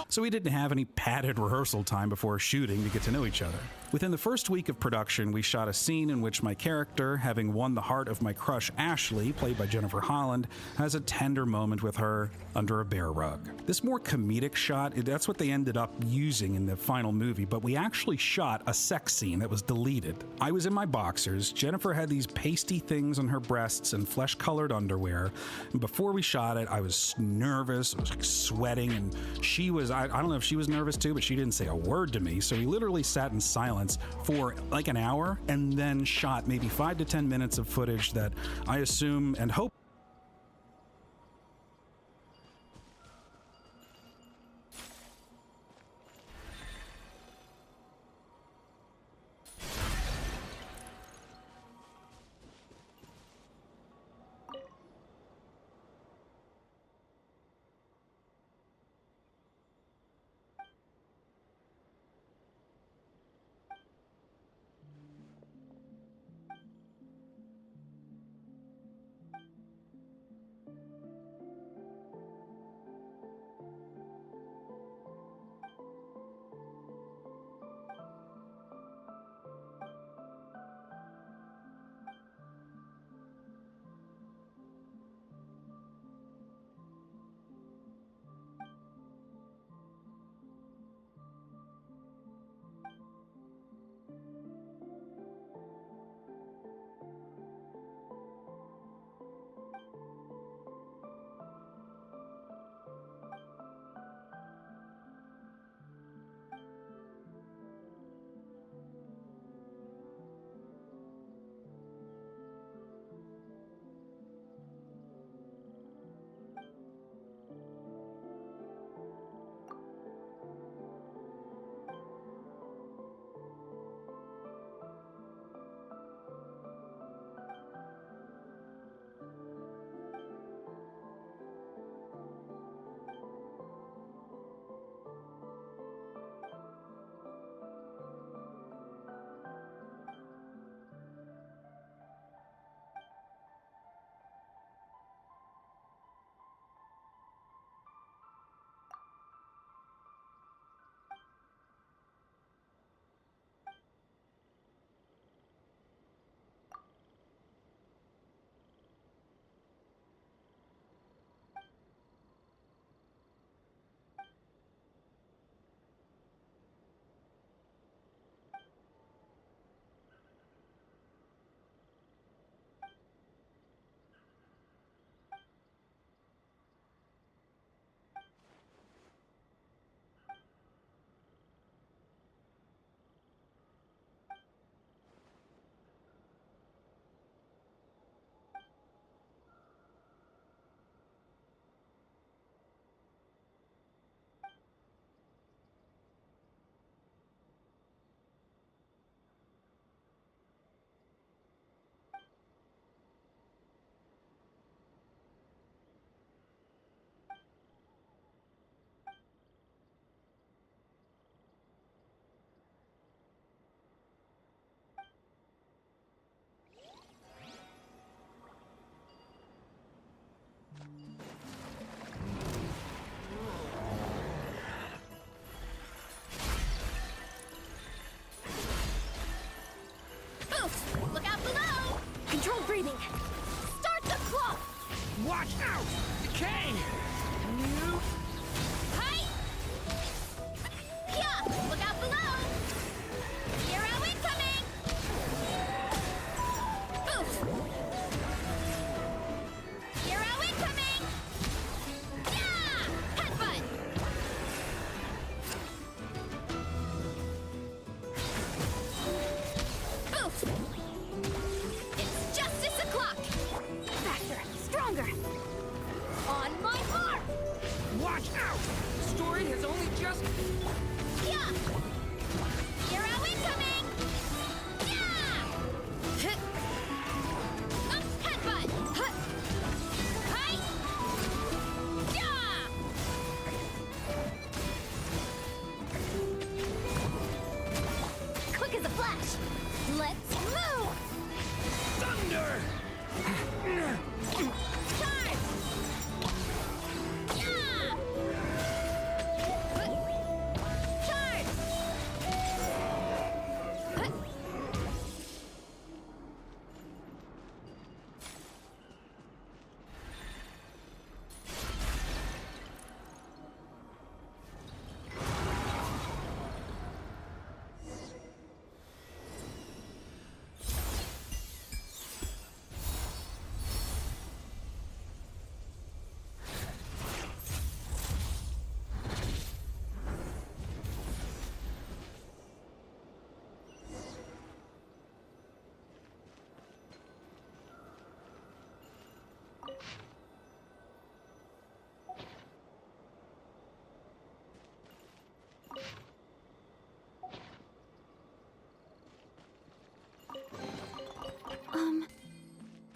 So we didn't have any padded rehearsal time before shooting to get to know each other. Within the first week of production, we shot a scene in which my character, having won the heart of my crush Ashley, played by Jennifer Holland, has a tender moment with her under a bear rug. This more comedic shot, that's what they ended up using in the final movie, but we actually shot a sex scene that was deleted. I was in my boxers, Jennifer had these pasty things on her breasts and flesh-colored underwear, and before we shot it, I was nervous, I was like sweating, and she was, I don't know if she was nervous too, but she didn't say a word to me. So we literally sat in silence for like an hour and then shot maybe 5 to 10 minutes of footage that I assume and hope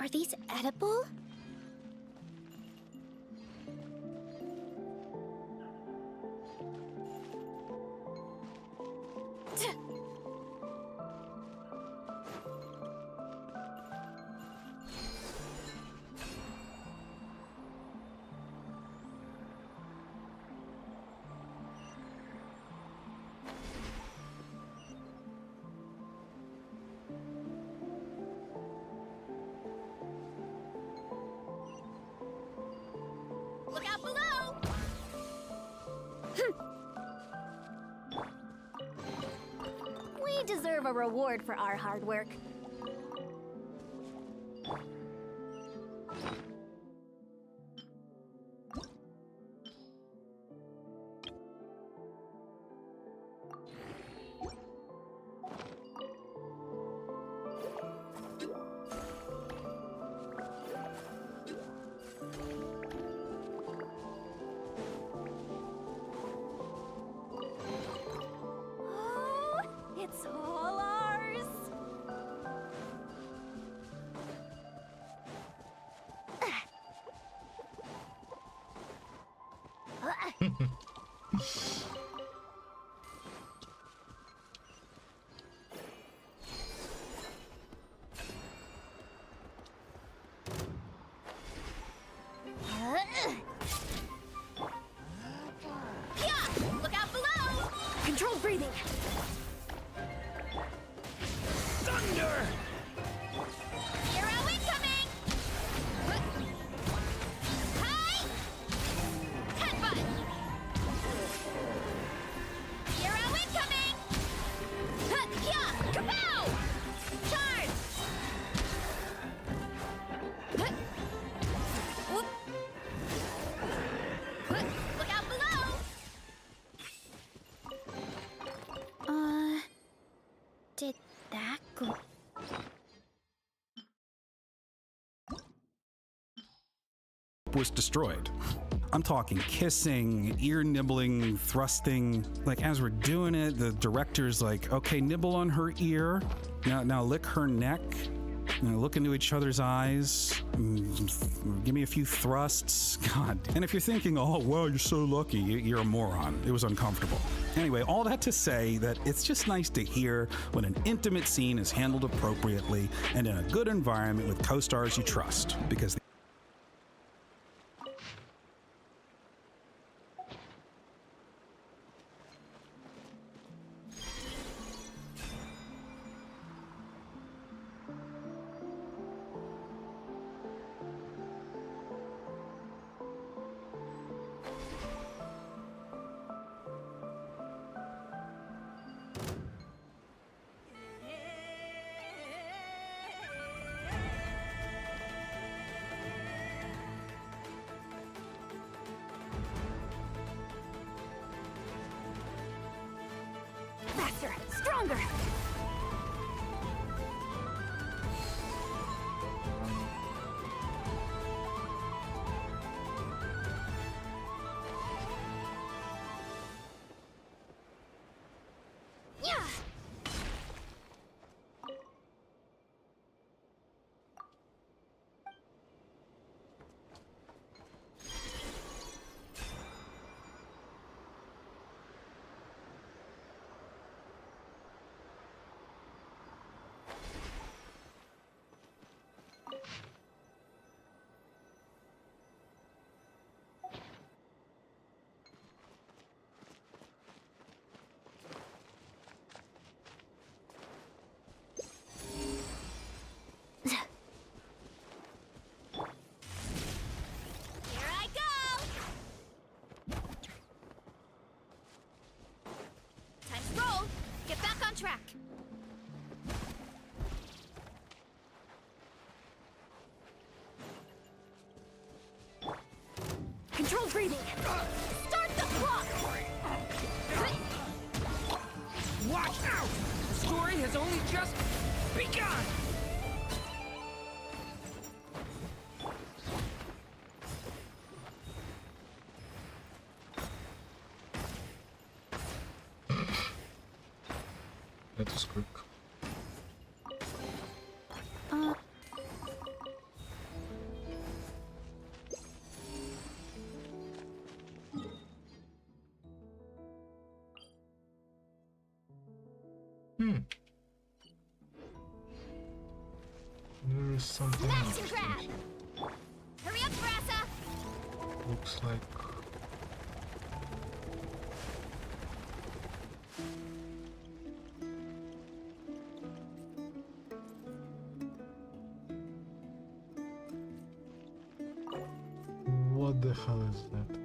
Are these edible? Look out below! We deserve a reward for our hard work. Oh, it's all ours. Yeah! Look out below! Controlled breathing. Thunder! Hero incoming! Hi! Headbutt! Hero incoming! Yeah! Kapow! Charge! Whoop. Look out below! Did that go? Was destroyed. I'm talking kissing, ear nibbling, thrusting. Like as we're doing it, the director's like, okay, nibble on her ear. Now lick her neck. Look into each other's eyes. Give me a few thrusts. God. And if you're thinking, oh, well, you're so lucky, you're a moron. It was uncomfortable. Anyway, all that to say that it's just nice to hear when an intimate scene is handled appropriately and in a good environment with co-stars you trust, because Faster, stronger. Yeah. Here I go! Time to roll! Get back on track! Controlled breathing. Start the clock! Watch out! The story has only just begun! That was quick. There is something Smash else. and grab. Hurry up, Brassa. Looks like... What the hell is that?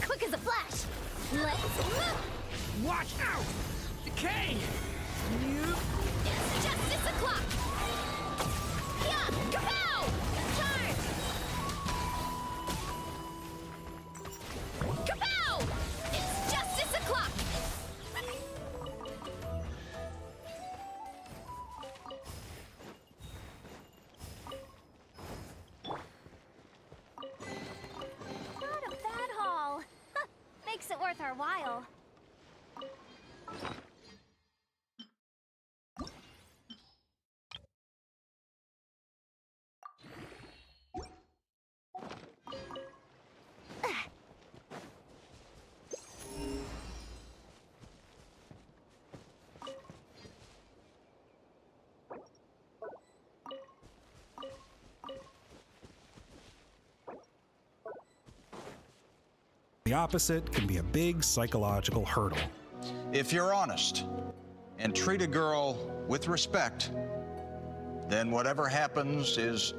Quick as a flash. Let's move. Watch out! Decay! It's justice o'clock. Yeah, kapow! Charge! Kapow! It's justice o'clock. Not a bad haul. Makes it worth our while. The opposite can be a big psychological hurdle. If you're honest and treat a girl with respect, then whatever happens is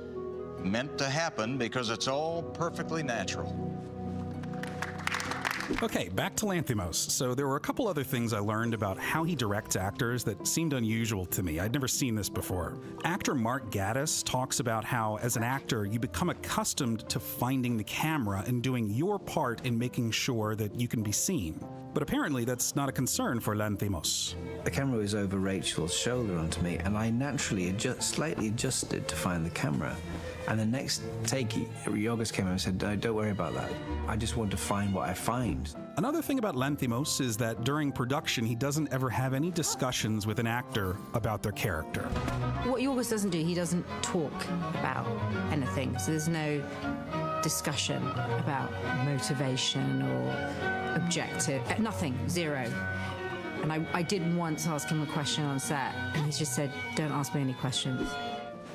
meant to happen because it's all perfectly natural. Okay, back to Lanthimos. So there were a couple other things I learned about how he directs actors that seemed unusual to me. I'd never seen this before. Actor Mark Gatiss talks about how, as an actor, you become accustomed to finding the camera and doing your part in making sure that you can be seen. But apparently that's not a concern for Lanthimos. The camera was over Rachel's shoulder onto me, and I naturally slightly adjusted to find the camera. And the next take, Yorgos came and said, don't worry about that. I just want to find what I find. Another thing about Lanthimos is that during production, he doesn't ever have any discussions with an actor about their character. What Yorgos doesn't do, he doesn't talk about anything. So there's no discussion about motivation or objective, nothing, zero. And I did once ask him a question on set, and he just said, don't ask me any questions.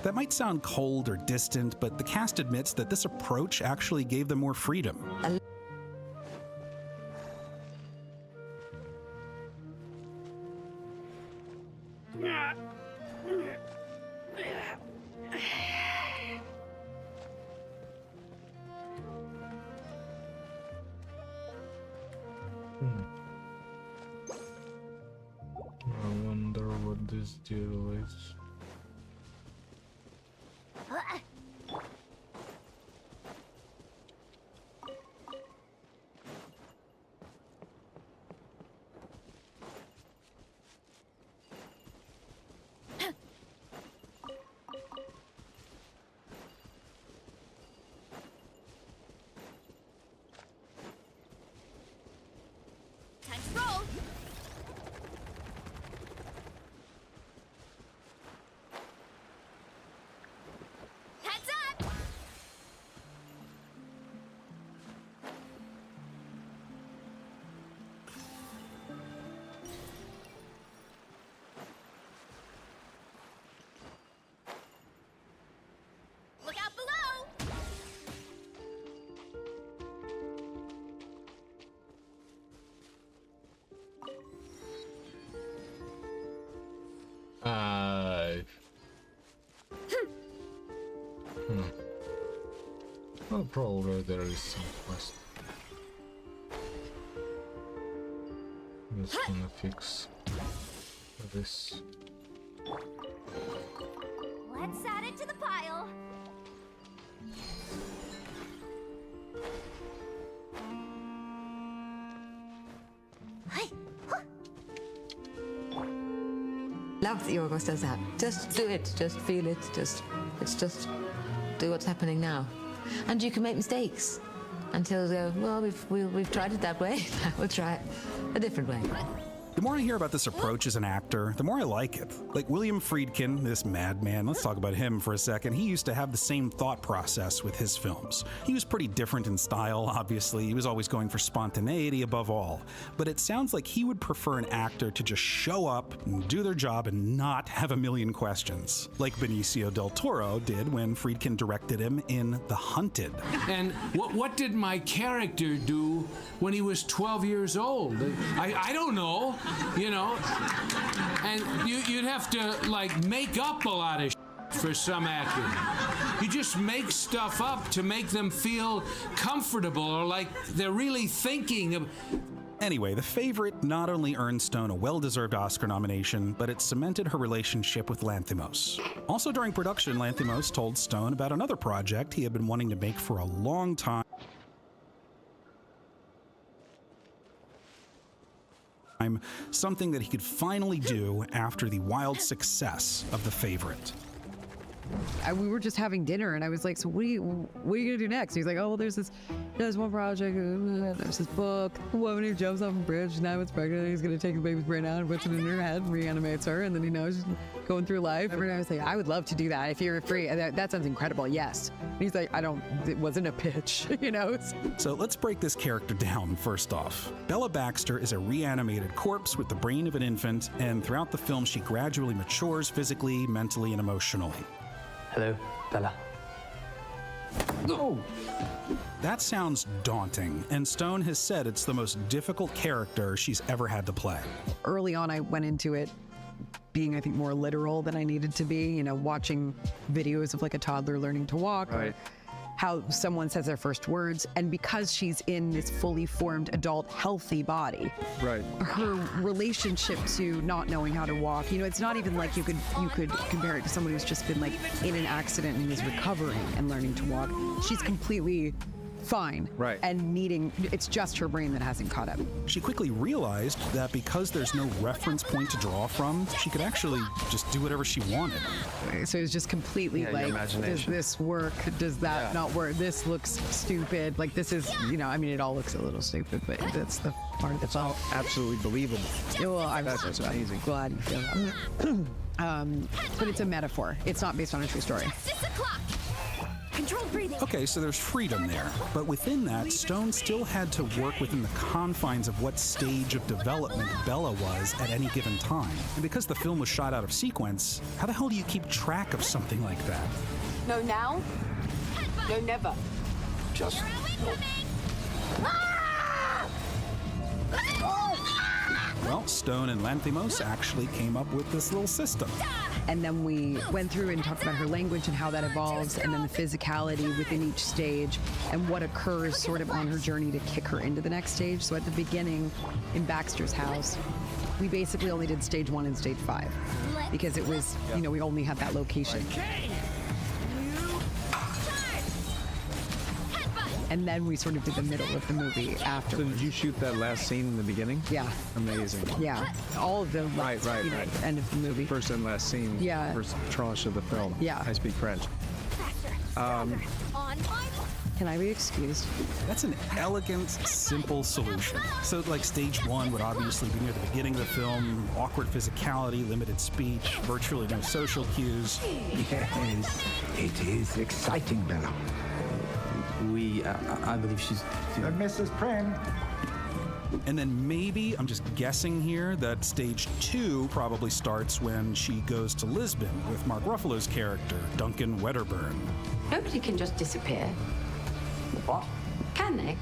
That might sound cold or distant, but the cast admits that this approach actually gave them more freedom. I wonder what this deal is. Time to roll. Heads up. Look out below. Well, probably there is some quest. Just gonna fix this. Let's add it to the pile. Love that Yorgos does that. Just do it. Just feel it. It's just exactly what's happening now. And you can make mistakes until you go, well, we've tried it that way. We'll try it a different way. The more I hear about this approach as an actor, the more I like it. Like William Friedkin, this madman, let's talk about him for a second. He used to have the same thought process with his films. He was pretty different in style, obviously. He was always going for spontaneity above all. But it sounds like he would prefer an actor to just show up and do their job and not have a million questions, like Benicio del Toro did when Friedkin directed him in The Hunted. And what did my character do when he was 12 years old? I don't know. You know, and you'd have to, like, make up a lot of for some actors. You just make stuff up to make them feel comfortable or like they're really thinking of... Anyway, The Favorite not only earned Stone a well-deserved Oscar nomination, but it cemented her relationship with Lanthimos. Also during production, Lanthimos told Stone about another project he had been wanting to make for a long time. Something that he could finally do after the wild success of The Favorite. We were just having dinner, and I was like, "So what are you gonna do next?" He's like, "Oh, well, there's one project. There's this book. A woman who jumps off a bridge. Now it's pregnant. He's gonna take the baby's brain out and puts it in her head and reanimates her, and then he knows she's going through life." And I was like, "I would love to do that if you're free. That sounds incredible. Yes." And he's like, It wasn't a pitch, you know." So let's break this character down. First off, Bella Baxter is a reanimated corpse with the brain of an infant, and throughout the film, she gradually matures physically, mentally, and emotionally. Hello, Bella. Oh. That sounds daunting, and Stone has said it's the most difficult character she's ever had to play. Early on, I went into it being, I think, more literal than I needed to be, you know, watching videos of like a toddler learning to walk, or how someone says their first words, and because she's in this fully formed adult healthy body, her relationship to not knowing how to walk, you know, it's not even like you could compare it to someone who's just been like in an accident and is recovering and learning to walk. She's completely fine, and it's just her brain that hasn't caught up. She quickly realized that because there's no reference point to draw from, she could actually just do whatever she wanted. So it's just completely like, does this work? Does that not work? This looks stupid. Like, this is, you know, I mean, it all looks a little stupid, but that's the part of the fun. Absolutely believable. Yeah, well, I'm amazing. Glad you feel that. But it's a metaphor. It's not based on a true story. 6 o'clock. Controlled breathing. Okay, so there's freedom there, but within that, Stone still had to work within the confines of what stage of development Bella was at any given time. And because the film was shot out of sequence, how the hell do you keep track of something like that? No, now? No, never. Just... Well, Stone and Lanthimos actually came up with this little system. And then we went through and talked about her language and how that evolves, and then the physicality within each stage and what occurs sort of on her journey to kick her into the next stage. So at the beginning, in Baxter's house, we basically only did stage 1 and stage 5 because it was, you know, we only had that location. And then we sort of did the middle of the movie after. So did you shoot that last scene in the beginning? Yeah. Amazing. Yeah. All of the end of the movie. First and last scene. Yeah. First tranche of the film. Yeah. I speak French. Can I be excused? That's an elegant, simple solution. So, like, stage 1 would obviously be near the beginning of the film, awkward physicality, limited speech, virtually no social cues. Yes, it is exciting, Bella. I believe she's... Mrs. Prim. And then maybe, I'm just guessing here, that stage 2 probably starts when she goes to Lisbon with Mark Ruffalo's character, Duncan Wedderburn. Nobody can just disappear. What? Can they?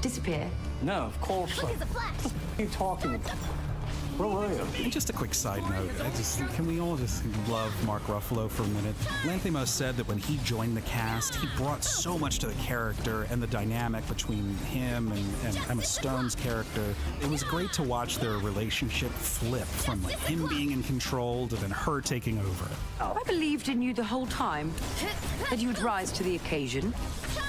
Disappear? No, of course not. What are you talking about? Where were you? And just a quick side note, can we all just love Mark Ruffalo for a minute? Lanthimos said that when he joined the cast, he brought so much to the character and the dynamic between him and Emma Stone's character. It was great to watch their relationship flip from like him being in control to then her taking over. I believed in you the whole time, that you'd rise to the occasion.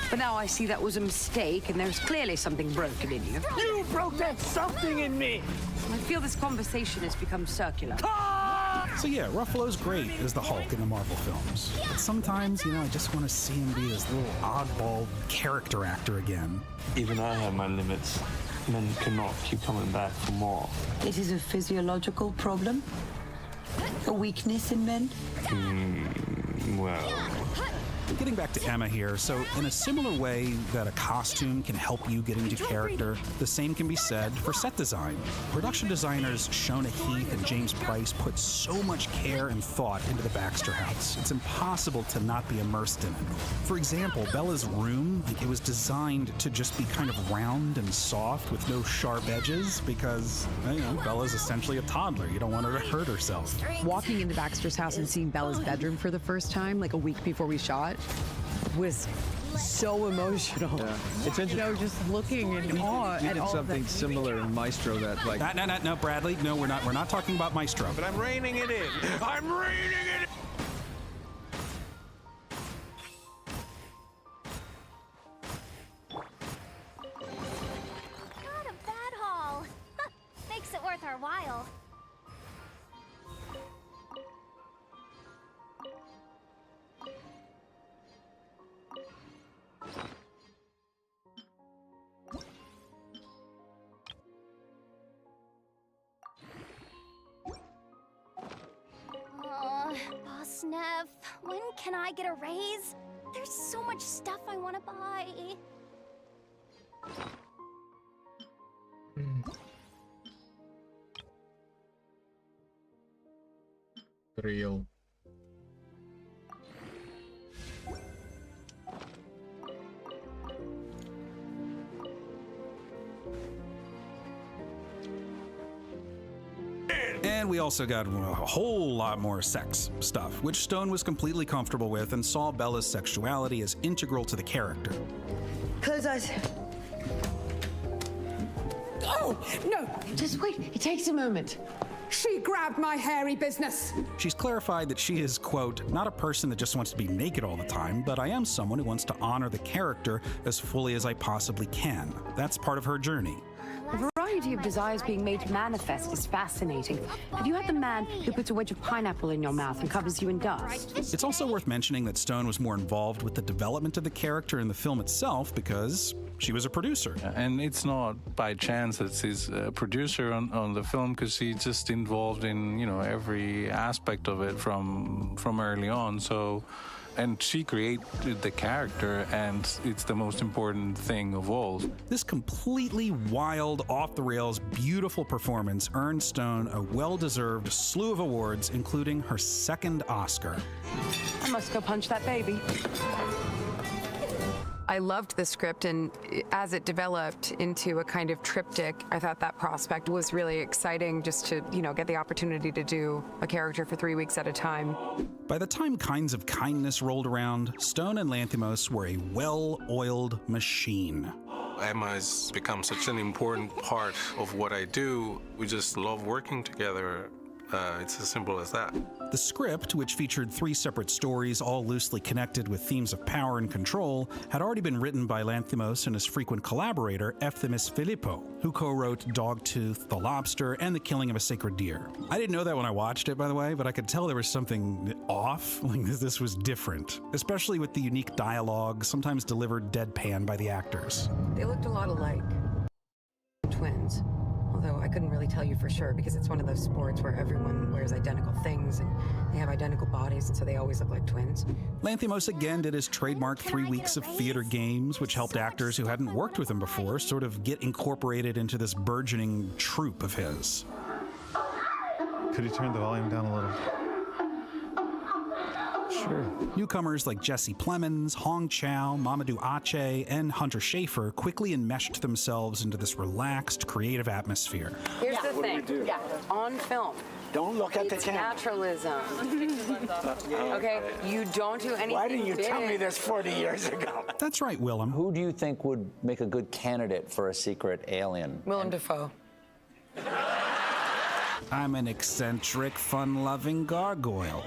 But now I see that was a mistake, and there's clearly something broken in you. You broke that something in me! I feel this conversation has become circular. So yeah, Ruffalo's great as the Hulk in the Marvel films. But sometimes, I just want to see him be his little oddball character actor again. Even I have my limits. Men cannot keep coming back for more. It is a physiological problem? A weakness in men? Well... Getting back to Emma here, so in a similar way that a costume can help you get into character, the same can be said for set design. Production designers Shona Heath and James Price put so much care and thought into the Baxter house. It's impossible to not be immersed in it. For example, Bella's room, it was designed to just be kind of round and soft with no sharp edges because, Bella's essentially a toddler. You don't want her to hurt herself. Walking into Baxter's house and seeing Bella's bedroom for the first time, like a week before we shot, was so emotional. Yeah. It's interesting. Just looking in awe You at did all something similar in Maestro that like... No, Bradley. No, we're not talking about Maestro. But I'm reining it in. I'm reining it in. Not a bad haul. Makes it worth our while. Boss Nev, when can I get a raise? There's so much stuff I want to buy. Real. And we also got a whole lot more sex stuff, which Stone was completely comfortable with and saw Bella's sexuality as integral to the character. Close eyes. Oh, no, just wait. It takes a moment. She grabbed my hairy business. She's clarified that she is, quote, not a person that just wants to be naked all the time, but I am someone who wants to honor the character as fully as I possibly can. That's part of her journey. The variety of desires being made manifest is fascinating. Have you had the man who puts a wedge of pineapple in your mouth and covers you in dust? It's also worth mentioning that Stone was more involved with the development of the character in the film itself because she was a producer. And it's not by chance that she's a producer on the film, because she's just involved in, every aspect of it from early on. So, and she created the character, and it's the most important thing of all. This completely wild, off-the-rails, beautiful performance earned Stone a well-deserved slew of awards, including her second Oscar. I must go punch that baby. I loved the script, and as it developed into a kind of triptych, I thought that prospect was really exciting, just to, get the opportunity to do a character for 3 weeks at a time. By the time Kinds of Kindness rolled around, Stone and Lanthimos were a well-oiled machine. Emma has become such an important part of what I do. We just love working together. It's as simple as that. The script, which featured 3 separate stories all loosely connected with themes of power and control, had already been written by Lanthimos and his frequent collaborator, Efthimis Philippou, who co-wrote Dogtooth, The Lobster, and The Killing of a Sacred Deer. I didn't know that when I watched it, by the way, but I could tell there was something off, like this was different, especially with the unique dialogue, sometimes delivered deadpan by the actors. They looked a lot alike. Twins. Although I couldn't really tell you for sure because it's one of those sports where everyone wears identical things and they have identical bodies, and so they always look like twins. Lanthimos again did his trademark 3 weeks of theater games, which helped actors who hadn't worked with him before sort of get incorporated into this burgeoning troupe of his. Could you turn the volume down a little? Sure. Newcomers like Jesse Plemons, Hong Chow, Mamadou Ache, and Hunter Schafer quickly enmeshed themselves into this relaxed, creative atmosphere. Here's the thing. On film. Don't look at the It's camera. naturalism. Okay? You don't do anything. Why didn't you tell big. me this 40 years ago? That's right, Willem. Who do you think would make a good candidate for a secret alien? Willem Dafoe. I'm an eccentric, fun-loving gargoyle.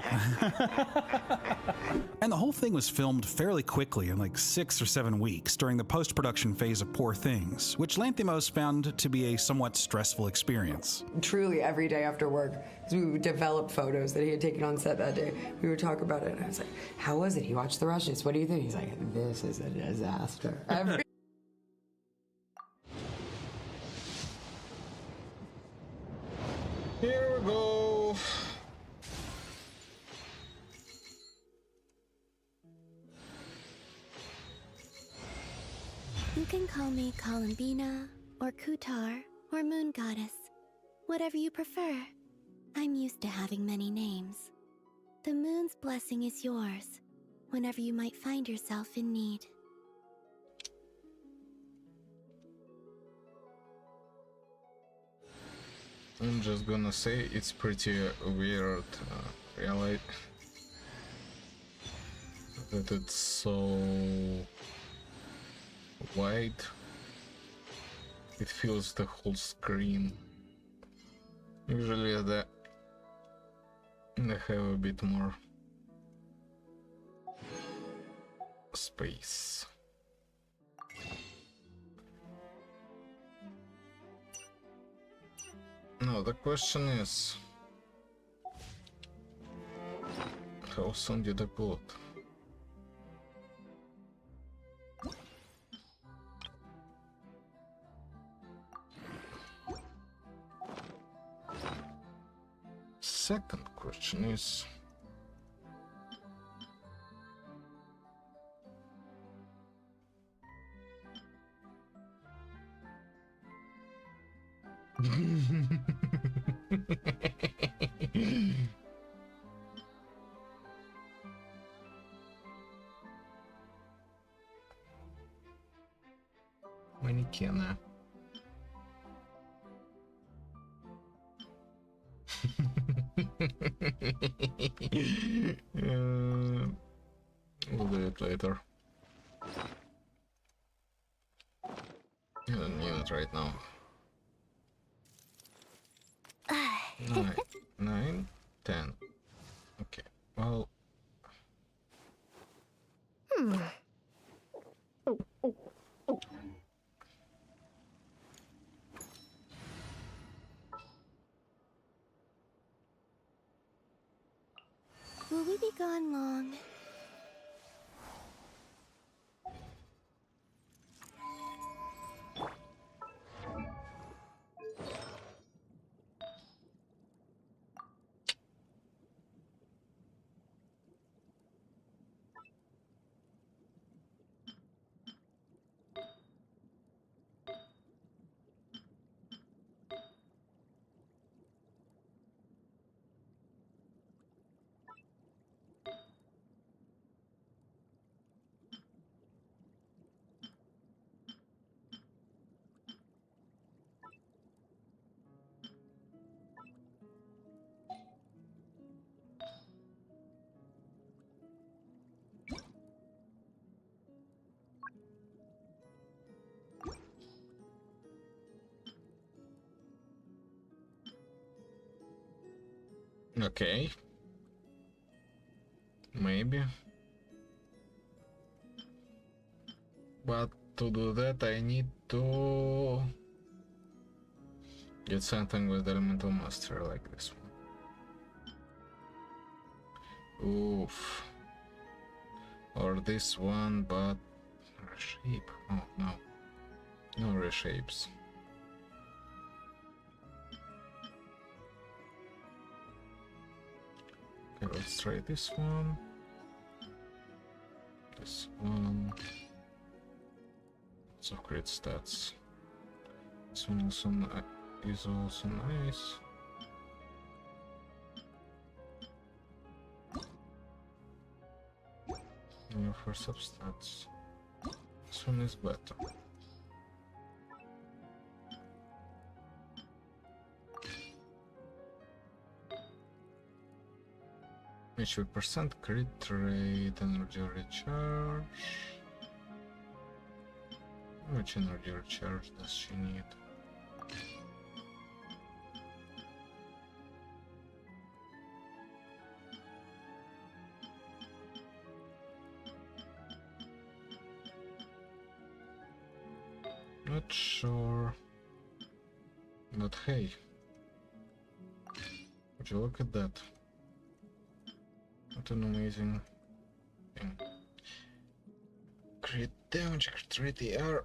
And the whole thing was filmed fairly quickly in like 6 or 7 weeks during the post-production phase of Poor Things, which Lanthimos found to be a somewhat stressful experience. Truly, every day after work, we would develop photos that he had taken on set that day. We would talk about it, and I was like, how was it? He watched the rushes. What do you think? He's like, this is a disaster. Here we go. You can call me Columbina, or Kutar, or Moon Goddess. Whatever you prefer. I'm used to having many names. The moon's blessing is yours, whenever you might find yourself in need. I'm just gonna say it's pretty weird, really, that it's so wide. It fills the whole screen. Usually they have a bit more space. No, the question is, how soon did I pull it? Second question is, Mannequin. We'll do it later. I don't need it right now. 9, 10. Okay, well... Will we be gone long? Okay. Maybe. But to do that I need to get something with Elemental Master like this one. Oof. Or this one, but reshape. Oh no. No reshapes. Okay, let's try this one. This one. Lots of great stats. This one also is also nice. And for substats, this one is better. HP percent, crit rate, energy recharge. How much energy recharge does she need? Not sure. But hey. Would you look at that? What an amazing thing. Create damage, create the air.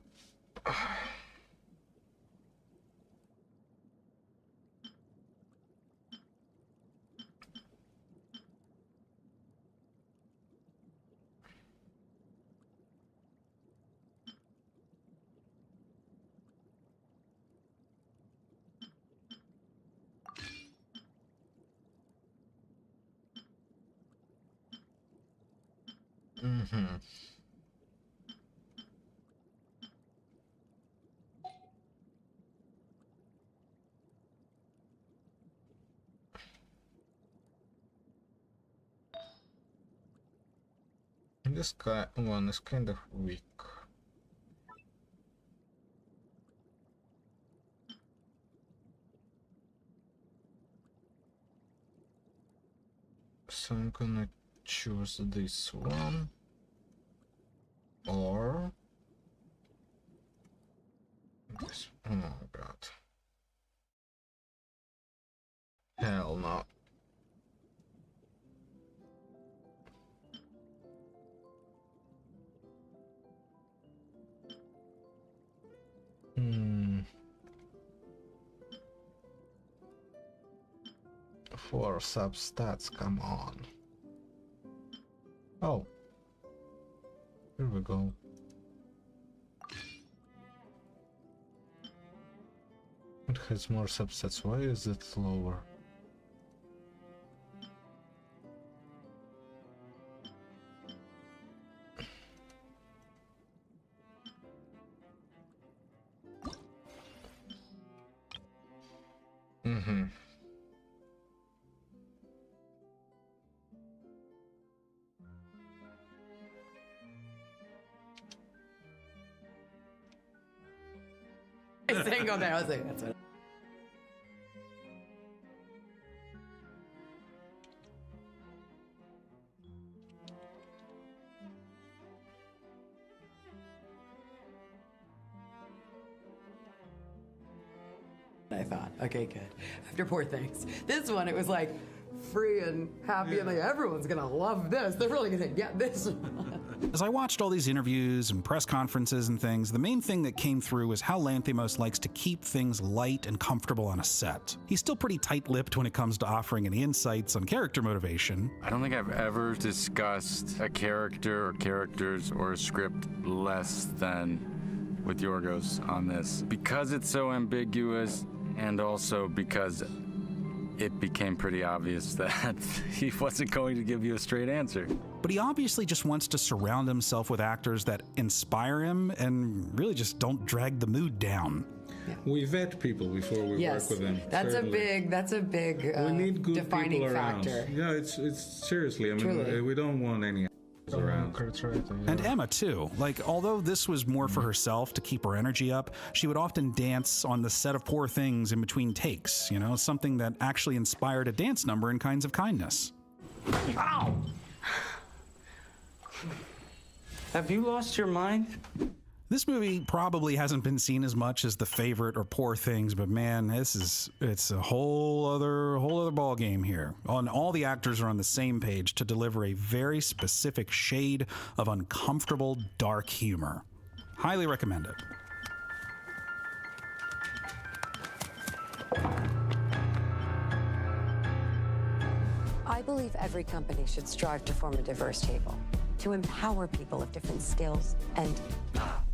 This guy one is kind of weak. So I'm gonna choose this one, or this. Oh my god. Hell no. For substats, come on. Oh, here we go. It has more substats. Why is it lower? Saying on there, I was like, that's what. I thought, okay, good. After Poor Things, this one, it was like free and happy, and like everyone's gonna love this. They're really gonna get this one. As I watched all these interviews and press conferences and things, the main thing that came through was how Lanthimos likes to keep things light and comfortable on a set. He's still pretty tight-lipped when it comes to offering any insights on character motivation. I don't think I've ever discussed a character or characters or a script less than with Yorgos on this. Because it's so ambiguous, and also because it became pretty obvious that he wasn't going to give you a straight answer. But he obviously just wants to surround himself with actors that inspire him and really just don't drag the mood down. We vet people before we work with them. That's a big we need good defining people around. factor. Yeah, it's seriously. I mean, Truly. we don't want any around. And Emma too. Like, although this was more for herself to keep her energy up, she would often dance on the set of Poor Things in between takes, you know, something that actually inspired a dance number in Kinds of Kindness. Ow! Have you lost your mind? This movie probably hasn't been seen as much as The Favorite or Poor Things, but man, it's a whole other ball game here. And all the actors are on the same page to deliver a very specific shade of uncomfortable, dark humor. Highly recommend it. I believe every company should strive to form a diverse table, to empower people of different skills, and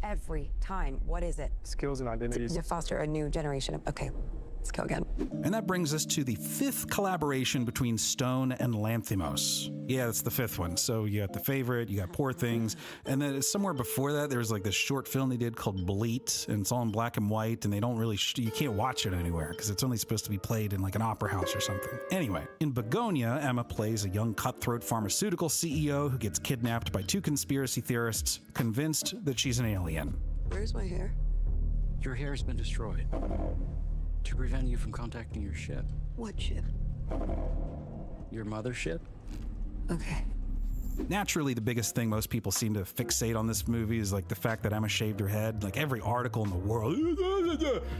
every time, what is it? Skills and identities. To foster a new generation of, okay, let's go again. And that brings us to the 5th collaboration between Stone and Lanthimos. Yeah, that's the 5th one. So you got The Favorite, you got Poor Things, and then somewhere before that, there was like this short film they did called Bleat, and it's all in black and white, and they don't really, you can't watch it anywhere because it's only supposed to be played in like an opera house or something. Anyway, in Begonia, Emma plays a young cutthroat pharmaceutical CEO who gets kidnapped by 2 conspiracy theorists, convinced that she's an alien. Where's my hair? Your hair has been destroyed to prevent you from contacting your ship. What ship? Your mothership? Okay. Naturally, the biggest thing most people seem to fixate on this movie is like the fact that Emma shaved her head. Like every article in the world,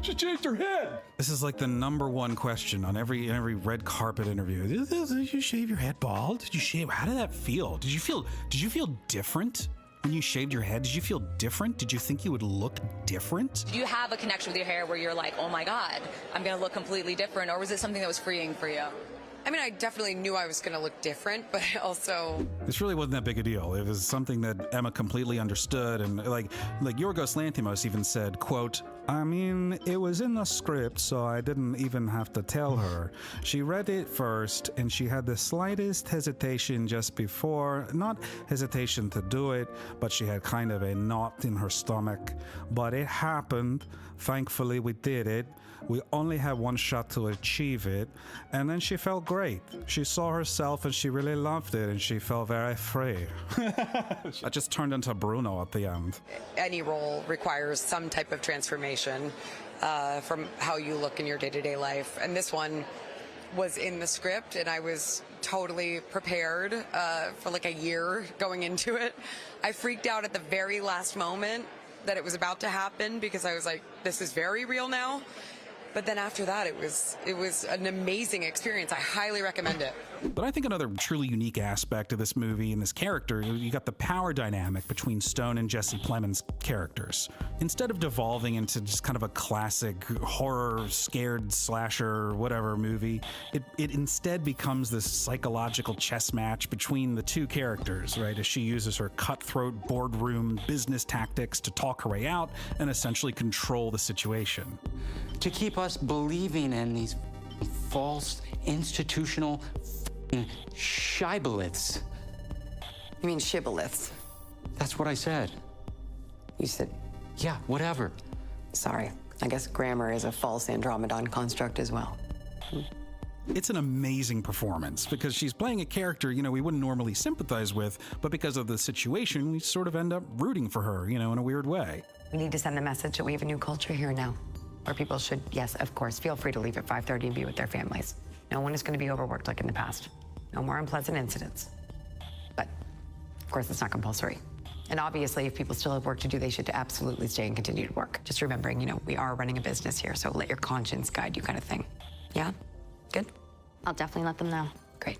she shaved her head. This is like the #1 question on every red carpet interview. Did you shave your head bald? Did you shave? How did that feel? Did you feel different? When you shaved your head, did you feel different? Did you think you would look different? Do you have a connection with your hair where you're like, oh my God, I'm going to look completely different? Or was it something that was freeing for you? I mean, I definitely knew I was going to look different, but also... This really wasn't that big a deal. It was something that Emma completely understood, and like Yorgos Lanthimos even said, quote, I mean, it was in the script, so I didn't even have to tell her. She read it first, and she had the slightest hesitation just before. Not hesitation to do it, but she had kind of a knot in her stomach. But it happened. Thankfully, we did it. We only had one shot to achieve it, and then she felt great. She saw herself, and she really loved it, and she felt very free. I just turned into Bruno at the end. Any role requires some type of transformation from how you look in your day-to-day life, and this one was in the script, and I was totally prepared for like a year going into it. I freaked out at the very last moment that it was about to happen because I was like, this is very real now. But then after that, it was an amazing experience. I highly recommend it. But I think another truly unique aspect of this movie and this character, you got the power dynamic between Stone and Jesse Plemons' characters. Instead of devolving into just kind of a classic horror, scared slasher, whatever movie, it instead becomes this psychological chess match between the two characters, right? As she uses her cutthroat boardroom business tactics to talk her way out and essentially control the situation. To keep us believing in these false institutional shibboleths. You mean shibboleths? That's what I said. You said... Yeah, whatever. Sorry. I guess grammar is a false Andromedon construct as well. It's an amazing performance because she's playing a character, we wouldn't normally sympathize with, but because of the situation, we sort of end up rooting for her, in a weird way. We need to send the message that we have a new culture here now, where people should, yes, of course, feel free to leave at 5:30 and be with their families. No one is going to be overworked like in the past. No more unpleasant incidents. But, of course, it's not compulsory. And obviously, if people still have work to do, they should absolutely stay and continue to work. Just remembering, we are running a business here, so let your conscience guide you kind of thing. Yeah? Good? I'll definitely let them know. Great.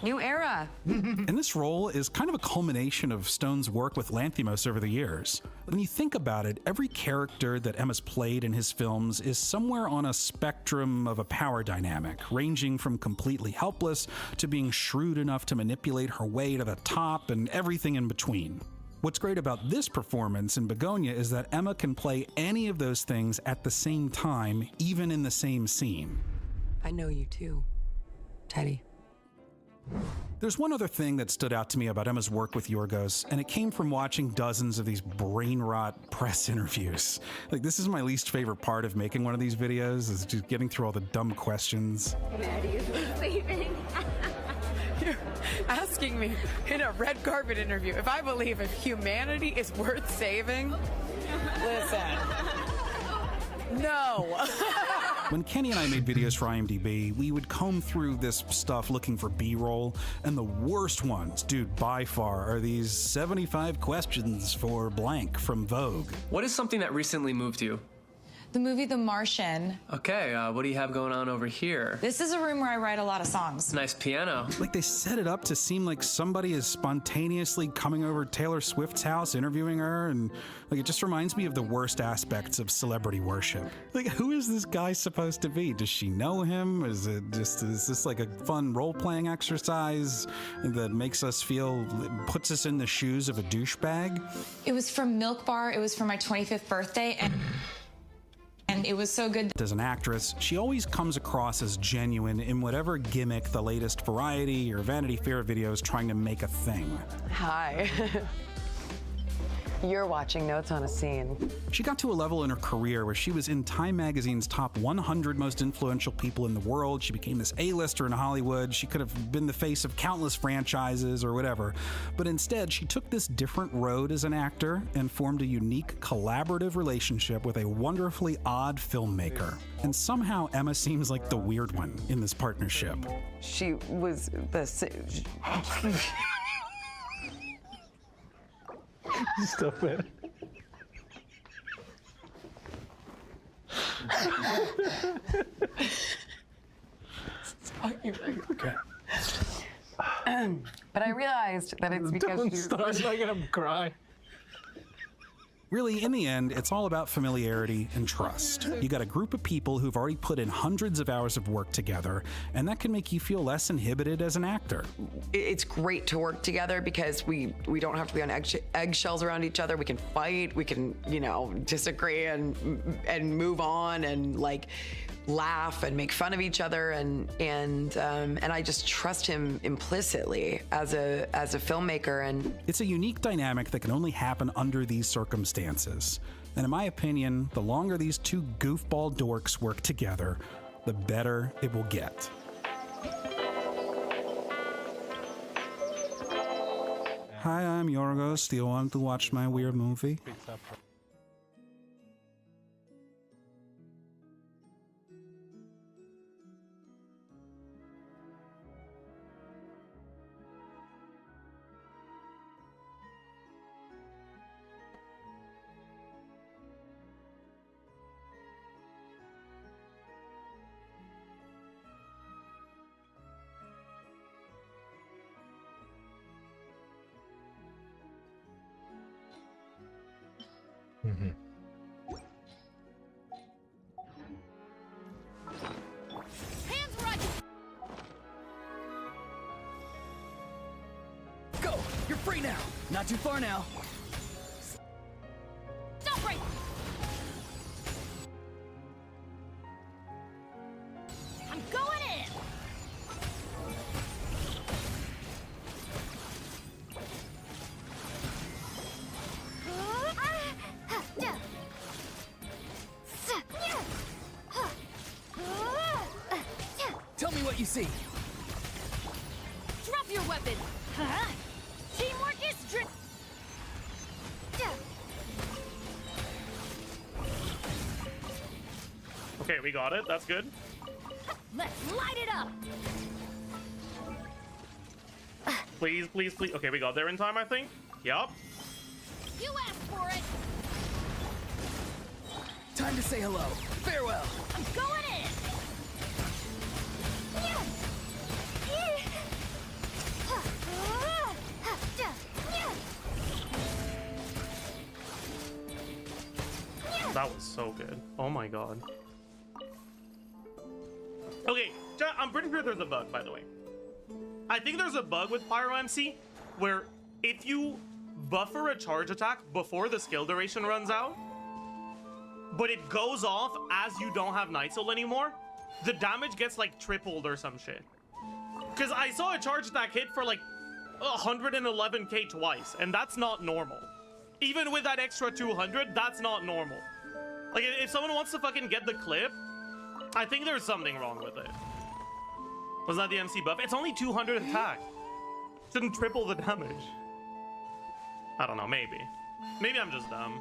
New era. And this role is kind of a culmination of Stone's work with Lanthimos over the years. When you think about it, every character that Emma's played in his films is somewhere on a spectrum of a power dynamic, ranging from completely helpless to being shrewd enough to manipulate her way to the top and everything in between. What's great about this performance in Begonia is that Emma can play any of those things at the same time, even in the same scene. I know you too, Teddy. There's one other thing that stood out to me about Emma's work with Yorgos, and it came from watching dozens of these brain rot press interviews. This is my least favorite part of making one of these videos, is just getting through all the dumb questions. Maddie is sleeping. You're asking me in a red carpet interview if I believe if humanity is worth saving? Listen. No. When Kenny and I made videos for IMDb, we would comb through this stuff looking for B-roll, and the worst ones, dude, by far, are these 75 questions for blank from Vogue. What is something that recently moved you? The movie The Martian. Okay, what do you have going on over here? This is a room where I write a lot of songs. Nice piano. They set it up to seem like somebody is spontaneously coming over to Taylor Swift's house, interviewing her, and it just reminds me of the worst aspects of celebrity worship. Who is this guy supposed to be? Does she know him? Is this like a fun role-playing exercise that makes us puts us in the shoes of a douchebag? It was from Milk Bar. It was for my 25th birthday, and it was so good. As an actress, she always comes across as genuine in whatever gimmick the latest Variety or Vanity Fair video is trying to make a thing. Hi. You're watching Notes on a Scene. She got to a level in her career where she was in Time Magazine's top 100 most influential people in the world. She became this A-lister in Hollywood. She could have been the face of countless franchises or whatever. But instead, she took this different road as an actor and formed a unique collaborative relationship with a wonderfully odd filmmaker. And somehow Emma seems like the weird one in this partnership. She was the... Stop it. Okay. But I realized that it's because Don't start. I'm gonna cry. Really, in the end, it's all about familiarity and trust. You got a group of people who've already put in hundreds of hours of work together, and that can make you feel less inhibited as an actor. It's great to work together because we don't have to be on eggshells around each other. We can fight, we can, you know, disagree and move on and like laugh and make fun of each other, and I just trust him implicitly as a filmmaker. And it's a unique dynamic that can only happen under these circumstances. And in my opinion, the longer these two goofball dorks work together, the better it will get. Hi, I'm Yorgos. Do you want to watch my weird movie? Mm-hmm. Hands where I can... Go! You're free now! Not too far now. Stop right! I'm going in! Tell me what you see. Drop your weapon! Huh? Teamwork is Okay, we got it. That's good. Let's light it up! Please, please, please. Okay, we got there in time, I think. Yup. You asked for it! Time to say hello. Farewell. I'm going in! That was so good. Oh my god. Okay, I'm pretty sure there's a bug, by the way. I think there's a bug with Pyro MC where if you buffer a charge attack before the skill duration runs out, but it goes off as you don't have Night Soul anymore, the damage gets like tripled or some shit. Because I saw a charge attack hit for like 111k twice, and that's not normal. Even with that extra 200, that's not normal. Like, if someone wants to fucking get the clip, I think there's something wrong with it. Was that the MC buff? It's only 200 attack. Shouldn't triple the damage. I don't know, maybe. Maybe I'm just dumb.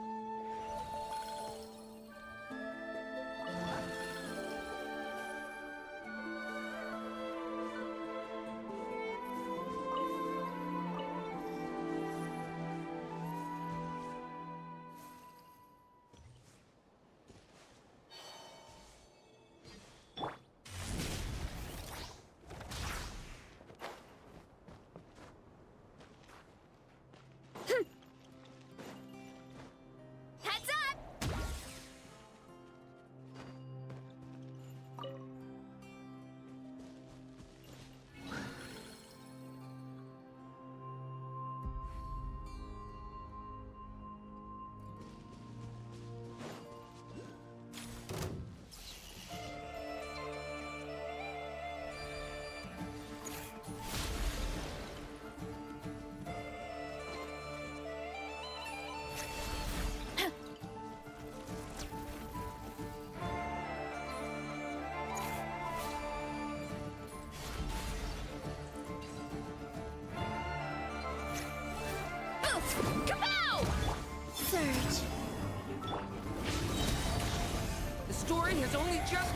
has only just...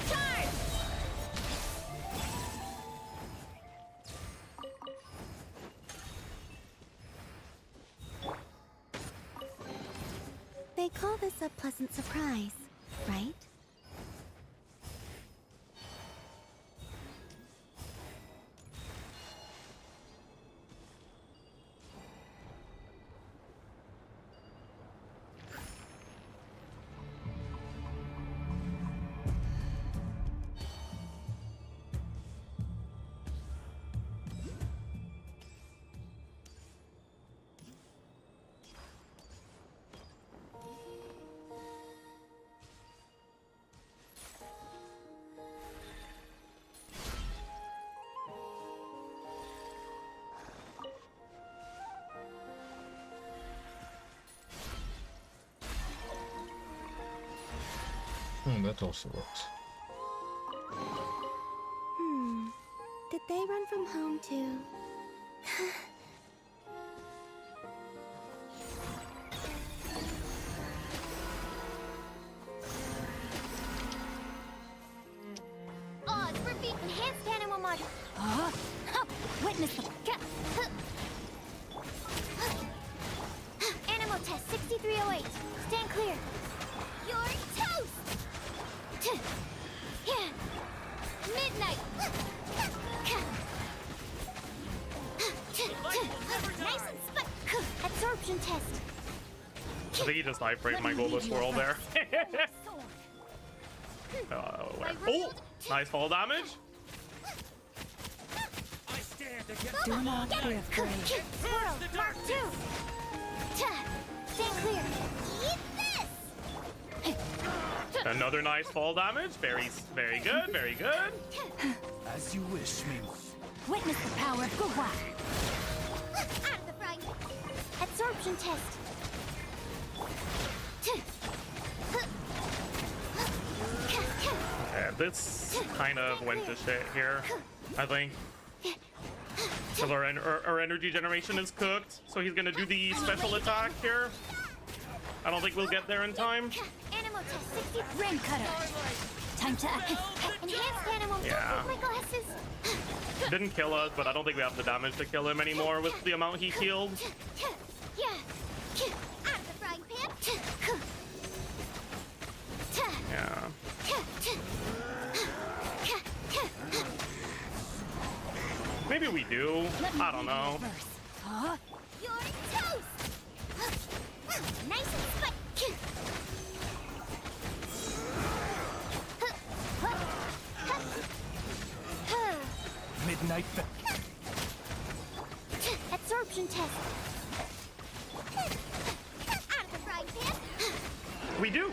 Charge! They call this a pleasant surprise, right? That also works. Did they run from home too? Odds repeat enhanced animal module. Witness the animal test 6308. Stand clear. You're toast. Yeah. Midnight. Nice and absorption test. I think he just knife raped my goalless swirl there. Oh, nice fall damage. Do not be afraid. Squirrel, Mark 2. Stand clear. Eat this. Another nice fall damage. Very good, very good. As you wish, me. Witness the power of Guhua. Out of the frying. Absorption test. Yeah, this kind of went to shit here, I think. Because our energy generation is cooked, so he's gonna do the special attack here. I don't think we'll get there in time. Animal test 60. Ring cutter. Time to enhance animal. Yeah. My glasses. Didn't kill us, but I don't think we have the damage to kill him anymore with the amount he healed. Yeah. Out of the frying pan. Yeah. Maybe we do. I don't know. You're toast. Nice and spiky. Midnight. Absorption test. Out of the frying pan. We do.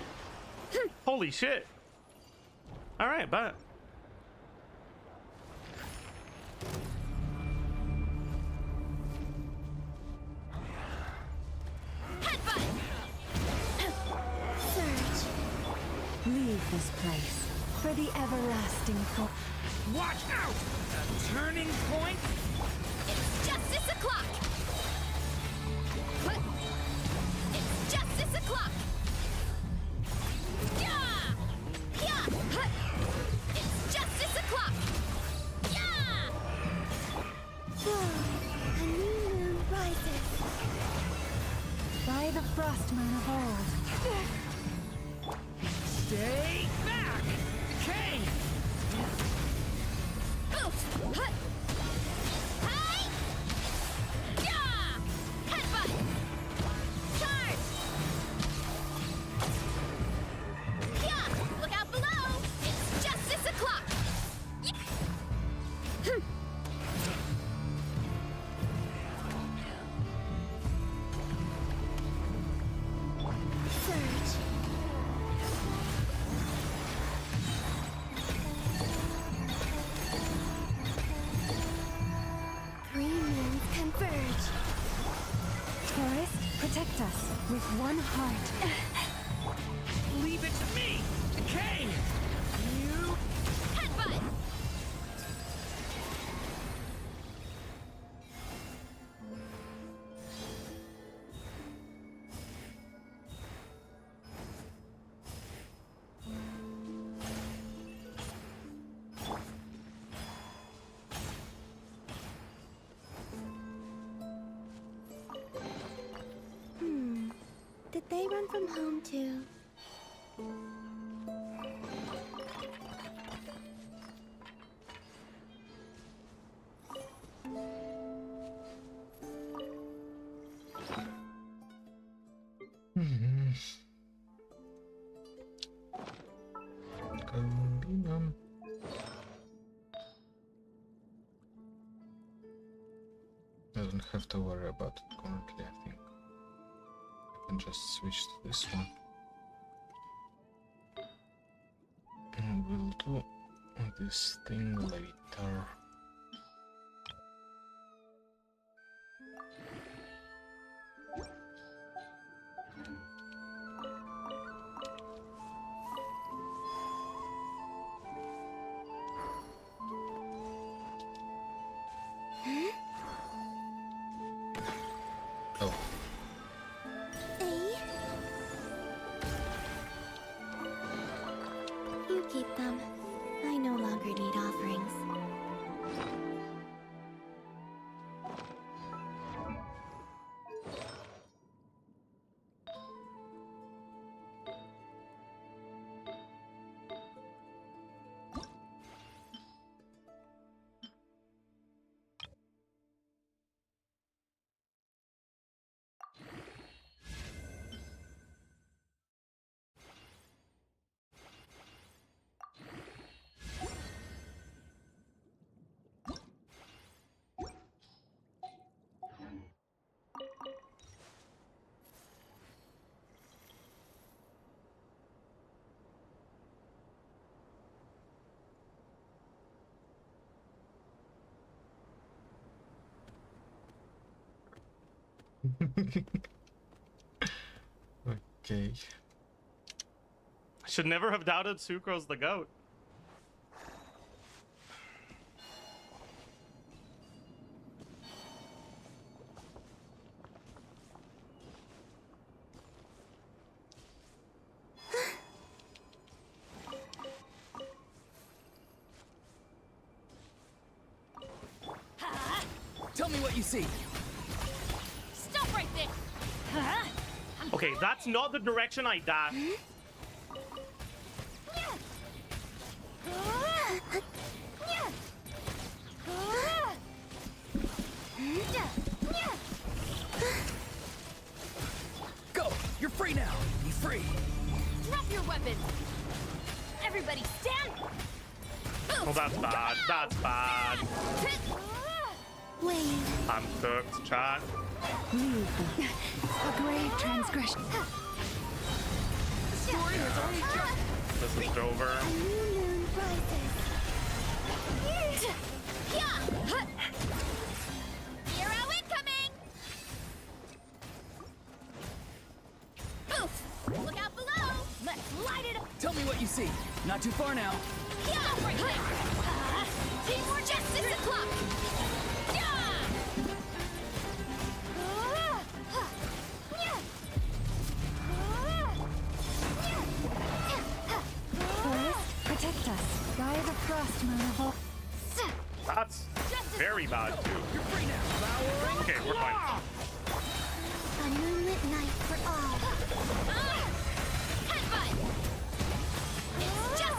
Holy shit. All right, bet. Surge. Leave this place for the everlasting hope. Watch out! A turning point? It's justice o'clock! It's justice o'clock! Yeah! Yeah! It's justice o'clock! Yeah! A new moon rises. By the frost moon of old. Stay back! Decay! Look out below! It's justice o'clock! Surge. 3 moons converge. Taurus, protect us with one heart. Leave it to me! Decay! You... Headbutt! Did they run from home too? Doesn't have to worry about it currently, I think. I can just switch to this one. And we'll do this thing later. Oh. You keep them. I no longer need offerings. Okay. I should never have doubted Sucrose the goat. Tell me what you see. Stop right there. Huh? Okay, that's not the direction I dashed. Go! You're free now. Be free. Drop your weapon. Everybody stand. Oh, that's bad. That's bad. Wait. I'm cooked, chat. A grave transgression. Story has already just... This is over. A new moon rises. Hero incoming. Oof. Look out below. Let's light it up. Tell me what you see. Not too far now. Yeah, right there. Teamwork justice o'clock. Protect us. Guy of the Frost Moon of all. That's very bad, too. Okay, we're fine. A moonlit night for all.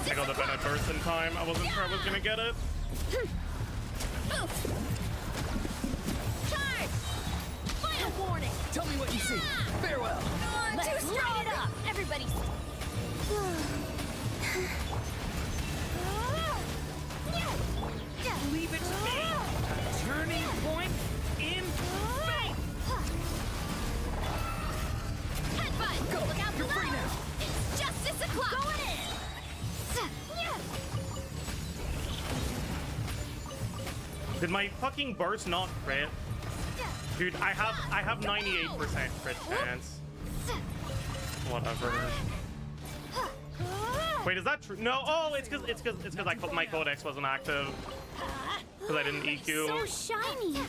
I got the Bennett burst in time. I wasn't sure I was gonna get it. Charge! Final warning. Tell me what you see. Farewell. Let's light it up. Everybody. Leave it to me. Turning point in fate. Headbutt. Go. Look out You're below. free now. It's justice o'clock. Going in. Did my fucking burst not crit? Dude, I have 98% crit chance. Whatever. Wait, is that true? No. Oh, it's because my codex wasn't active. Because I didn't EQ. So shiny.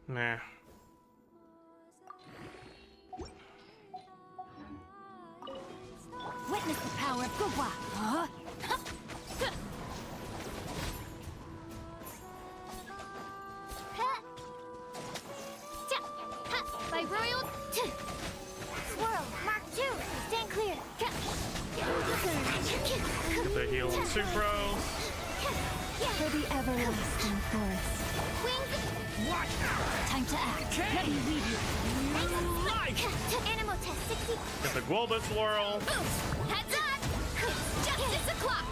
Nah. Witness the power of Gugwa. Huh? By Royal Swirl, Mark 2, stand clear. The heal on Supro. For the everlasting forest. Wings! Watch out! Time to act. Let me lead you. Animal test 60. Get the Gwilda swirl. Heads up! Justice o'clock!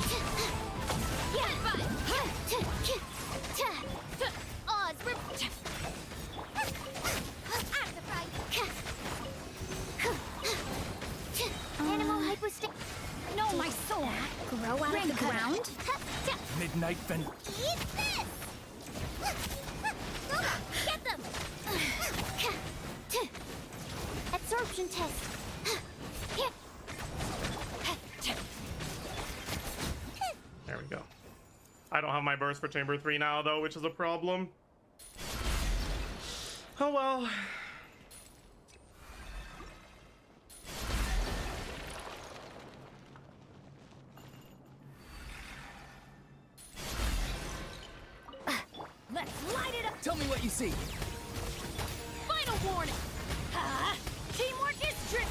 Yeah, fine! Oz, Animal hypostick. No, my soul. Grow out of the ground. Midnight Fen. Eat this! Get them! Absorption test. There we go. I don't have my burst for Chamber 3 now, though, which is a problem. Oh well. Let's light it up! Tell me what you see. Final warning! Teamwork is strict!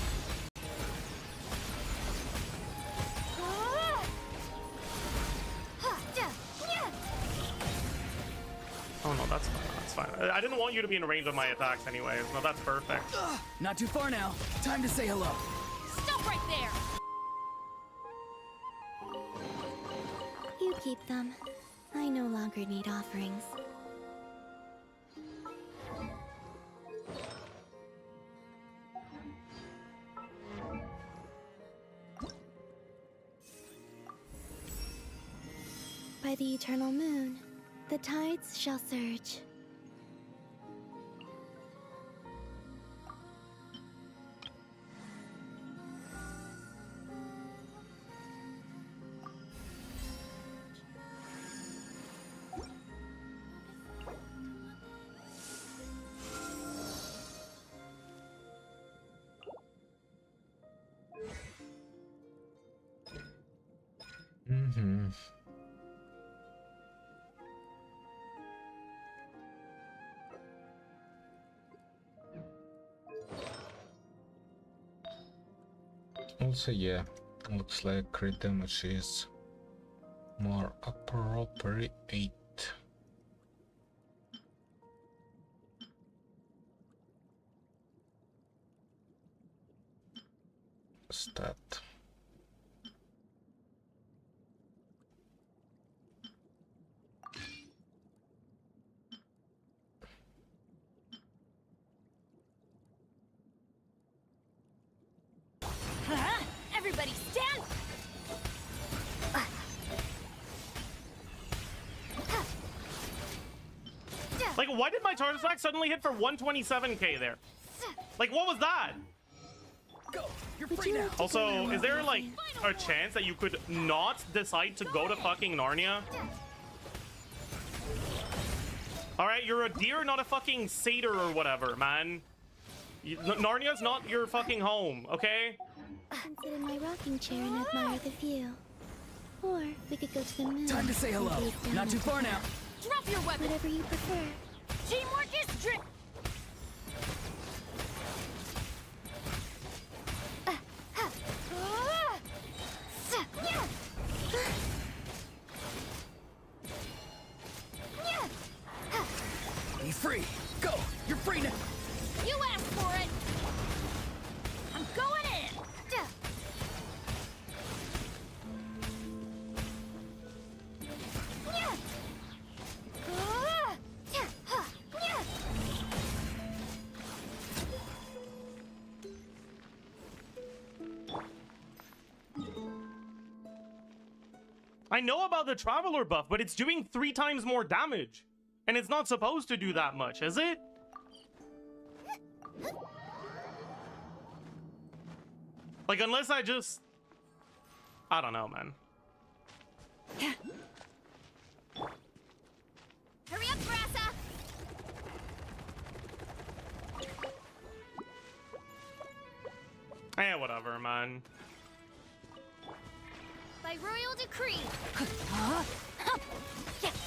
Oh no, that's fine. That's fine. I didn't want you to be in range of my attacks anyways. No, that's perfect. Not too far now. Time to say hello. Stop right there! You keep them. I no longer need offerings. By the eternal moon, the tides shall surge. Also, yeah, looks like crit damage is more appropriate. Stat. Everybody stand! Like, why did my charge attack suddenly hit for 127k there? Like, what was that? Go! You're free now! Also, is there, like, a chance that you could not decide to go to fucking Narnia? Alright, you're a deer, not a fucking satyr or whatever, man. Narnia's not your fucking home, okay? Sit in my rocking chair and admire the view. Or we could go to the moon. Time to say hello. Not too far now. Drop your weapon! Whatever you prefer. Teamwork is strict! Be free. Go! You're free now. You asked for it! I'm going in! I know about the Traveler buff, but it's doing 3 times more damage. And it's not supposed to do that much, is it? Like, unless I just... I don't know, man. Hurry up, Grassa! Eh, whatever, man. By royal decree.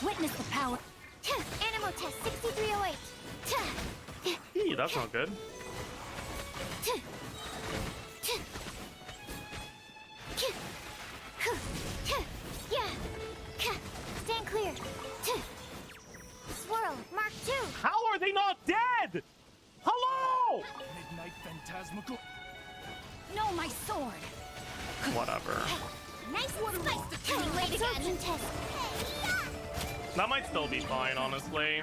Witness the power. Animal test 6308. Eee, that's not good. Stand clear. Swirl, Mark 2. How are they not dead? Hello! Midnight phantasmical. No, my sword. Whatever. Nice one, spice to kill you late again. Test. That might still be fine, honestly.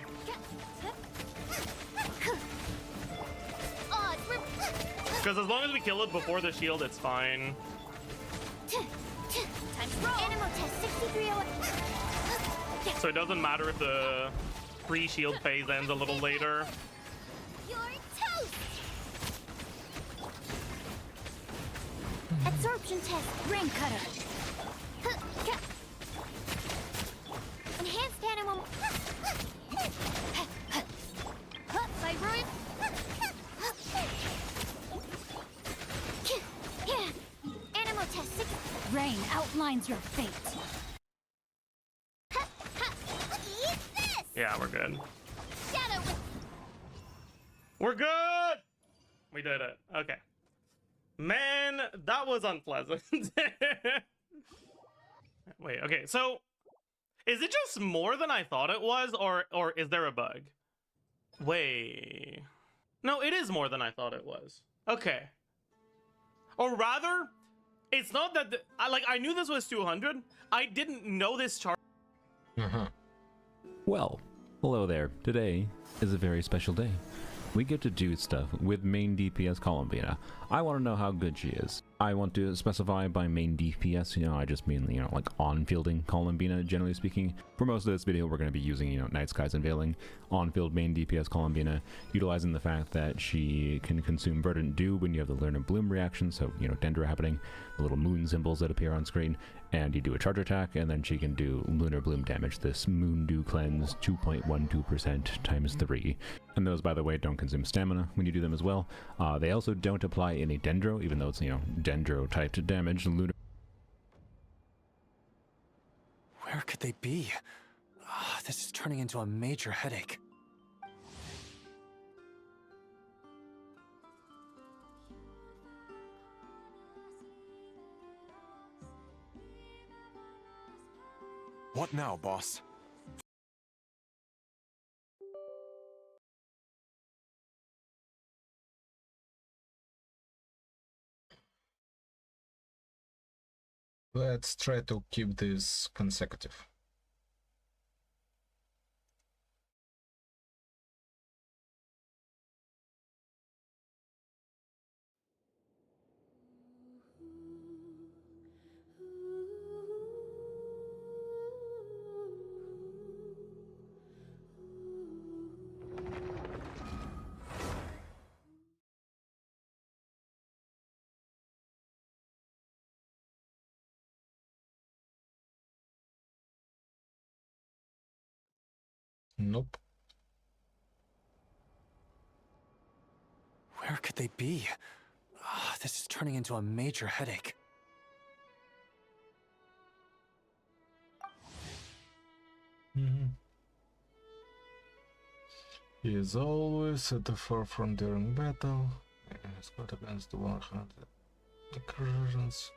Because as long as we kill it before the shield, it's fine. Time to roll. Animal test 6308. So it doesn't matter if the pre-shield phase ends a little later. You're toast. Absorption test. Ring cutter. Enhanced animal. By ruin. Animal test 6. Rain outlines your fate. Yeah, we're good. Shadow. We're good! We did it. Okay. Man, that was unpleasant. Wait, okay, so is it just more than I thought it was, or is there a bug? Wait. No, it is more than I thought it was. Okay. Or rather, it's not that I knew this was 200. I didn't know this chart. Well, hello there. Today is a very special day. We get to do stuff with main DPS Columbina. I want to know how good she is. I want to specify by main DPS, I just mean, like on-fielding Columbina, generally speaking. For most of this video, we're going to be using, Night Skies Unveiling, on-field main DPS Columbina, utilizing the fact that she can consume Verdant Dew when you have the Learn and Bloom reaction, so, Dendro happening, the little moon symbols that appear on screen, and you do a charge attack, and then she can do Lunar Bloom damage, this Moon Dew Cleanse 2.12% times 3. And those, by the way, don't consume stamina when you do them as well. They also don't apply any Dendro, even though it's, Dendro-typed damage. Lunar. Where could they be? This is turning into a major headache. What now, boss? Let's try to keep this consecutive. Nope. Where could they be? This is turning into a major headache. He is always at the forefront during battle. He's got against the 100 incursions.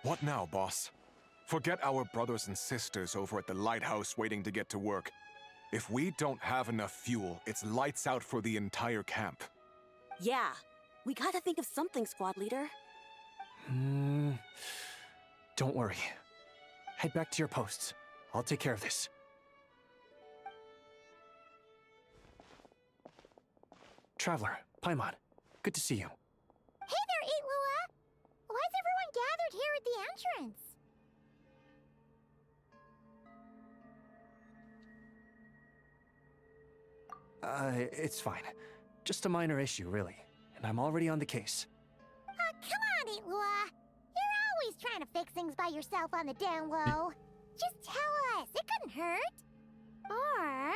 What now, boss? Forget our brothers and sisters over at the lighthouse waiting to get to work. If we don't have enough fuel, it's lights out for the entire camp. Yeah, we gotta think of something, squad leader. Don't worry. Head back to your posts. I'll take care of this. Traveler, Paimon, good to see you. Hey there, Eatlua! Why is everyone gathered here at the entrance? It's fine. Just a minor issue, really. And I'm already on the case. Come on, Eatlua! You're always just trying to fix things by yourself on the down low. Just tell us. It couldn't hurt. Or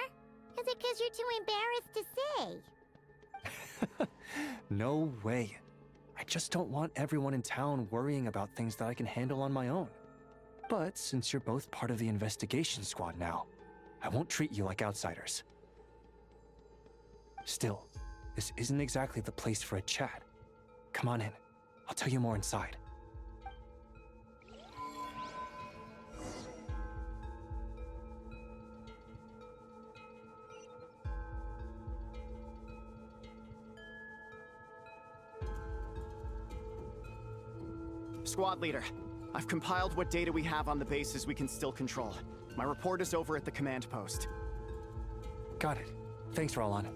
is it because you're too embarrassed to say? No way. I just don't want everyone in town worrying about things that I can handle on my own. But since you're both part of the investigation squad now, I won't treat you like outsiders. Still, this isn't exactly the place for a chat. Come on in. I'll tell you more inside. Squad leader, I've compiled what data we have on the bases we can still control. My report is over at the command post. Got it. Thanks, Roland.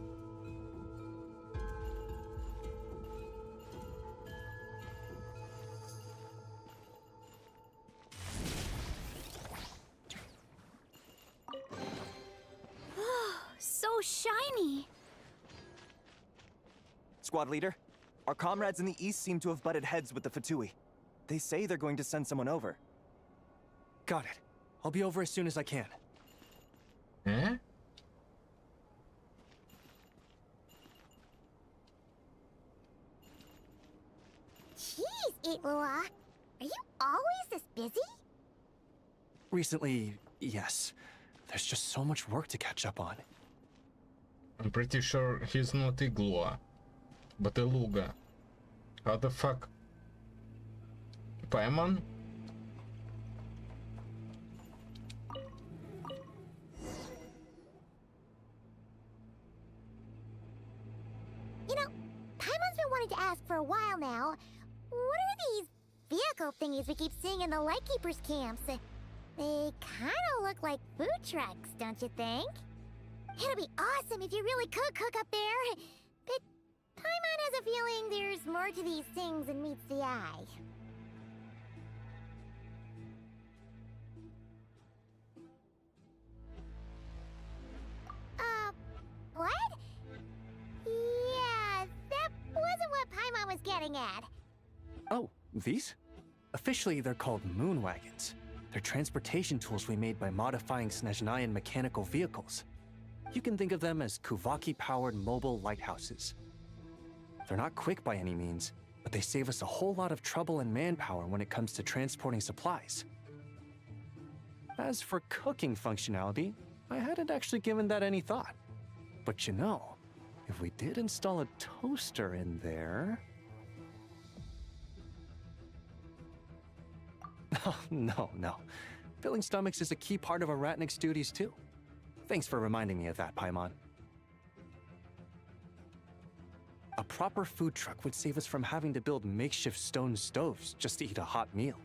So shiny. Squad leader, our comrades in the east seem to have butted heads with the Fatui. They say they're going to send someone over. Got it. I'll be over as soon as I can. Eh? Jeez, Itlua. Are you always this busy? Recently, yes. There's just so much work to catch up on. I'm pretty sure he's not Iglua, but Eluga. How the fuck? Paimon? You know, Paimon's been wanting to ask for a while now. What are these vehicle thingies we keep seeing in the Lightkeepers camps? They kinda look like food trucks, don't you think? It'd be awesome if you really could cook up there. But Paimon has a feeling there's more to these things than meets the eye. What? Yeah, that wasn't what Paimon was getting at. Oh, these? Officially, they're called moon wagons. They're transportation tools we made by modifying Snezhnayan mechanical vehicles. You can think of them as Kuvaki-powered mobile lighthouses. They're not quick by any means, but they save us a whole lot of trouble and manpower when it comes to transporting supplies. As for cooking functionality, I hadn't actually given that any thought. But you know, if we did install a toaster in there... Oh, no. Filling stomachs is a key part of Aratnik's duties too. Thanks for reminding me of that, Paimon. A proper food truck would save us from having to build makeshift stone stoves just to eat a hot meal.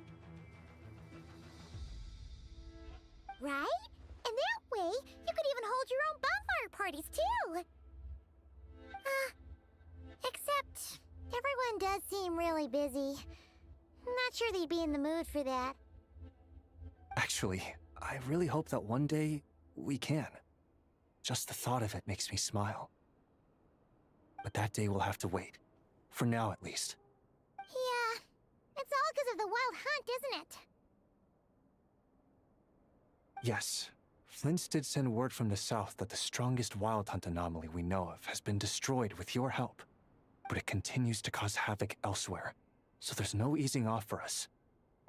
Right? And that way, you could even hold your own bonfire parties too! Except, everyone does seem really busy. Not sure they'd be in the mood for that. Actually, I really hope that one day we can. Just the thought of it makes me smile. But that day will have to wait. For now, at least. Yeah, it's all because of the wild hunt, isn't it? Yes. Flint's did send word from the south that the strongest wild hunt anomaly we know of has been destroyed with your help. But it continues to cause havoc elsewhere, so there's no easing off for us.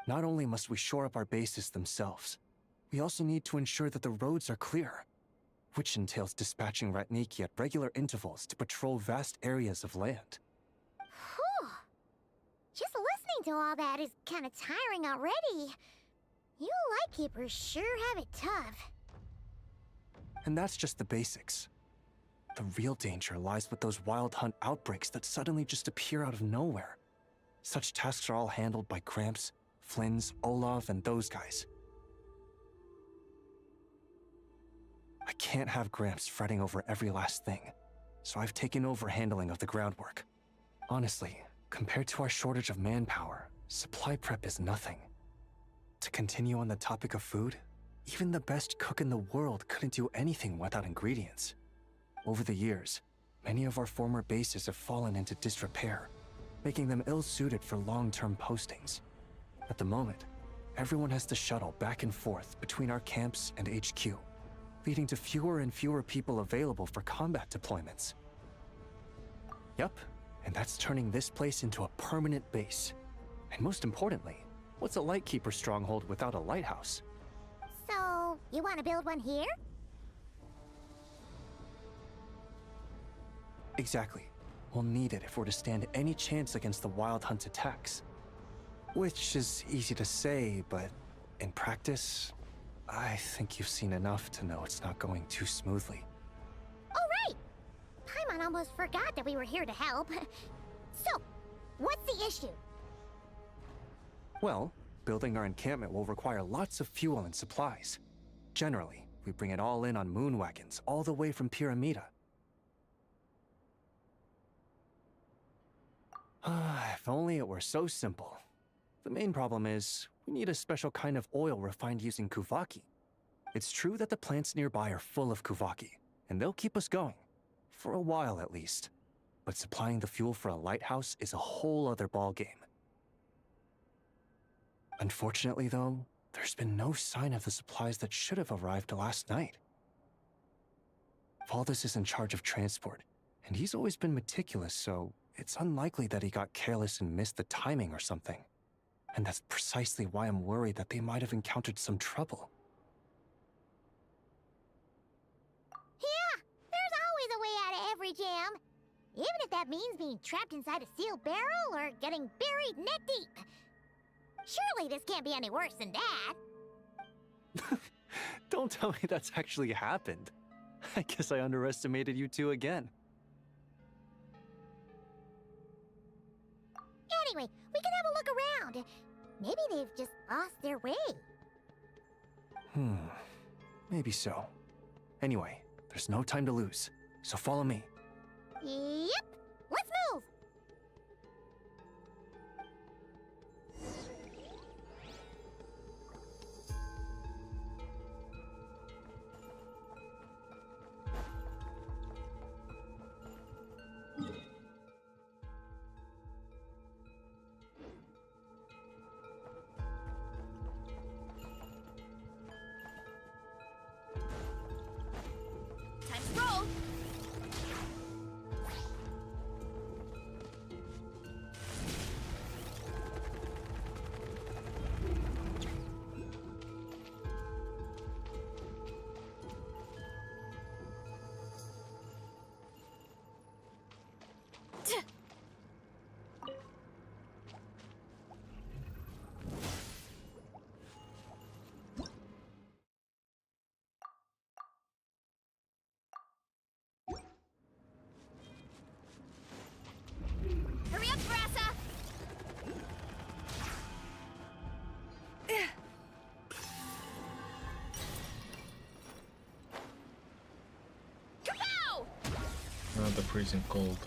Not only must we shore up our bases themselves, we also need to ensure that the roads are clear, which entails dispatching Ratniki at regular intervals to patrol vast areas of land. Whew. Just listening to all that is kind of tiring already. You Lightkeepers sure have it tough. And that's just the basics. The real danger lies with those wild hunt outbreaks that suddenly just appear out of nowhere. Such tasks are all handled by Gramps, Flynn's, Olaf, and those guys. I can't have Gramps fretting over every last thing, so I've taken over handling of the groundwork. Honestly, compared to our shortage of manpower, supply prep is nothing. To continue on the topic of food, even the best cook in the world couldn't do anything without ingredients. Over the years, many of our former bases have fallen into disrepair, making them ill-suited for long-term postings. At the moment, everyone has to shuttle back and forth between our camps and HQ, leading to fewer and fewer people available for combat deployments. Yup, and that's turning this place into a permanent base. And most importantly, what's a Lightkeeper stronghold without a lighthouse? So, you want to build one here? Exactly. We'll need it if we're to stand any chance against the Wild Hunt's attacks. Which is easy to say, but in practice, I think you've seen enough to know it's not going too smoothly. Oh, right! Paimon almost forgot that we were here to help. So, what's the issue? Well, building our encampment will require lots of fuel and supplies. Generally, we bring it all in on moon wagons, all the way from Pyramida. If only it were so simple. The main problem is, we need a special kind of oil refined using Kuvaki. It's true that the plants nearby are full of Kuvaki, and they'll keep us going. For a while at least. But supplying the fuel for a lighthouse is a whole other ballgame. Unfortunately though, there's been no sign of the supplies that should have arrived last night. Valdez is in charge of transport, and he's always been meticulous, so it's unlikely that he got careless and missed the timing or something. And that's precisely why I'm worried that they might have encountered some trouble. Yeah, there's always a way out of every jam. Even if that means being trapped inside a sealed barrel or getting buried neck deep. Surely this can't be any worse than that. Don't tell me that's actually happened. I guess I underestimated you two again. Anyway, we can have a look around. Maybe they've just lost their way. Maybe so. Anyway, there's no time to lose, so follow me. Yep, let's move! Time to roll! Hurry up, Brassa! Kapow! The freezing cold.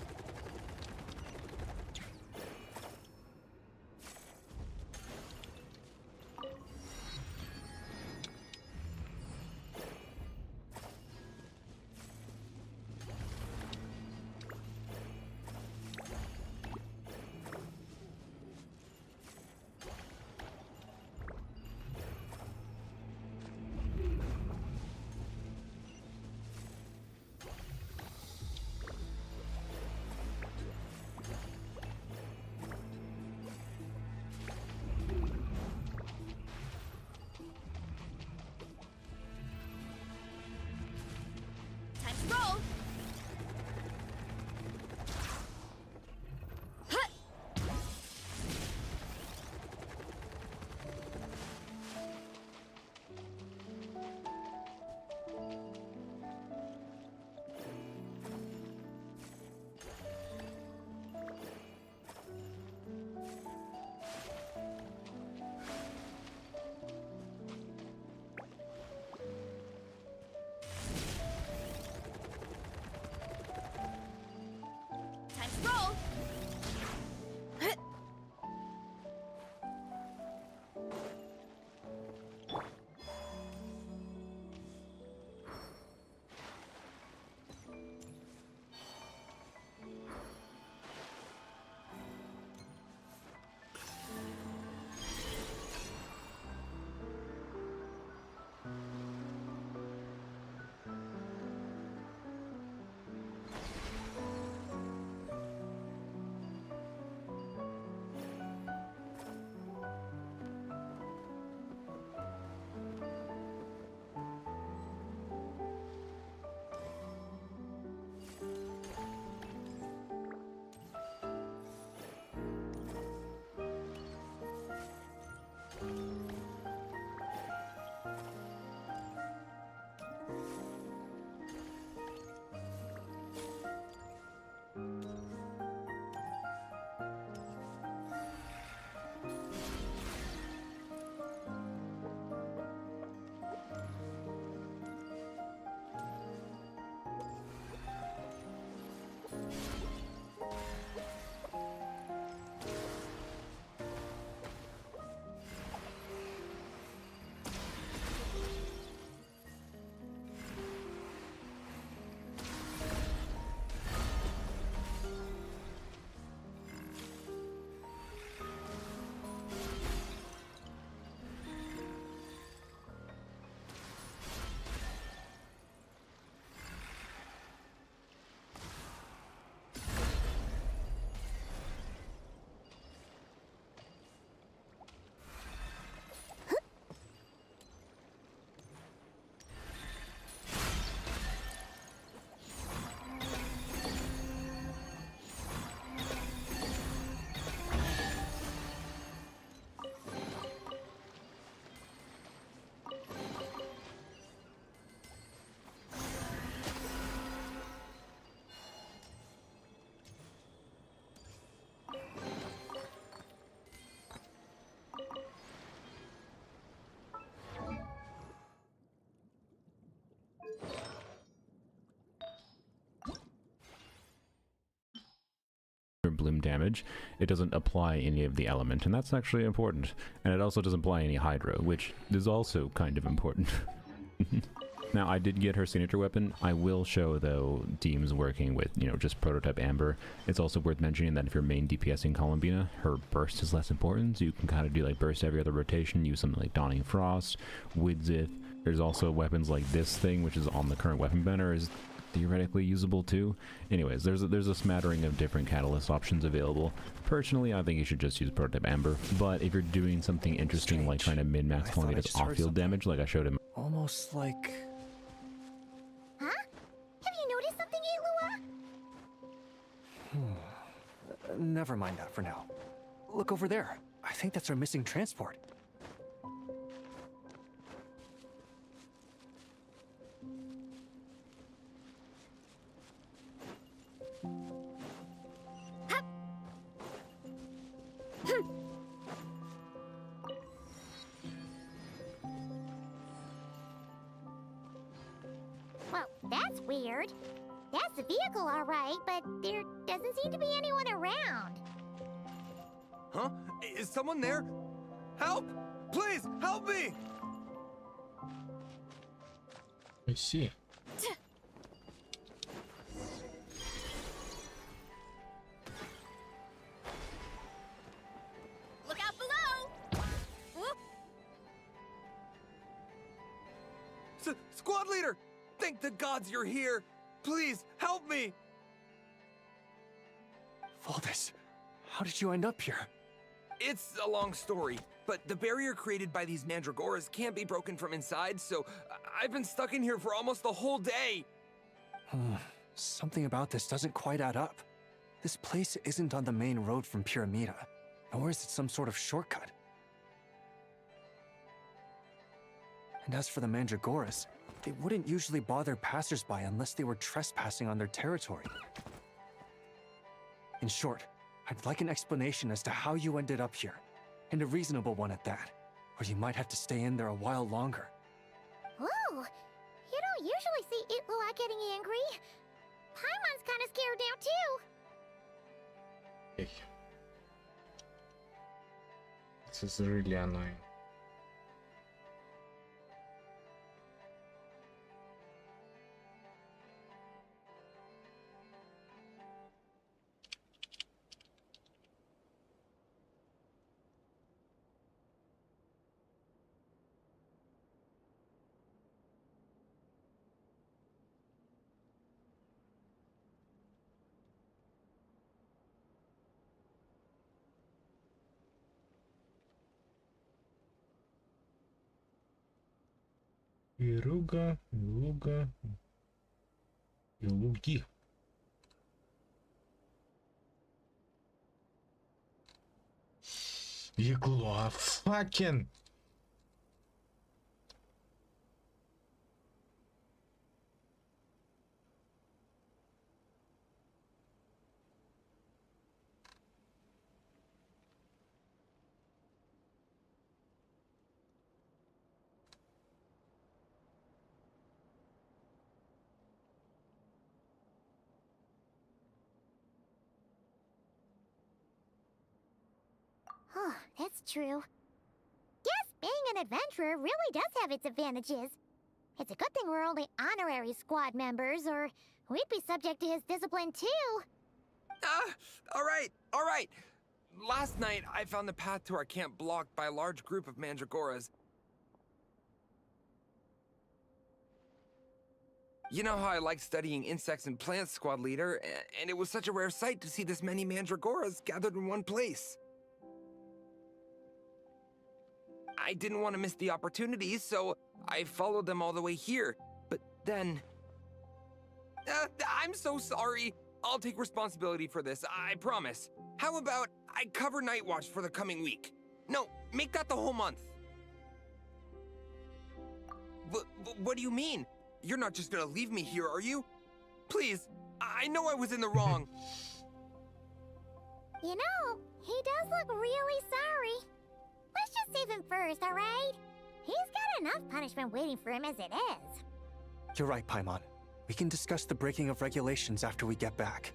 bloom damage, it doesn't apply any of the element, and that's actually important. And it also doesn't apply any hydro, which is also kind of important. Now, I did get her signature weapon. I will show, though, teams working with, just prototype Amber. It's also worth mentioning that if you're main DPSing Columbina, her burst is less important, so you can kind of do like burst every other rotation, use something like Dawning Frost, Widzith. There's also weapons like this thing, which is on the current weapon banner, is theoretically usable too. Anyways, there's a smattering of different catalyst options available. Personally, I think you should just use prototype Amber, but if you're doing something interesting like trying to min-max Columbida's off-field damage, like I showed him. Almost like... Huh? Have you noticed something, Eilua? Never mind that for now. Look over there. I think that's our missing transport. Well, that's weird. That's the vehicle, all right, but there doesn't seem to be anyone around. Huh? Is someone there? Help! Please, help me! I see. Look out below! Whoop. Squad leader! Thank the gods you're here! Please, help me! Valdis, how did you end up here? It's a long story, but the barrier created by these mandragoras can't be broken from inside, so I've been stuck in here for almost the whole day. Something about this doesn't quite add up. This place isn't on the main road from Pyramida, nor is it some sort of shortcut. And as for the mandragoras, they wouldn't usually bother passersby unless they were trespassing on their territory. In short, I'd like an explanation as to how you ended up here, and a reasonable one at that, or you might have to stay in there a while longer. Ooh, you don't usually see Itlua getting angry. Paimon's kind of scared now, too. Hey. This is really annoying. Ируга, Луга и Луги. Игло, fucking. Oh, that's true. Guess being an adventurer really does have its advantages. It's a good thing we're only honorary squad members, or we'd be subject to his discipline too. All right. Last night, I found the path to our camp blocked by a large group of mandragoras. You know how I like studying insects and plants, Squad Leader, and it was such a rare sight to see this many mandragoras gathered in one place. I didn't want to miss the opportunity, so I followed them all the way here. But then... I'm so sorry. I'll take responsibility for this, I promise. How about I cover Night Watch for the coming week? No, make that the whole month. What do you mean? You're not just gonna leave me here, are you? Please, I know I was in the wrong. You know, he does look really sorry. Let's just save him first, all right? He's got enough punishment waiting for him as it is. You're right, Paimon. We can discuss the breaking of regulations after we get back.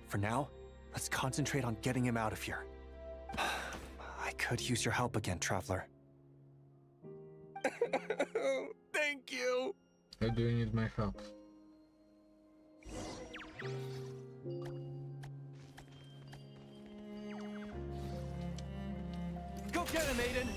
For now, Let's concentrate on getting him out of here. I could use your help again, Traveler. Thank you! Why do you need my help? Go get him, Aiden!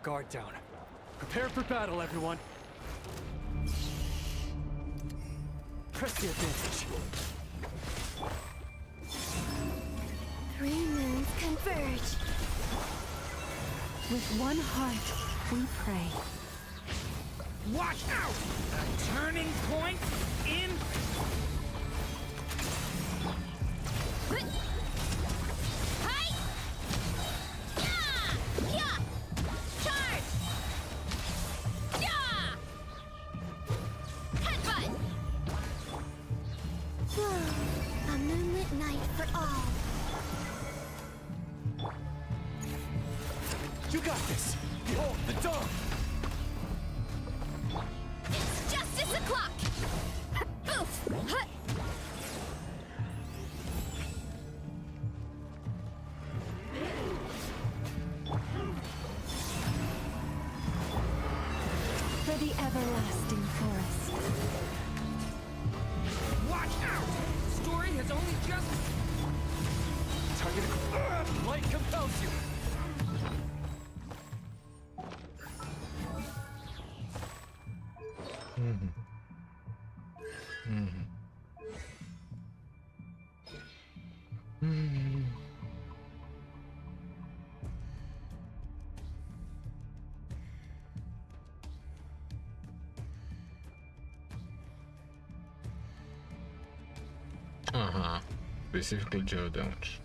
Guard down. Prepare for battle, everyone. Press the advantage. 3 moons converge. With one heart, we pray. Watch out! A turning point in... A moonlit night for all. You got this! Behold, the dawn! It's justice o'clock! Boof! For the everlasting forest. Watch out! Story has only just... Target... Light compels you! Specifically geo damage.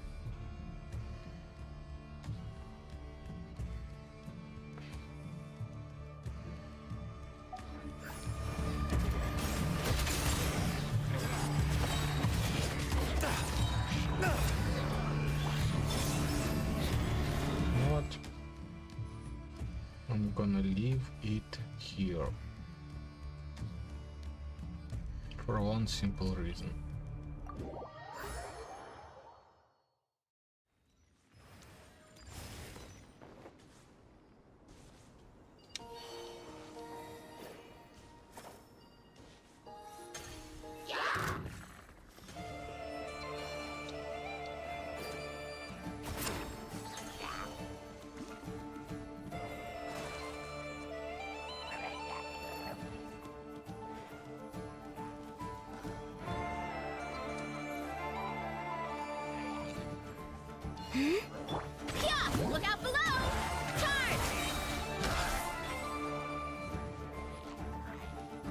What? I'm gonna leave it here. For one simple reason. Yeah! Look out below! Charge!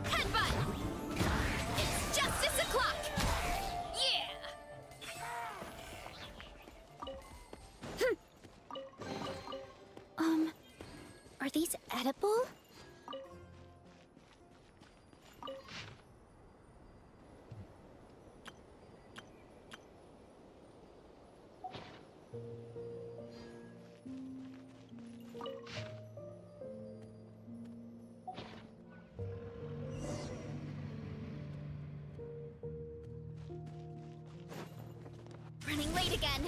Headbutt! It's justice o'clock! Yeah! Are these edible? Running late again!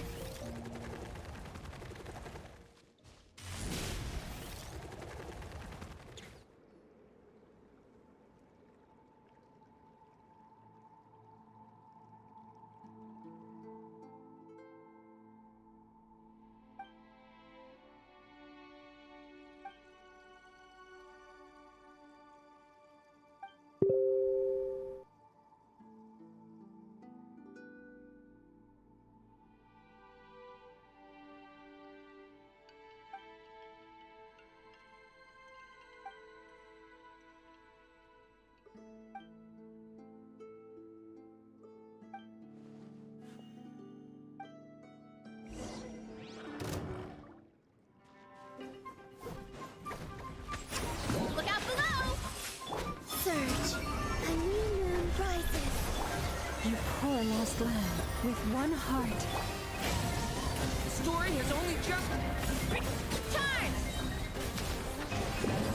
heart. The story has only just... Charge!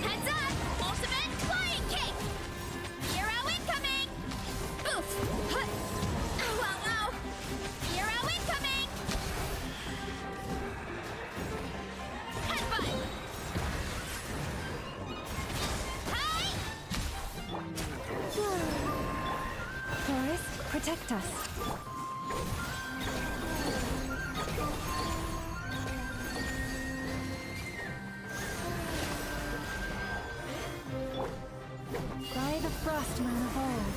Heads up! Ultimate flying kick! Hero incoming! Oof! Hut! Ow, ow, ow! Hero incoming! Headbutt! Hi! Forest, protect us. By the Frostman of old.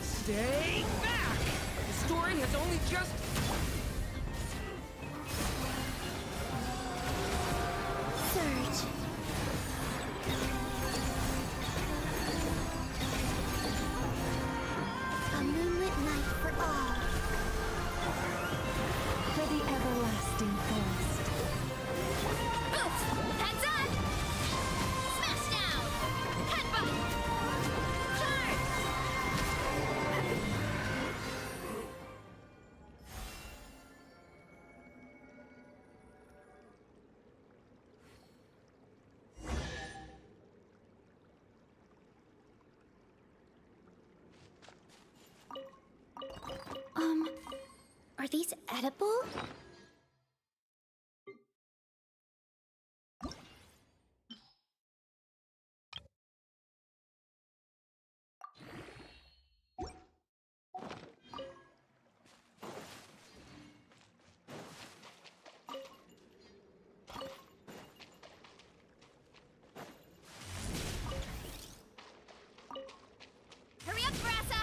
Stay back! The story has only just... Surge. A moonlit night for all. For the everlasting forest. Oof! Heads up! Smash down! Headbutt! Charge! Are these edible? Hurry up, Brassa!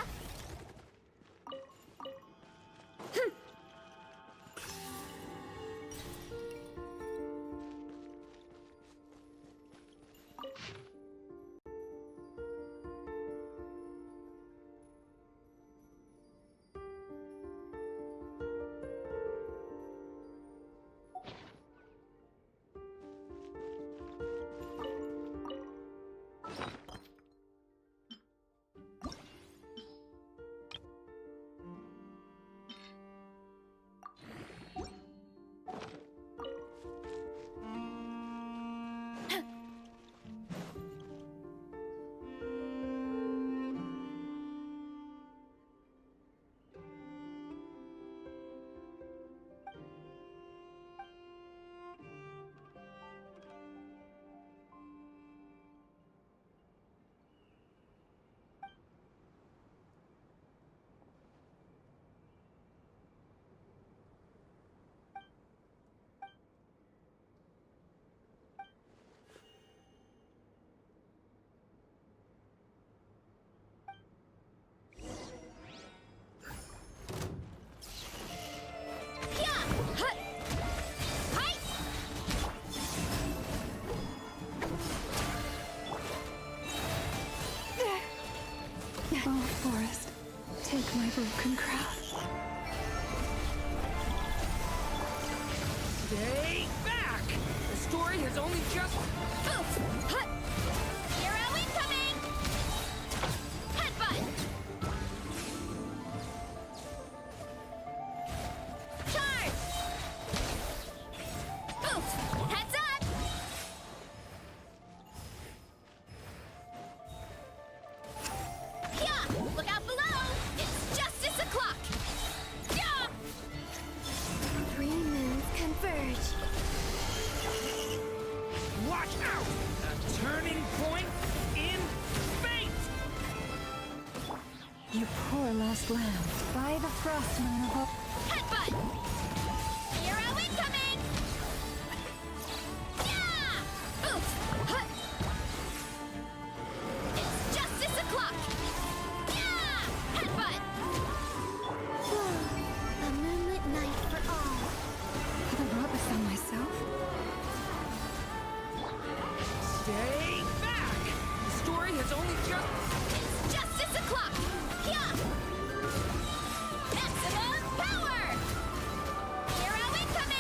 Oh, Forest, take my broken craft. Stay back! The story has only just... Oof! Hut! Hero incoming! Headbutt! Charge! Oof! Heads up! Yeah! Look out below! It's justice o'clock! Yeah! 3 moons converge. Watch out! A turning point in fate! You poor lost lamb. By the Frostman of old. Headbutt! Hero incoming! Yeah! Oof! Hut! It's justice o'clock! Yeah! Headbutt! A moonlit night for all. Have I brought this on myself? Stay back! The story has only just... It's justice o'clock! Yeah! Maximum power! Hero incoming!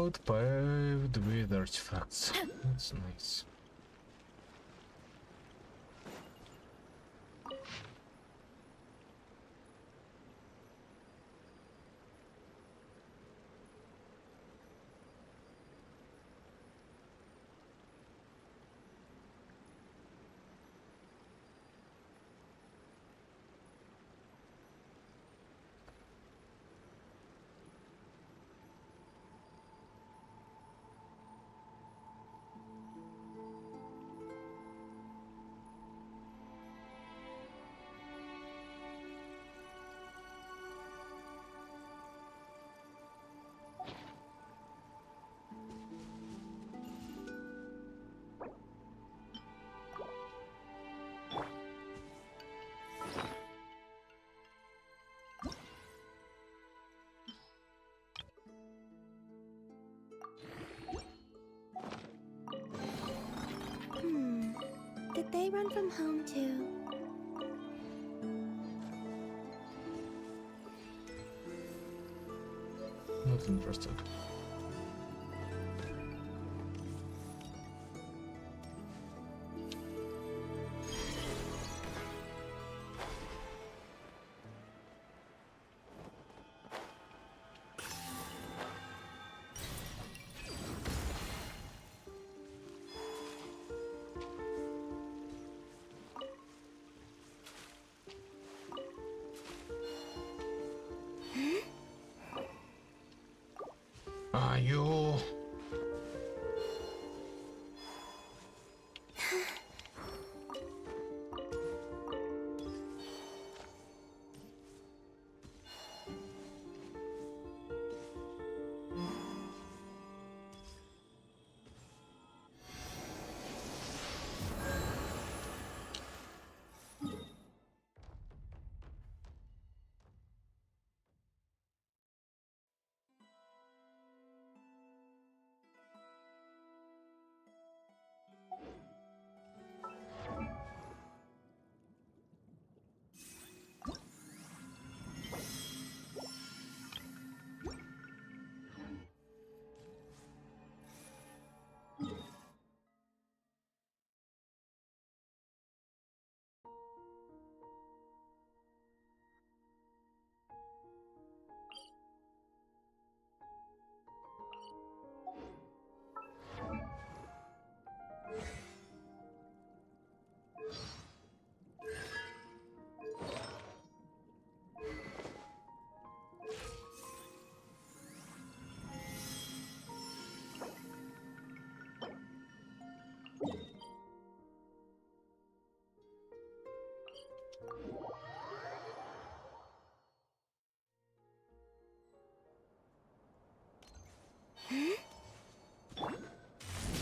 road paved with artifacts. That's nice. Did they run from home too? Not interested. Are you?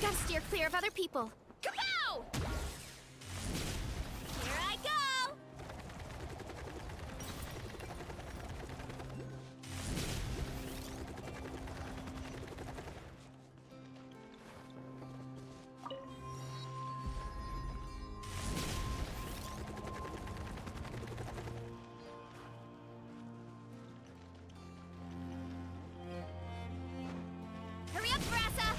Gotta steer clear of other people. Kapow! Here I go! Hurry up, Brassa!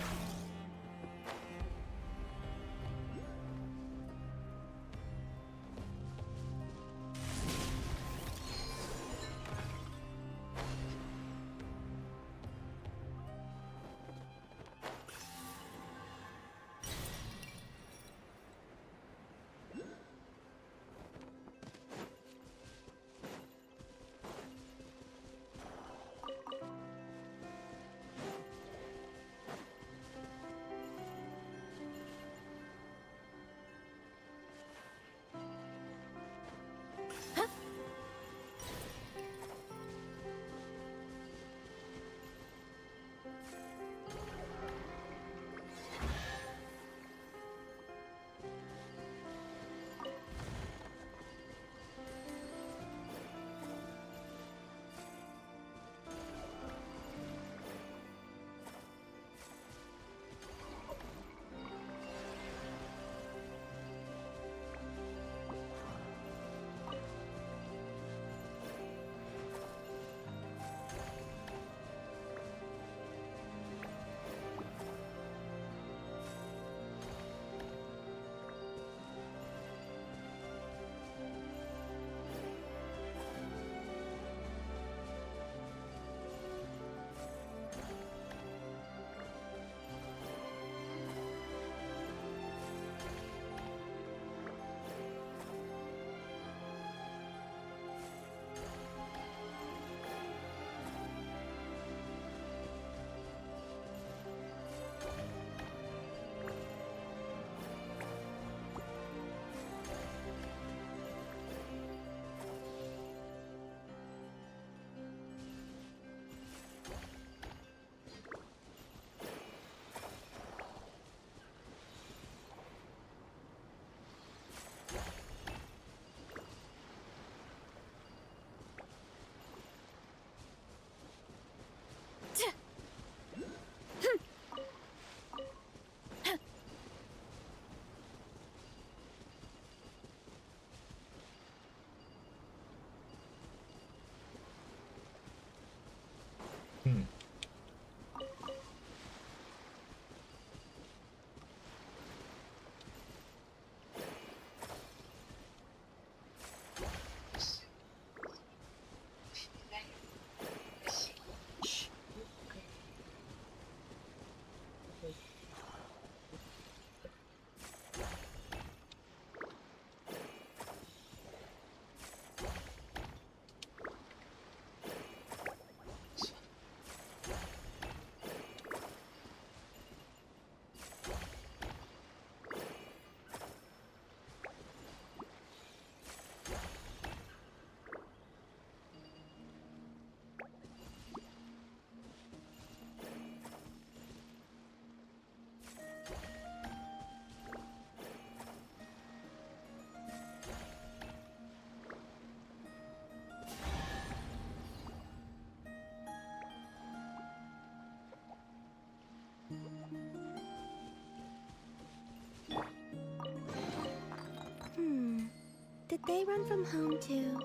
Did they run from home too?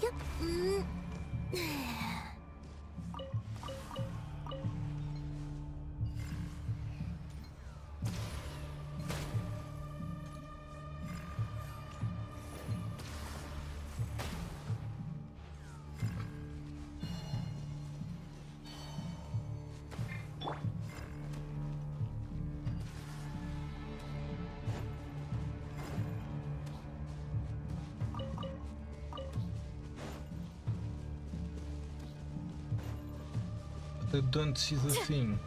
Yep. I don't see the thing.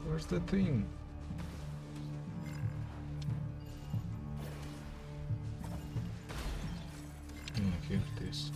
Where's the thing? Here it is.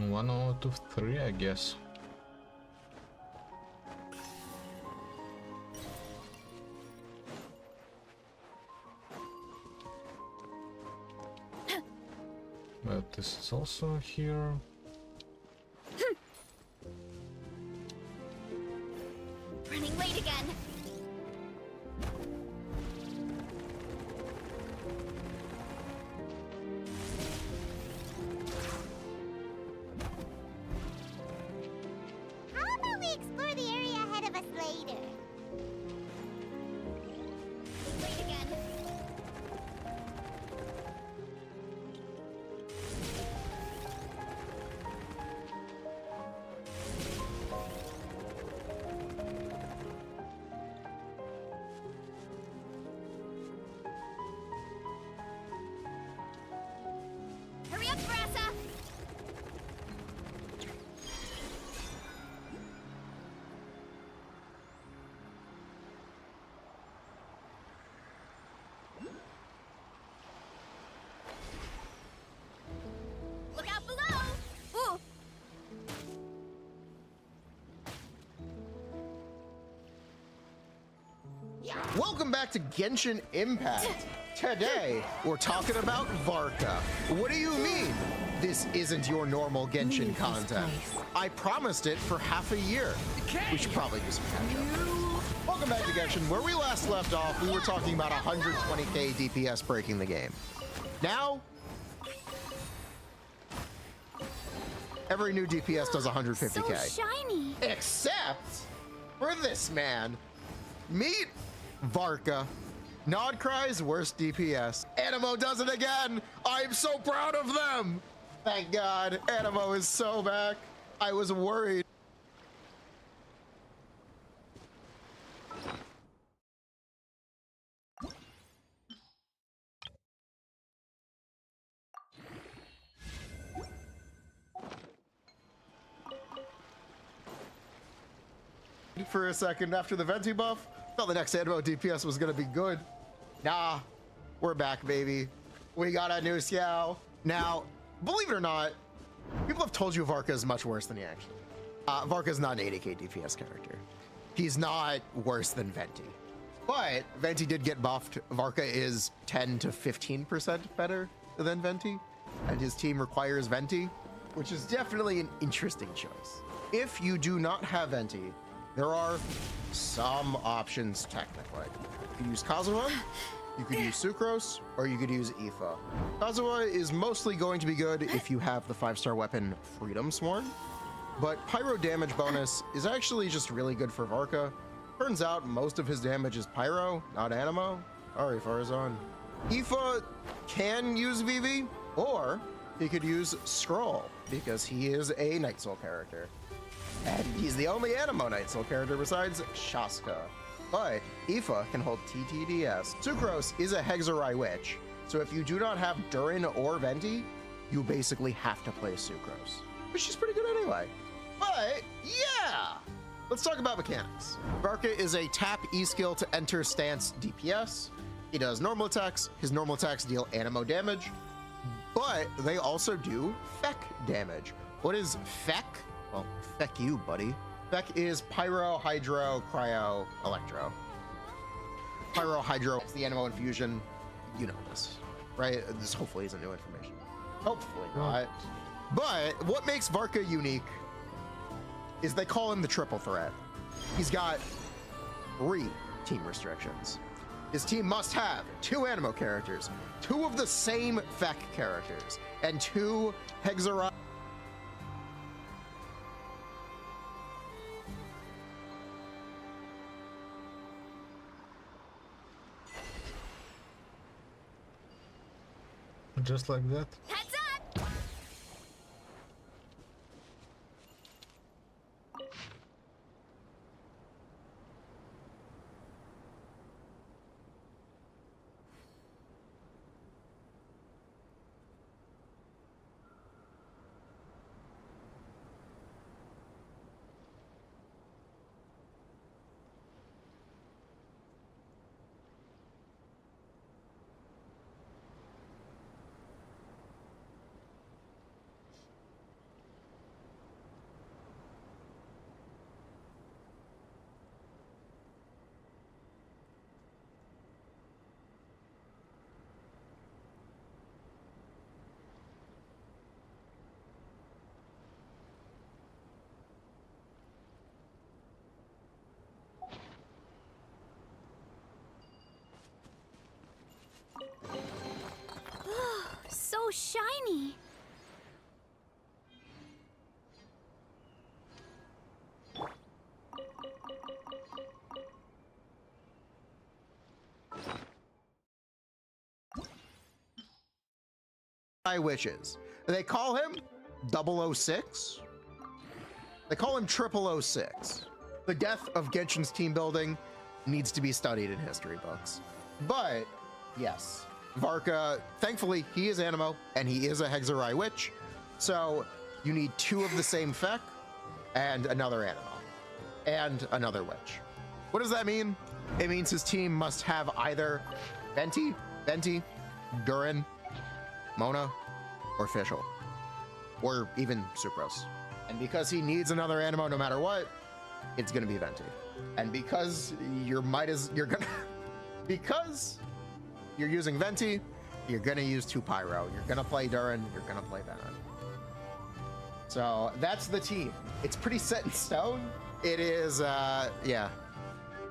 One out of three, I guess. But this is also here. Running late again. How about we explore the area ahead of us later? Late again. Hurry up, Brassa! Look out below! Ooh! Welcome back to Genshin Impact. Today, we're talking about Varka. What do you mean? This isn't your normal Genshin content. I promised it for half a year. We should probably do some catch-up. Welcome back to Genshin. Where we last left off, we were talking about 120k DPS breaking the game. Now, every new DPS does 150k. So shiny. Except for this man. Meet Varka. Nodcry's worst DPS. Animo does it again. I'm so proud of them. Thank God, Animo is so back. I was worried. For a second after the Venti buff, thought the next Animo DPS was gonna be good. Nah, we're back, baby. We got a new Xiao. Now, believe it or not, people have told you Varka is much worse than he actually is. Varka's not an 80k DPS character. He's not worse than Venti. But Venti did get buffed. Varka is 10 to 15% better than Venti. And his team requires Venti, which is definitely an interesting choice. If you do not have Venti, there are some options technically. You could use Kazuha, you could use Sucrose, or you could use Aoife. Kazuha is mostly going to be good if you have the 5-star weapon Freedom Sworn, but Pyro damage bonus is actually just really good for Varka. Turns out most of his damage is Pyro, not Animo. Sorry, Farazan. Aoife can use VV, or he could use Scroll, because he is a Night Soul character. And he's the only Animo Night Soul character besides Shaska. But Aoife can hold TTDS. Sucrose is a Hexarai Witch, so if you do not have Durin or Venti, you basically have to play Sucrose, which is pretty good anyway. But yeah, let's talk about mechanics. Varka is a tap E skill to enter stance DPS. He does normal attacks. His normal attacks deal Animo damage, but they also do Feck damage. What is Feck? Well, feck you, buddy. Feck is Pyro, Hydro, Cryo, Electro. Pyro, Hydro, it's the Animo infusion. You know this, right? This hopefully isn't new information. Hopefully not. But what makes Varka unique is they call him the triple threat. He's got 3 team restrictions. His team must have 2 Animo characters, 2 of the same Feck characters, and 2 Hexarai. Just like that. Heads up! So shiny. Wishes. They call him 006. They call him 0006. The death of Genshin's team building needs to be studied in history books. But yes, Varka, thankfully, he is Animo, and he is a Hexarai Witch, so you need 2 of the same Feck, and another Animo, and another Witch. What does that mean? It means his team must have either Venti, Durin, Mona, or Fischl, or even Sucrose. And because he needs another Animo no matter what, it's gonna be Venti. And because because you're using Venti, you're gonna use 2 Pyro. You're gonna play Durin, you're gonna play Bennett. So that's the team. It's pretty set in stone. It is, yeah,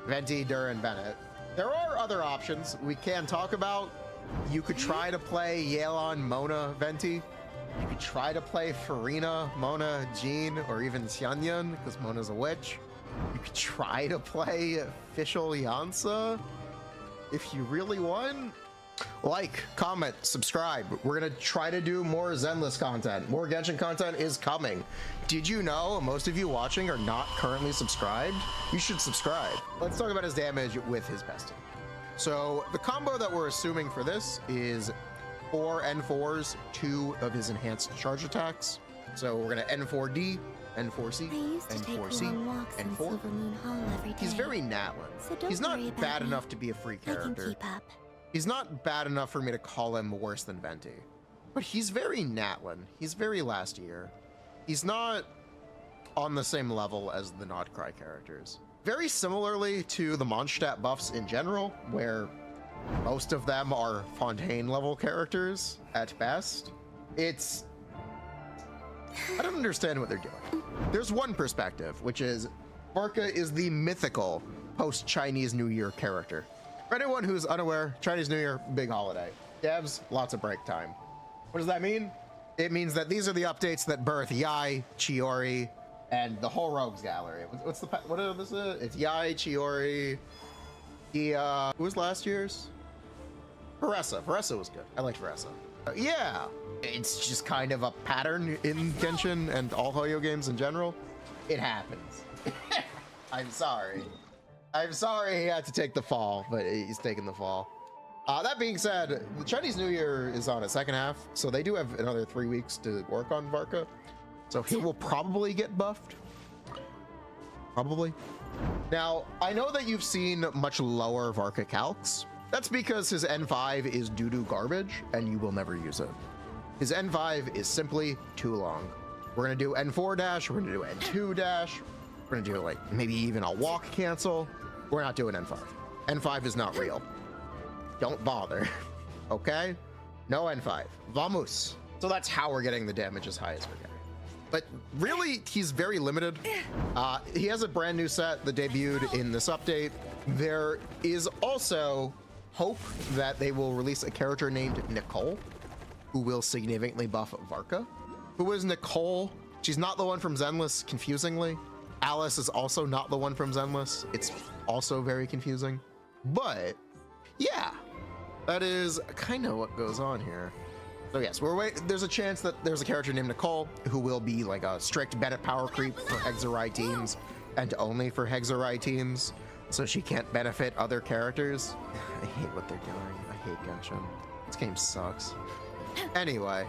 Venti, Durin, Bennett. There are other options we can talk about. You could try to play Yelan, Mona, Venti. You could try to play Farina, Mona, Jean, or even Xianyan, because Mona's a witch. You could try to play Fischl, Yansa, if you really want. Like, comment, subscribe. We're gonna try to do more Zenless content. More Genshin content is coming. Did you know most of you watching are not currently subscribed? You should subscribe. Let's talk about his damage with his bestie. So the combo that we're assuming for this is 4 N4s, 2 of his enhanced charge attacks. So we're gonna N4D, N4C, N4C, N4. Moon Hall every day. He's very Natlin. So don't He's not worry about bad me. enough to be a free I can character. keep up. He's not bad enough for me to call him worse than Venti. But he's very Natlin. He's very last year. He's not on the same level as the Notcry characters. Very similarly to the Mondstadt buffs in general, where most of them are Fontaine level characters at best. I don't understand what they're doing. There's one perspective, which is Varka is the mythical post-Chinese New Year character. For anyone who's unaware, Chinese New Year, big holiday. Devs, lots of break time. What does that mean? It means that these are the updates that birth Yai, Chiori, and the whole Rogues Gallery. What is this? It's Yai, Chiori, who was last year's? Veressa. Veressa was good. I liked Veressa. Yeah, it's just kind of a pattern in Genshin and all Hoyo games in general. It happens. I'm sorry. I'm sorry he had to take the fall, but he's taking the fall. That being said, the Chinese New Year is on its second half, so they do have another 3 weeks to work on Varka. So he will probably get buffed. Probably. Now, I know that you've seen much lower Varka calcs. That's because his N5 is doo-doo garbage, and you will never use it. His N5 is simply too long. We're gonna do N4 dash, we're gonna do N2 dash, we're gonna do like maybe even a walk cancel. We're not doing N5. N5 is not real. Don't bother, okay? No N5. Vamos. So that's how we're getting the damage as high as we're getting. But really, he's very limited. He has a brand new set that debuted in this update. There is also hope that they will release a character named Nicole, who will significantly buff Varka. Who is Nicole? She's not the one from Zenless, confusingly. Alice is also not the one from Zenless. It's also very confusing. But yeah, that is kind of what goes on here. So yes, there's a chance that there's a character named Nicole who will be like a strict Bennett power creep for Hexarai teams and only for Hexarai teams, so she can't benefit other characters. I hate what they're doing. I hate Genshin. This game sucks. Anyway,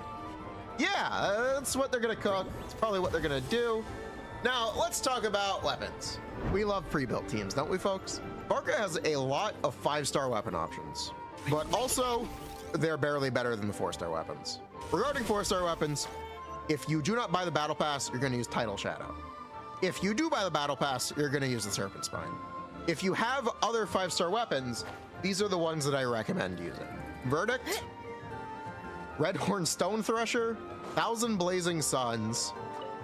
yeah, that's what they're gonna cook. It's probably what they're gonna do. Now, let's talk about weapons. We love pre-built teams, don't we, folks? Varka has a lot of 5-star weapon options, but also they're barely better than the 4-star weapons. Regarding 4-star weapons, if you do not buy the Battle Pass, you're gonna use Tidal Shadow. If you do buy the Battle Pass, you're gonna use the Serpent Spine. If you have other 5-star weapons, these are the ones that I recommend using. Verdict, Redhorn Stone Thresher, Thousand Blazing Suns,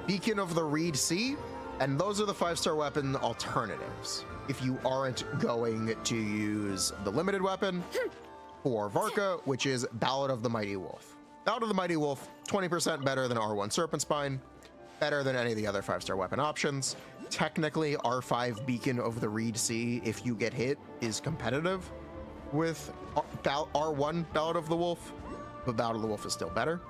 Beacon of the Reed Sea, and those are the 5-star weapon alternatives. If you aren't going to use the limited weapon for Varka, which is Ballad of the Mighty Wolf. Ballad of the Mighty Wolf, 20% better than R1 Serpent Spine, better than any of the other 5-star weapon options. Technically, R5 Beacon of the Reed Sea, if you get hit, is competitive with R1 Ballad of the Wolf, but Ballad of the Wolf is still better.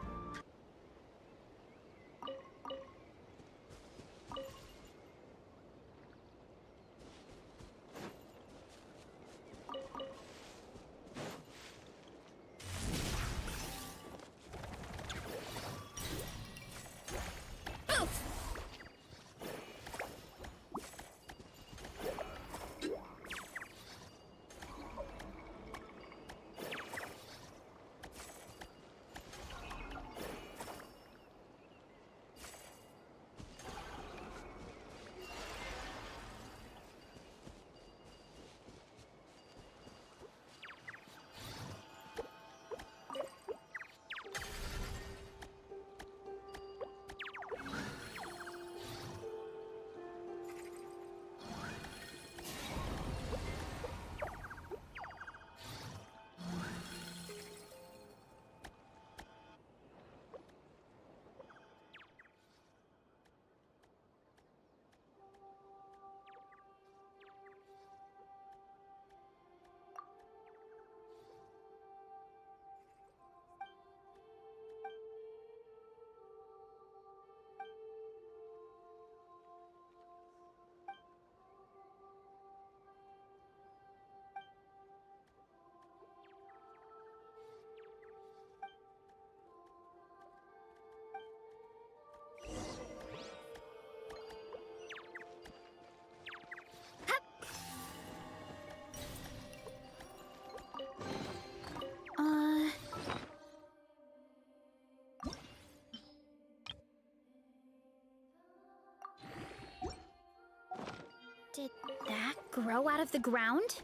Did that grow out of the ground?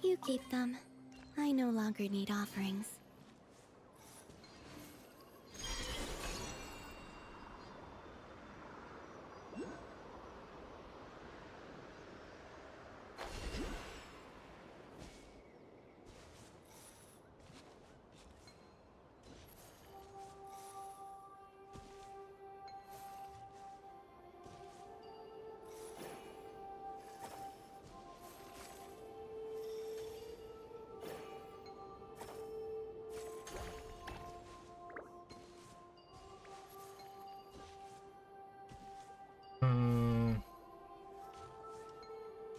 You keep them. I no longer need offerings.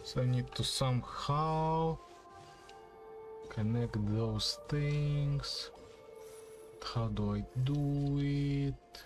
So I need to somehow connect those things. How do I do it?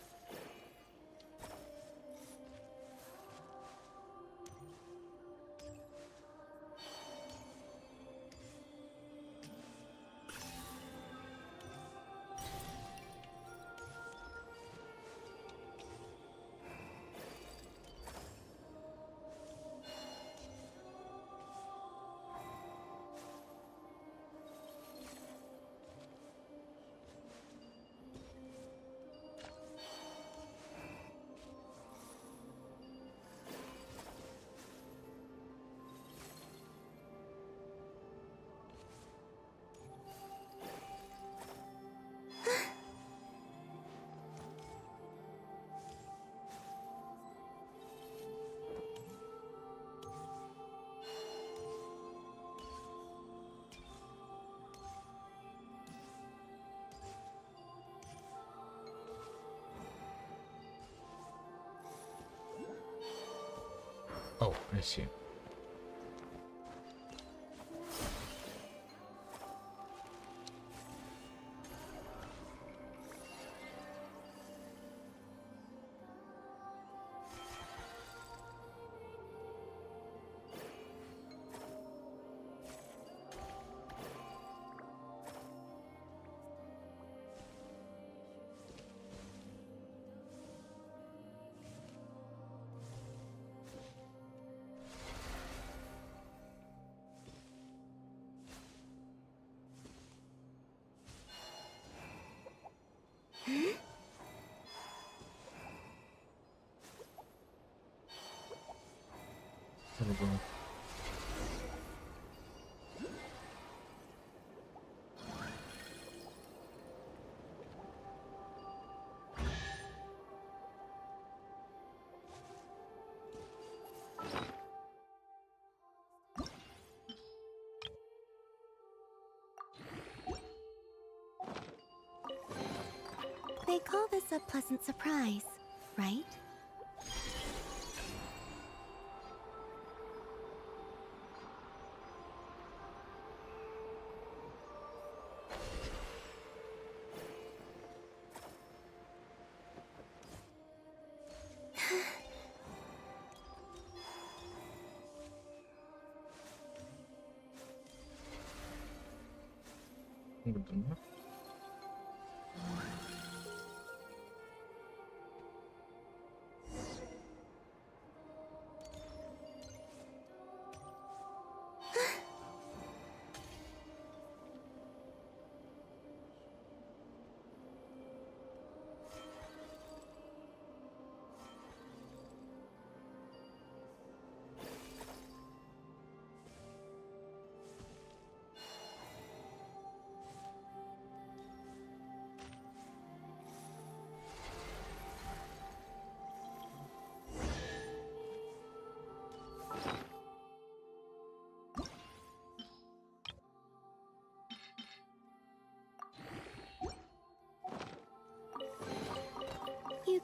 Oh, I see. Terrible. They call this a pleasant surprise, right? Good enough.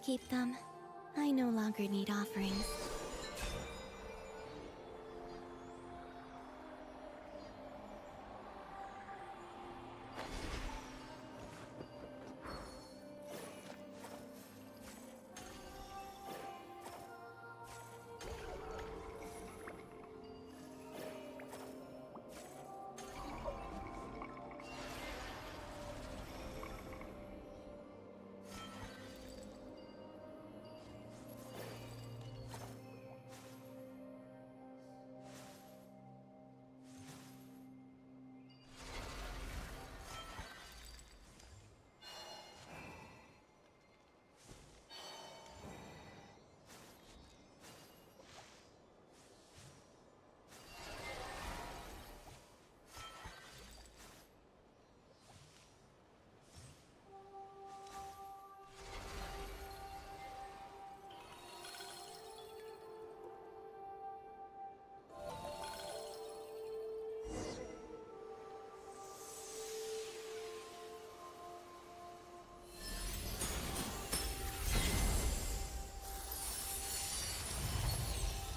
keep them. I no longer need offerings.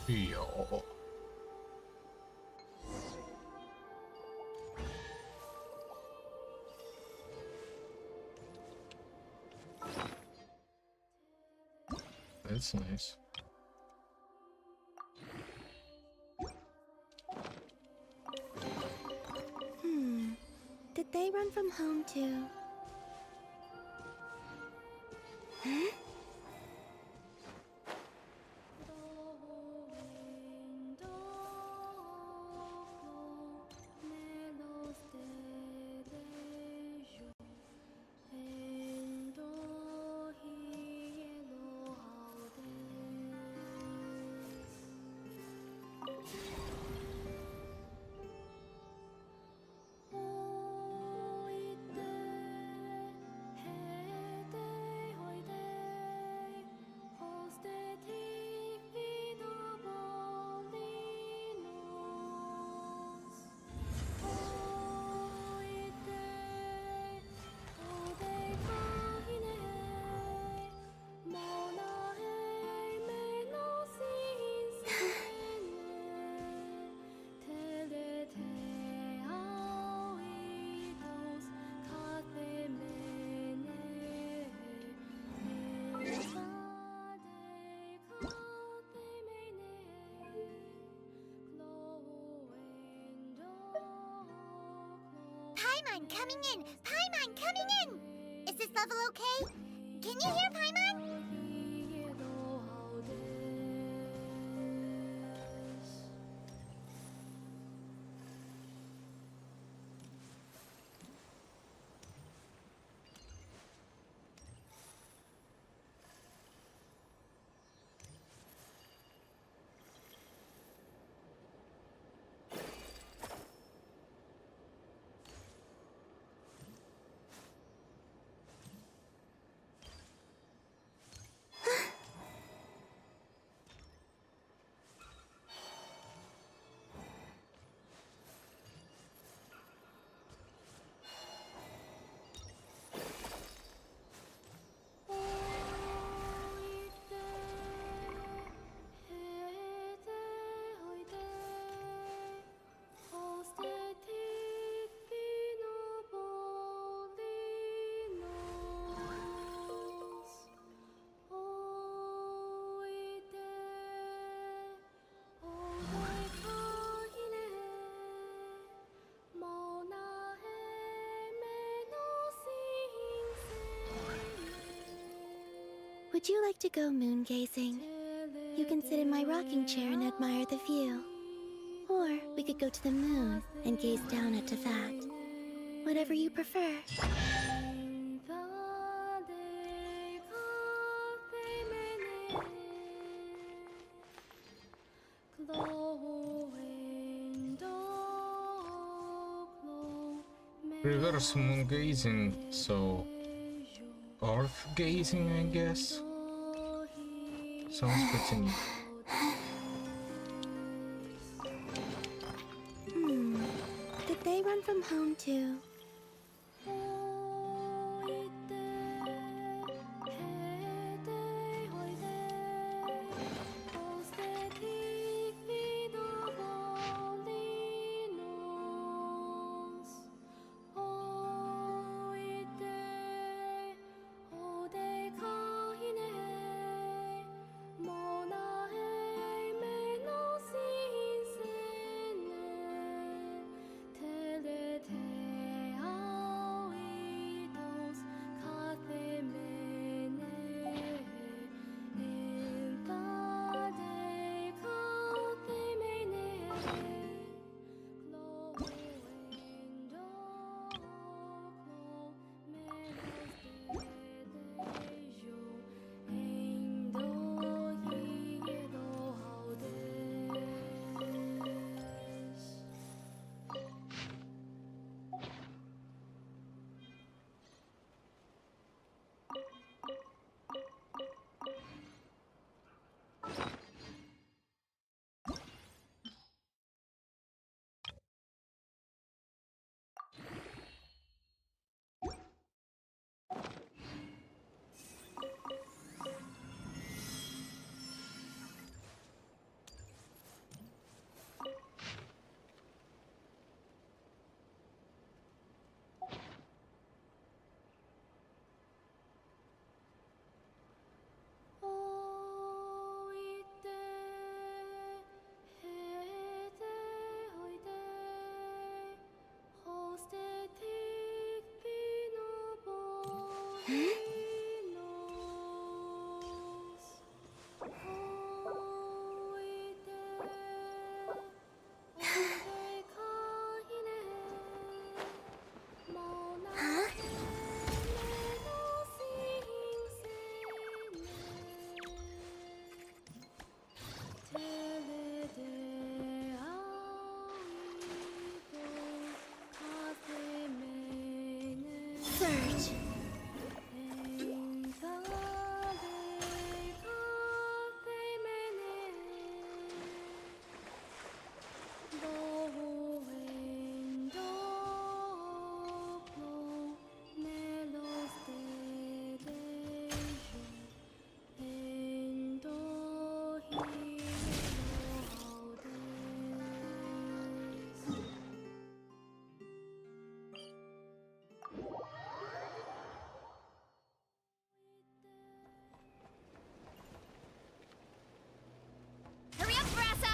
Yo. That's nice. Did they run from home too? Huh? Paimon coming in! Paimon coming in! Is this level okay? Can you hear Paimon? Would you like to go moon gazing? You can sit in my rocking chair and admire the view. Or we could go to the moon and gaze down at Tefat. Whatever you prefer. Reverse moon gazing, so earth gazing, I guess. Sounds pretty neat. Did they run from home too? Surge. Hurry up, Brassa!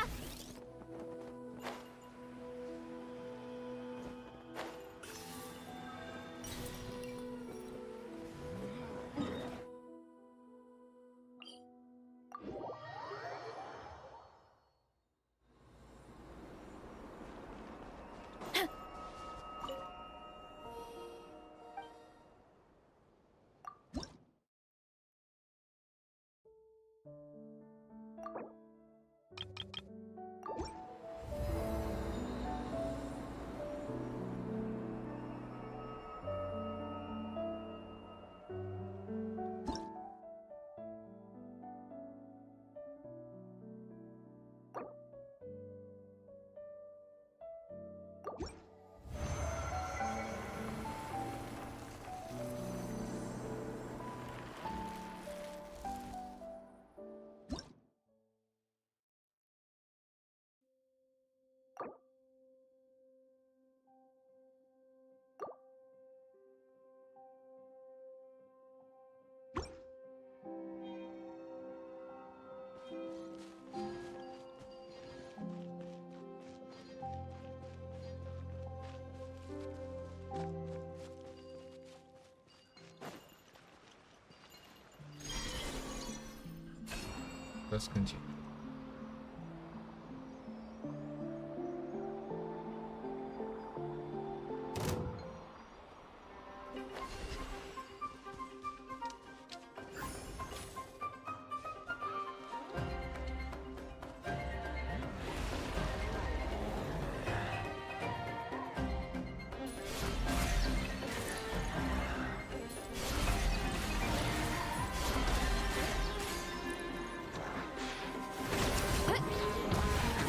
Let's continue.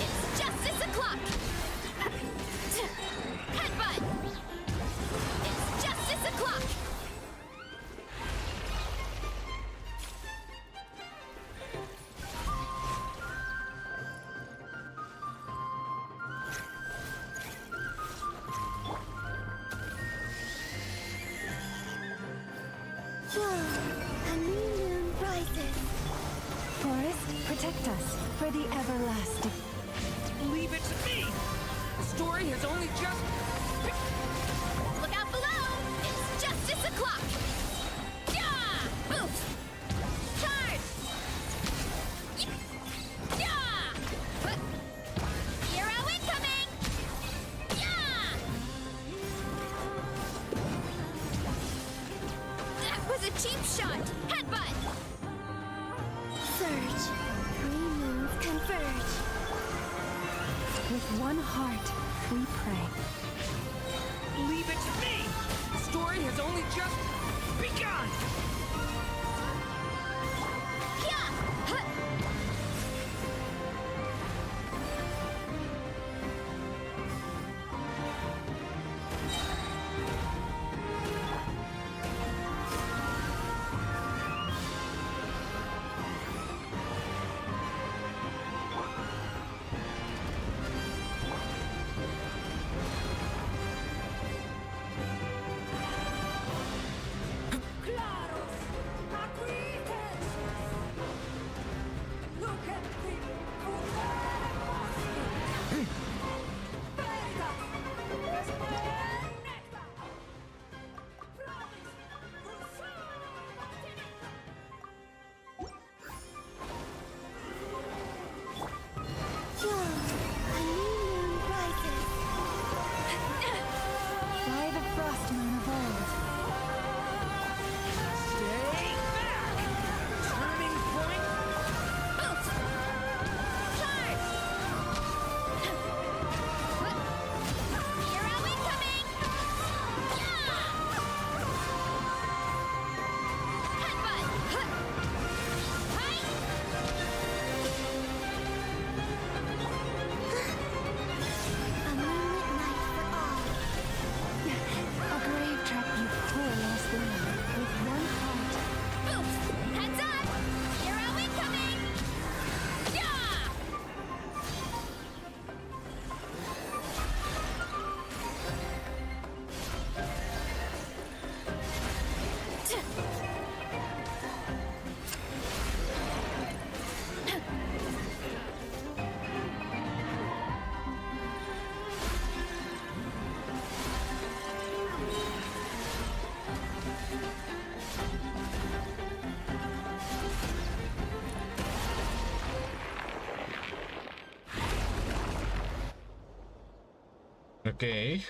It's Justice O'Clock! Headbutt! It's Justice O'Clock! A new moon rises. Forest, protect us for the everlasting. Leave it to me! The story has only just... Look out below! It's Justice O'Clock! Yeah! Oof! Charge! Yeah! Hero incoming! Yeah! That was a cheap shot! Headbutt! Surge. 3 moons converge. With one heart, we pray. Leave it to me! The story has only just begun! Yeah! Huh. Claros! Okay.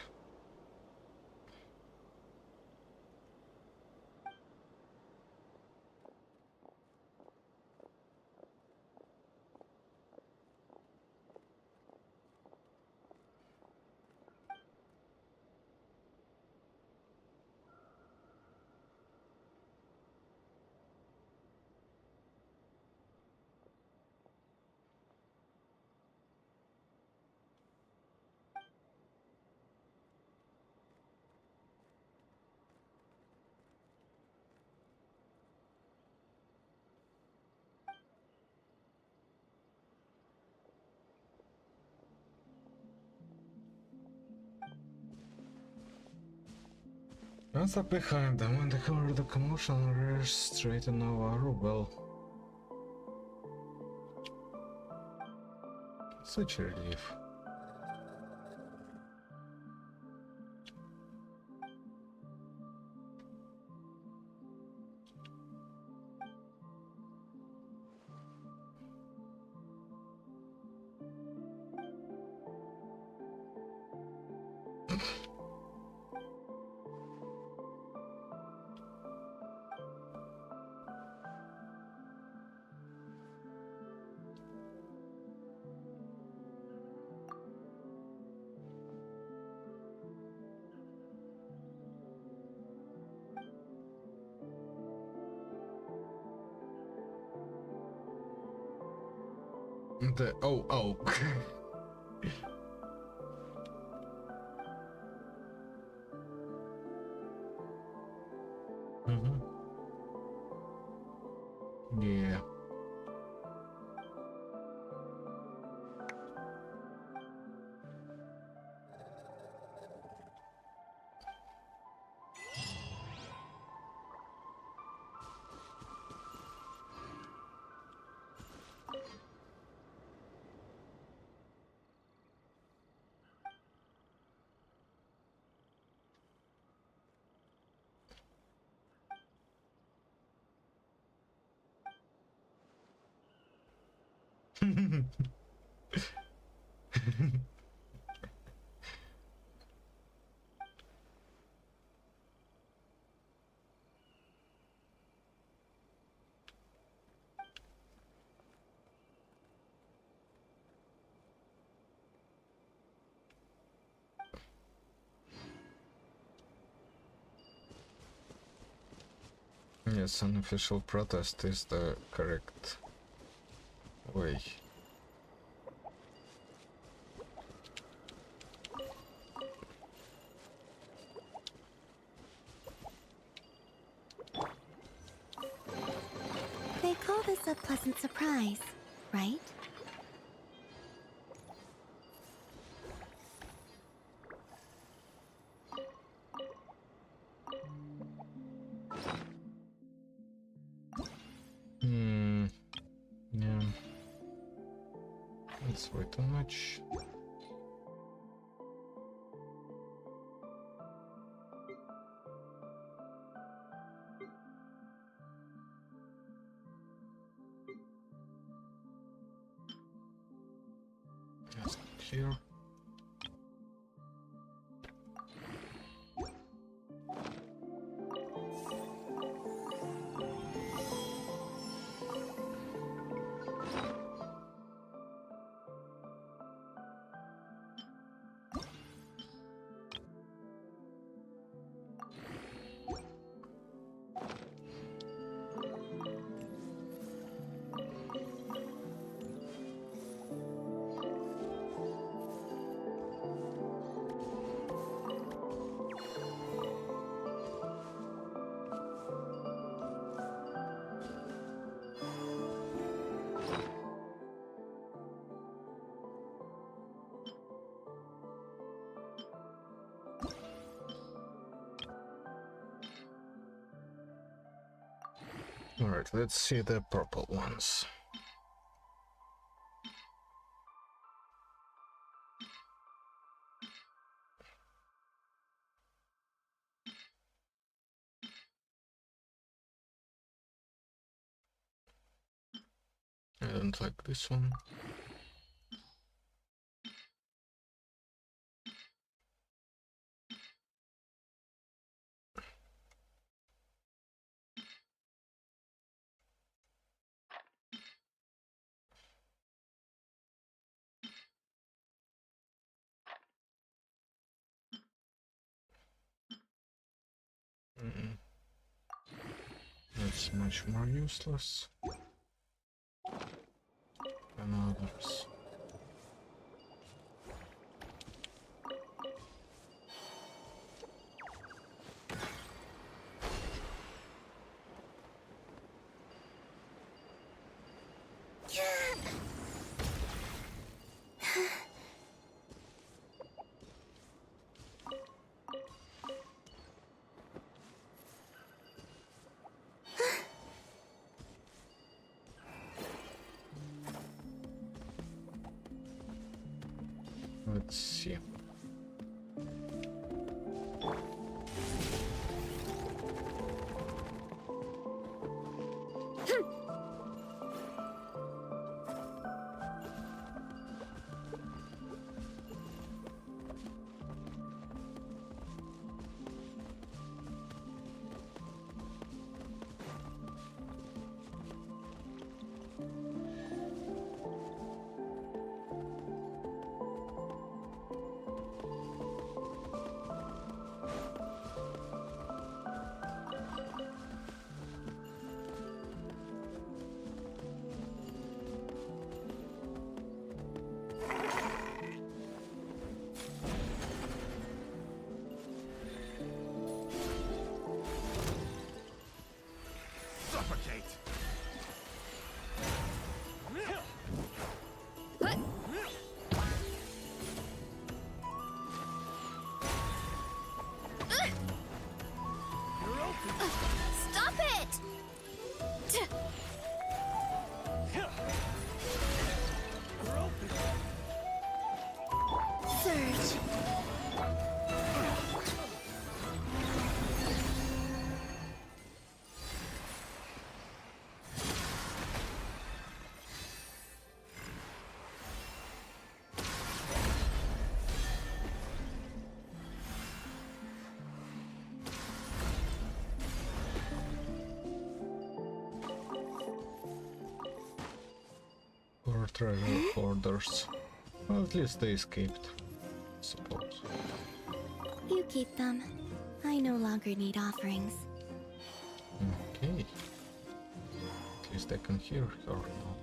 Once up behind them, when they cover the commotion, rush straight in our well. Such a relief. Oh. Yeah. Yes, unofficial protest is the correct way. They call this a pleasant surprise, right? Yeah. That's way too much. Just here. Alright, let's see the purple ones. I don't like this one. is much more useless than others. Let's see. Stop it! Surge. Or treasure hoarders. Well, at least they escaped, I suppose. You keep them. I no longer need offerings. Okay. At least I can hear her now.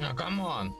Oh, come on.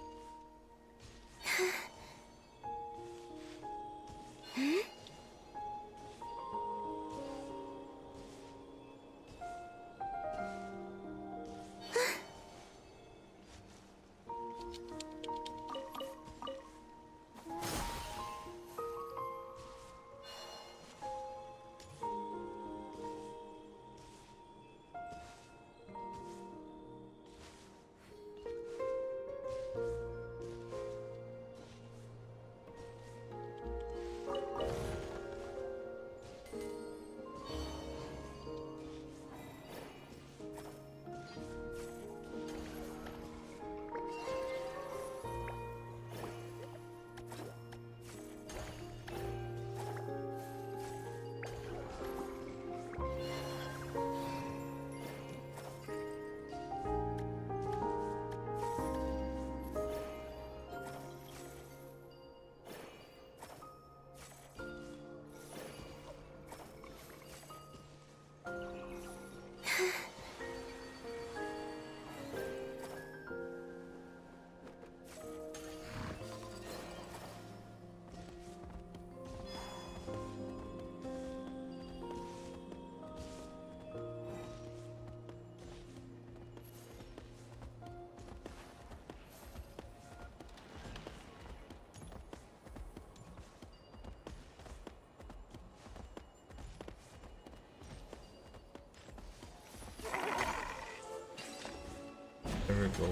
There we go.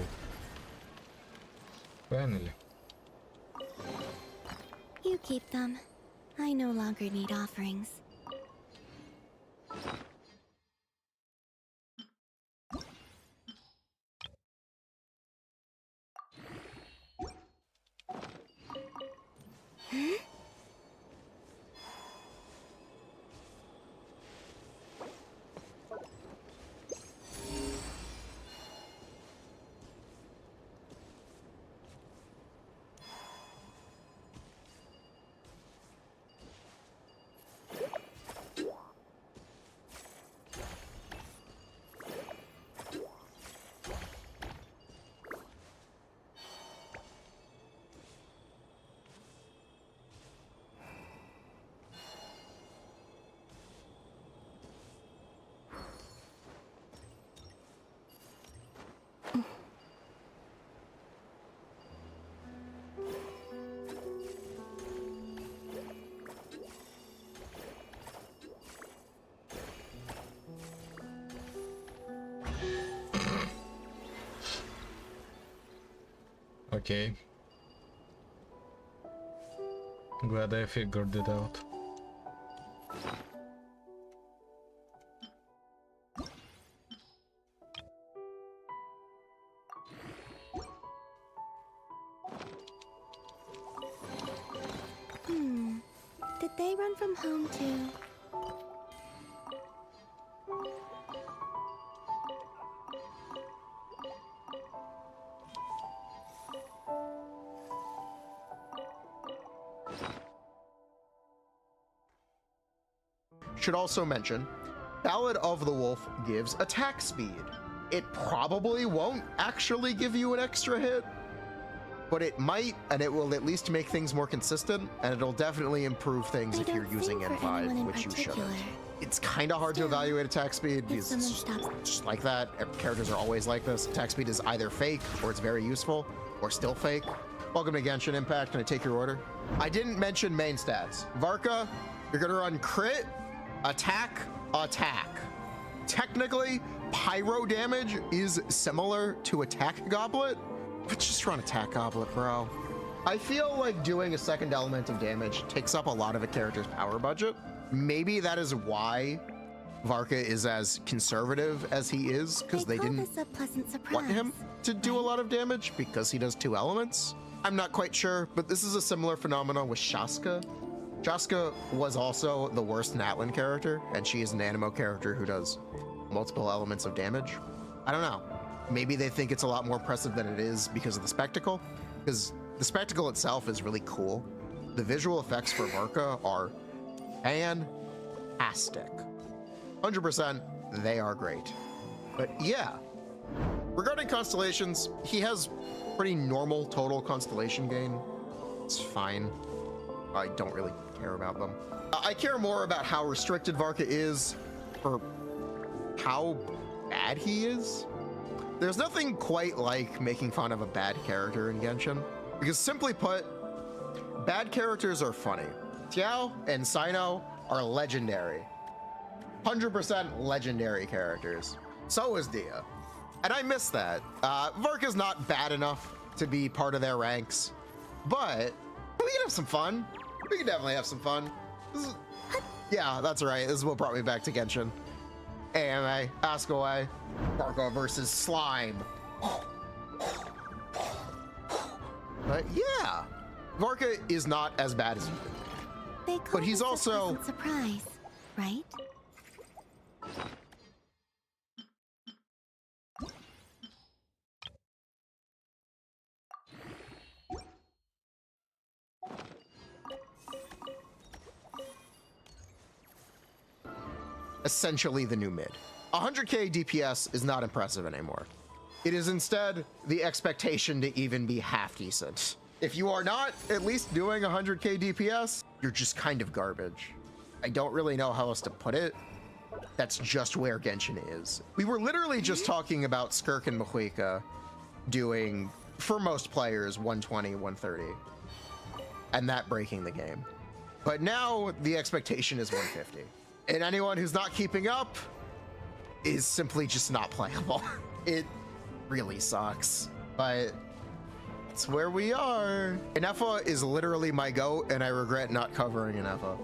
Finally. You keep them. I no longer need offerings. Okay. Glad I figured it out. Did they run from home too? Should also mention, Ballad of the Wolf gives attack speed. It probably won't actually give you an extra hit, but it might, and it will at least make things more consistent, and it'll definitely improve things if you're using N5, which you shouldn't. It's kind of hard to evaluate attack speed because it's just like that. Characters are always like this. Attack speed is either fake, or it's very useful, or still fake. Welcome to Genshin Impact. Can I take your order? I didn't mention main stats. Varka, you're gonna run crit, attack, attack. Technically, pyro damage is similar to attack goblet, but just run attack goblet, bro. I feel like doing a second element of damage takes up a lot of a character's power budget. Maybe that is why Varka is as conservative as he is, because they didn't want him to do a lot of damage because he does 2 elements. I'm not quite sure, but this is a similar phenomenon with Shaska. Shaska was also the worst Natlin character, and she is an Anemo character who does multiple elements of damage. I don't know. Maybe they think it's a lot more impressive than it is because of the spectacle, because the spectacle itself is really cool. The visual effects for Varka are fantastic. 100%, they are great. But yeah, regarding constellations, he has pretty normal total constellation gain. It's fine. I don't really care about them. I care more about how restricted Varka is, or how bad he is. There's nothing quite like making fun of a bad character in Genshin, because simply put, bad characters are funny. Xiao and Sino are legendary. 100% legendary characters. So is Dia. And I miss that. Varka's not bad enough to be part of their ranks, but we can have some fun. We can definitely have some fun. Yeah, that's right. This is what brought me back to Genshin. AMA, ask away. Varka versus Slime. But yeah, Varka is not as bad as you think. But he's also a surprise, right? essentially the new mid. 100k DPS is not impressive anymore. It is instead the expectation to even be half decent. If you are not at least doing 100k DPS, you're just kind of garbage. I don't really know how else to put it. That's just where Genshin is. We were literally just talking about Skirk and Mahuika doing, for most players, 120, 130, and that breaking the game. But now the expectation is 150. And anyone who's not keeping up is simply just not playable. It really sucks, but it's where we are. Inefa is literally my goat, and I regret not covering Inefa.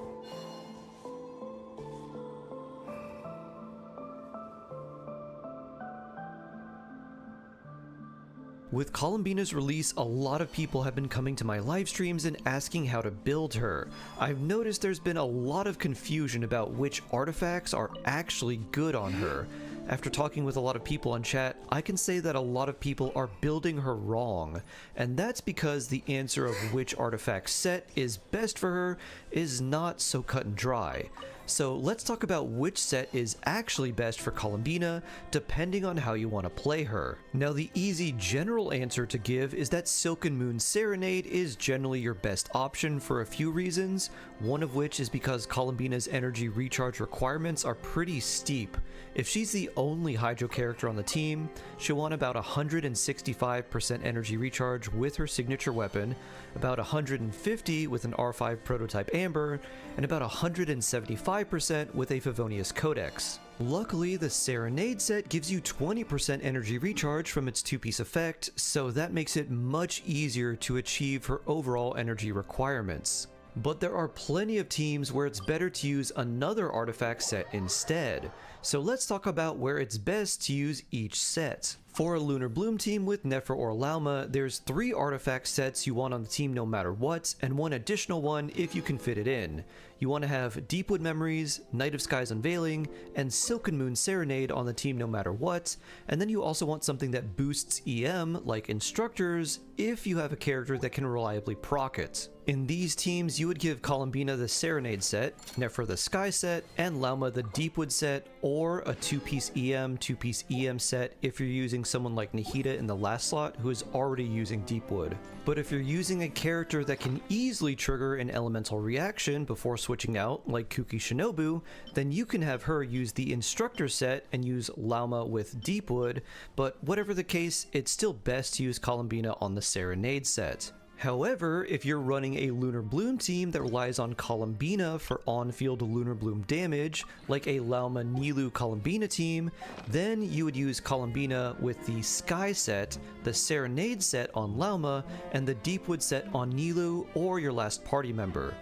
With Columbina's release, a lot of people have been coming to my live streams and asking how to build her. I've noticed there's been a lot of confusion about which artifacts are actually good on her. After talking with a lot of people on chat, I can say that a lot of people are building her wrong, and that's because the answer of which artifact set is best for her is not so cut and dry. So let's talk about which set is actually best for Columbina, depending on how you want to play her. Now, the easy general answer to give is that Silken Moon Serenade is generally your best option for a few reasons, one of which is because Columbina's energy recharge requirements are pretty steep. If she's the only Hydro character on the team, she'll want about 165% energy recharge with her signature weapon, about 150 with an R5 prototype Amber, and about 175% with a Favonius Codex. Luckily, the Serenade set gives you 20% energy recharge from its two-piece effect, so that makes it much easier to achieve her overall energy requirements. But there are plenty of teams where it's better to use another artifact set instead. So let's talk about where it's best to use each set. For a Lunar Bloom team with Nefer or Lauma, there's 3 artifact sets you want on the team no matter what, and 1 additional one if you can fit it in. You want to have Deepwood Memories, Night of Skies Unveiling, and Silken Moon Serenade on the team no matter what, and then you also want something that boosts EM, like Instructors, if you have a character that can reliably proc it. In these teams, you would give Columbina the Serenade set, Nefer the Sky set, and Lauma the Deepwood set, or a 2-piece EM, 2-piece EM set if you're using someone like Nahida in the last slot who is already using Deepwood. But if you're using a character that can easily trigger an elemental reaction before switching out, like Kuki Shinobu, then you can have her use the Instructor set and use Lauma with Deepwood, but whatever the case, it's still best to use Columbina on the Serenade set. However, if you're running a Lunar Bloom team that relies on Columbina for on-field Lunar Bloom damage, like a Lauma Nilou Columbina team, then you would use Columbina with the Sky set, the Serenade set on Lauma, and the Deepwood set on Nilou or your last party member.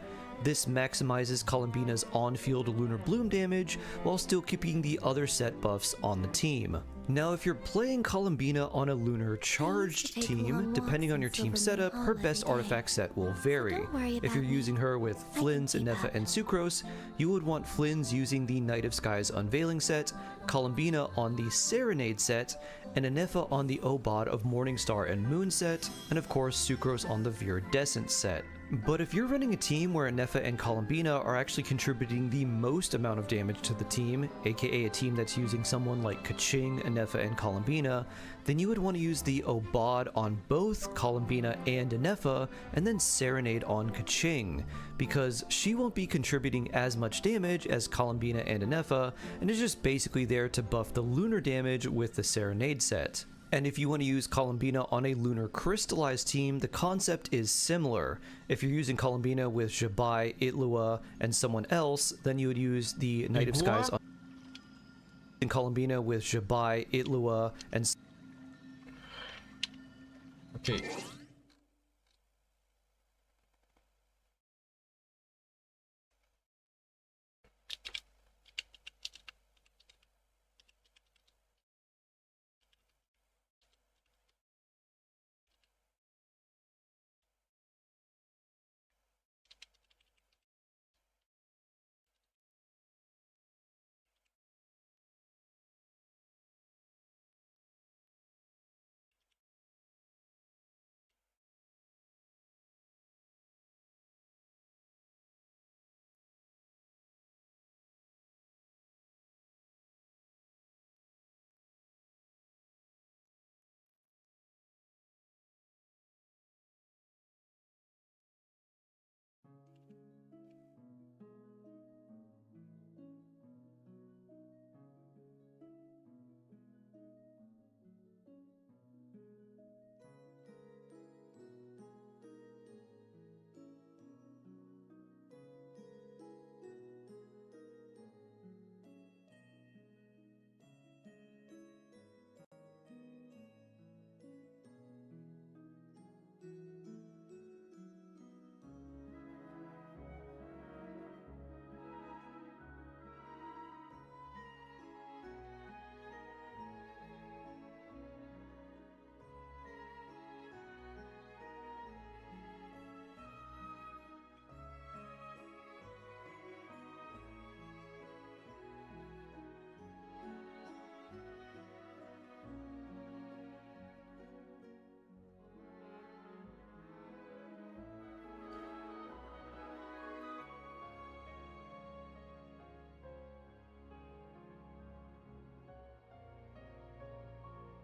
This maximizes Columbina's on-field Lunar Bloom damage while still keeping the other set buffs on the team. Now, if you're playing Columbina on a Lunar Charged team, depending on your team setup, her best artifact set will vary. If you're using her with Flynn's, Inefa, and Sucrose, you would want Flynn's using the Night of Skies Unveiling set, Columbina on the Serenade set, and Inefa on the Obod of Morningstar and Moon set, and of course Sucrose on the Viridescent set. But if you're running a team where Anefa and Columbina are actually contributing the most amount of damage to the team, aka a team that's using someone like Keqing, Anefa, and Columbina, then you would want to use the Obad on both Columbina and Anefa, and then Serenade on Keqing, because she won't be contributing as much damage as Columbina and Anefa, and is just basically there to buff the lunar damage with the Serenade set. And if you want to use Columbina on a lunar crystallized team, the concept is similar. If you're using Columbina with Jabai, Itlua, and someone else, then you would use the Night of Skies on Columbina with Jabai, Itlua, and... Okay.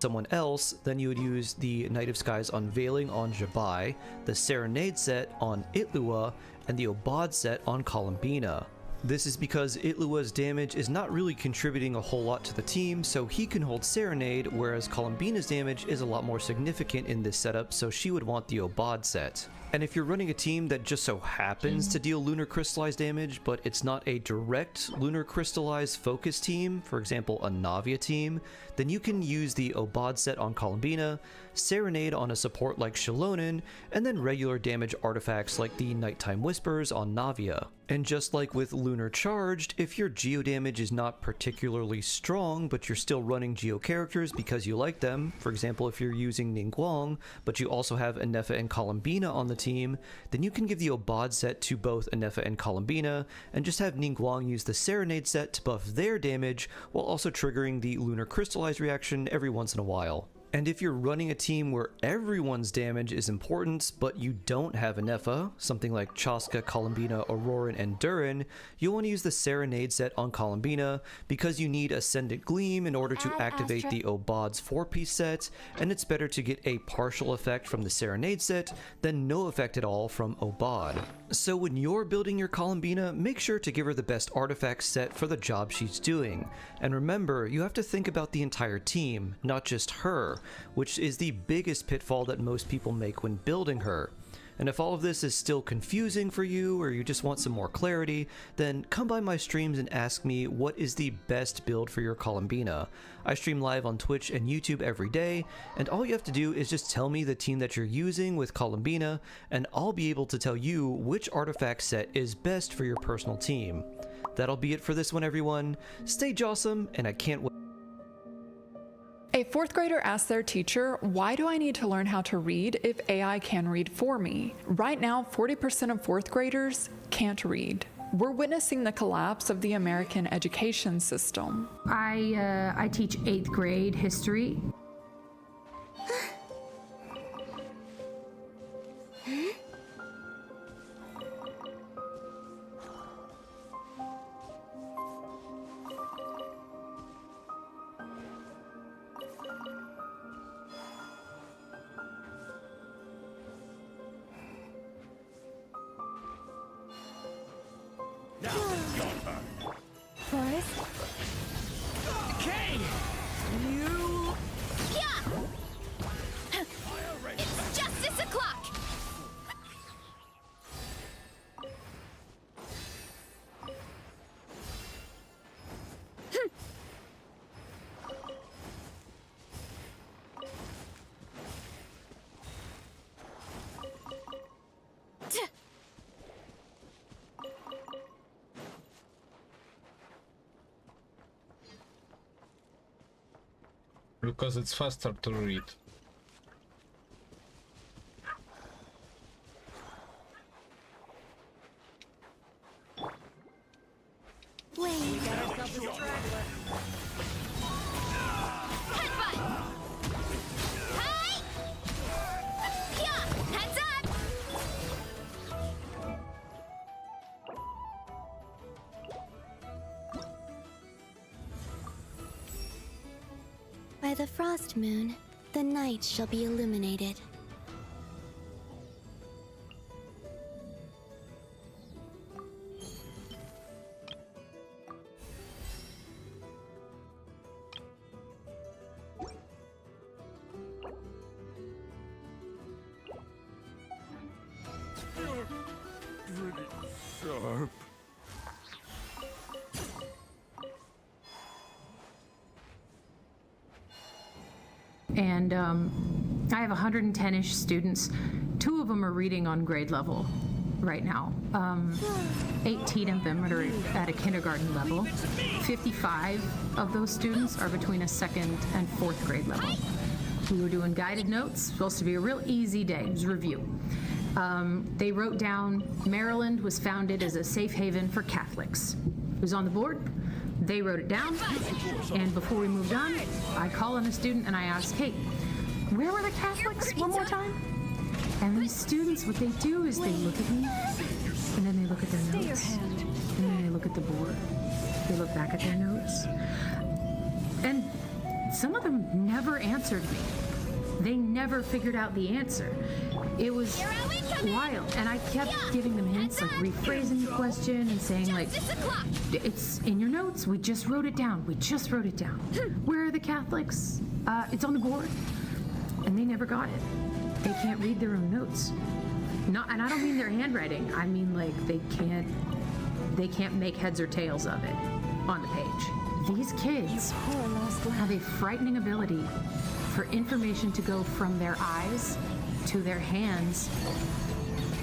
someone else, then you would use the Night of Skies Unveiling on Jabai, the Serenade set on Itlua, and the Obad set on Columbina. This is because Itlua's damage is not really contributing a whole lot to the team, so he can hold Serenade, whereas Columbina's damage is a lot more significant in this setup, so she would want the Obad set. And if you're running a team that just so happens to deal lunar crystallized damage, but it's not a direct lunar crystallized focus team, for example a Navia team, then you can use the Obad set on Columbina, Serenade on a support like Shilonen, and then regular damage artifacts like the Nighttime Whispers on Navia. And just like with Lunar Charged, if your Geo damage is not particularly strong, but you're still running Geo characters because you like them, for example if you're using Ningguang, but you also have Anefa and Columbina on the team, then you can give the Obad set to both Anefa and Columbina, and just have Ningguang use the Serenade set to buff their damage, while also triggering the Lunar Crystallized reaction every once in a while. And if you're running a team where everyone's damage is important, but you don't have Anefa, something like Chaska, Columbina, Auroran, and Durin, you'll want to use the Serenade set on Columbina, because you need Ascendant Gleam in order to activate the Obad's 4-piece set, and it's better to get a partial effect from the Serenade set than no effect at all from Obad. So when you're building your Columbina, make sure to give her the best artifact set for the job she's doing. And remember, you have to think about the entire team, not just her, which is the biggest pitfall that most people make when building her. And if all of this is still confusing for you, or you just want some more clarity, then come by my streams and ask me what is the best build for your Columbina. I stream live on Twitch and YouTube every day, and all you have to do is just tell me the team that you're using with Columbina, and I'll be able to tell you which artifact set is best for your personal team. That'll be it for this one, everyone. Stay jawsome, and I can't wait. A 4th grader asked their teacher, why do I need to learn how to read if AI can read for me? Right now, 40% of 4th graders can't read. We're witnessing the collapse of the American education system. I teach 8th grade history. me! You... Yeah! It's justice o'clock! Because it's faster to read. We got ourselves a straggler. Headbutt! Hi! Yeah! Heads up! By the frost moon, the night shall be illuminated. Pretty sharp. And I have 110-ish students. 2 of them are reading on grade level right now. 18 of them are at a kindergarten level. 55 of those students are between a 2nd and 4th grade level. We were doing guided notes, supposed to be a real easy day. It was review. They wrote down Maryland was founded as a safe haven for Catholics. It was on the board. They wrote it down, and before we moved on, I call on a student and I ask, hey, where were the Catholics one more time? And these students, what they do is they look at me, and then they look at their notes, and then they look at the board. They look back at their notes. And some of them never answered me. They never figured out the answer. It was wild. And I kept giving them hints, like rephrasing the question and saying, like, it's in your notes. We just wrote it down. We just wrote it down. Where are the Catholics? It's on the board. And they never got it. They can't read their own notes. And I don't mean their handwriting. I mean, like, they can't make heads or tails of it on the page. These kids have a frightening ability for information to go from their eyes to their hands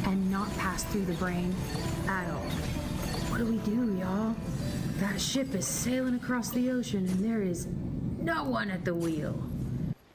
and not pass through the brain at all. What do we do, y'all? That ship is sailing across the ocean and there is no one at the wheel.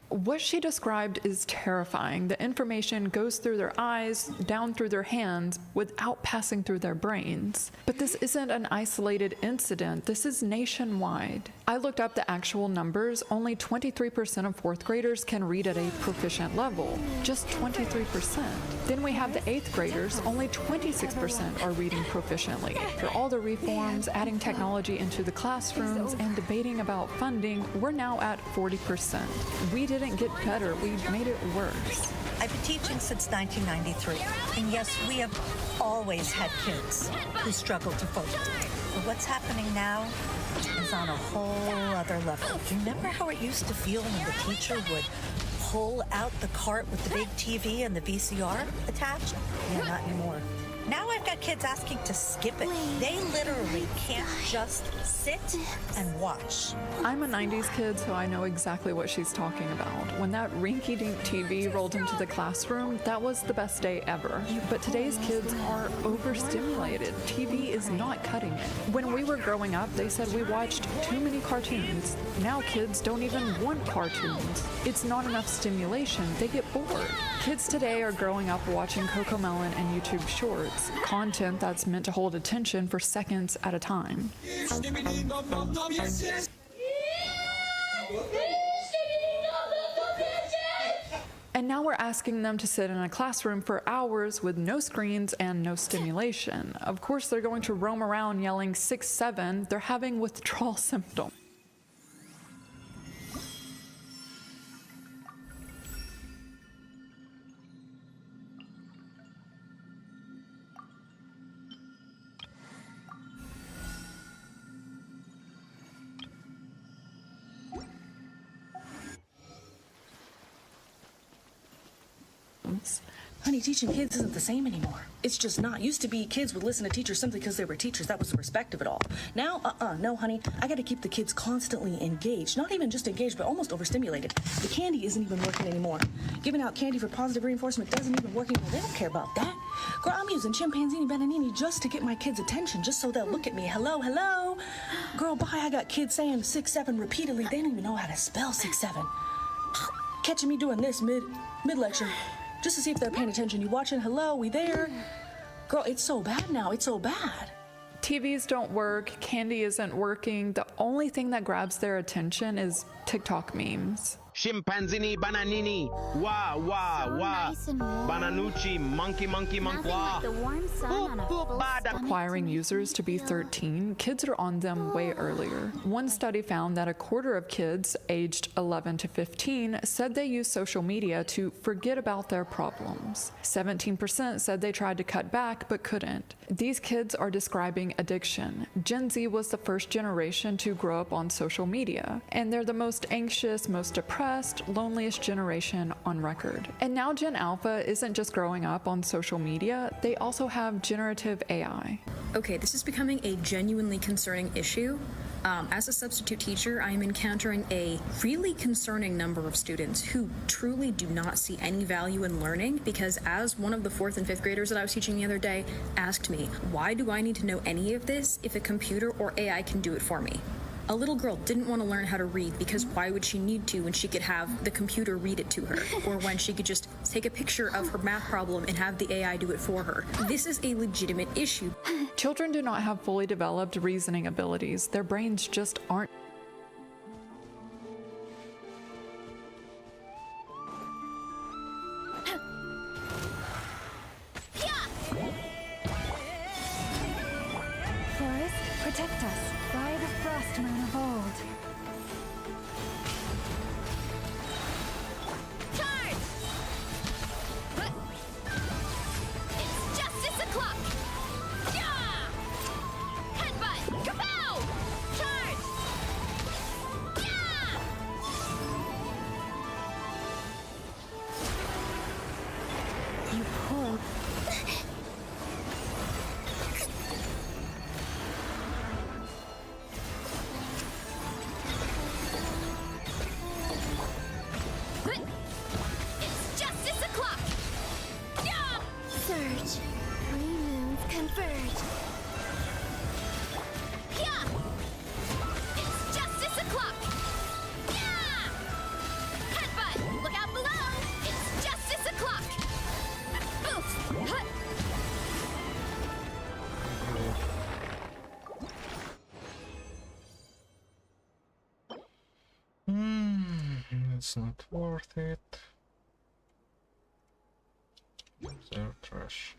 What she described is terrifying. The information goes through their eyes, down through their hands, without passing through their brains. But this isn't an isolated incident. This is nationwide. I looked up the actual numbers. Only 23% of 4th graders can read at a proficient level. Just 23%. Then we have the 8th graders. Only 26% are reading proficiently. For all the reforms, adding technology into the classrooms, and debating about funding, we're now at 40%. We didn't get better, we made it worse. I've been teaching since 1993, and yes, we have always had kids who struggle to focus. But what's happening now is on a whole other level. Remember how it used to feel when the teacher would pull out the cart with the big TV and the VCR attached? Yeah, not anymore. Now I've got kids asking to skip it. They literally can't just sit and watch. I'm a 90s kid, so I know exactly what she's talking about. When that rinky-dink TV rolled into the classroom, that was the best day ever. But today's kids are overstimulated. TV is not cutting it. When we were growing up, they said we watched too many cartoons. Now kids don't even want cartoons. It's not enough stimulation. They get bored. Kids today are growing up watching CoComelon and YouTube Shorts. Content that's meant to hold attention for seconds at a time. And now we're asking them to sit in a classroom for hours with no screens and no stimulation. Of course, they're going to roam around yelling 6-7. They're having withdrawal symptoms. memes. Honey, teaching kids isn't the same anymore. It's just not. Used to be kids would listen to teachers simply because they were teachers. That was the respect of it all. Now, no, honey. I got to keep the kids constantly engaged. Not even just engaged, but almost overstimulated. The candy isn't even working anymore. Giving out candy for positive reinforcement doesn't even work anymore. They don't care about that. Girl, I'm using Chimpanzini Bananini just to get my kids' attention, just so they'll look at me. Hello, hello. Girl, bye. I got kids saying 6-7 repeatedly. They don't even know how to spell 6-7. Catching me doing this mid-lecture. Just to see if they're paying attention. You watching? Hello, we there? Girl, it's so bad now. It's so bad. TVs don't work, candy isn't working. The only thing that grabs their attention is TikTok memes. Chimpanzini bananini, wah wah wah, bananucci monkey monkey monkey wah. Requiring users to be 13, kids are on them way earlier. One study found that a quarter of kids aged 11 to 15 said they use social media to forget about their problems. 17% said they tried to cut back but couldn't. These kids are describing addiction. Gen Z was the first generation to grow up on social media, and they're the most anxious, most depressed, loneliest generation on record. And now Gen Alpha isn't just growing up on social media, they also have generative AI. Okay, this is becoming a genuinely concerning issue. As a substitute teacher, I am encountering a really concerning number of students who truly do not see any value in learning because, as one of the 4th and 5th graders that I was teaching the other day asked me, why do I need to know any of this if a computer or AI can do it for me? A little girl didn't want to learn how to read because why would she need to when she could have the computer read it to her, or when she could just take a picture of her math problem and have the AI do it for her? This is a legitimate issue. Children do not have fully developed reasoning abilities. Their brains just aren't. Forest, protect us by the Frostman of old. Charge! It's justice o'clock! Yeah! Headbutt! Kapow! Charge! Yeah! You poor... It's justice o'clock! Yeah! Surge. 3 moons converge. Yeah! It's justice o'clock! Yeah! Headbutt! Look out below! It's justice o'clock! Oof! Hut! It's not worth it. They're trash.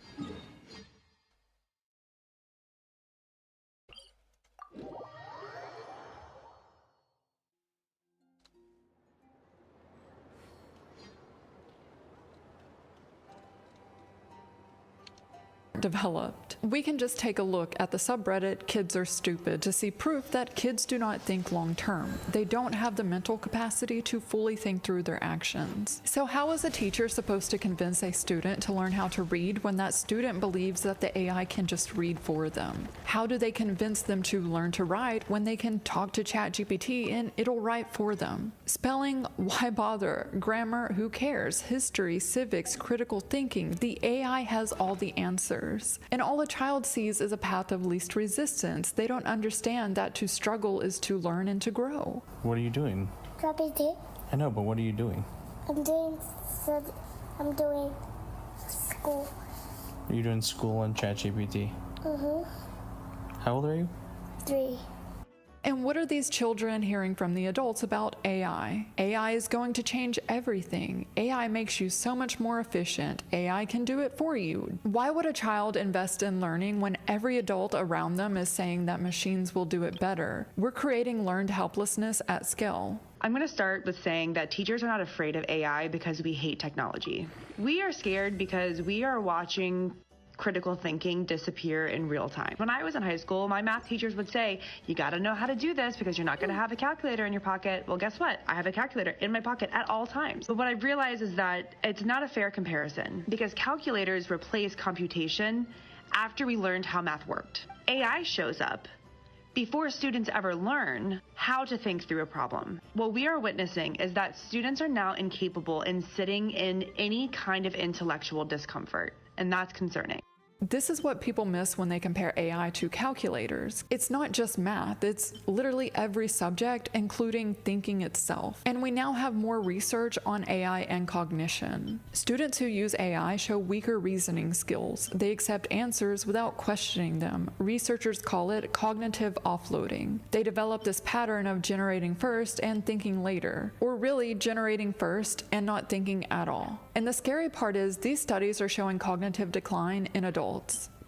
Developed. We can just take a look at the subreddit Kids Are Stupid to see proof that kids do not think long term. They don't have the mental capacity to fully think through their actions. So how is a teacher supposed to convince a student to learn how to read when that student believes that the AI can just read for them? How do they convince them to learn to write when they can talk to ChatGPT and it'll write for them? Spelling, why bother? Grammar, who cares? History, civics, critical thinking, the AI has all the answers. And all a child sees is a path of least resistance. They don't understand that to struggle is to learn and to grow. What are you doing? GPT. I know, but what are you doing? I'm doing school. Are you doing school on ChatGPT? How old are you? 3. And what are these children hearing from the adults about AI? AI is going to change everything. AI makes you so much more efficient. AI can do it for you. Why would a child invest in learning when every adult around them is saying that machines will do it better? We're creating learned helplessness at scale. I'm going to start with saying that teachers are not afraid of AI because we hate technology. We are scared because we are watching critical thinking disappear in real time. When I was in high school, my math teachers would say, you got to know how to do this because you're not going to have a calculator in your pocket. Well, guess what? I have a calculator in my pocket at all times. But what I've realized is that it's not a fair comparison because calculators replace computation after we learned how math worked. AI shows up before students ever learn how to think through a problem. What we are witnessing is that students are now incapable in sitting in any kind of intellectual discomfort, and that's concerning. This is what people miss when they compare AI to calculators. It's not just math, it's literally every subject, including thinking itself. And we now have more research on AI and cognition. Students who use AI show weaker reasoning skills. They accept answers without questioning them. Researchers call it cognitive offloading. They develop this pattern of generating first and thinking later, or really generating first and not thinking at all. And the scary part is these studies are showing cognitive decline in adults.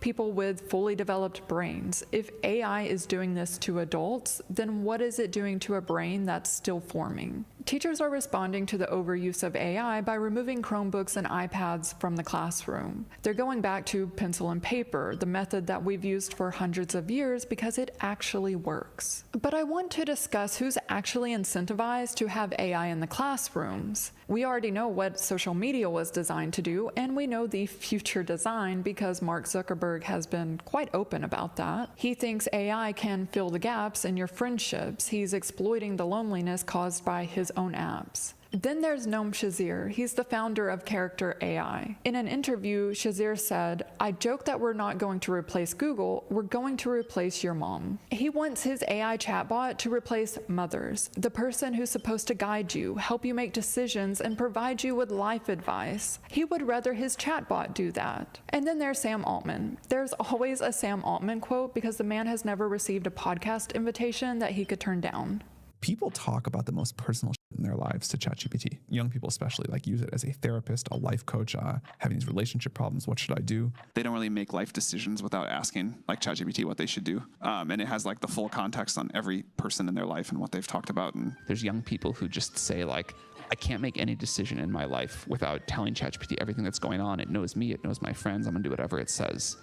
People with fully developed brains. If AI is doing this to adults, then what is it doing to a brain that's still forming? Teachers are responding to the overuse of AI by removing Chromebooks and iPads from the classroom. They're going back to pencil and paper, the method that we've used for hundreds of years because it actually works. But I want to discuss who's actually incentivized to have AI in the classrooms. We already know what social media was designed to do, and we know the future design because Mark Zuckerberg has been quite open about that. He thinks AI can fill the gaps in your friendships. He's exploiting the loneliness caused by his own apps. Then there's Noam Shazir. He's the founder of Character AI. In an interview, Shazir said, "I joke that we're not going to replace Google, we're going to replace your mom." He wants his AI chatbot to replace mothers, the person who's supposed to guide you, help you make decisions, and provide you with life advice. He would rather his chatbot do that. And then there's Sam Altman. There's always a Sam Altman quote because the man has never received a podcast invitation that he could turn down. People talk about the most personal shit in their lives to ChatGPT. Young people especially use it as a therapist, a life coach, having these relationship problems. What should I do? They don't really make life decisions without asking ChatGPT what they should do. And it has the full context on every person in their life and what they've talked about. And there's young people who just say I can't make any decision in my life without telling ChatGPT everything that's going on. It knows me, it knows my friends, I'm gonna do whatever it says.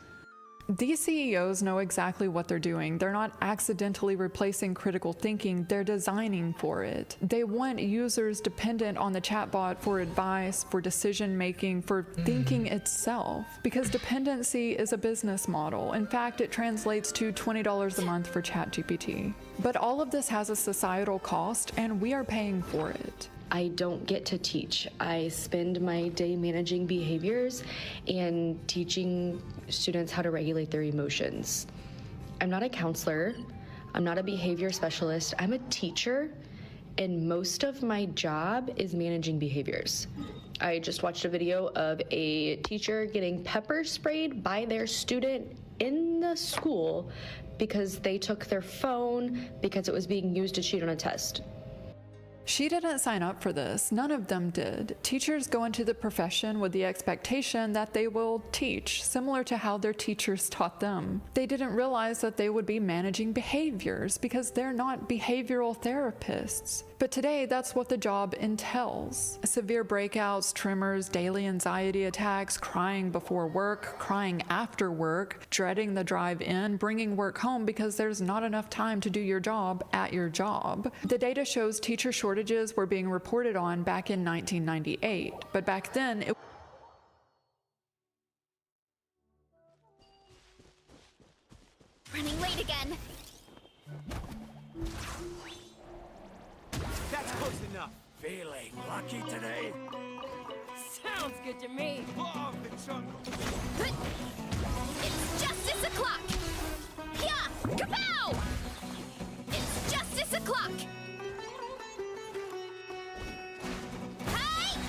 These CEOs know exactly what they're doing. They're not accidentally replacing critical thinking, they're designing for it. They want users dependent on the chatbot for advice, for decision making, for thinking itself. Because dependency is a business model. In fact, it translates to $20 a month for ChatGPT. But all of this has a societal cost, and we are paying for it. I don't get to teach. I spend my day managing behaviors and teaching students how to regulate their emotions. I'm not a counselor. I'm not a behavior specialist. I'm a teacher, and most of my job is managing behaviors. I just watched a video of a teacher getting pepper sprayed by their student in the school because they took their phone because it was being used to cheat on a test. She didn't sign up for this. None of them did. Teachers go into the profession with the expectation that they will teach, similar to how their teachers taught them. They didn't realize that they would be managing behaviors because they're not behavioral therapists. But today, that's what the job entails. Severe breakouts, tremors, daily anxiety attacks, crying before work, crying after work, dreading the drive in, bringing work home because there's not enough time to do your job at your job. The data shows teacher shortages were being reported on back in 1998, but back then it Running late again. That's close enough. Feeling lucky today? Sounds good to me. Law of the jungle. It's justice o'clock. Yeah, kapow! It's justice o'clock. Hey!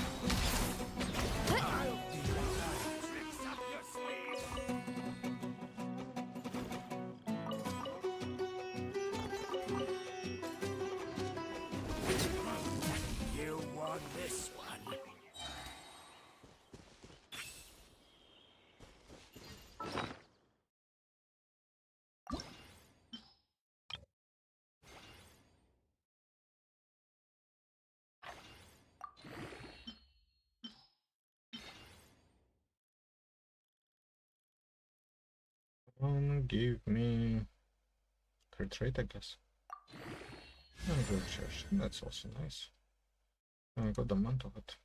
Tricks up your sleeve. You won this one. Give me crit rate, I guess. And good church. That's also nice. I got the amount of it.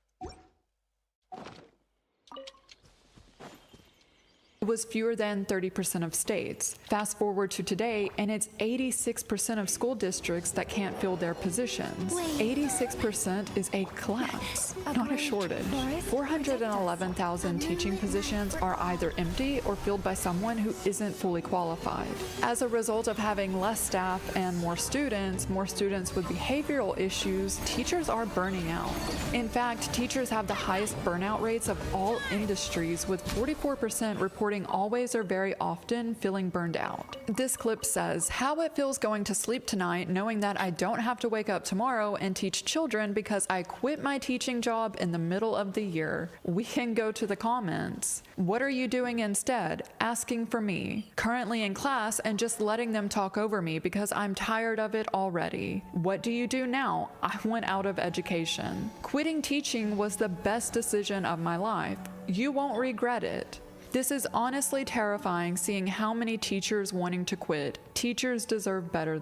It was fewer than 30% of states. Fast forward to today, and it's 86% of school districts that can't fill their positions. 86% is a collapse, not a shortage. 411,000 teaching positions are either empty or filled by someone who isn't fully qualified. As a result of having less staff and more students with behavioral issues, teachers are burning out. In fact, teachers have the highest burnout rates of all industries, with 44% reporting always or very often feeling burned out. This clip says, how it feels going to sleep tonight knowing that I don't have to wake up tomorrow and teach children because I quit my teaching job in the middle of the year. We can go to the comments. What are you doing instead? Asking for me. Currently in class and just letting them talk over me because I'm tired of it already. What do you do now? I went out of education. Quitting teaching was the best decision of my life. You won't regret it. This is honestly terrifying, seeing how many teachers wanting to quit. Teachers deserve better.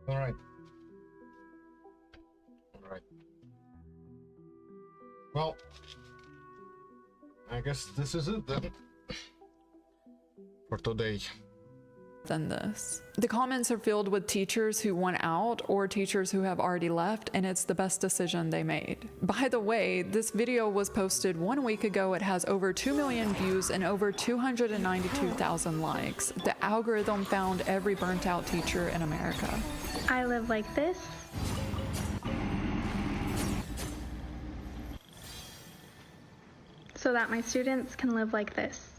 Alright. Alright. Well, I guess this is it then. For today. Than this. The comments are filled with teachers who want out or teachers who have already left, and it's the best decision they made. By the way, this video was posted 1 week ago. It has over 2 million views and over 292,000 likes. The algorithm found every burnt out teacher in America. I live like this. So that my students can live like this.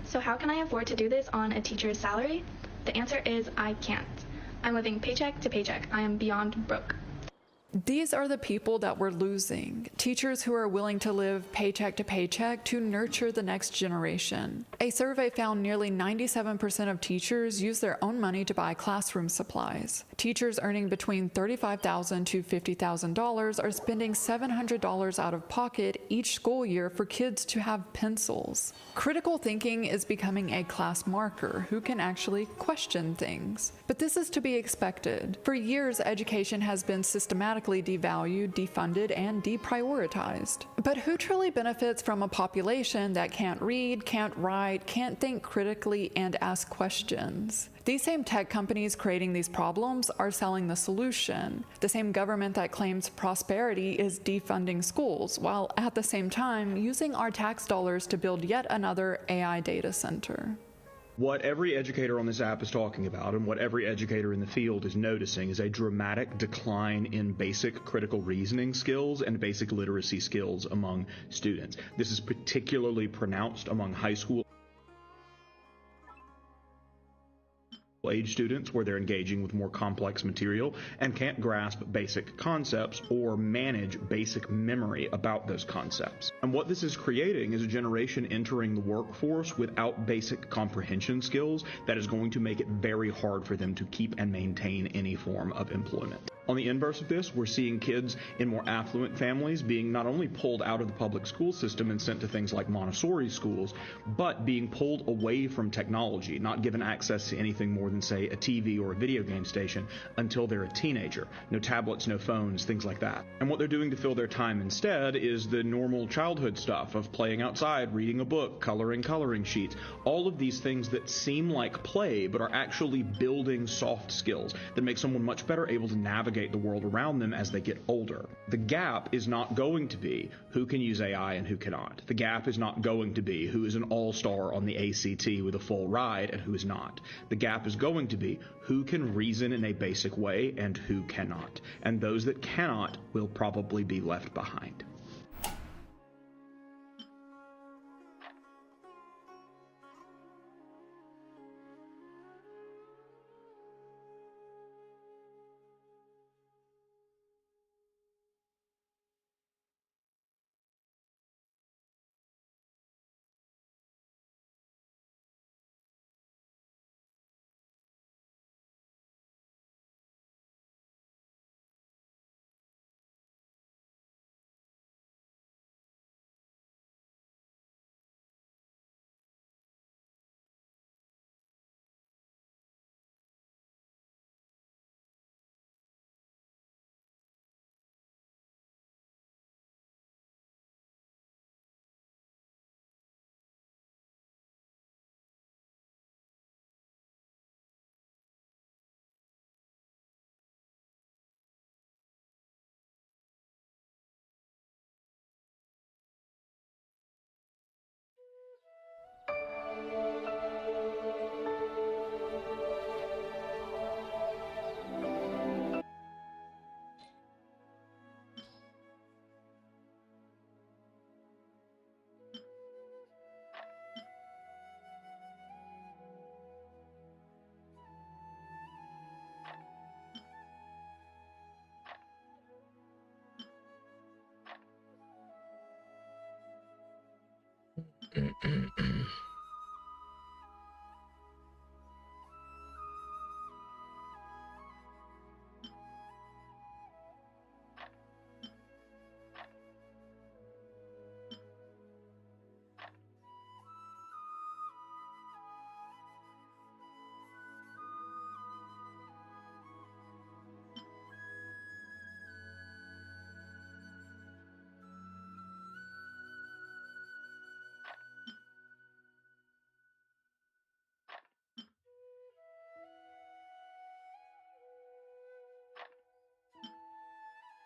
So how can I afford to do this on a teacher's salary? The answer is I can't. I'm living paycheck to paycheck. I am beyond broke. These are the people that we're losing. Teachers who are willing to live paycheck to paycheck to nurture the next generation. A survey found nearly 97% of teachers use their own money to buy classroom supplies. Teachers earning between $35,000 to $50,000 are spending $700 out of pocket each school year for kids to have pencils. Critical thinking is becoming a class marker who can actually question things. But this is to be expected. For years, education has been systematically devalued, defunded, and deprioritized. But who truly benefits from a population that can't read, can't write, can't think critically, and ask questions? These same tech companies creating these problems are selling the solution. The same government that claims prosperity is defunding schools, while at the same time using our tax dollars to build yet another AI data center. What every educator on this app is talking about, and what every educator in the field is noticing, is a dramatic decline in basic critical reasoning skills and basic literacy skills among students. This is particularly pronounced among high school age students, where they're engaging with more complex material and can't grasp basic concepts or manage basic memory about those concepts. And what this is creating is a generation entering the workforce without basic comprehension skills that is going to make it very hard for them to keep and maintain any form of employment. On the inverse of this, we're seeing kids in more affluent families being not only pulled out of the public school system and sent to things like Montessori schools, but being pulled away from technology, not given access to anything more than, say, a TV or a video game station until they're a teenager. No tablets, no phones, things like that. And what they're doing to fill their time instead is the normal childhood stuff of playing outside, reading a book, coloring sheets, all of these things that seem like play but are actually building soft skills that make someone much better able to navigate the world around them as they get older. The gap is not going to be who can use AI and who cannot. The gap is not going to be who is an all-star on the ACT with a full ride and who is not. The gap is going to be who can reason in a basic way and who cannot. And those that cannot will probably be left behind.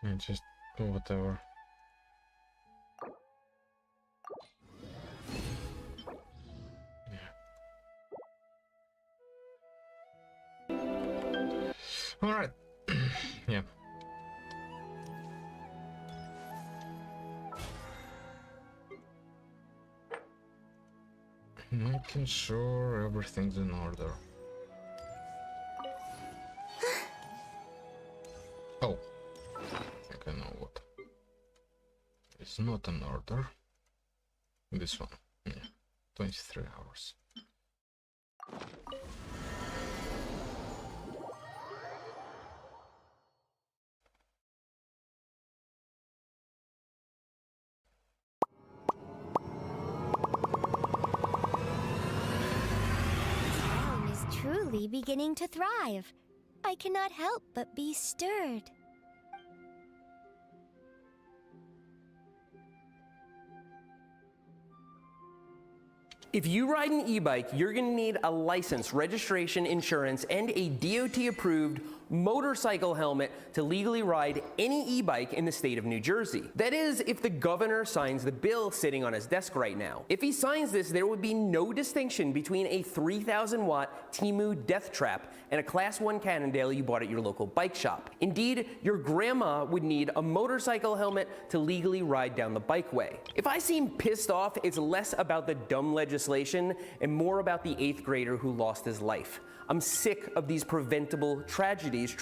And just whatever. All right. Yeah. Making sure everything's in order. Oh. I think I know what. It's not in order. This one. Yeah. 23 hours. Truly beginning to thrive. I cannot help but be stirred. If you ride an e-bike, you're going to need a license, registration, insurance, and a DOT-approved motorcycle helmet to legally ride any e-bike in the state of New Jersey. That is, if the governor signs the bill sitting on his desk right now. If he signs this, there would be no distinction between a 3,000-watt Temu Death Trap and a Class 1 Cannondale you bought at your local bike shop. Indeed, your grandma would need a motorcycle helmet to legally ride down the bikeway. If I seem pissed off, it's less about the dumb legislation and more about the 8th grader who lost his life. I'm sick of these preventable tragedies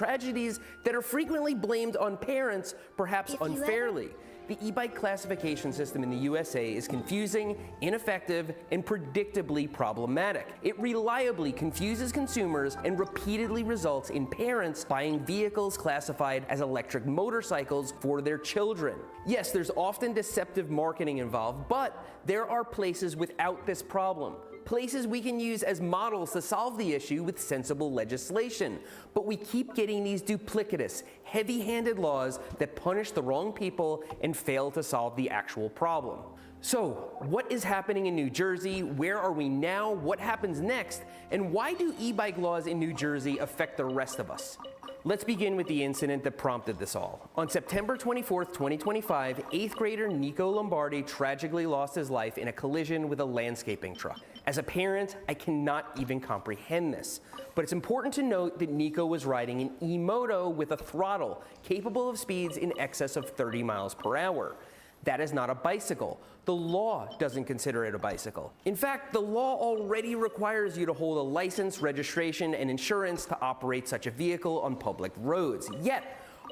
that are frequently blamed on parents, perhaps unfairly. The e-bike classification system in the USA is confusing, ineffective, and predictably problematic. It reliably confuses consumers and repeatedly results in parents buying vehicles classified as electric motorcycles for their children. Yes, there's often deceptive marketing involved, but there are places without this problem. Places we can use as models to solve the issue with sensible legislation. But we keep getting these duplicitous, heavy-handed laws that punish the wrong people and fail to solve the actual problem. So, what is happening in New Jersey? Where are we now? What happens next? And why do e-bike laws in New Jersey affect the rest of us? Let's begin with the incident that prompted this all. On September 24th, 2025, 8th grader Nico Lombardi tragically lost his life in a collision with a landscaping truck. As a parent, I cannot even comprehend this. But it's important to note that Nico was riding an e-moto with a throttle capable of speeds in excess of 30 miles per hour. That is not a bicycle. The law doesn't consider it a bicycle. In fact, the law already requires you to hold a license, registration, and insurance to operate such a vehicle on public roads. Yet,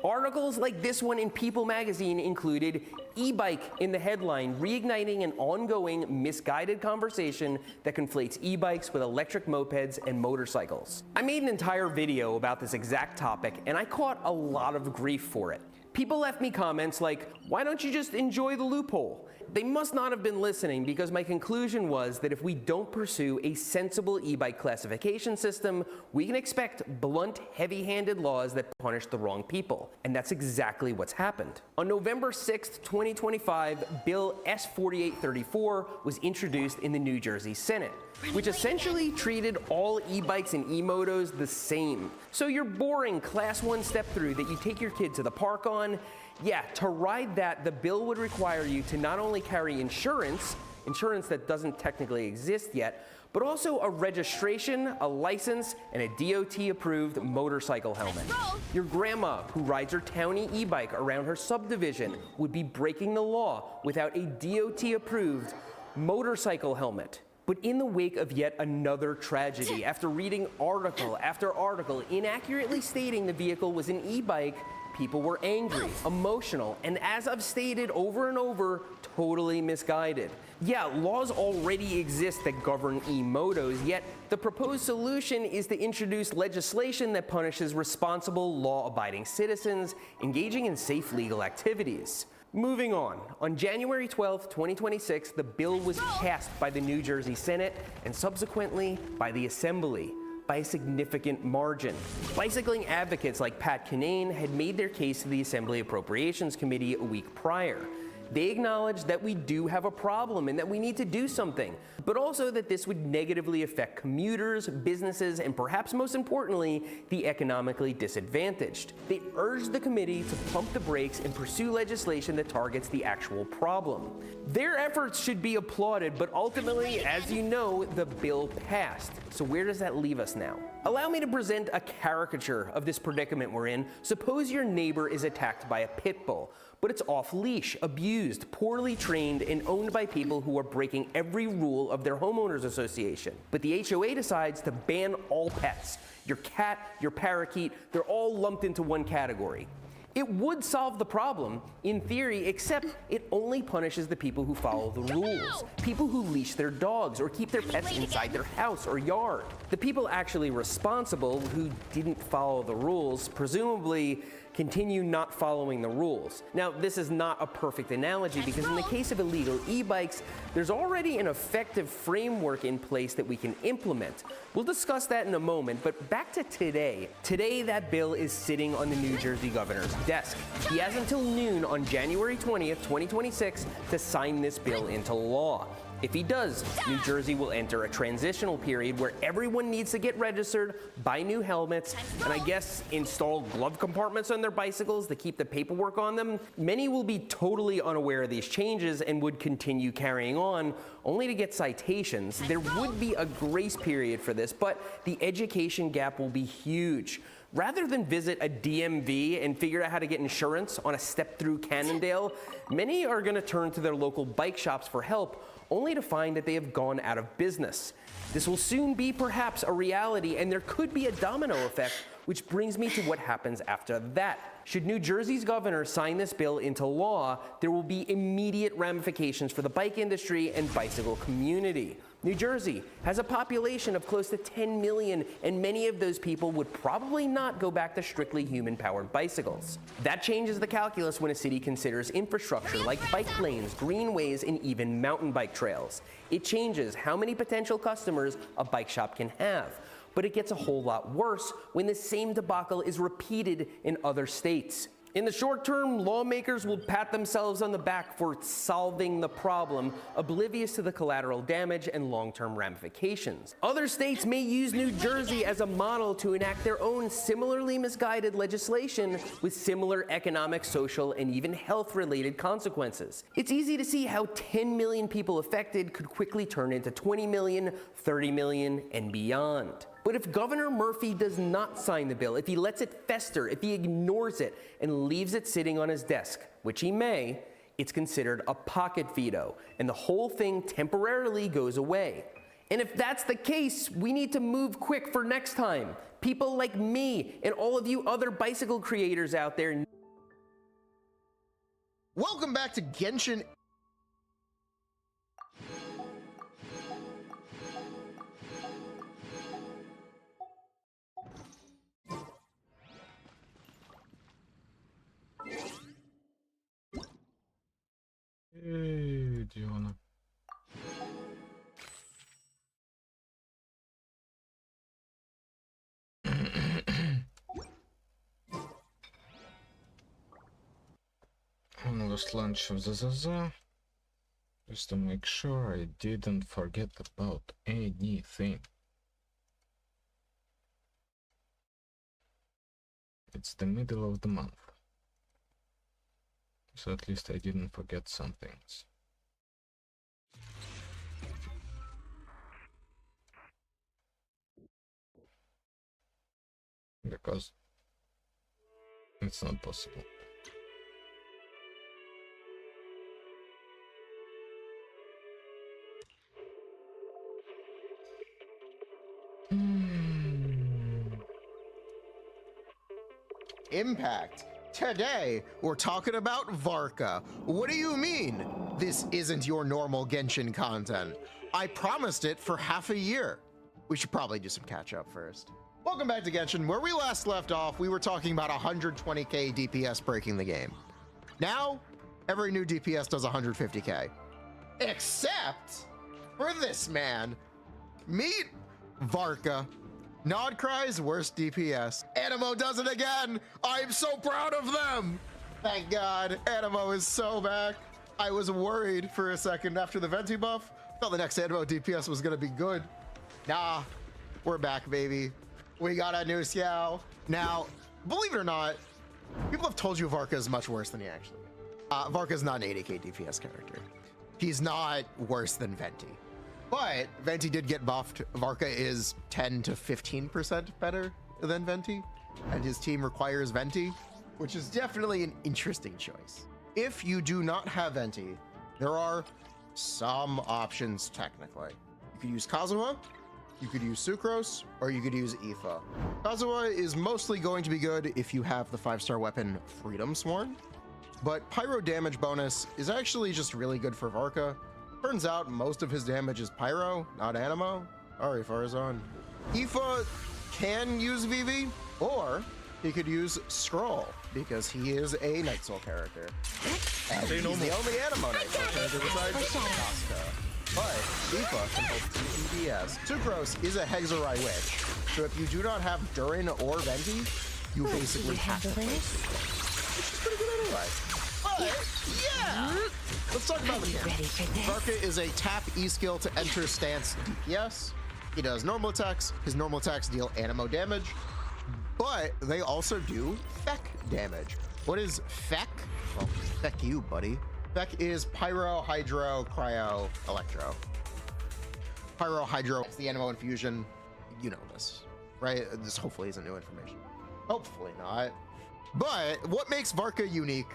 articles like this one in People magazine included e-bike in the headline, reigniting an ongoing misguided conversation that conflates e-bikes with electric mopeds and motorcycles. I made an entire video about this exact topic, and I caught a lot of grief for it. People left me comments like, why don't you just enjoy the loophole? They must not have been listening, because my conclusion was that if we don't pursue a sensible e-bike classification system, we can expect blunt, heavy-handed laws that punish the wrong people. And that's exactly what's happened. On November 6th, 2025, Bill S-4834 was introduced in the New Jersey Senate, which essentially treated all e-bikes and e-motos the same. So your boring Class 1 step-through that you take your kid to the park on, yeah, to ride that, the bill would require you to not only carry insurance that doesn't technically exist yet, but also a registration, a license, and a DOT-approved motorcycle helmet. Your grandma, who rides her townie e-bike around her subdivision, would be breaking the law without a DOT-approved motorcycle helmet. But in the wake of yet another tragedy, after reading article after article inaccurately stating the vehicle was an e-bike, people were angry, emotional, and as I've stated over and over, totally misguided. Yeah, laws already exist that govern e-motos, yet the proposed solution is to introduce legislation that punishes responsible, law-abiding citizens engaging in safe legal activities. Moving on January 12th, 2026, the bill was passed by the New Jersey Senate and subsequently by the Assembly by a significant margin. Bicycling advocates like Pat Kinane had made their case to the Assembly Appropriations Committee a week prior. They acknowledge that we do have a problem and that we need to do something, but also that this would negatively affect commuters, businesses, and perhaps most importantly, the economically disadvantaged. They urged the committee to pump the brakes and pursue legislation that targets the actual problem. Their efforts should be applauded, but ultimately, as you know, the bill passed. So where does that leave us now? Allow me to present a caricature of this predicament we're in. Suppose your neighbor is attacked by a pit bull, but it's off-leash, abused, poorly trained, and owned by people who are breaking every rule of their homeowners association. But the HOA decides to ban all pets. Your cat, your parakeet, they're all lumped into one category. It would solve the problem, in theory, except it only punishes the people who follow the rules. People who leash their dogs or keep their pets inside their house or yard. The people actually responsible who didn't follow the rules, presumably continue not following the rules. Now, this is not a perfect analogy because in the case of illegal e-bikes, there's already an effective framework in place that we can implement. We'll discuss that in a moment, but back to today. Today, that bill is sitting on the New Jersey governor's desk. He has until noon on January 20th, 2026 to sign this bill into law. If he does, New Jersey will enter a transitional period where everyone needs to get registered, buy new helmets, and I guess install glove compartments on their bicycles to keep the paperwork on them. Many will be totally unaware of these changes and would continue carrying on, only to get citations. There would be a grace period for this, but the education gap will be huge. Rather than visit a DMV and figure out how to get insurance on a step through Cannondale, many are going to turn to their local bike shops for help, only to find that they have gone out of business. This will soon be perhaps a reality, and there could be a domino effect, which brings me to what happens after that. Should New Jersey's governor sign this bill into law, there will be immediate ramifications for the bike industry and bicycle community. New Jersey has a population of close to 10 million, and many of those people would probably not go back to strictly human-powered bicycles. That changes the calculus when a city considers infrastructure like bike lanes, greenways, and even mountain bike trails. It changes how many potential customers a bike shop can have. But it gets a whole lot worse when the same debacle is repeated in other states. In the short term, lawmakers will pat themselves on the back for solving the problem, oblivious to the collateral damage and long-term ramifications. Other states may use New Jersey as a model to enact their own similarly misguided legislation with similar economic, social, and even health-related consequences. It's easy to see how 10 million people affected could quickly turn into 20 million, 30 million, and beyond. But if Governor Murphy does not sign the bill, if he lets it fester, if he ignores it and leaves it sitting on his desk, which he may, it's considered a pocket veto, and the whole thing temporarily goes away. And if that's the case, we need to move quick for next time. People like me and all of you other bicycle creators out there. Welcome back to Genshin. Hey, Diana. Almost lunch of the just to make sure I didn't forget about anything. It's the middle of the month, so at least I didn't forget some things. Because it's not possible. Impact. Today, we're talking about Varka. What do you mean? This isn't your normal Genshin content. I promised it for half a year. We should probably do some catch up first. Welcome back to Genshin. Where we last left off, we were talking about 120k DPS breaking the game. Now, every new DPS does 150k. Except for this man. Meet Varka. Nodcry's worst DPS. Animo does it again! I'm so proud of them! Thank God, Animo is so back. I was worried for a second after the Venti buff. Thought the next Anemo DPS was gonna be good. Nah, we're back, baby. We got a new Xiao. Now, believe it or not, people have told you Varka is much worse than he actually is. Varka is not an 80k DPS character. He's not worse than Venti. But Venti did get buffed. Varka is 10 to 15% better than Venti, and his team requires Venti, which is definitely an interesting choice. If you do not have Venti, there are some options technically. You could use Kazuha, you could use Sucrose, or you could use Aoife. Kazuha is mostly going to be good if you have the 5-star weapon Freedom Sworn, but Pyro damage bonus is actually just really good for Varka. Turns out most of his damage is Pyro, not Anemo. Sorry, Farazan. Aoife can use VV, or he could use Scroll, because he is a Night Soul character. And he's the only Anemo Night Soul character besides Casca. But Aoife can hold TPS. Sucrose is a Hexarai Witch, so if you do not have Durin or Venti, you basically have to play Sucrose, which is pretty good anyway. But, yeah! Let's talk about the mechanics. Varka is a tap E skill to enter stance DPS. He does normal attacks. His normal attacks deal Anemo damage, but they also do Feck damage. What is Feck? Well, Feck you, buddy. Feck is Pyro, Hydro, Cryo, Electro. Pyro, Hydro, it's the Anemo infusion. You know this, right? This hopefully isn't new information. Hopefully not. But what makes Varka unique?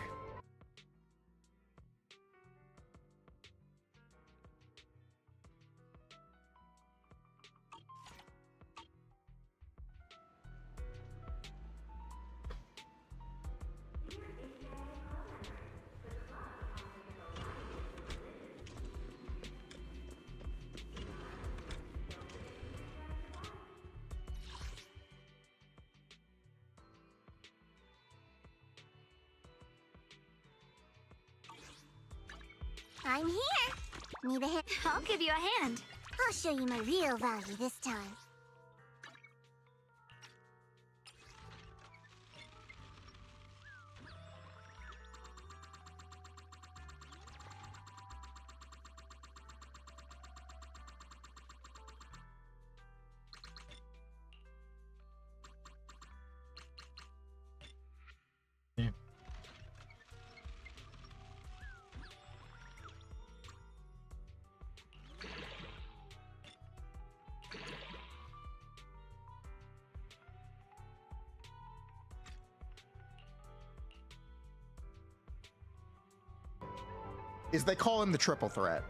I'm here. Need a hand? I'll give you a hand. I'll show you my real value this time. Is they call him the triple threat.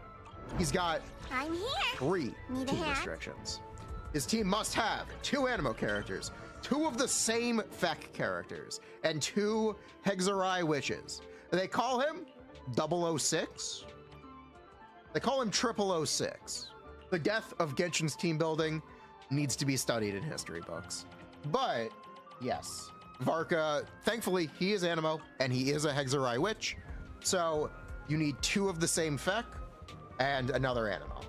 He's got I'm here. 3 Need a team hand? restrictions. His team must have 2 Anemo characters, 2 of the same Feck characters, and 2 Hexarai Witches. They call him 006. They call him 006. The death of Genshin's team building needs to be studied in history books. But yes, Varka, thankfully he is Anemo and he is a Hexarai Witch. So you need 2 of the same Feck and another Anemo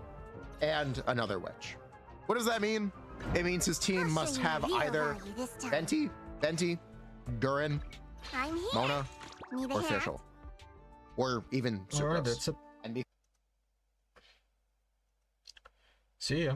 and another Witch. What does that mean? It means his team must have either Venti, Durin, I'm here. Mona, Need a or hand? Fischl, or even Alright, Sucrose. that's it. And See ya.